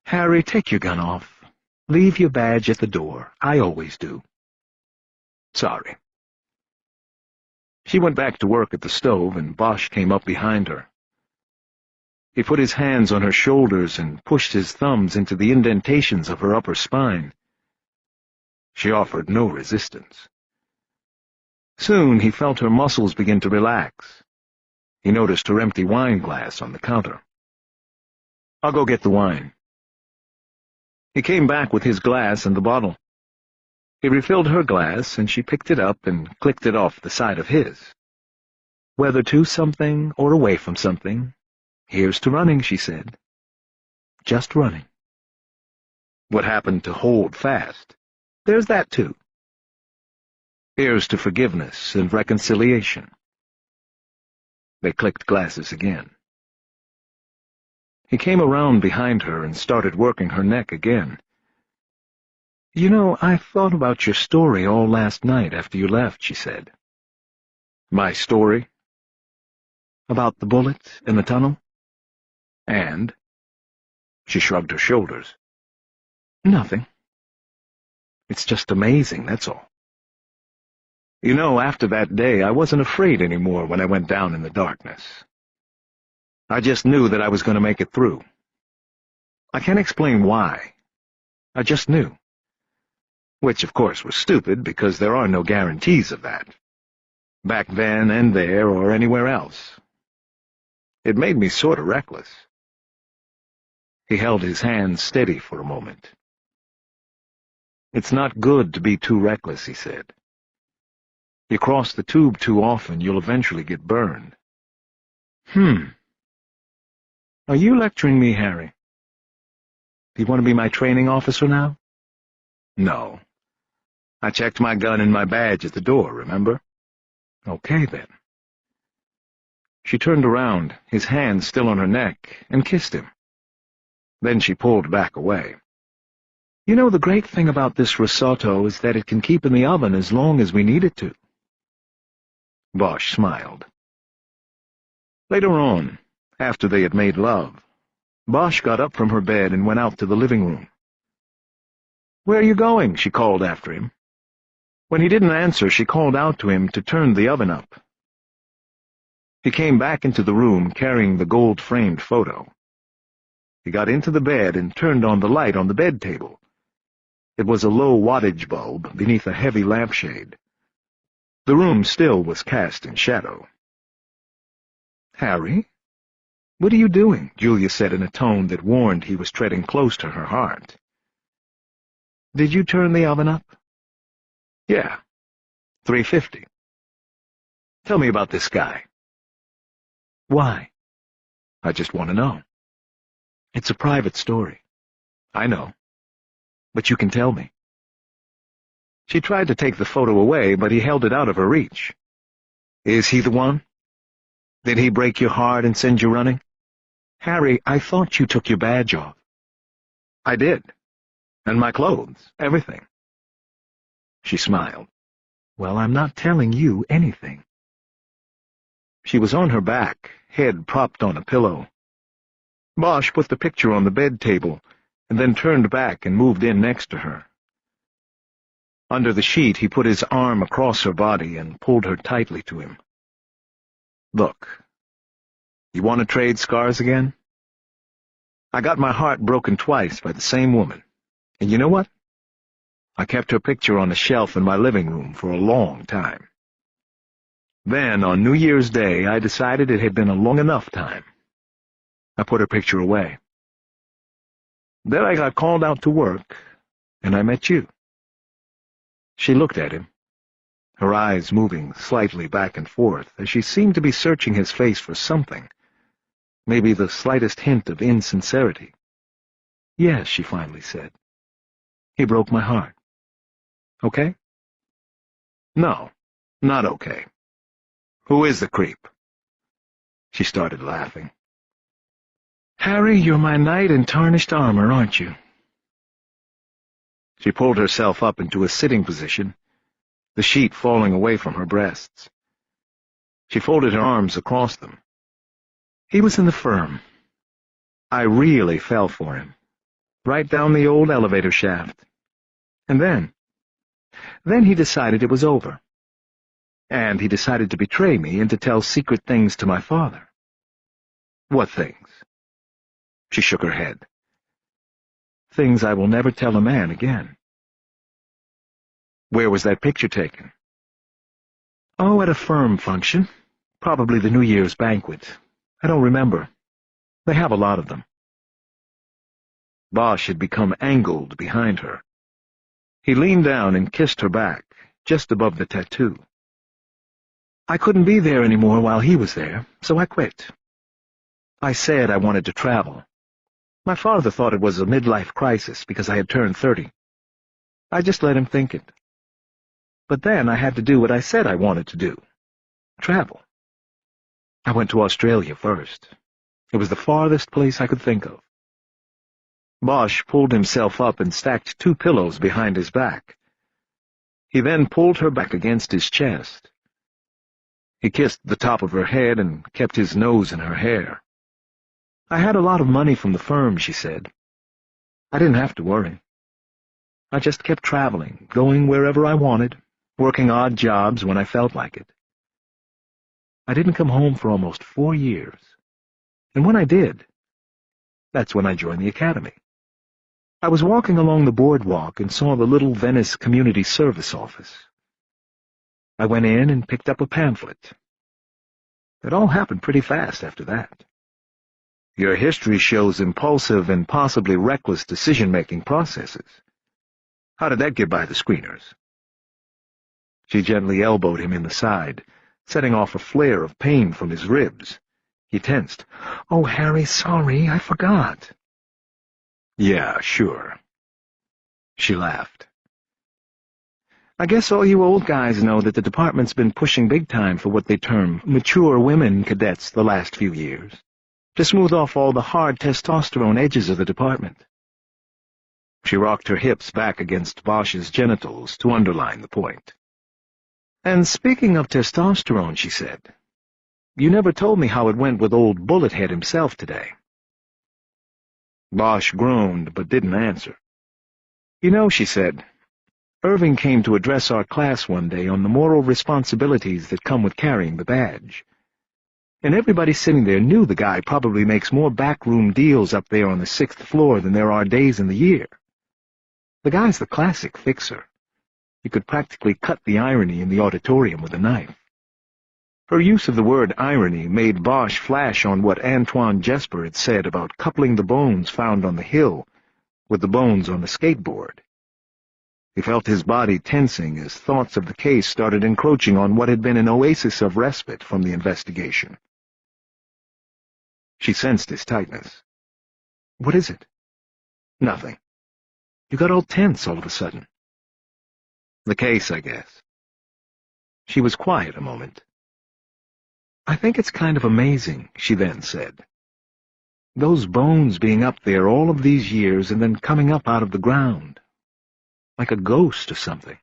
"Harry, take your gun off. Leave your badge at the door. I always do." "Sorry." She went back to work at the stove, and Bosch came up behind her. He put his hands on her shoulders and pushed his thumbs into the indentations of her upper spine. She offered no resistance. Soon he felt her muscles begin to relax. He noticed her empty wine glass on the counter. "I'll go get the wine." He came back with his glass and the bottle. He refilled her glass, and she picked it up and clicked it off the side of his. "Whether to something or away from something, here's to running," she said. "Just running." What happened to hold fast? There's that too. Here's to forgiveness and reconciliation. They clicked glasses again. He came around behind her and started working her neck again. "You know, I thought about your story all last night after you left," she said. "My story?" "About the bullet in the tunnel." "And?" She shrugged her shoulders. "Nothing. It's just amazing, that's all. You know, after that day, I wasn't afraid anymore when I went down in the darkness. I just knew that I was going to make it through. I can't explain why. I just knew. Which, of course, was stupid, because there are no guarantees of that. Back then and there or anywhere else. It made me sort of reckless." He held his hand steady for a moment. "It's not good to be too reckless," he said. "You cross the tube too often, you'll eventually get burned." Are you lecturing me, Harry? Do you want to be my training officer now?" "No. I checked my gun and my badge at the door, remember?" "Okay, then." She turned around, his hand still on her neck, and kissed him. Then she pulled back away. "You know, the great thing about this risotto is that it can keep in the oven as long as we need it to." Bosch smiled. Later on, after they had made love, Bosch got up from her bed and went out to the living room. "Where are you going?" she called after him. When he didn't answer, she called out to him to turn the oven up. He came back into the room carrying the gold-framed photo. He got into the bed and turned on the light on the bed table. It was a low-wattage bulb beneath a heavy lampshade. The room still was cast in shadow. "Harry? What are you doing?" Julia said in a tone that warned he was treading close to her heart. "Did you turn the oven up?" "Yeah. 350. Tell me about this guy." "Why?" "I just want to know." "It's a private story." "I know. But you can tell me." She tried to take the photo away, but he held it out of her reach. "Is he the one? Did he break your heart and send you running?" "Harry, I thought you took your badge off." "I did. And my clothes, everything." She smiled. "Well, I'm not telling you anything." She was on her back, head propped on a pillow. Bosch put the picture on the bed table, and then turned back and moved in next to her. Under the sheet, he put his arm across her body and pulled her tightly to him. "Look, you want to trade scars again? I got my heart broken twice by the same woman, and you know what? I kept her picture on a shelf in my living room for a long time. Then, on New Year's Day, I decided it had been a long enough time. I put her picture away. Then I got called out to work, and I met you." She looked at him, her eyes moving slightly back and forth, as she seemed to be searching his face for something, maybe the slightest hint of insincerity. "Yes," she finally said. "He broke my heart. Okay?" "No, not okay. Who is the creep?" She started laughing. "Harry, you're my knight in tarnished armor, aren't you?" She pulled herself up into a sitting position, the sheet falling away from her breasts. She folded her arms across them. "He was in the firm. I really fell for him, right down the old elevator shaft. And then he decided it was over. And he decided to betray me and to tell secret things to my father." "What things?" She shook her head. "Things I will never tell a man again." "Where was that picture taken?" "Oh, at a firm function. Probably the New Year's banquet. I don't remember. They have a lot of them." Bosch had become angled behind her. He leaned down and kissed her back, just above the tattoo. I couldn't be there anymore while he was there, so I quit. I said I wanted to travel. My father thought it was a midlife crisis because I had turned 30. I just let him think it. But then I had to do what I said I wanted to do. Travel. I went to Australia first. It was the farthest place I could think of. Bosch pulled himself up and stacked 2 pillows behind his back. He then pulled her back against his chest. He kissed the top of her head and kept his nose in her hair. I had a lot of money from the firm, she said. I didn't have to worry. I just kept traveling, going wherever I wanted, working odd jobs when I felt like it. I didn't come home for almost 4 years. And when I did, that's when I joined the academy. I was walking along the boardwalk and saw the little Venice Community Service office. I went in and picked up a pamphlet. It all happened pretty fast after that. Your history shows impulsive and possibly reckless decision-making processes. How did that get by the screeners? She gently elbowed him in the side, setting off a flare of pain from his ribs. He tensed. Oh, Harry, sorry, I forgot. Yeah, sure. She laughed. I guess all you old guys know that the department's been pushing big time for what they term mature women cadets the last few years, to smooth off all the hard testosterone edges of the department. She rocked her hips back against Bosch's genitals to underline the point. And speaking of testosterone, she said, you never told me how it went with old Bullethead himself today. Bosch groaned, but didn't answer. You know, she said, Irving came to address our class one day on the moral responsibilities that come with carrying the badge. And everybody sitting there knew the guy probably makes more backroom deals up there on the 6th floor than there are days in the year. The guy's the classic fixer. You could practically cut the irony in the auditorium with a knife. Her use of the word irony made Bosch flash on what Antoine Jesper had said about coupling the bones found on the hill with the bones on the skateboard. He felt his body tensing as thoughts of the case started encroaching on what had been an oasis of respite from the investigation. She sensed his tightness. What is it? Nothing. You got all tense all of a sudden. The case, I guess. She was quiet a moment. I think it's kind of amazing, she then said. Those bones being up there all of these years and then coming up out of the ground. Like a ghost or something.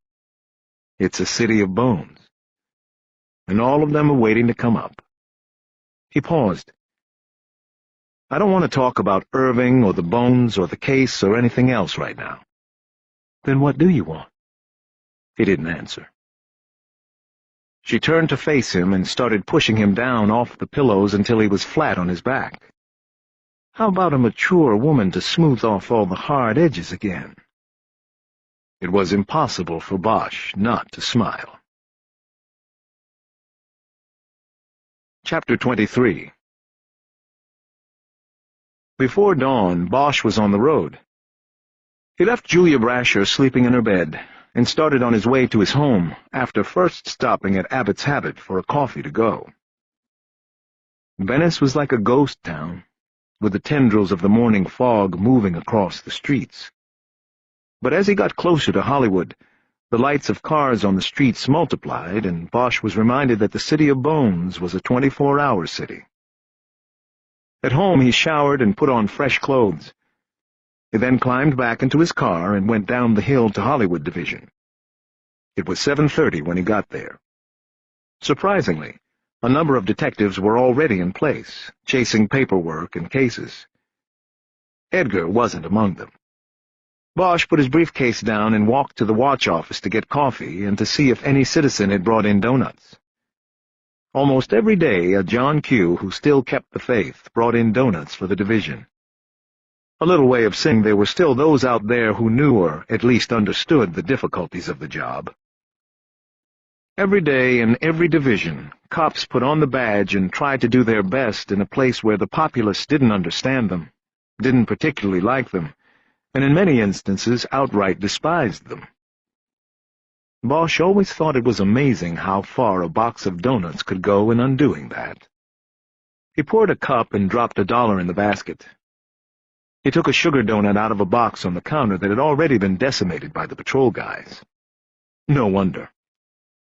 It's a city of bones. And all of them are waiting to come up. He paused. I don't want to talk about Irving or the bones or the case or anything else right now. Then what do you want? He didn't answer. She turned to face him and started pushing him down off the pillows until he was flat on his back. How about a mature woman to smooth off all the hard edges again? It was impossible for Bosch not to smile. Chapter 23. Before dawn, Bosch was on the road. He left Julia Brasher sleeping in her bed and started on his way to his home after first stopping at Abbott's Habit for a coffee to go. Venice was like a ghost town, with the tendrils of the morning fog moving across the streets. But as he got closer to Hollywood, the lights of cars on the streets multiplied, and Bosch was reminded that the City of Bones was a 24-hour city. At home, he showered and put on fresh clothes. He then climbed back into his car and went down the hill to Hollywood Division. It was 7:30 when he got there. Surprisingly, a number of detectives were already in place, chasing paperwork and cases. Edgar wasn't among them. Bosch put his briefcase down and walked to the watch office to get coffee and to see if any citizen had brought in donuts. Almost every day, a John Q, who still kept the faith, brought in donuts for the division. A little way of saying there were still those out there who knew or at least understood the difficulties of the job. Every day in every division, cops put on the badge and tried to do their best in a place where the populace didn't understand them, didn't particularly like them, and in many instances outright despised them. Bosch always thought it was amazing how far a box of donuts could go in undoing that. He poured a cup and dropped $1 in the basket. He took a sugar donut out of a box on the counter that had already been decimated by the patrol guys. No wonder.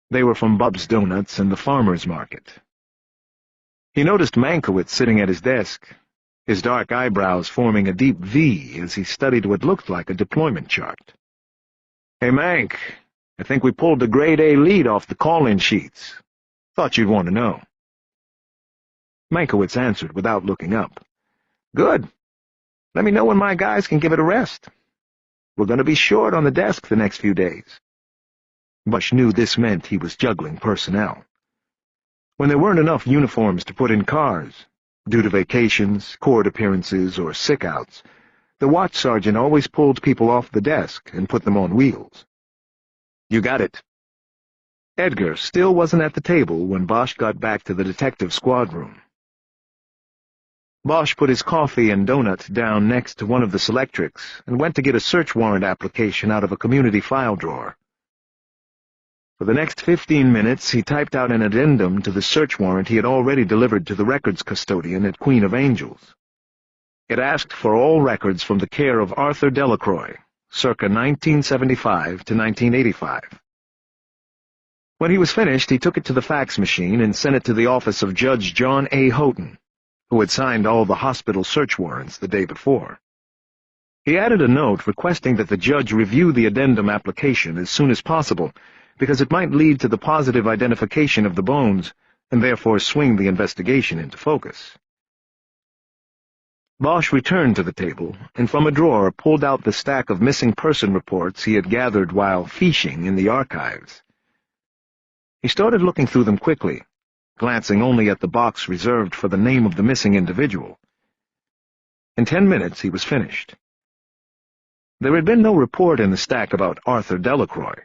They were from Bub's Donuts and the farmer's market. He noticed Mankiewicz sitting at his desk, his dark eyebrows forming a deep V as he studied what looked like a deployment chart. "Hey, Mank, I think we pulled the grade A lead off the call-in sheets. Thought you'd want to know." Mankiewicz answered without looking up. "Good. Let me know when my guys can give it a rest. We're going to be short on the desk the next few days." Bosch knew this meant he was juggling personnel. When there weren't enough uniforms to put in cars, due to vacations, court appearances, or sick-outs, the watch sergeant always pulled people off the desk and put them on wheels. "You got it." Edgar still wasn't at the table when Bosch got back to the detective squad room. Bosch put his coffee and donut down next to one of the Selectrics and went to get a search warrant application out of a community file drawer. For the next 15 minutes, he typed out an addendum to the search warrant he had already delivered to the records custodian at Queen of Angels. It asked for all records from the care of Arthur Delacroix, circa 1975 to 1985. When he was finished, he took it to the fax machine and sent it to the office of Judge John A. Houghton, who had signed all the hospital search warrants the day before. He added a note requesting that the judge review the addendum application as soon as possible, because it might lead to the positive identification of the bones and therefore swing the investigation into focus. Bosch returned to the table and from a drawer pulled out the stack of missing person reports he had gathered while fishing in the archives. He started looking through them quickly, glancing only at the box reserved for the name of the missing individual. In 10 minutes he was finished. There had been no report in the stack about Arthur Delacroix.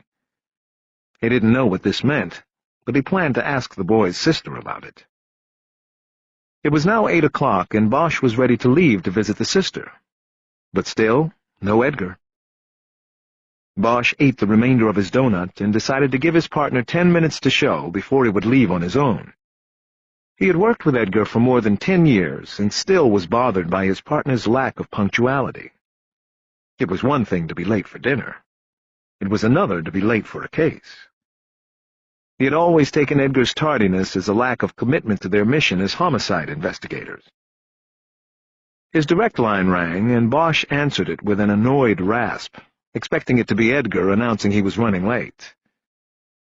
He didn't know what this meant, but he planned to ask the boy's sister about it. It was now 8 o'clock, and Bosch was ready to leave to visit the sister. But still, no Edgar. Bosch ate the remainder of his donut and decided to give his partner 10 minutes to show before he would leave on his own. He had worked with Edgar for more than 10 years and still was bothered by his partner's lack of punctuality. It was one thing to be late for dinner. It was another to be late for a case. He had always taken Edgar's tardiness as a lack of commitment to their mission as homicide investigators. His direct line rang, and Bosch answered it with an annoyed rasp, expecting it to be Edgar announcing he was running late.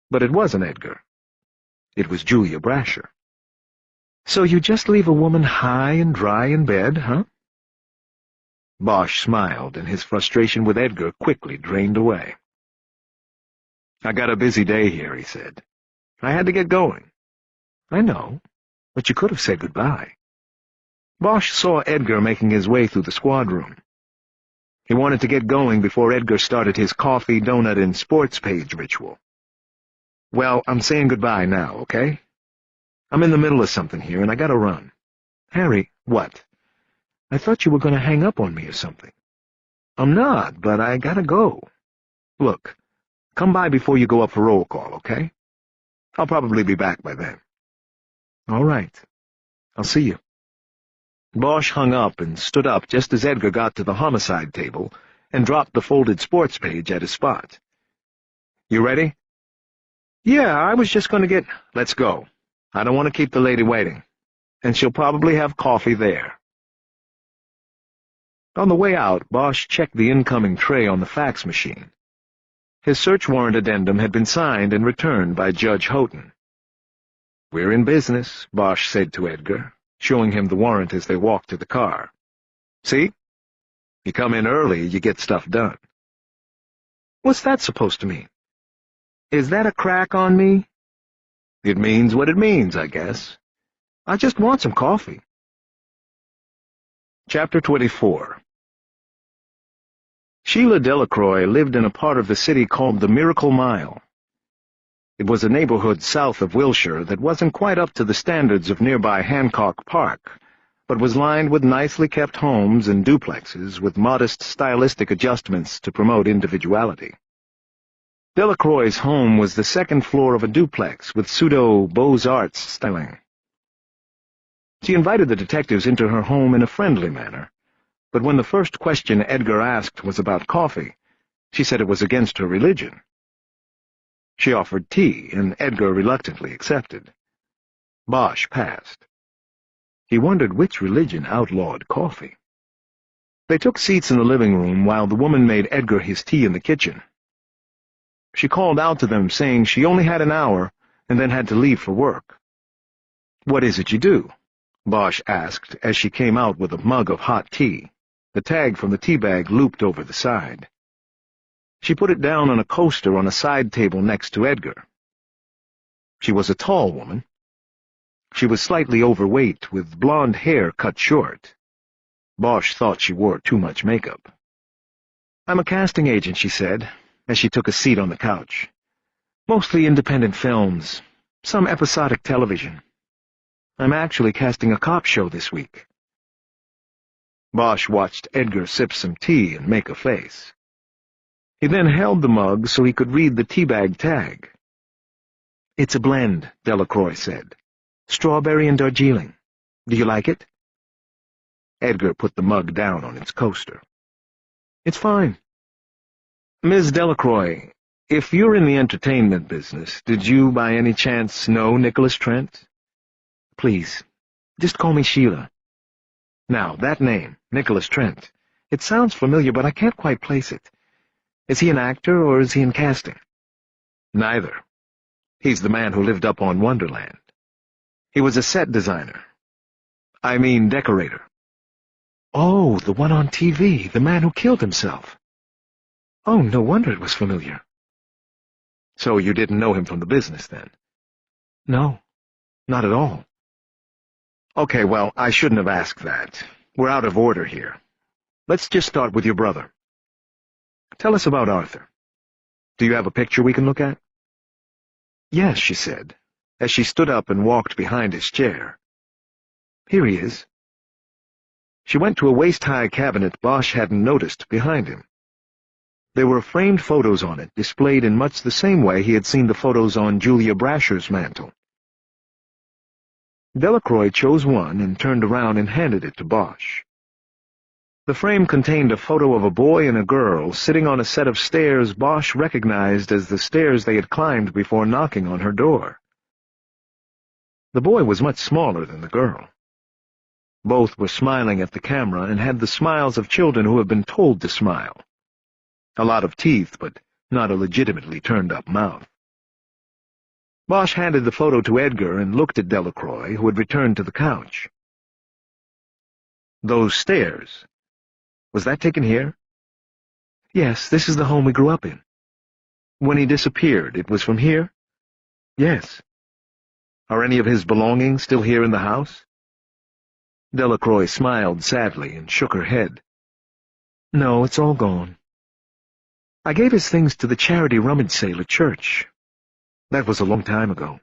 But it wasn't Edgar. It was Julia Brasher. "So you just leave a woman high and dry in bed, huh?" Bosch smiled, and his frustration with Edgar quickly drained away. "I got a busy day here," he said. "I had to get going." "I know, but you could have said goodbye." Bosch saw Edgar making his way through the squad room. He wanted to get going before Edgar started his coffee, donut, and sports page ritual. "Well, I'm saying goodbye now, okay? I'm in the middle of something here, and I gotta run." "Harry." "What?" "I thought you were going to hang up on me or something." "I'm not, but I gotta go." "Look, come by before you go up for roll call, okay? I'll probably be back by then." "All right. I'll see you." Bosch hung up and stood up just as Edgar got to the homicide table and dropped the folded sports page at his spot. "You ready?" "Yeah, I was just going to get—" "Let's go. I don't want to keep the lady waiting. And she'll probably have coffee there." On the way out, Bosch checked the incoming tray on the fax machine. His search warrant addendum had been signed and returned by Judge Houghton. "We're in business," Bosch said to Edgar, showing him the warrant as they walked to the car. "See? You come in early, you get stuff done." "What's that supposed to mean? Is that a crack on me?" "It means what it means, I guess. I just want some coffee." Chapter 24. Sheila Delacroix lived in a part of the city called the Miracle Mile. It was a neighborhood south of Wilshire that wasn't quite up to the standards of nearby Hancock Park, but was lined with nicely kept homes and duplexes with modest stylistic adjustments to promote individuality. Delacroix's home was the second floor of a duplex with pseudo-Beaux-Arts styling. She invited the detectives into her home in a friendly manner, but when the first question Edgar asked was about coffee, she said it was against her religion. She offered tea, and Edgar reluctantly accepted. Bosch passed. He wondered which religion outlawed coffee. They took seats in the living room while the woman made Edgar his tea in the kitchen. She called out to them, saying she only had an hour and then had to leave for work. "What is it you do?" Bosch asked as she came out with a mug of hot tea, the tag from the tea bag looped over the side. She put it down on a coaster on a side table next to Edgar. She was a tall woman. She was slightly overweight, with blonde hair cut short. Bosch thought she wore too much makeup. "I'm a casting agent," she said, as she took a seat on the couch. "Mostly independent films, some episodic television. I'm actually casting a cop show this week." Bosch watched Edgar sip some tea and make a face. He then held the mug so he could read the teabag tag. "It's a blend," Delacroix said. "Strawberry and Darjeeling. Do you like it?" Edgar put the mug down on its coaster. "It's fine." "Ms. Delacroix, if you're in the entertainment business, did you by any chance know Nicholas Trent?" "Please, just call me Sheila." "Now, that name, Nicholas Trent, it sounds familiar, but I can't quite place it. Is he an actor, or is he in casting?" "Neither. He's the man who lived up on Wonderland. He was a set designer. I mean decorator." "Oh, the one on TV, the man who killed himself. Oh, no wonder it was familiar." "So you didn't know him from the business, then?" "No, not at all." "Okay, well, I shouldn't have asked that. We're out of order here. Let's just start with your brother. Tell us about Arthur. Do you have a picture we can look at?" "Yes," she said, as she stood up and walked behind his chair. "Here he is." She went to a waist-high cabinet Bosch hadn't noticed behind him. There were framed photos on it, displayed in much the same way he had seen the photos on Julia Brasher's mantel. Delacroix chose one and turned around and handed it to Bosch. The frame contained a photo of a boy and a girl sitting on a set of stairs Bosch recognized as the stairs they had climbed before knocking on her door. The boy was much smaller than the girl. Both were smiling at the camera and had the smiles of children who have been told to smile. A lot of teeth, but not a legitimately turned-up mouth. Bosch handed the photo to Edgar and looked at Delacroix, who had returned to the couch. "Those stairs. Was that taken here?" "Yes, this is the home we grew up in." "When he disappeared, it was from here?" "Yes." "Are any of his belongings still here in the house?" Delacroix smiled sadly and shook her head. "No, it's all gone. I gave his things to the charity rummage sale at church. That was a long time ago."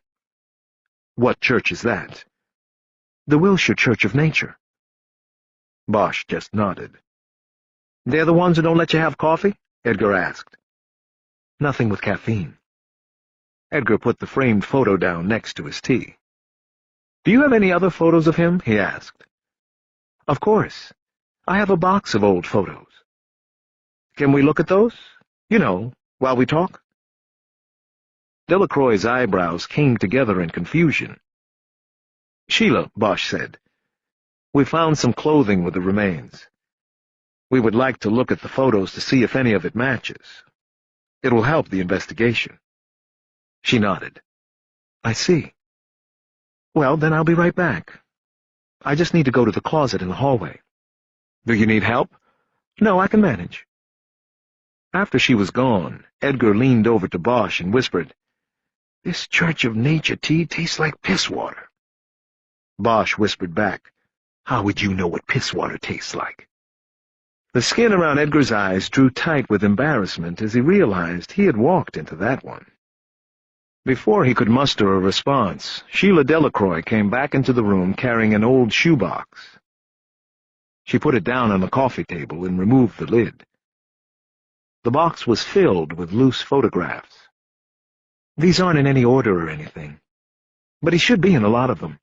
"What church is that?" "The Wilshire Church of Nature." Bosch just nodded. "They're the ones who don't let you have coffee?" Edgar asked. "Nothing with caffeine." Edgar put the framed photo down next to his tea. "Do you have any other photos of him?" he asked. "Of course. I have a box of old photos." "Can we look at those? You know, while we talk?" Delacroix's eyebrows came together in confusion. "Sheila," Bosch said, "we found some clothing with the remains. We would like to look at the photos to see if any of it matches. It will help the investigation." She nodded. "I see. Well, then I'll be right back. I just need to go to the closet in the hallway." "Do you need help?" "No, I can manage." After she was gone, Edgar leaned over to Bosch and whispered, "This Church of Nature tea tastes like piss water." Bosch whispered back, "How would you know what piss water tastes like?" The skin around Edgar's eyes drew tight with embarrassment as he realized he had walked into that one. Before he could muster a response, Sheila Delacroix came back into the room carrying an old shoebox. She put it down on the coffee table and removed the lid. The box was filled with loose photographs. These aren't in any order or anything, but he should be in a lot of them.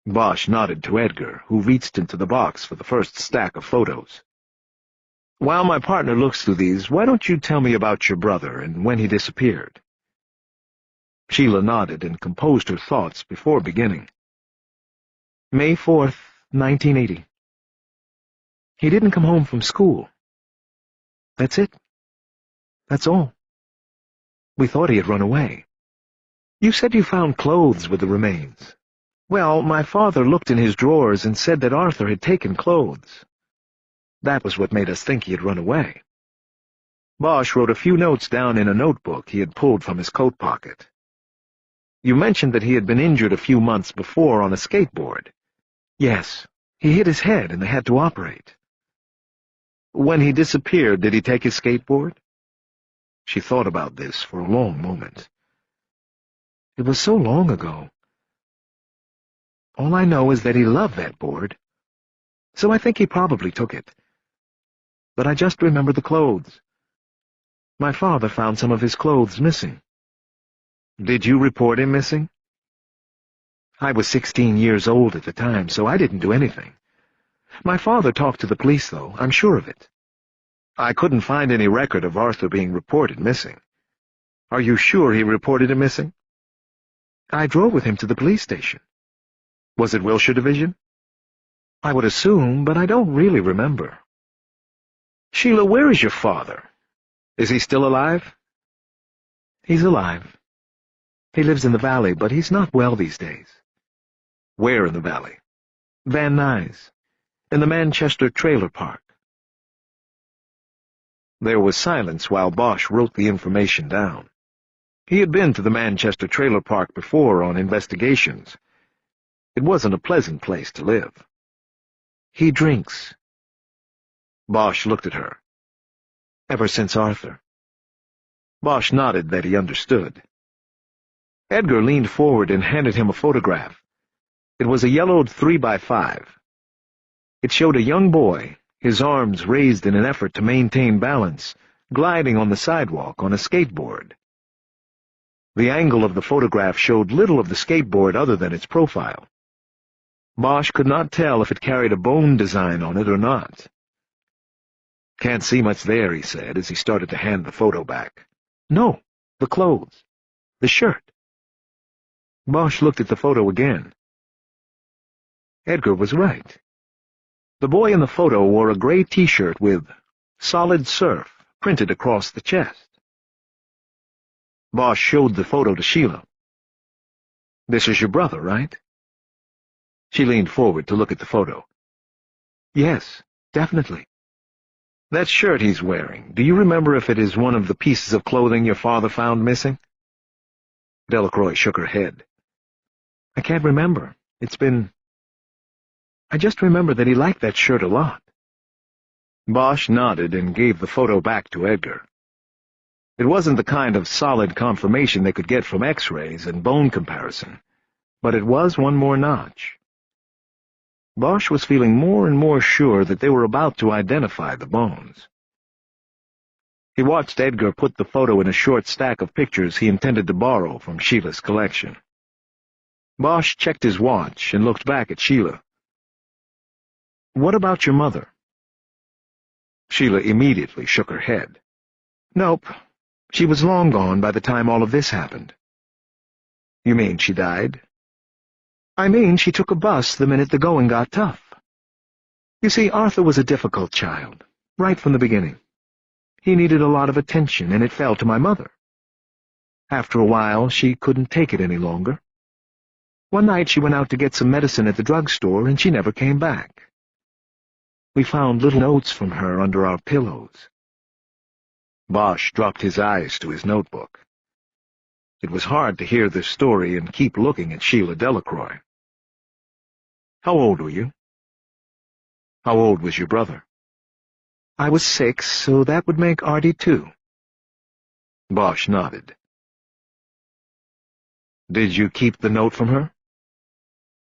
Bosch nodded to Edgar, who reached into the box for the first stack of photos. While my partner looks through these, why don't you tell me about your brother and when he disappeared? Sheila nodded and composed her thoughts before beginning. May 4th, 1980. He didn't come home from school. That's it. That's all. We thought he had run away. You said you found clothes with the remains. Well, my father looked in his drawers and said that Arthur had taken clothes. That was what made us think he had run away. Bosch wrote a few notes down in a notebook he had pulled from his coat pocket. You mentioned that he had been injured a few months before on a skateboard. Yes, he hit his head and they had to operate. When he disappeared, did he take his skateboard? She thought about this for a long moment. It was so long ago. All I know is that he loved that board, so I think he probably took it. But I just remember the clothes. My father found some of his clothes missing. Did you report him missing? I was 16 years old at the time, so I didn't do anything. My father talked to the police, though, I'm sure of it. I couldn't find any record of Arthur being reported missing. Are you sure he reported him missing? I drove with him to the police station. Was it Wilshire Division? I would assume, but I don't really remember. Sheila, where is your father? Is he still alive? He's alive. He lives in the valley, but he's not well these days. Where in the valley? Van Nuys, in the Manchester trailer park. There was silence while Bosch wrote the information down. He had been to the Manchester trailer park before on investigations. It wasn't a pleasant place to live. He drinks. Bosch looked at her. Ever since Arthur. Bosch nodded that he understood. Edgar leaned forward and handed him a photograph. It was a yellowed 3x5. It showed a young boy, his arms raised in an effort to maintain balance, gliding on the sidewalk on a skateboard. The angle of the photograph showed little of the skateboard other than its profile. Bosch could not tell if it carried a bone design on it or not. Can't see much there, he said, as he started to hand the photo back. No, the clothes. The shirt. Bosch looked at the photo again. Edgar was right. The boy in the photo wore a gray T-shirt with "Solid Surf" printed across the chest. Bosch showed the photo to Sheila. This is your brother, right? She leaned forward to look at the photo. Yes, definitely. That shirt he's wearing, do you remember if it is one of the pieces of clothing your father found missing? Delacroix shook her head. I can't remember. I just remember that he liked that shirt a lot. Bosch nodded and gave the photo back to Edgar. It wasn't the kind of solid confirmation they could get from X-rays and bone comparison, but it was one more notch. Bosch was feeling more and more sure that they were about to identify the bones. He watched Edgar put the photo in a short stack of pictures he intended to borrow from Sheila's collection. Bosch checked his watch and looked back at Sheila. What about your mother? Sheila immediately shook her head. Nope. She was long gone by the time all of this happened. You mean she died? I mean she took a bus the minute the going got tough. You see, Arthur was a difficult child, right from the beginning. He needed a lot of attention, and it fell to my mother. After a while, she couldn't take it any longer. One night she went out to get some medicine at the drugstore, and she never came back. We found little notes from her under our pillows. Bosch dropped his eyes to his notebook. It was hard to hear this story and keep looking at Sheila Delacroix. How old were you? How old was your brother? I was 6, so that would make Artie 2. Bosch nodded. Did you keep the note from her?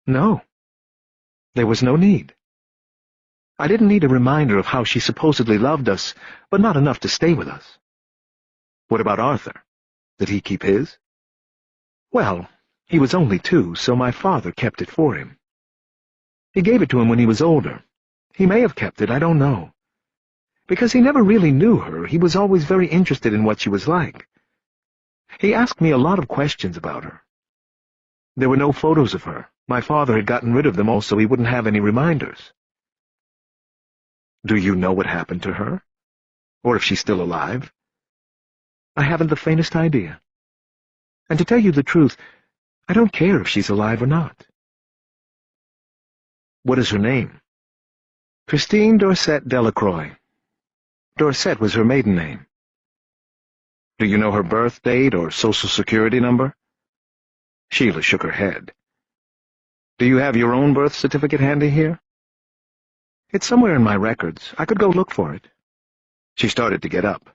No. There was no need. I didn't need a reminder of how she supposedly loved us, but not enough to stay with us. What about Arthur? Did he keep his? Well, he was only 2, so my father kept it for him. He gave it to him when he was older. He may have kept it, I don't know. Because he never really knew her, he was always very interested in what she was like. He asked me a lot of questions about her. There were no photos of her. My father had gotten rid of them all so he wouldn't have any reminders. Do you know what happened to her? Or if she's still alive? I haven't the faintest idea. And to tell you the truth, I don't care if she's alive or not. What is her name? Christine Dorset Delacroix. Dorset was her maiden name. Do you know her birth date or social security number? Sheila shook her head. Do you have your own birth certificate handy here? It's somewhere in my records. I could go look for it. She started to get up.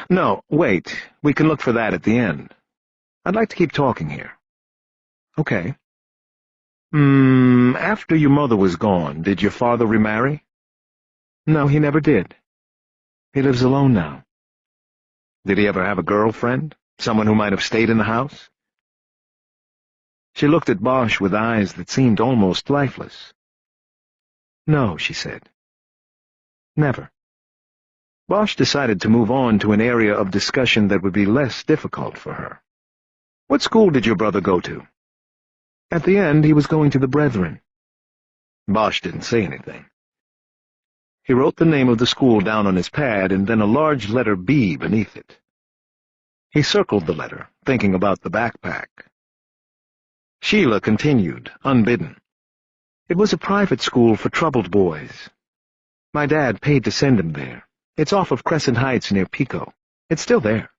No, wait. We can look for that at the end. I'd like to keep talking here. Okay. After your mother was gone, did your father remarry? No, he never did. He lives alone now. Did he ever have a girlfriend? Someone who might have stayed in the house? She looked at Bosch with eyes that seemed almost lifeless. No, she said. Never. Bosch decided to move on to an area of discussion that would be less difficult for her. What school did your brother go to? At the end, he was going to the Brethren. Bosch didn't say anything. He wrote the name of the school down on his pad and then a large letter B beneath it. He circled the letter, thinking about the backpack. Sheila continued, unbidden. It was a private school for troubled boys. My dad paid to send him there. It's off of Crescent Heights near Pico. It's still there.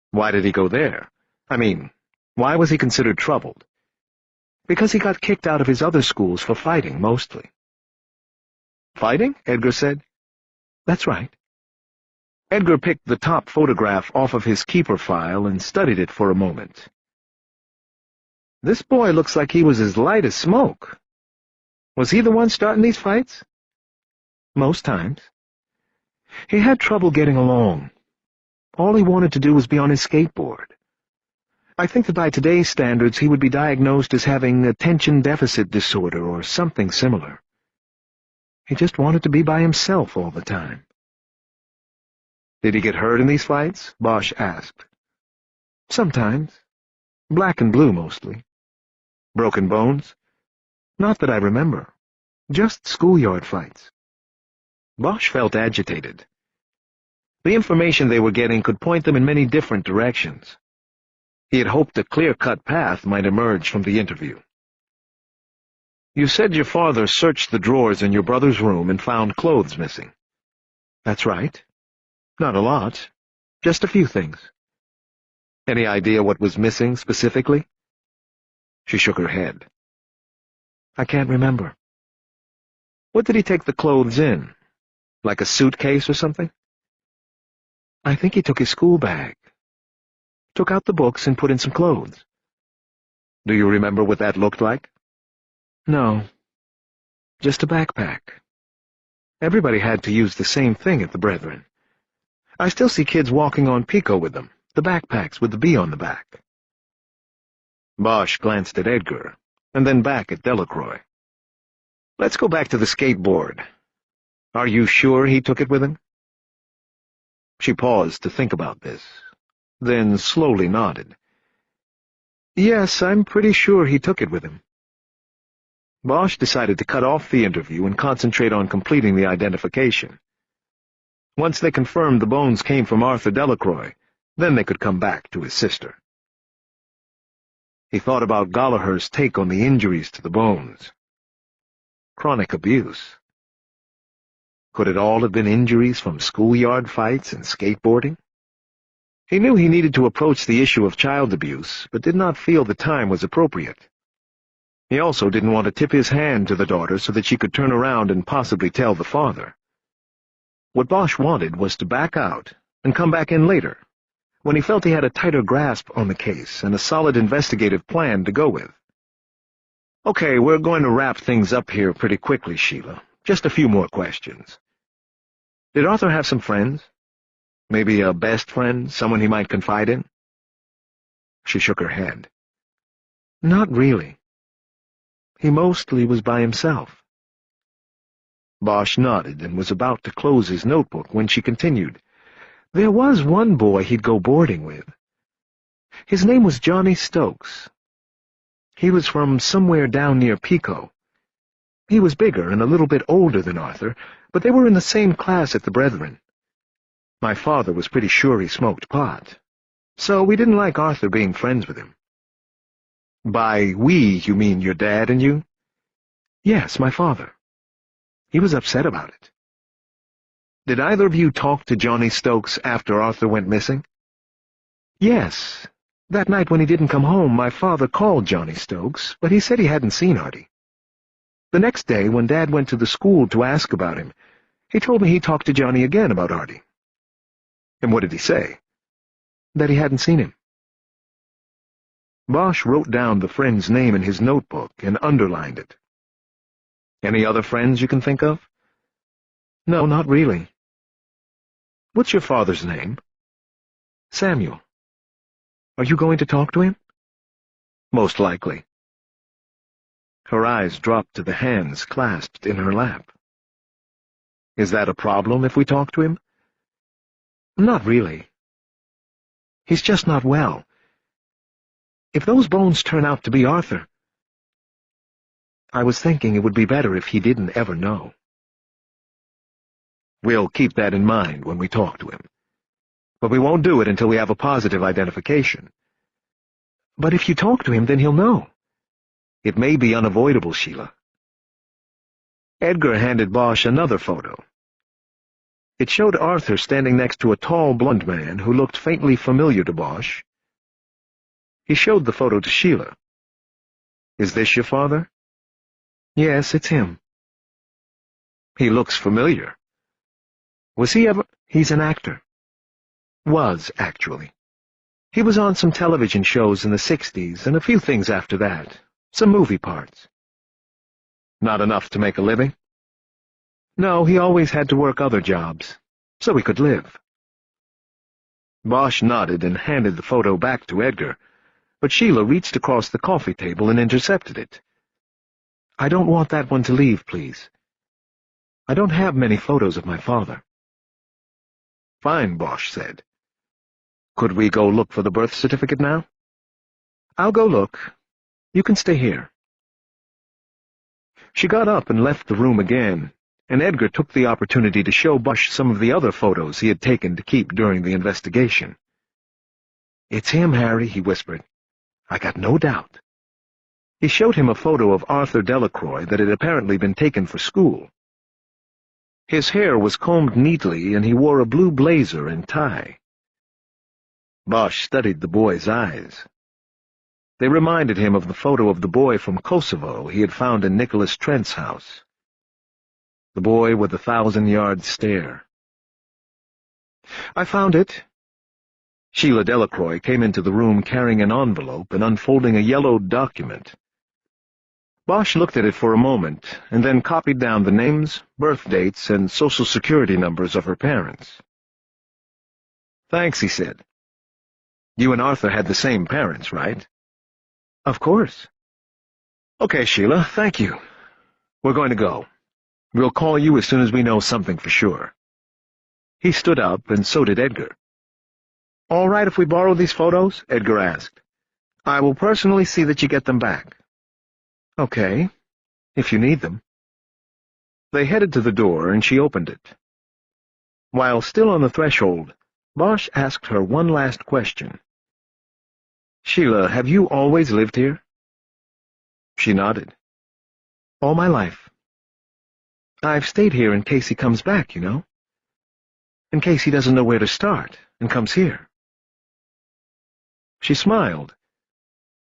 Why did he go there? I mean, why was he considered troubled? Because he got kicked out of his other schools for fighting, mostly. Fighting? Edgar said. That's right. Edgar picked the top photograph off of his keeper file and studied it for a moment. This boy looks like he was as light as smoke. Was he the one starting these fights? Most times. He had trouble getting along. All he wanted to do was be on his skateboard. I think that by today's standards he would be diagnosed as having attention deficit disorder or something similar. He just wanted to be by himself all the time. Did he get hurt in these fights? Bosch asked. Sometimes. Black and blue mostly. Broken bones? Not that I remember. Just schoolyard fights. Bosch felt agitated. The information they were getting could point them in many different directions. He had hoped a clear-cut path might emerge from the interview. You said your father searched the drawers in your brother's room and found clothes missing. That's right. Not a lot. Just a few things. Any idea what was missing specifically? She shook her head. I can't remember. What did he take the clothes in? Like a suitcase or something? I think he took his school bag. Took out the books and put in some clothes. Do you remember what that looked like? No. Just a backpack. Everybody had to use the same thing at the Brethren. I still see kids walking on Pico with them, the backpacks with the B on the back. Bosch glanced at Edgar, and then back at Delacroix. Let's go back to the skateboard. Are you sure he took it with him? She paused to think about this, then slowly nodded. Yes, I'm pretty sure he took it with him. Bosch decided to cut off the interview and concentrate on completing the identification. Once they confirmed the bones came from Arthur Delacroix, then they could come back to his sister. He thought about Gallagher's take on the injuries to the bones. Chronic abuse. Could it all have been injuries from schoolyard fights and skateboarding? He knew he needed to approach the issue of child abuse, but did not feel the time was appropriate. He also didn't want to tip his hand to the daughter so that she could turn around and possibly tell the father. What Bosch wanted was to back out and come back in later, when he felt he had a tighter grasp on the case and a solid investigative plan to go with. Okay, we're going to wrap things up here pretty quickly, Sheila, Just a few more questions. Did Arthur have some friends? Maybe a best friend, someone he might confide in? She shook her head. Not really. He mostly was by himself. Bosch nodded and was about to close his notebook when she continued. There was one boy he'd go boarding with. His name was Johnny Stokes. He was from somewhere down near Pico. He was bigger and a little bit older than Arthur, but they were in the same class at the Brethren. My father was pretty sure he smoked pot, so we didn't like Arthur being friends with him. By we, you mean your dad and you? Yes, my father. He was upset about it. Did either of you talk to Johnny Stokes after Arthur went missing? Yes. That night when he didn't come home, my father called Johnny Stokes, but he said he hadn't seen Artie. The next day, when Dad went to the school to ask about him, he told me he talked to Johnny again about Artie. And what did he say? That he hadn't seen him. Bosch wrote down the friend's name in his notebook and underlined it. Any other friends you can think of? No, not really. What's your father's name? Samuel. Are you going to talk to him? Most likely. Her eyes dropped to the hands clasped in her lap. Is that a problem if we talk to him? Not really. He's just not well. If those bones turn out to be Arthur, I was thinking it would be better if he didn't ever know. We'll keep that in mind when we talk to him. But we won't do it until we have a positive identification. But if you talk to him, then he'll know. It may be unavoidable, Sheila. Edgar handed Bosch another photo. It showed Arthur standing next to a tall, blond man who looked faintly familiar to Bosch. He showed the photo to Sheila. Is this your father? Yes, it's him. He looks familiar. Was he ever— He's an actor. Was, actually. He was on some television shows in the 60s and a few things after that. Some movie parts. Not enough to make a living? No, he always had to work other jobs, so he could live. Bosch nodded and handed the photo back to Edgar, but Sheila reached across the coffee table and intercepted it. I don't want that one to leave, please. I don't have many photos of my father. Fine, Bosch said. Could we go look for the birth certificate now? I'll go look. You can stay here. She got up and left the room again, and Edgar took the opportunity to show Bosch some of the other photos he had taken to keep during the investigation. It's him, Harry, he whispered. I got no doubt. He showed him a photo of Arthur Delacroix that had apparently been taken for school. His hair was combed neatly, and he wore a blue blazer and tie. Bosch studied the boy's eyes. They reminded him of the photo of the boy from Kosovo he had found in Nicholas Trent's house. The boy with the 1,000-yard stare. I found it. Sheila Delacroix came into the room carrying an envelope and unfolding a yellowed document. Bosch looked at it for a moment, and then copied down the names, birth dates, and social security numbers of her parents. Thanks, he said. You and Arthur had the same parents, right? Of course. Okay, Sheila, thank you. We're going to go. We'll call you as soon as we know something for sure. He stood up, and so did Edgar. All right if we borrow these photos? Edgar asked. I will personally see that you get them back. Okay, if you need them. They headed to the door, and she opened it. While still on the threshold, Bosch asked her one last question. Sheila, have you always lived here? She nodded. All my life. I've stayed here in case he comes back, you know. In case he doesn't know where to start, and comes here. She smiled,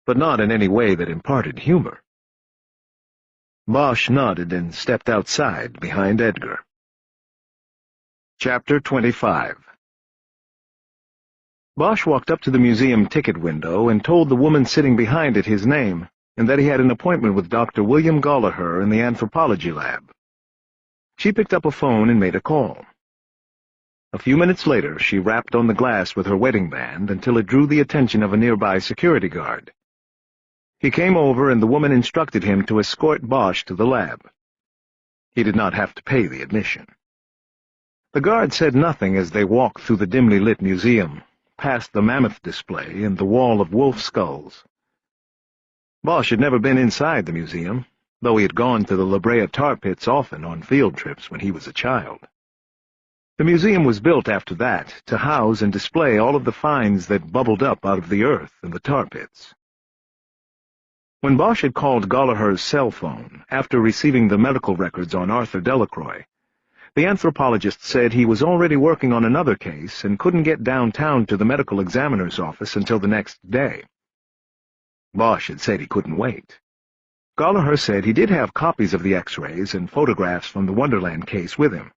but not in any way that imparted humor. Bosch nodded and stepped outside behind Edgar. Chapter 25. Bosch walked up to the museum ticket window and told the woman sitting behind it his name, and that he had an appointment with Dr. William Gollaher in the anthropology lab. She picked up a phone and made a call. A few minutes later, she rapped on the glass with her wedding band until it drew the attention of a nearby security guard. He came over, and the woman instructed him to escort Bosch to the lab. He did not have to pay the admission. The guard said nothing as they walked through the dimly lit museum, past the mammoth display and the wall of wolf skulls. Bosch had never been inside the museum, though he had gone to the La Brea tar pits often on field trips when he was a child. The museum was built after that to house and display all of the finds that bubbled up out of the earth and the tar pits. When Bosch had called Gallagher's cell phone after receiving the medical records on Arthur Delacroix, the anthropologist said he was already working on another case and couldn't get downtown to the medical examiner's office until the next day. Bosch had said he couldn't wait. Gallagher said he did have copies of the X-rays and photographs from the Wonderland case with him.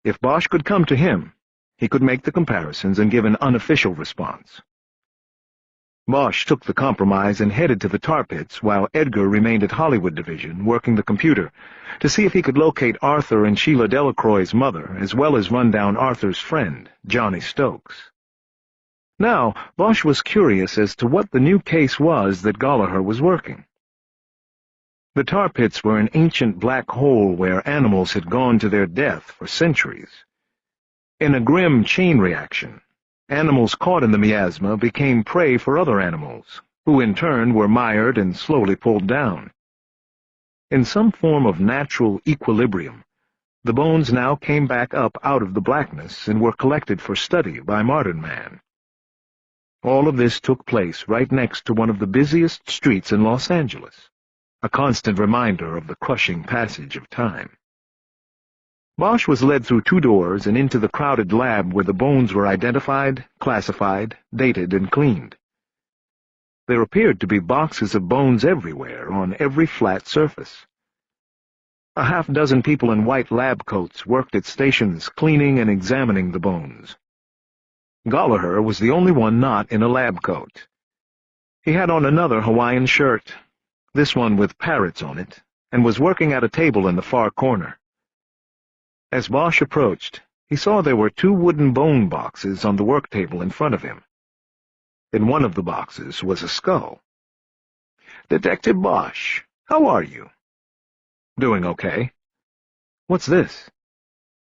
If Bosch could come to him, he could make the comparisons and give an unofficial response. Bosch took the compromise and headed to the tar pits, while Edgar remained at Hollywood Division, working the computer, to see if he could locate Arthur and Sheila Delacroix's mother, as well as run down Arthur's friend, Johnny Stokes. Now, Bosch was curious as to what the new case was that Gallagher was working. The tar pits were an ancient black hole where animals had gone to their death for centuries. In a grim chain reaction, animals caught in the miasma became prey for other animals, who in turn were mired and slowly pulled down. In some form of natural equilibrium, the bones now came back up out of the blackness and were collected for study by modern man. All of this took place right next to one of the busiest streets in Los Angeles, a constant reminder of the crushing passage of time. Bosch was led through 2 doors and into the crowded lab where the bones were identified, classified, dated, and cleaned. There appeared to be boxes of bones everywhere, on every flat surface. A half-dozen people in white lab coats worked at stations cleaning and examining the bones. Gallagher was the only one not in a lab coat. He had on another Hawaiian shirt, this one with parrots on it, and was working at a table in the far corner. As Bosch approached, he saw there were 2 wooden bone boxes on the work table in front of him. In one of the boxes was a skull. "Detective Bosch, how are you?" "Doing okay." "What's this?"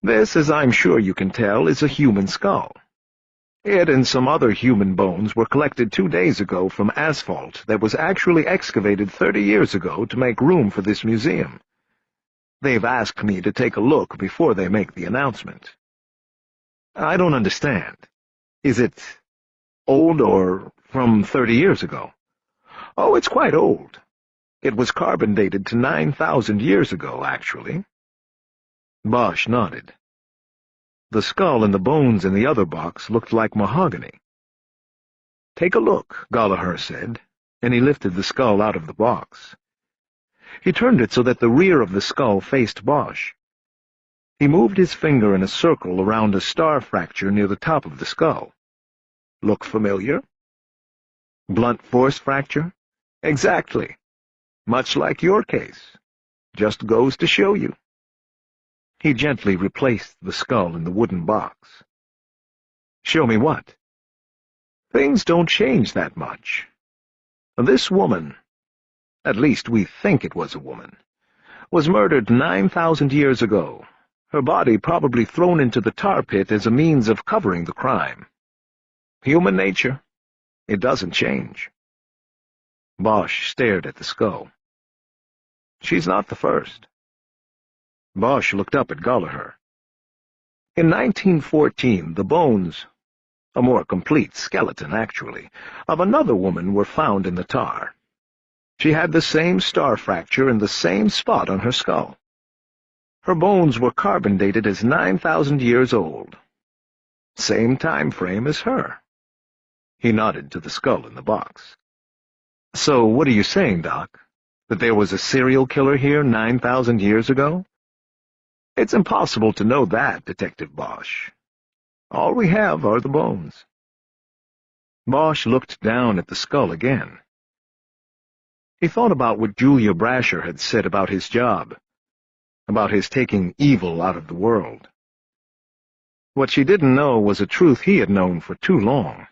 "This, as I'm sure you can tell, is a human skull. It and some other human bones were collected 2 days ago from asphalt that was actually excavated 30 years ago to make room for this museum. They've asked me to take a look before they make the announcement." "I don't understand. Is it old or from 30 years ago?" "Oh, it's quite old. It was carbon dated to 9,000 years ago, actually." Bosch nodded. The skull and the bones in the other box looked like mahogany. "Take a look," Gallagher said, and he lifted the skull out of the box. He turned it so that the rear of the skull faced Bosch. He moved his finger in a circle around a star fracture near the top of the skull. "Look familiar?" "Blunt force fracture?" "Exactly. Much like your case. Just goes to show you." He gently replaced the skull in the wooden box. "Show me what?" "Things don't change that much. This woman, at least we think it was a woman, was murdered 9,000 years ago, her body probably thrown into the tar pit as a means of covering the crime. Human nature. It doesn't change." Bosch stared at the skull. "She's not the first." Bosch looked up at Gallagher. "In 1914, the bones, a more complete skeleton, actually, of another woman were found in the tar. She had the same star fracture in the same spot on her skull. Her bones were carbon dated as 9,000 years old. Same time frame as her." He nodded to the skull in the box. "So what are you saying, Doc? That there was a serial killer here 9,000 years ago?" "It's impossible to know that, Detective Bosch. All we have are the bones." Bosch looked down at the skull again. He thought about what Julia Brasher had said about his job. about his taking evil out of the world. What she didn't know was a truth he had known for too long,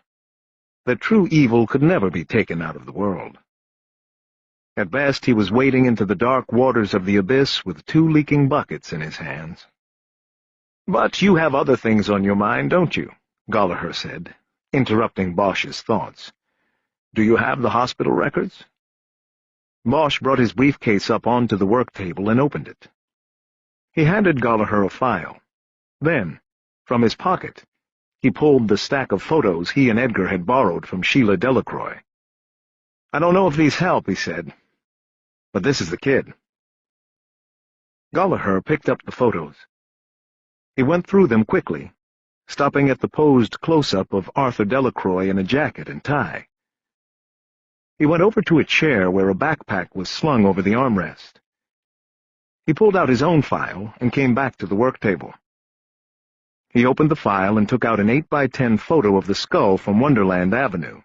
that true evil could never be taken out of the world. At best, he was wading into the dark waters of the abyss with 2 leaking buckets in his hands. "But you have other things on your mind, don't you?" Gallagher said, interrupting Bosch's thoughts. "Do you have the hospital records?" Bosch brought his briefcase up onto the work table and opened it. He handed Gallagher a file. Then, from his pocket, he pulled the stack of photos he and Edgar had borrowed from Sheila Delacroix. "I don't know if these help," he said, "but this is the kid." Gallagher picked up the photos. He went through them quickly, stopping at the posed close-up of Arthur Delacroix in a jacket and tie. He went over to a chair where a backpack was slung over the armrest. He pulled out his own file and came back to the work table. He opened the file and took out an 8x10 photo of the skull from Wonderland Avenue.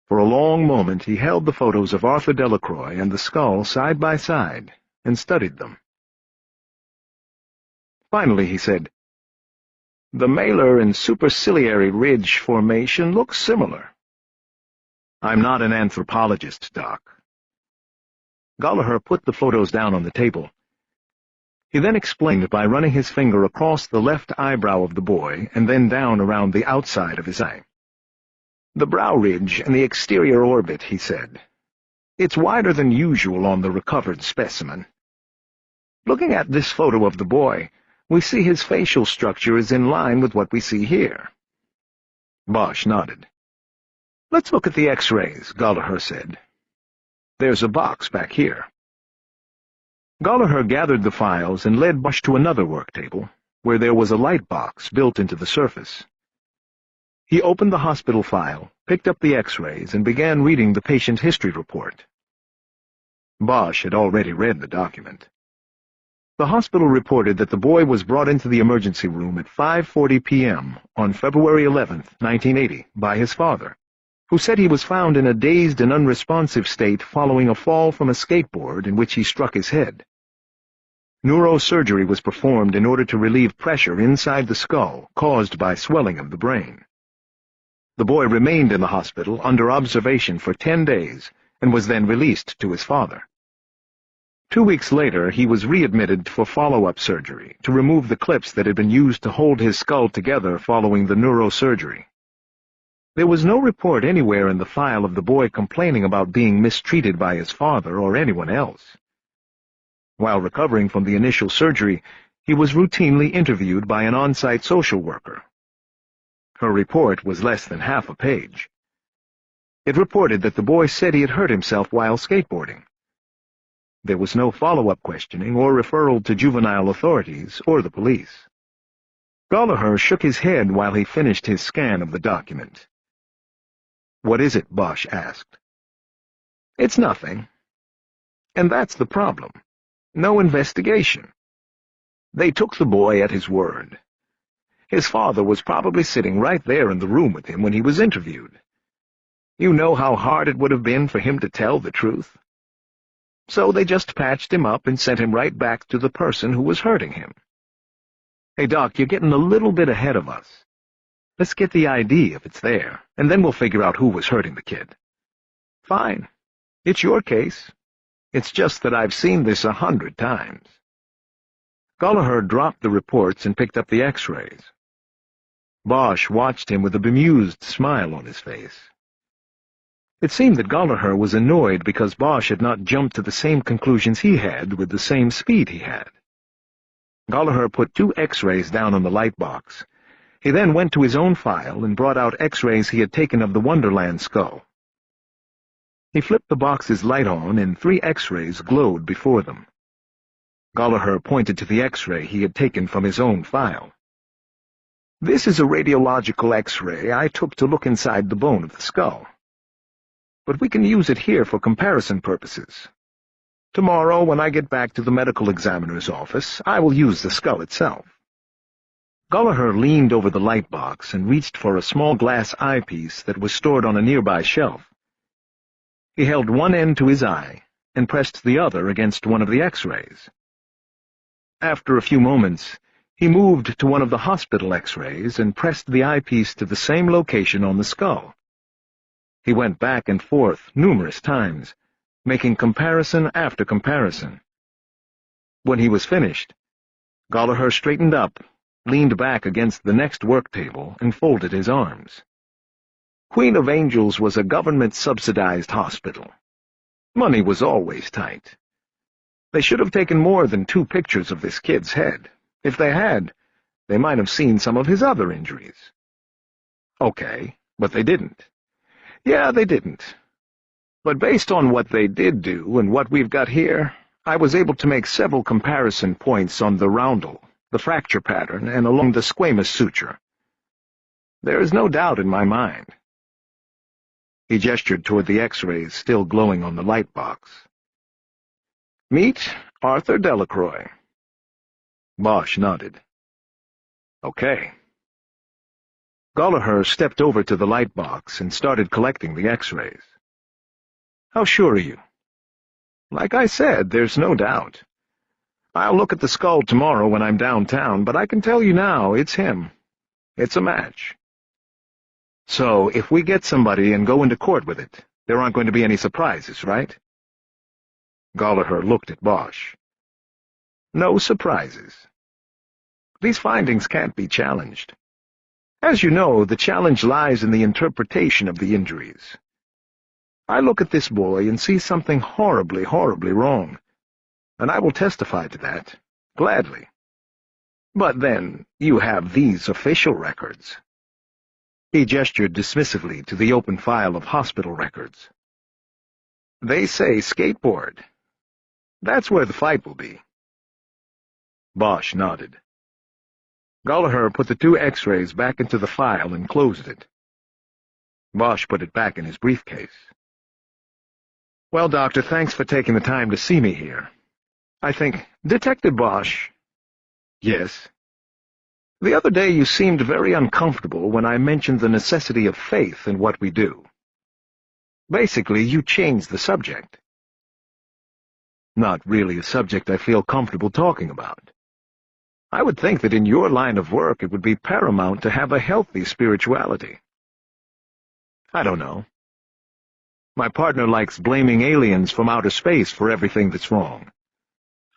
For a long moment he held the photos of Arthur Delacroix and the skull side by side and studied them. Finally he said, "The malar and superciliary ridge formation looks similar." "I'm not an anthropologist, Doc." Gallagher put the photos down on the table. He then explained by running his finger across the left eyebrow of the boy and then down around the outside of his eye. "The brow ridge and the exterior orbit," he said. "It's wider than usual on the recovered specimen. Looking at this photo of the boy, we see his facial structure is in line with what we see here." Bosch nodded. "Let's look at the X-rays," Gallagher said. "There's a box back here." Gallagher gathered the files and led Bosch to another work table, where there was a light box built into the surface. He opened the hospital file, picked up the X-rays, and began reading the patient history report. Bosch had already read the document. The hospital reported that the boy was brought into the emergency room at 5:40 p.m. on February 11, 1980, by his father, who said he was found in a dazed and unresponsive state following a fall from a skateboard in which he struck his head. Neurosurgery was performed in order to relieve pressure inside the skull caused by swelling of the brain. The boy remained in the hospital under observation for 10 days and was then released to his father. 2 weeks later, he was readmitted for follow-up surgery to remove the clips that had been used to hold his skull together following the neurosurgery. There was no report anywhere in the file of the boy complaining about being mistreated by his father or anyone else. While recovering from the initial surgery, he was routinely interviewed by an on-site social worker. Her report was less than half a page. It reported that the boy said he had hurt himself while skateboarding. There was no follow-up questioning or referral to juvenile authorities or the police. Gallagher shook his head while he finished his scan of the document. "What is it?" Bosch asked. "It's nothing. And that's the problem. No investigation. They took the boy at his word. His father was probably sitting right there in the room with him when he was interviewed. You know how hard it would have been for him to tell the truth. So they just patched him up and sent him right back to the person who was hurting him. Hey, Doc, you're getting a little bit ahead of us. Let's get the ID if it's there, and then we'll figure out who was hurting the kid." "Fine. It's your case. It's just that I've seen this 100 times. Gallagher dropped the reports and picked up the X-rays. Bosch watched him with a bemused smile on his face. It seemed that Gallagher was annoyed because Bosch had not jumped to the same conclusions he had with the same speed he had. Gallagher put 2 X-rays down on the light box. He then went to his own file and brought out X-rays he had taken of the Wonderland skull. He flipped the box's light on, and 3 X-rays glowed before them. Gallagher pointed to the X-ray he had taken from his own file. "This is a radiological X-ray I took to look inside the bone of the skull. But we can use it here for comparison purposes. Tomorrow, when I get back to the medical examiner's office, I will use the skull itself." Gallagher leaned over the light box and reached for a small glass eyepiece that was stored on a nearby shelf. He held one end to his eye and pressed the other against one of the X-rays. After a few moments, he moved to one of the hospital X-rays and pressed the eyepiece to the same location on the skull. He went back and forth numerous times, making comparison after comparison. When he was finished, Gallagher straightened up, leaned back against the next work table, and folded his arms. Queen of Angels was a government-subsidized hospital. Money was always tight. They should have taken more than 2 pictures of this kid's head. If they had, they might have seen some of his other injuries. Okay, but they didn't. Yeah, they didn't. But based on what they did do and what we've got here, I was able to make several comparison points on the roundel, the fracture pattern, and along the squamous suture. There is no doubt in my mind. He gestured toward the X-rays still glowing on the light box. Meet Arthur Delacroix. Bosch nodded. Okay. Gallagher stepped over to the light box and started collecting the X-rays. How sure are you? Like I said, there's no doubt. I'll look at the skull tomorrow when I'm downtown, but I can tell you now, it's him. It's a match. So, if we get somebody and go into court with it, there aren't going to be any surprises, right? Gallagher looked at Bosch. No surprises. These findings can't be challenged. As you know, the challenge lies in the interpretation of the injuries. I look at this boy and see something horribly, horribly wrong, and I will testify to that, gladly. But then, you have these official records. He gestured dismissively to the open file of hospital records. They say skateboard. That's where the fight will be. Bosch nodded. Gallagher put the 2 X-rays back into the file and closed it. Bosch put it back in his briefcase. Well, Doctor, thanks for taking the time to see me here. I think, Detective Bosch. Yes. The other day you seemed very uncomfortable when I mentioned the necessity of faith in what we do. Basically, you changed the subject. Not really a subject I feel comfortable talking about. I would think that in your line of work it would be paramount to have a healthy spirituality. I don't know. My partner likes blaming aliens from outer space for everything that's wrong.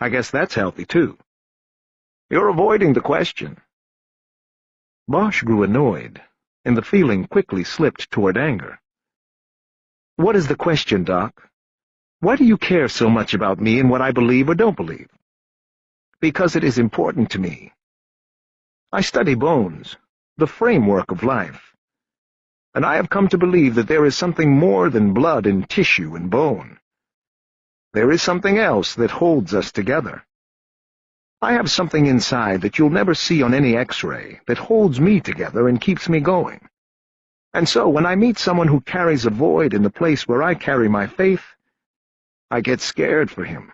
I guess that's healthy, too. You're avoiding the question. Bosch grew annoyed, and the feeling quickly slipped toward anger. What is the question, Doc? Why do you care so much about me and what I believe or don't believe? Because it is important to me. I study bones, the framework of life. And I have come to believe that there is something more than blood and tissue and bone. There is something else that holds us together. I have something inside that you'll never see on any X-ray that holds me together and keeps me going. And so when I meet someone who carries a void in the place where I carry my faith, I get scared for him.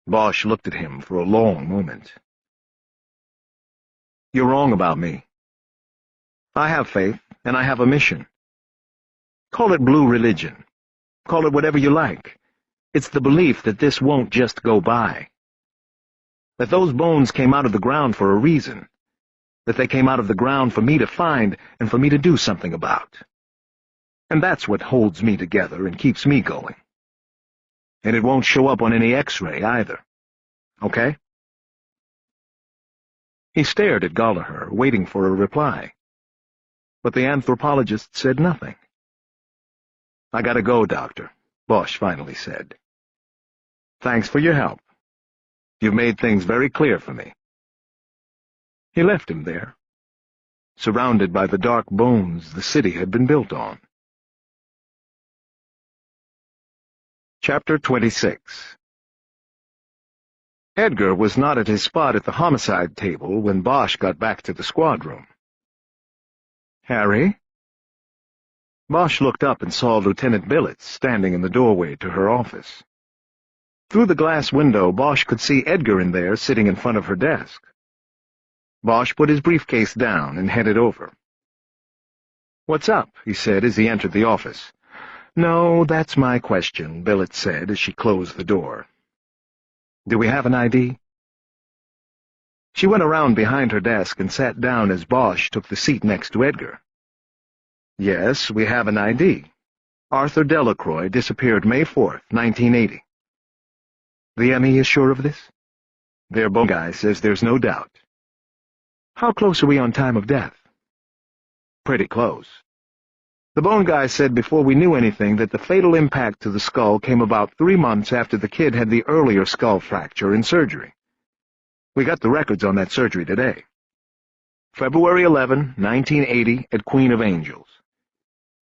Bosch looked at him for a long moment. You're wrong about me. I have faith, and I have a mission. Call it blue religion. Call it whatever you like. It's the belief that this won't just go by. That those bones came out of the ground for a reason. That they came out of the ground for me to find and for me to do something about. And that's what holds me together and keeps me going. And it won't show up on any X-ray either. Okay? He stared at Gallagher, waiting for a reply. But the anthropologist said nothing. I gotta go, Doctor, Bosch finally said. Thanks for your help. You've made things very clear for me. He left him there, surrounded by the dark bones the city had been built on. Chapter 26. Edgar was not at his spot at the homicide table when Bosch got back to the squad room. Harry? Bosch looked up and saw Lieutenant Billets standing in the doorway to her office. Through the glass window, Bosch could see Edgar in there sitting in front of her desk. Bosch put his briefcase down and headed over. "What's up?" he said as he entered the office. "No, that's my question," Billets said as she closed the door. "Do we have an ID?" She went around behind her desk and sat down as Bosch took the seat next to Edgar. "Yes, we have an ID. Arthur Delacroix disappeared May 4th, 1980. The ME is sure of this? Their bone guy says there's no doubt. How close are we on time of death? Pretty close. The bone guy said before we knew anything that the fatal impact to the skull came about 3 months after the kid had the earlier skull fracture in surgery. We got the records on that surgery today. February 11, 1980, at Queen of Angels.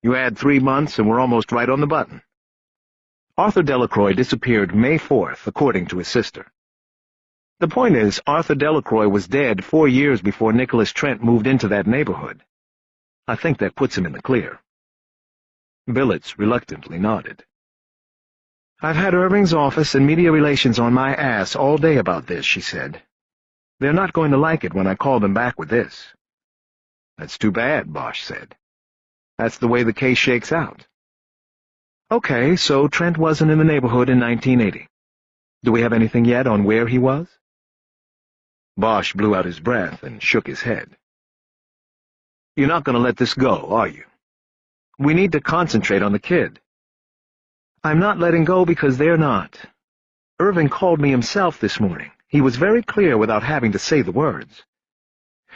You add 3 months and we're almost right on the button. Arthur Delacroix disappeared May 4th, according to his sister. The point is, Arthur Delacroix was dead 4 years before Nicholas Trent moved into that neighborhood. I think that puts him in the clear." Billets reluctantly nodded. "I've had Irving's office and media relations on my ass all day about this," she said. "They're not going to like it when I call them back with this." "That's too bad," Bosch said. "That's the way the case shakes out." "Okay, so Trent wasn't in the neighborhood in 1980. Do we have anything yet on where he was?" Bosch blew out his breath and shook his head. "You're not going to let this go, are you? We need to concentrate on the kid." "I'm not letting go because they're not. Irving called me himself this morning. He was very clear without having to say the words.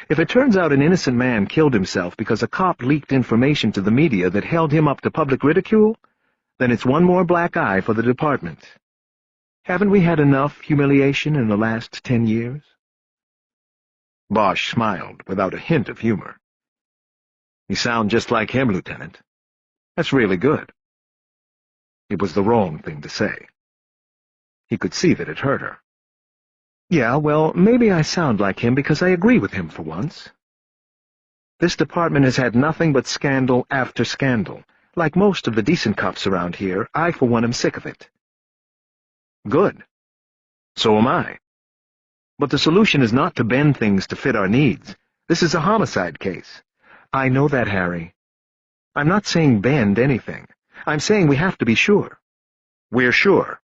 If it turns out an innocent man killed himself because a cop leaked information to the media that held him up to public ridicule, then it's one more black eye for the department. Haven't we had enough humiliation in the last 10 years? Bosch smiled without a hint of humor. "You sound just like him, Lieutenant. That's really good." It was the wrong thing to say. He could see that it hurt her. "Yeah, well, maybe I sound like him because I agree with him for once. This department has had nothing but scandal after scandal. Like most of the decent cops around here, I for one am sick of it." "Good. So am I. But the solution is not to bend things to fit our needs. This is a homicide case." "I know that, Harry. I'm not saying bend anything. I'm saying we have to be sure." "We're sure.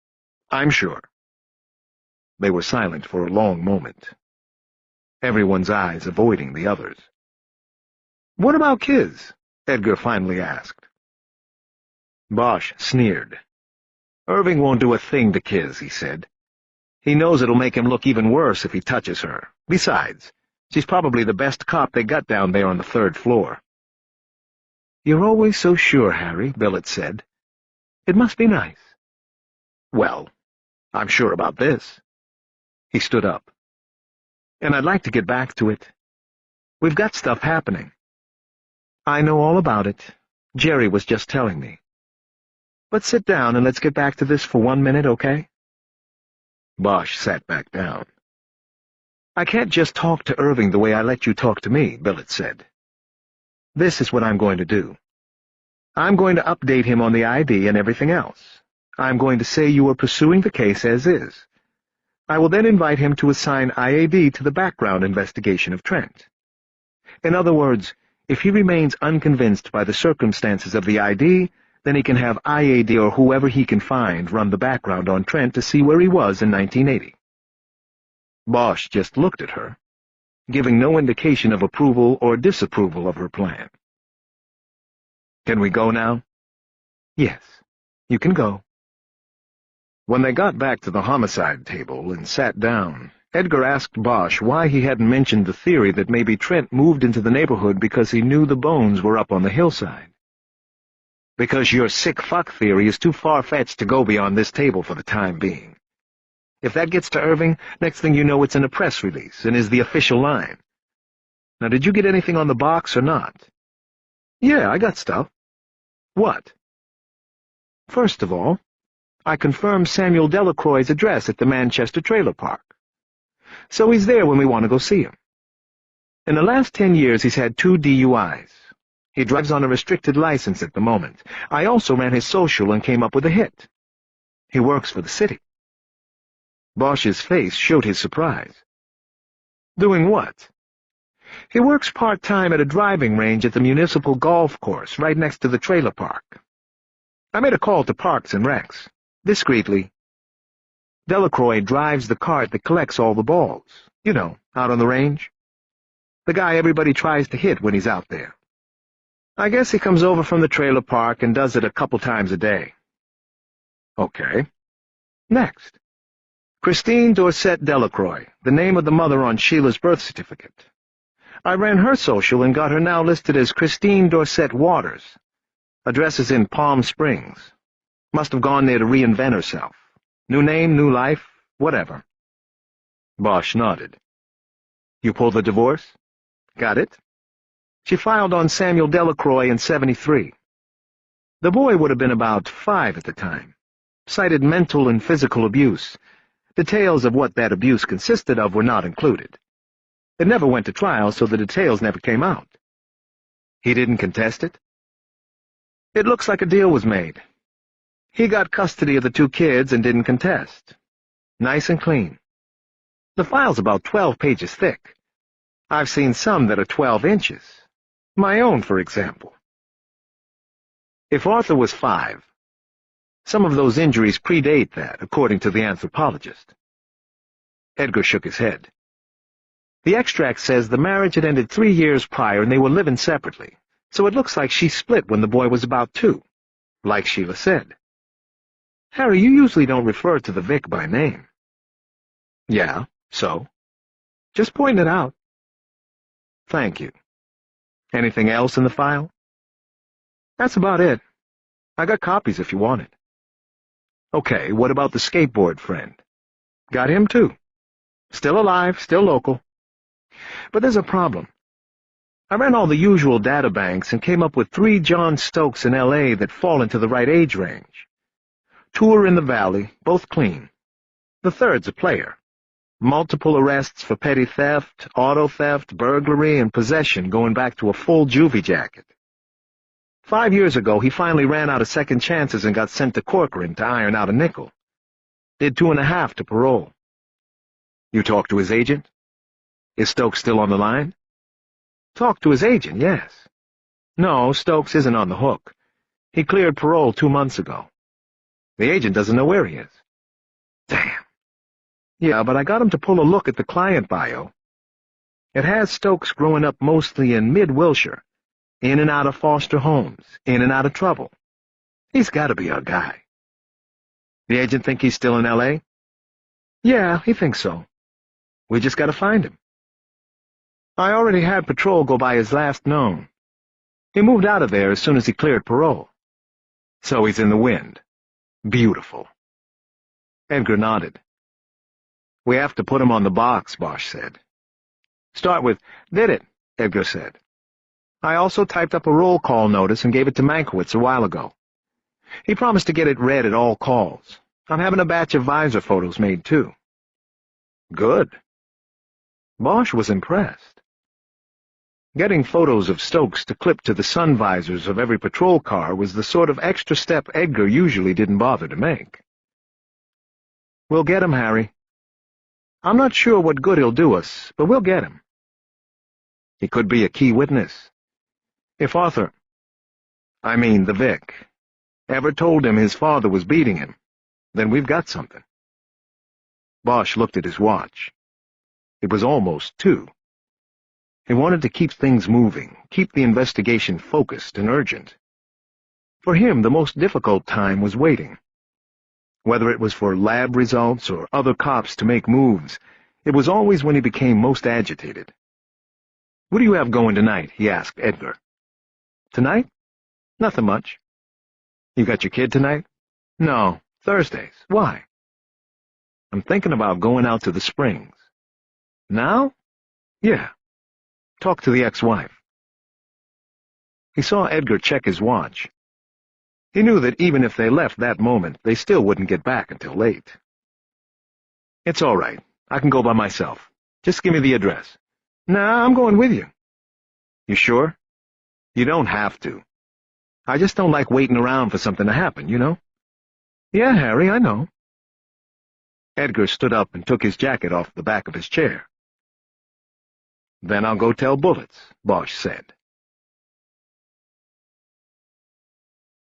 I'm sure." They were silent for a long moment, everyone's eyes avoiding the others. "What about Kiz?" Edgar finally asked. Bosch sneered. "Irving won't do a thing to Kiz," he said. "He knows it'll make him look even worse if he touches her. Besides, she's probably the best cop they got down there on the 3rd floor. "You're always so sure, Harry," Billet said. "It must be nice." "Well, I'm sure about this." He stood up. "And I'd like to get back to it. We've got stuff happening." "I know all about it. Jerry was just telling me. But sit down and let's get back to this for 1 minute, okay?" Bosch sat back down. "I can't just talk to Irving the way I let you talk to me," Billet said. "This is what I'm going to do. I'm going to update him on the ID and everything else. I'm going to say you are pursuing the case as is. I will then invite him to assign IAD to the background investigation of Trent. In other words, if he remains unconvinced by the circumstances of the ID, then he can have IAD or whoever he can find run the background on Trent to see where he was in 1980. Bosch just looked at her, giving no indication of approval or disapproval of her plan. "Can we go now?" "Yes, you can go." When they got back to the homicide table and sat down, Edgar asked Bosch why he hadn't mentioned the theory that maybe Trent moved into the neighborhood because he knew the bones were up on the hillside. "Because your sick fuck theory is too far-fetched to go beyond this table for the time being. If that gets to Irving, next thing you know it's in a press release and is the official line. Now, did you get anything on the box or not?" "Yeah, I got stuff." "What?" "First of all, I confirmed Samuel Delacroix's address at the Manchester Trailer Park. So he's there when we want to go see him. In the last 10 years he's had 2 DUIs. He drives on a restricted license at the moment. I also ran his social and came up with a hit. He works for the city." Bosch's face showed his surprise. "Doing what?" "He works part-time at a driving range at the municipal golf course right next to the trailer park. I made a call to Parks and Recs. Discreetly. Delacroix drives the cart that collects all the balls. You know, out on the range. The guy everybody tries to hit when he's out there. I guess he comes over from the trailer park and does it a couple times a day. Okay. Next. Christine Dorset Delacroix, the name of the mother on Sheila's birth certificate. I ran her social and got her now listed as Christine Dorset Waters. Address is in Palm Springs. Must have gone there to reinvent herself. New name, new life, whatever. Bosch nodded. You pulled the divorce? Got it. She filed on Samuel Delacroix in '73. The boy would have been about 5 at the time. Cited mental and physical abuse. Details of what that abuse consisted of were not included. It never went to trial, so the details never came out. He didn't contest it? It looks like a deal was made. He got custody of the 2 kids and didn't contest. Nice and clean. The file's about 12 pages thick. I've seen some that are 12 inches. My own, for example. If Arthur was 5, some of those injuries predate that, according to the anthropologist. Edgar shook his head. The extract says the marriage had ended 3 years prior and they were living separately, so it looks like she split when the boy was about 2, like Sheila said. Harry, you usually don't refer to the Vic by name. Yeah, so? Just pointing it out. Thank you. Anything else in the file? That's about it. I got copies if you want it. Okay, what about the skateboard friend? Got him too. Still alive, still local. But there's a problem. I ran all the usual data banks and came up with 3 John Stokes in L.A. that fall into the right age range. 2 are in the Valley, both clean. The third's a player. Multiple arrests for petty theft, auto theft, burglary, and possession going back to a full juvie jacket. 5 years ago, he finally ran out of second chances and got sent to Corcoran to iron out a nickel. Did 2.5 to parole. You talked to his agent? Is Stokes still on the line? Talked to his agent, yes. No, Stokes isn't on the hook. He cleared parole 2 months ago. The agent doesn't know where he is. Damn. Yeah, but I got him to pull a look at the client bio. It has Stokes growing up mostly in mid-Wilshire, in and out of foster homes, in and out of trouble. He's got to be our guy. The agent think he's still in L.A.? Yeah, he thinks so. We just got to find him. I already had patrol go by his last known. He moved out of there as soon as he cleared parole. So he's in the wind. Beautiful. Edgar nodded. We have to put him on the box, Bosch said. Start with, did it, Edgar said. I also typed up a roll call notice and gave it to Mankiewicz a while ago. He promised to get it read at all calls. I'm having a batch of visor photos made, too. Good. Bosch was impressed. Getting photos of Stokes to clip to the sun visors of every patrol car was the sort of extra step Edgar usually didn't bother to make. We'll get him, Harry. I'm not sure what good he'll do us, but we'll get him. He could be a key witness. If Arthur, the Vic, ever told him his father was beating him, then we've got something. Bosch looked at his watch. It was almost 2. He wanted to keep things moving, keep the investigation focused and urgent. For him, the most difficult time was waiting. Whether it was for lab results or other cops to make moves, it was always when he became most agitated. What do you have going tonight? He asked Edgar. Tonight? Nothing much. You got your kid tonight? No, Thursdays. Why? I'm thinking about going out to the Springs. Now? Yeah. Talk to the ex-wife. He saw Edgar check his watch. He knew that even if they left that moment, they still wouldn't get back until late. It's all right. I can go by myself. Just give me the address. Nah, I'm going with you. You sure? You don't have to. I just don't like waiting around for something to happen, you know? Yeah, Harry, I know. Edgar stood up and took his jacket off the back of his chair. Then I'll go tell Bullets, Bosch said.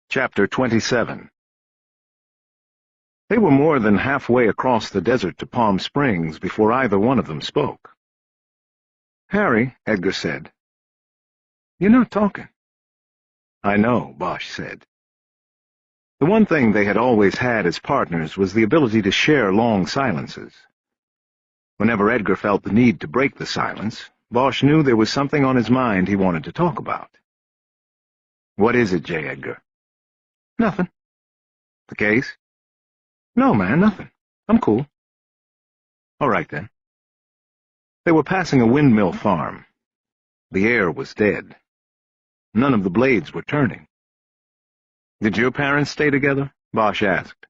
Chapter 27 They were more than halfway across the desert to Palm Springs before either one of them spoke. "Harry," Edgar said, "you're not talking." "I know," Bosch said. The one thing they had always had as partners was the ability to share long silences. Whenever Edgar felt the need to break the silence, Bosch knew there was something on his mind he wanted to talk about. "What is it, J. Edgar?" "Nothing." "The case?" "No, man, nothing. I'm cool." "All right, then." They were passing a windmill farm. The air was dead. None of the blades were turning. "Did your parents stay together?" Bosch asked.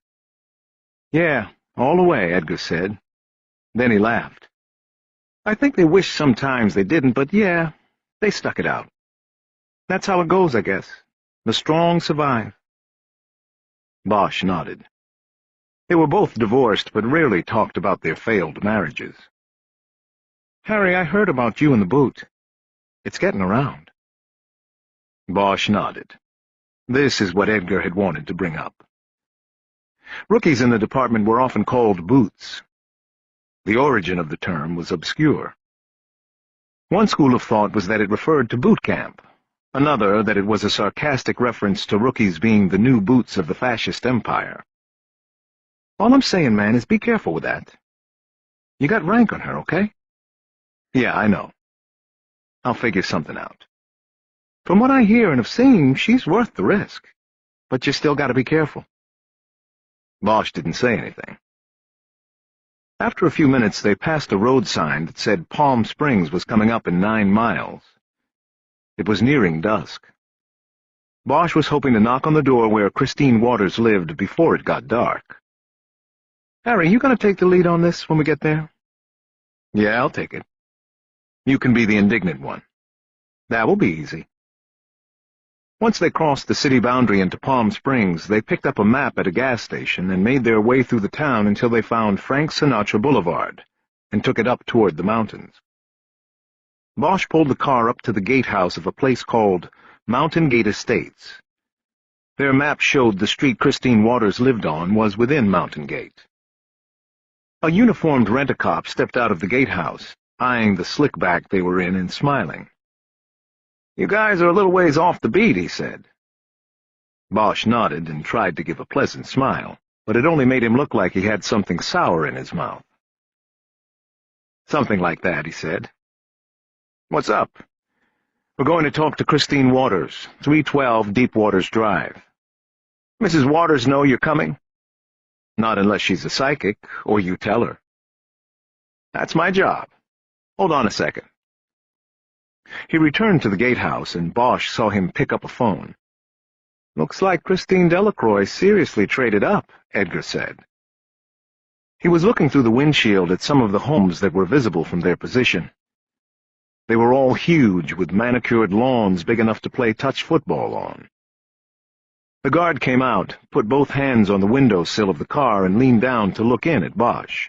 "Yeah, all the way," Edgar said. Then he laughed. "I think they wish sometimes they didn't, but yeah, they stuck it out. That's how it goes, I guess. The strong survive." Bosch nodded. They were both divorced, but rarely talked about their failed marriages. "Harry, I heard about you in the boot. It's getting around." Bosch nodded. This is what Edgar had wanted to bring up. Rookies in the department were often called boots. The origin of the term was obscure. One school of thought was that it referred to boot camp, another that it was a sarcastic reference to rookies being the new boots of the fascist empire. "All I'm saying, man, is be careful with that. You got rank on her, okay?" "Yeah, I know. I'll figure something out. From what I hear and have seen, she's worth the risk. But you still got to be careful." Bosch didn't say anything. After a few minutes, they passed a road sign that said Palm Springs was coming up in 9 miles. It was nearing dusk. Bosch was hoping to knock on the door where Christine Waters lived before it got dark. "Harry, you going to take the lead on this when we get there?" "Yeah, I'll take it. You can be the indignant one." "That will be easy." Once they crossed the city boundary into Palm Springs, they picked up a map at a gas station and made their way through the town until they found Frank Sinatra Boulevard and took it up toward the mountains. Bosch pulled the car up to the gatehouse of a place called Mountain Gate Estates. Their map showed the street Christine Waters lived on was within Mountain Gate. A uniformed rent-a-cop stepped out of the gatehouse, eyeing the slickback they were in and smiling. "You guys are a little ways off the beat," he said. Bosch nodded and tried to give a pleasant smile, but it only made him look like he had something sour in his mouth. "Something like that," he said. "What's up?" "We're going to talk to Christine Waters, 312 Deep Waters Drive." "Mrs. Waters know you're coming?" "Not unless she's a psychic, or you tell her." "That's my job. Hold on a second." He returned to the gatehouse, and Bosch saw him pick up a phone. "Looks like Christine Delacroix seriously traded up," Edgar said. He was looking through the windshield at some of the homes that were visible from their position. They were all huge, with manicured lawns big enough to play touch football on. The guard came out, put both hands on the windowsill of the car, and leaned down to look in at Bosch.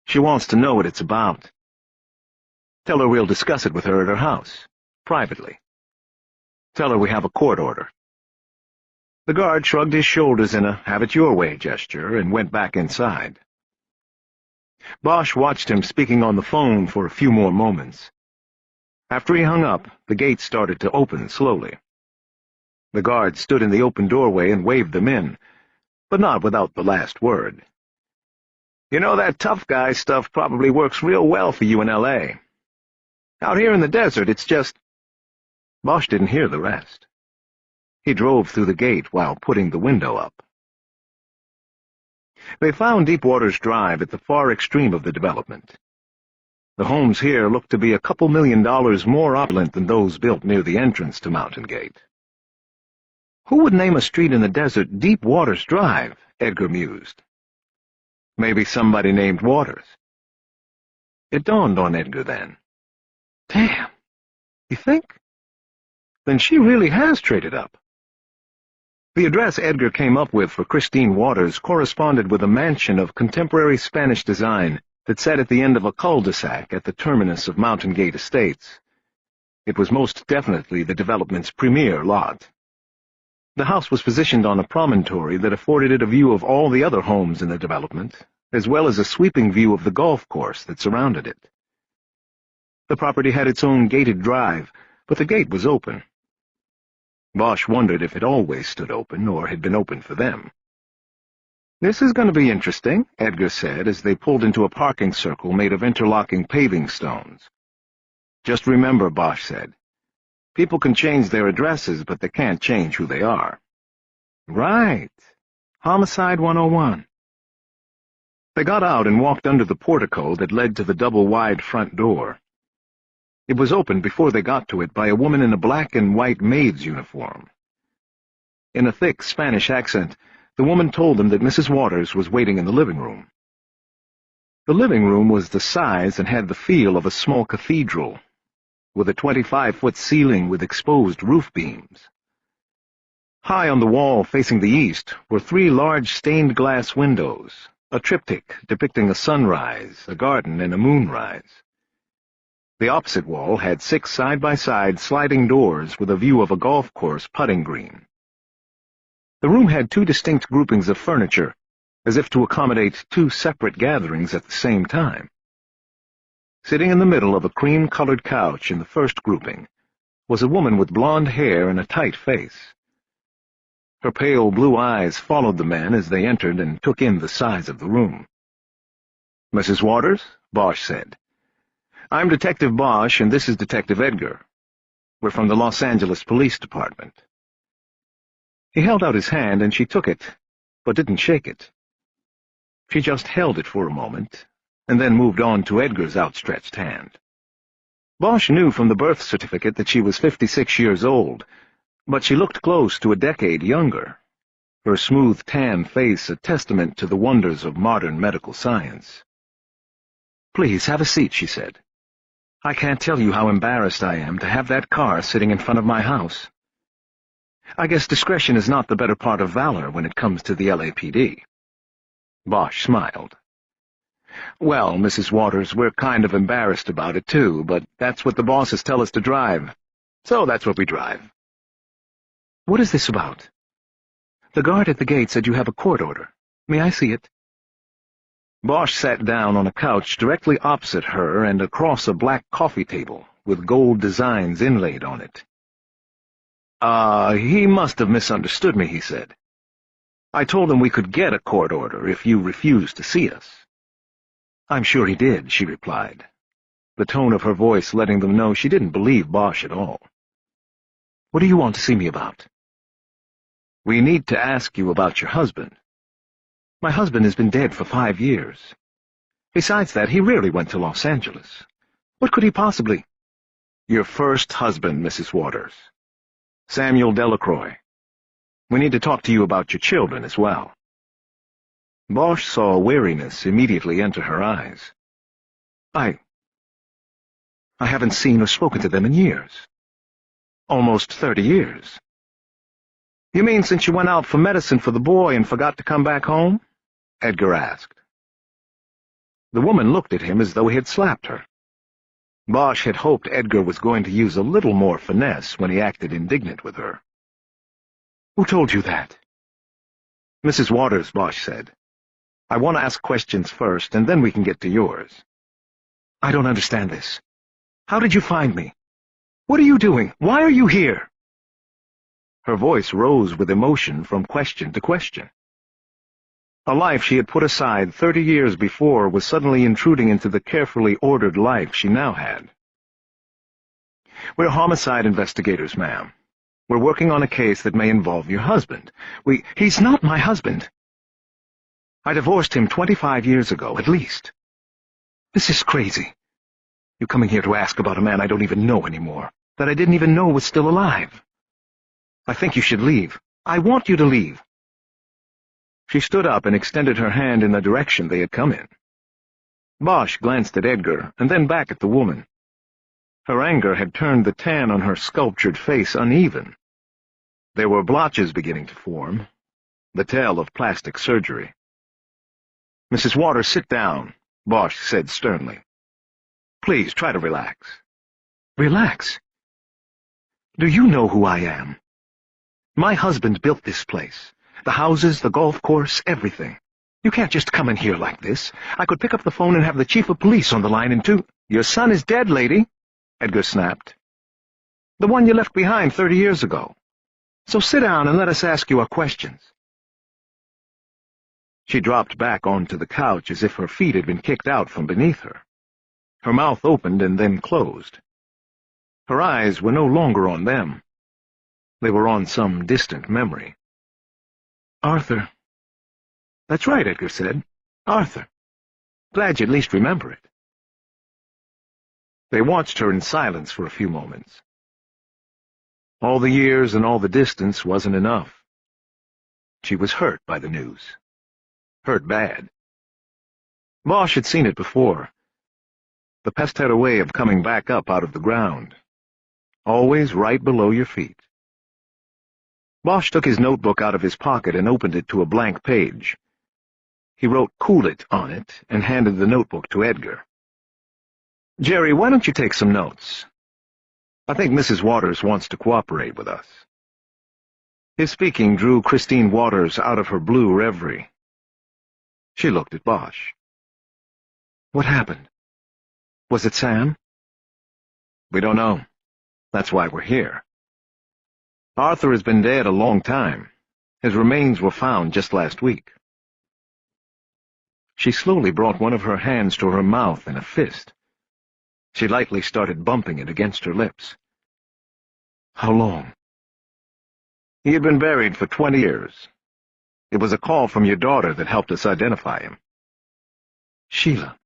"She wants to know what it's about. Tell her we'll discuss it with her at her house, privately. Tell her we have a court order." The guard shrugged his shoulders in a have-it-your-way gesture and went back inside. Bosch watched him speaking on the phone for a few more moments. After he hung up, the gate started to open slowly. The guard stood in the open doorway and waved them in, but not without the last word. "You know, that tough guy stuff probably works real well for you in L.A. Out here in the desert, it's just—" Bosch didn't hear the rest. He drove through the gate while putting the window up. They found Deep Waters Drive at the far extreme of the development. The homes here looked to be a couple $1 million more opulent than those built near the entrance to Mountain Gate. Who would name a street in the desert Deep Waters Drive? Edgar mused. Maybe somebody named Waters. It dawned on Edgar then. Damn. You think? Then she really has traded up. The address Edgar came up with for Christine Waters corresponded with a mansion of contemporary Spanish design that sat at the end of a cul-de-sac at the terminus of Mountain Gate Estates. It was most definitely the development's premier lot. The house was positioned on a promontory that afforded it a view of all the other homes in the development, as well as a sweeping view of the golf course that surrounded it. The property had its own gated drive, but the gate was open. Bosch wondered if it always stood open or had been open for them. "This is going to be interesting," Edgar said as they pulled into a parking circle made of interlocking paving stones. "Just remember," Bosch said, "people can change their addresses, but they can't change who they are." "Right. Homicide 101. They got out and walked under the portico that led to the double-wide front door. It was opened before they got to it by a woman in a black and white maid's uniform. In a thick Spanish accent, the woman told them that Mrs. Waters was waiting in the living room. The living room was the size and had the feel of a small cathedral, with a 25-foot ceiling with exposed roof beams. High on the wall facing the east were 3 large stained-glass windows, a triptych depicting a sunrise, a garden, and a moonrise. The opposite wall had 6 side-by-side sliding doors with a view of a golf course putting green. The room had 2 distinct groupings of furniture, as if to accommodate 2 separate gatherings at the same time. Sitting in the middle of a cream-colored couch in the first grouping was a woman with blonde hair and a tight face. Her pale blue eyes followed the men as they entered and took in the size of the room. "Mrs. Waters?" Bosch said. "I'm Detective Bosch, and this is Detective Edgar. We're from the Los Angeles Police Department." He held out his hand, and she took it, but didn't shake it. She just held it for a moment, and then moved on to Edgar's outstretched hand. Bosch knew from the birth certificate that she was 56 years old, but she looked close to a decade younger, her smooth tan face a testament to the wonders of modern medical science. "Please, have a seat," she said. "I can't tell you how embarrassed I am to have that car sitting in front of my house. I guess discretion is not the better part of valor when it comes to the LAPD. Bosch smiled. "Well, Mrs. Waters, we're kind of embarrassed about it, too, but that's what the bosses tell us to drive. So that's what we drive." "What is this about?" "The guard at the gate said you have a court order. May I see it?" Bosch sat down on a couch directly opposite her and across a black coffee table with gold designs inlaid on it. He must have misunderstood me," he said. "I told him we could get a court order if you refused to see us." "I'm sure he did," she replied, the tone of her voice letting them know she didn't believe Bosch at all. "What do you want to see me about?" "We need to ask you about your husband." "My husband has been dead for 5 years. Besides that, he rarely went to Los Angeles. What could he possibly—" "Your first husband, Mrs. Waters. Samuel Delacroix. We need to talk to you about your children as well." Bosch saw weariness immediately enter her eyes. I haven't seen or spoken to them in years. Almost 30 years. "You mean since you went out for medicine for the boy and forgot to come back home?" Edgar asked. The woman looked at him as though he had slapped her. Bosch had hoped Edgar was going to use a little more finesse when he acted indignant with her. "Who told you that?" "Mrs. Waters," Bosch said. "I want to ask questions first, and then we can get to yours." "I don't understand this. How did you find me? What are you doing? Why are you here?" Her voice rose with emotion from question to question. A life she had put aside 30 years before was suddenly intruding into the carefully ordered life she now had. "We're homicide investigators, ma'am. We're working on a case that may involve your husband. He's not my husband. I divorced him 25 years ago, at least. This is crazy. You're coming here to ask about a man I don't even know anymore, that I didn't even know was still alive. I think you should leave. I want you to leave." She stood up and extended her hand in the direction they had come in. Bosch glanced at Edgar and then back at the woman. Her anger had turned the tan on her sculptured face uneven. There were blotches beginning to form, the tale of plastic surgery. "Mrs. Waters, sit down," Bosch said sternly. "Please, try to relax." "Relax? Do you know who I am?" My husband built this place. The houses, the golf course, everything. You can't just come in here like this. I could pick up the phone and have the chief of police on the line in 2— Your son is dead, lady, Edgar snapped. The one you left behind 30 years ago. So sit down and let us ask you our questions. She dropped back onto the couch as if her feet had been kicked out from beneath her. Her mouth opened and then closed. Her eyes were no longer on them. They were on some distant memory. Arthur. That's right, Edgar said. Arthur. Glad you at least remember it. They watched her in silence for a few moments. All the years and all the distance wasn't enough. She was hurt by the news. Hurt bad. Bosch had seen it before. The pest had a way of coming back up out of the ground, always right below your feet. Bosch took his notebook out of his pocket and opened it to a blank page. He wrote "Cool it" on it and handed the notebook to Edgar. Jerry, why don't you take some notes? I think Mrs. Waters wants to cooperate with us. His speaking drew Christine Waters out of her blue reverie. She looked at Bosch. What happened? Was it Sam? We don't know. That's why we're here. Arthur has been dead a long time. His remains were found just last week. She slowly brought one of her hands to her mouth in a fist. She lightly started bumping it against her lips. How long? He had been buried for 20 years. It was a call from your daughter that helped us identify him. Sheila.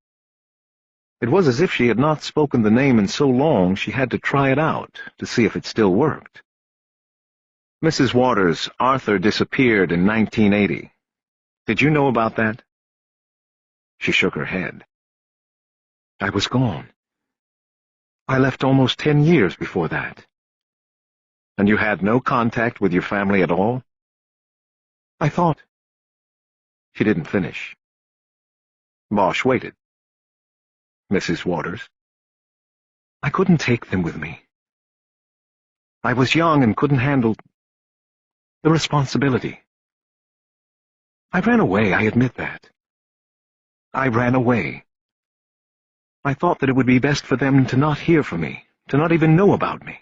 It was as if she had not spoken the name in so long she had to try it out to see if it still worked. Mrs. Waters, Arthur disappeared in 1980. Did you know about that? She shook her head. I was gone. I left almost 10 years before that. And you had no contact with your family at all? I thought. She didn't finish. Bosch waited. Mrs. Waters. I couldn't take them with me. I was young and couldn't handle the responsibility. I ran away, I admit that. I ran away. I thought that it would be best for them to not hear from me, to not even know about me.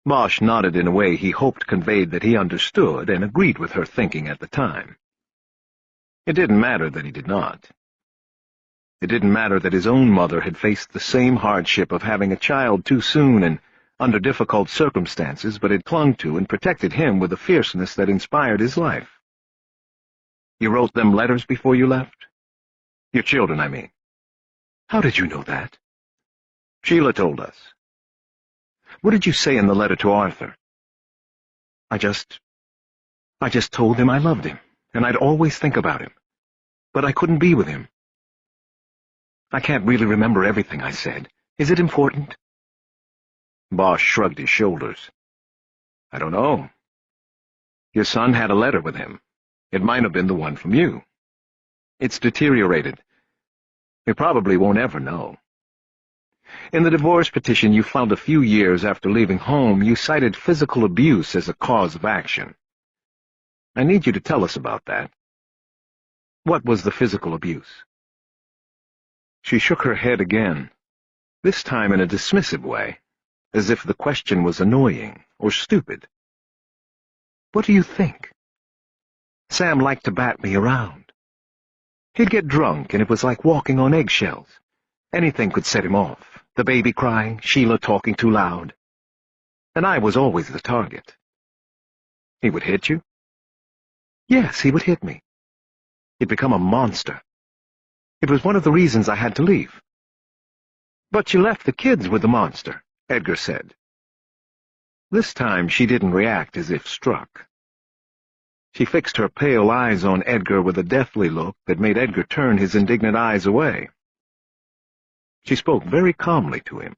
Bosch nodded in a way he hoped conveyed that he understood and agreed with her thinking at the time. It didn't matter that he did not. It didn't matter that his own mother had faced the same hardship of having a child too soon and under difficult circumstances, but had clung to and protected him with a fierceness that inspired his life. You wrote them letters before you left? Your children, I mean. How did you know that? Sheila told us. What did you say in the letter to Arthur? I just told him I loved him, and I'd always think about him. But I couldn't be with him. I can't really remember everything I said. Is it important? Bosch shrugged his shoulders. I don't know. Your son had a letter with him. It might have been the one from you. It's deteriorated. You probably won't ever know. In the divorce petition you filed a few years after leaving home, you cited physical abuse as a cause of action. I need you to tell us about that. What was the physical abuse? She shook her head again, this time in a dismissive way, as if the question was annoying or stupid. What do you think? Sam liked to bat me around. He'd get drunk, and it was like walking on eggshells. Anything could set him off. The baby crying, Sheila talking too loud. And I was always the target. He would hit you? Yes, he would hit me. He'd become a monster. It was one of the reasons I had to leave. But you left the kids with the monster, Edgar said. This time she didn't react as if struck. She fixed her pale eyes on Edgar with a deathly look that made Edgar turn his indignant eyes away. She spoke very calmly to him.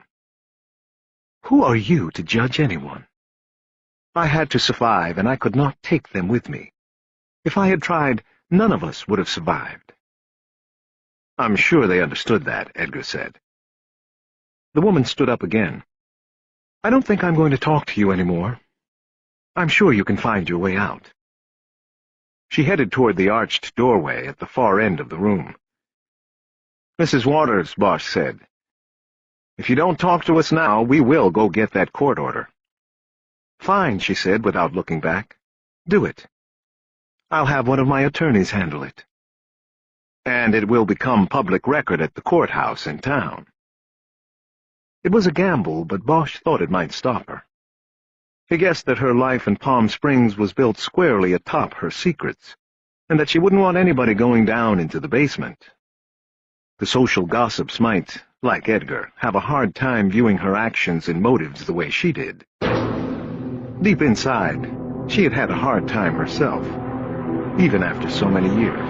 Who are you to judge anyone? I had to survive, and I could not take them with me. If I had tried, none of us would have survived. I'm sure they understood that, Edgar said. The woman stood up again. I don't think I'm going to talk to you anymore. I'm sure you can find your way out." She headed toward the arched doorway at the far end of the room. "Mrs. Waters," Bosch said, "if you don't talk to us now, we will go get that court order." "Fine," she said without looking back. "Do it. I'll have one of my attorneys handle it. And it will become public record at the courthouse in town." It was a gamble, but Bosch thought it might stop her. He guessed that her life in Palm Springs was built squarely atop her secrets, and that she wouldn't want anybody going down into the basement. The social gossips might, like Edgar, have a hard time viewing her actions and motives the way she did. Deep inside, she had had a hard time herself, even after so many years.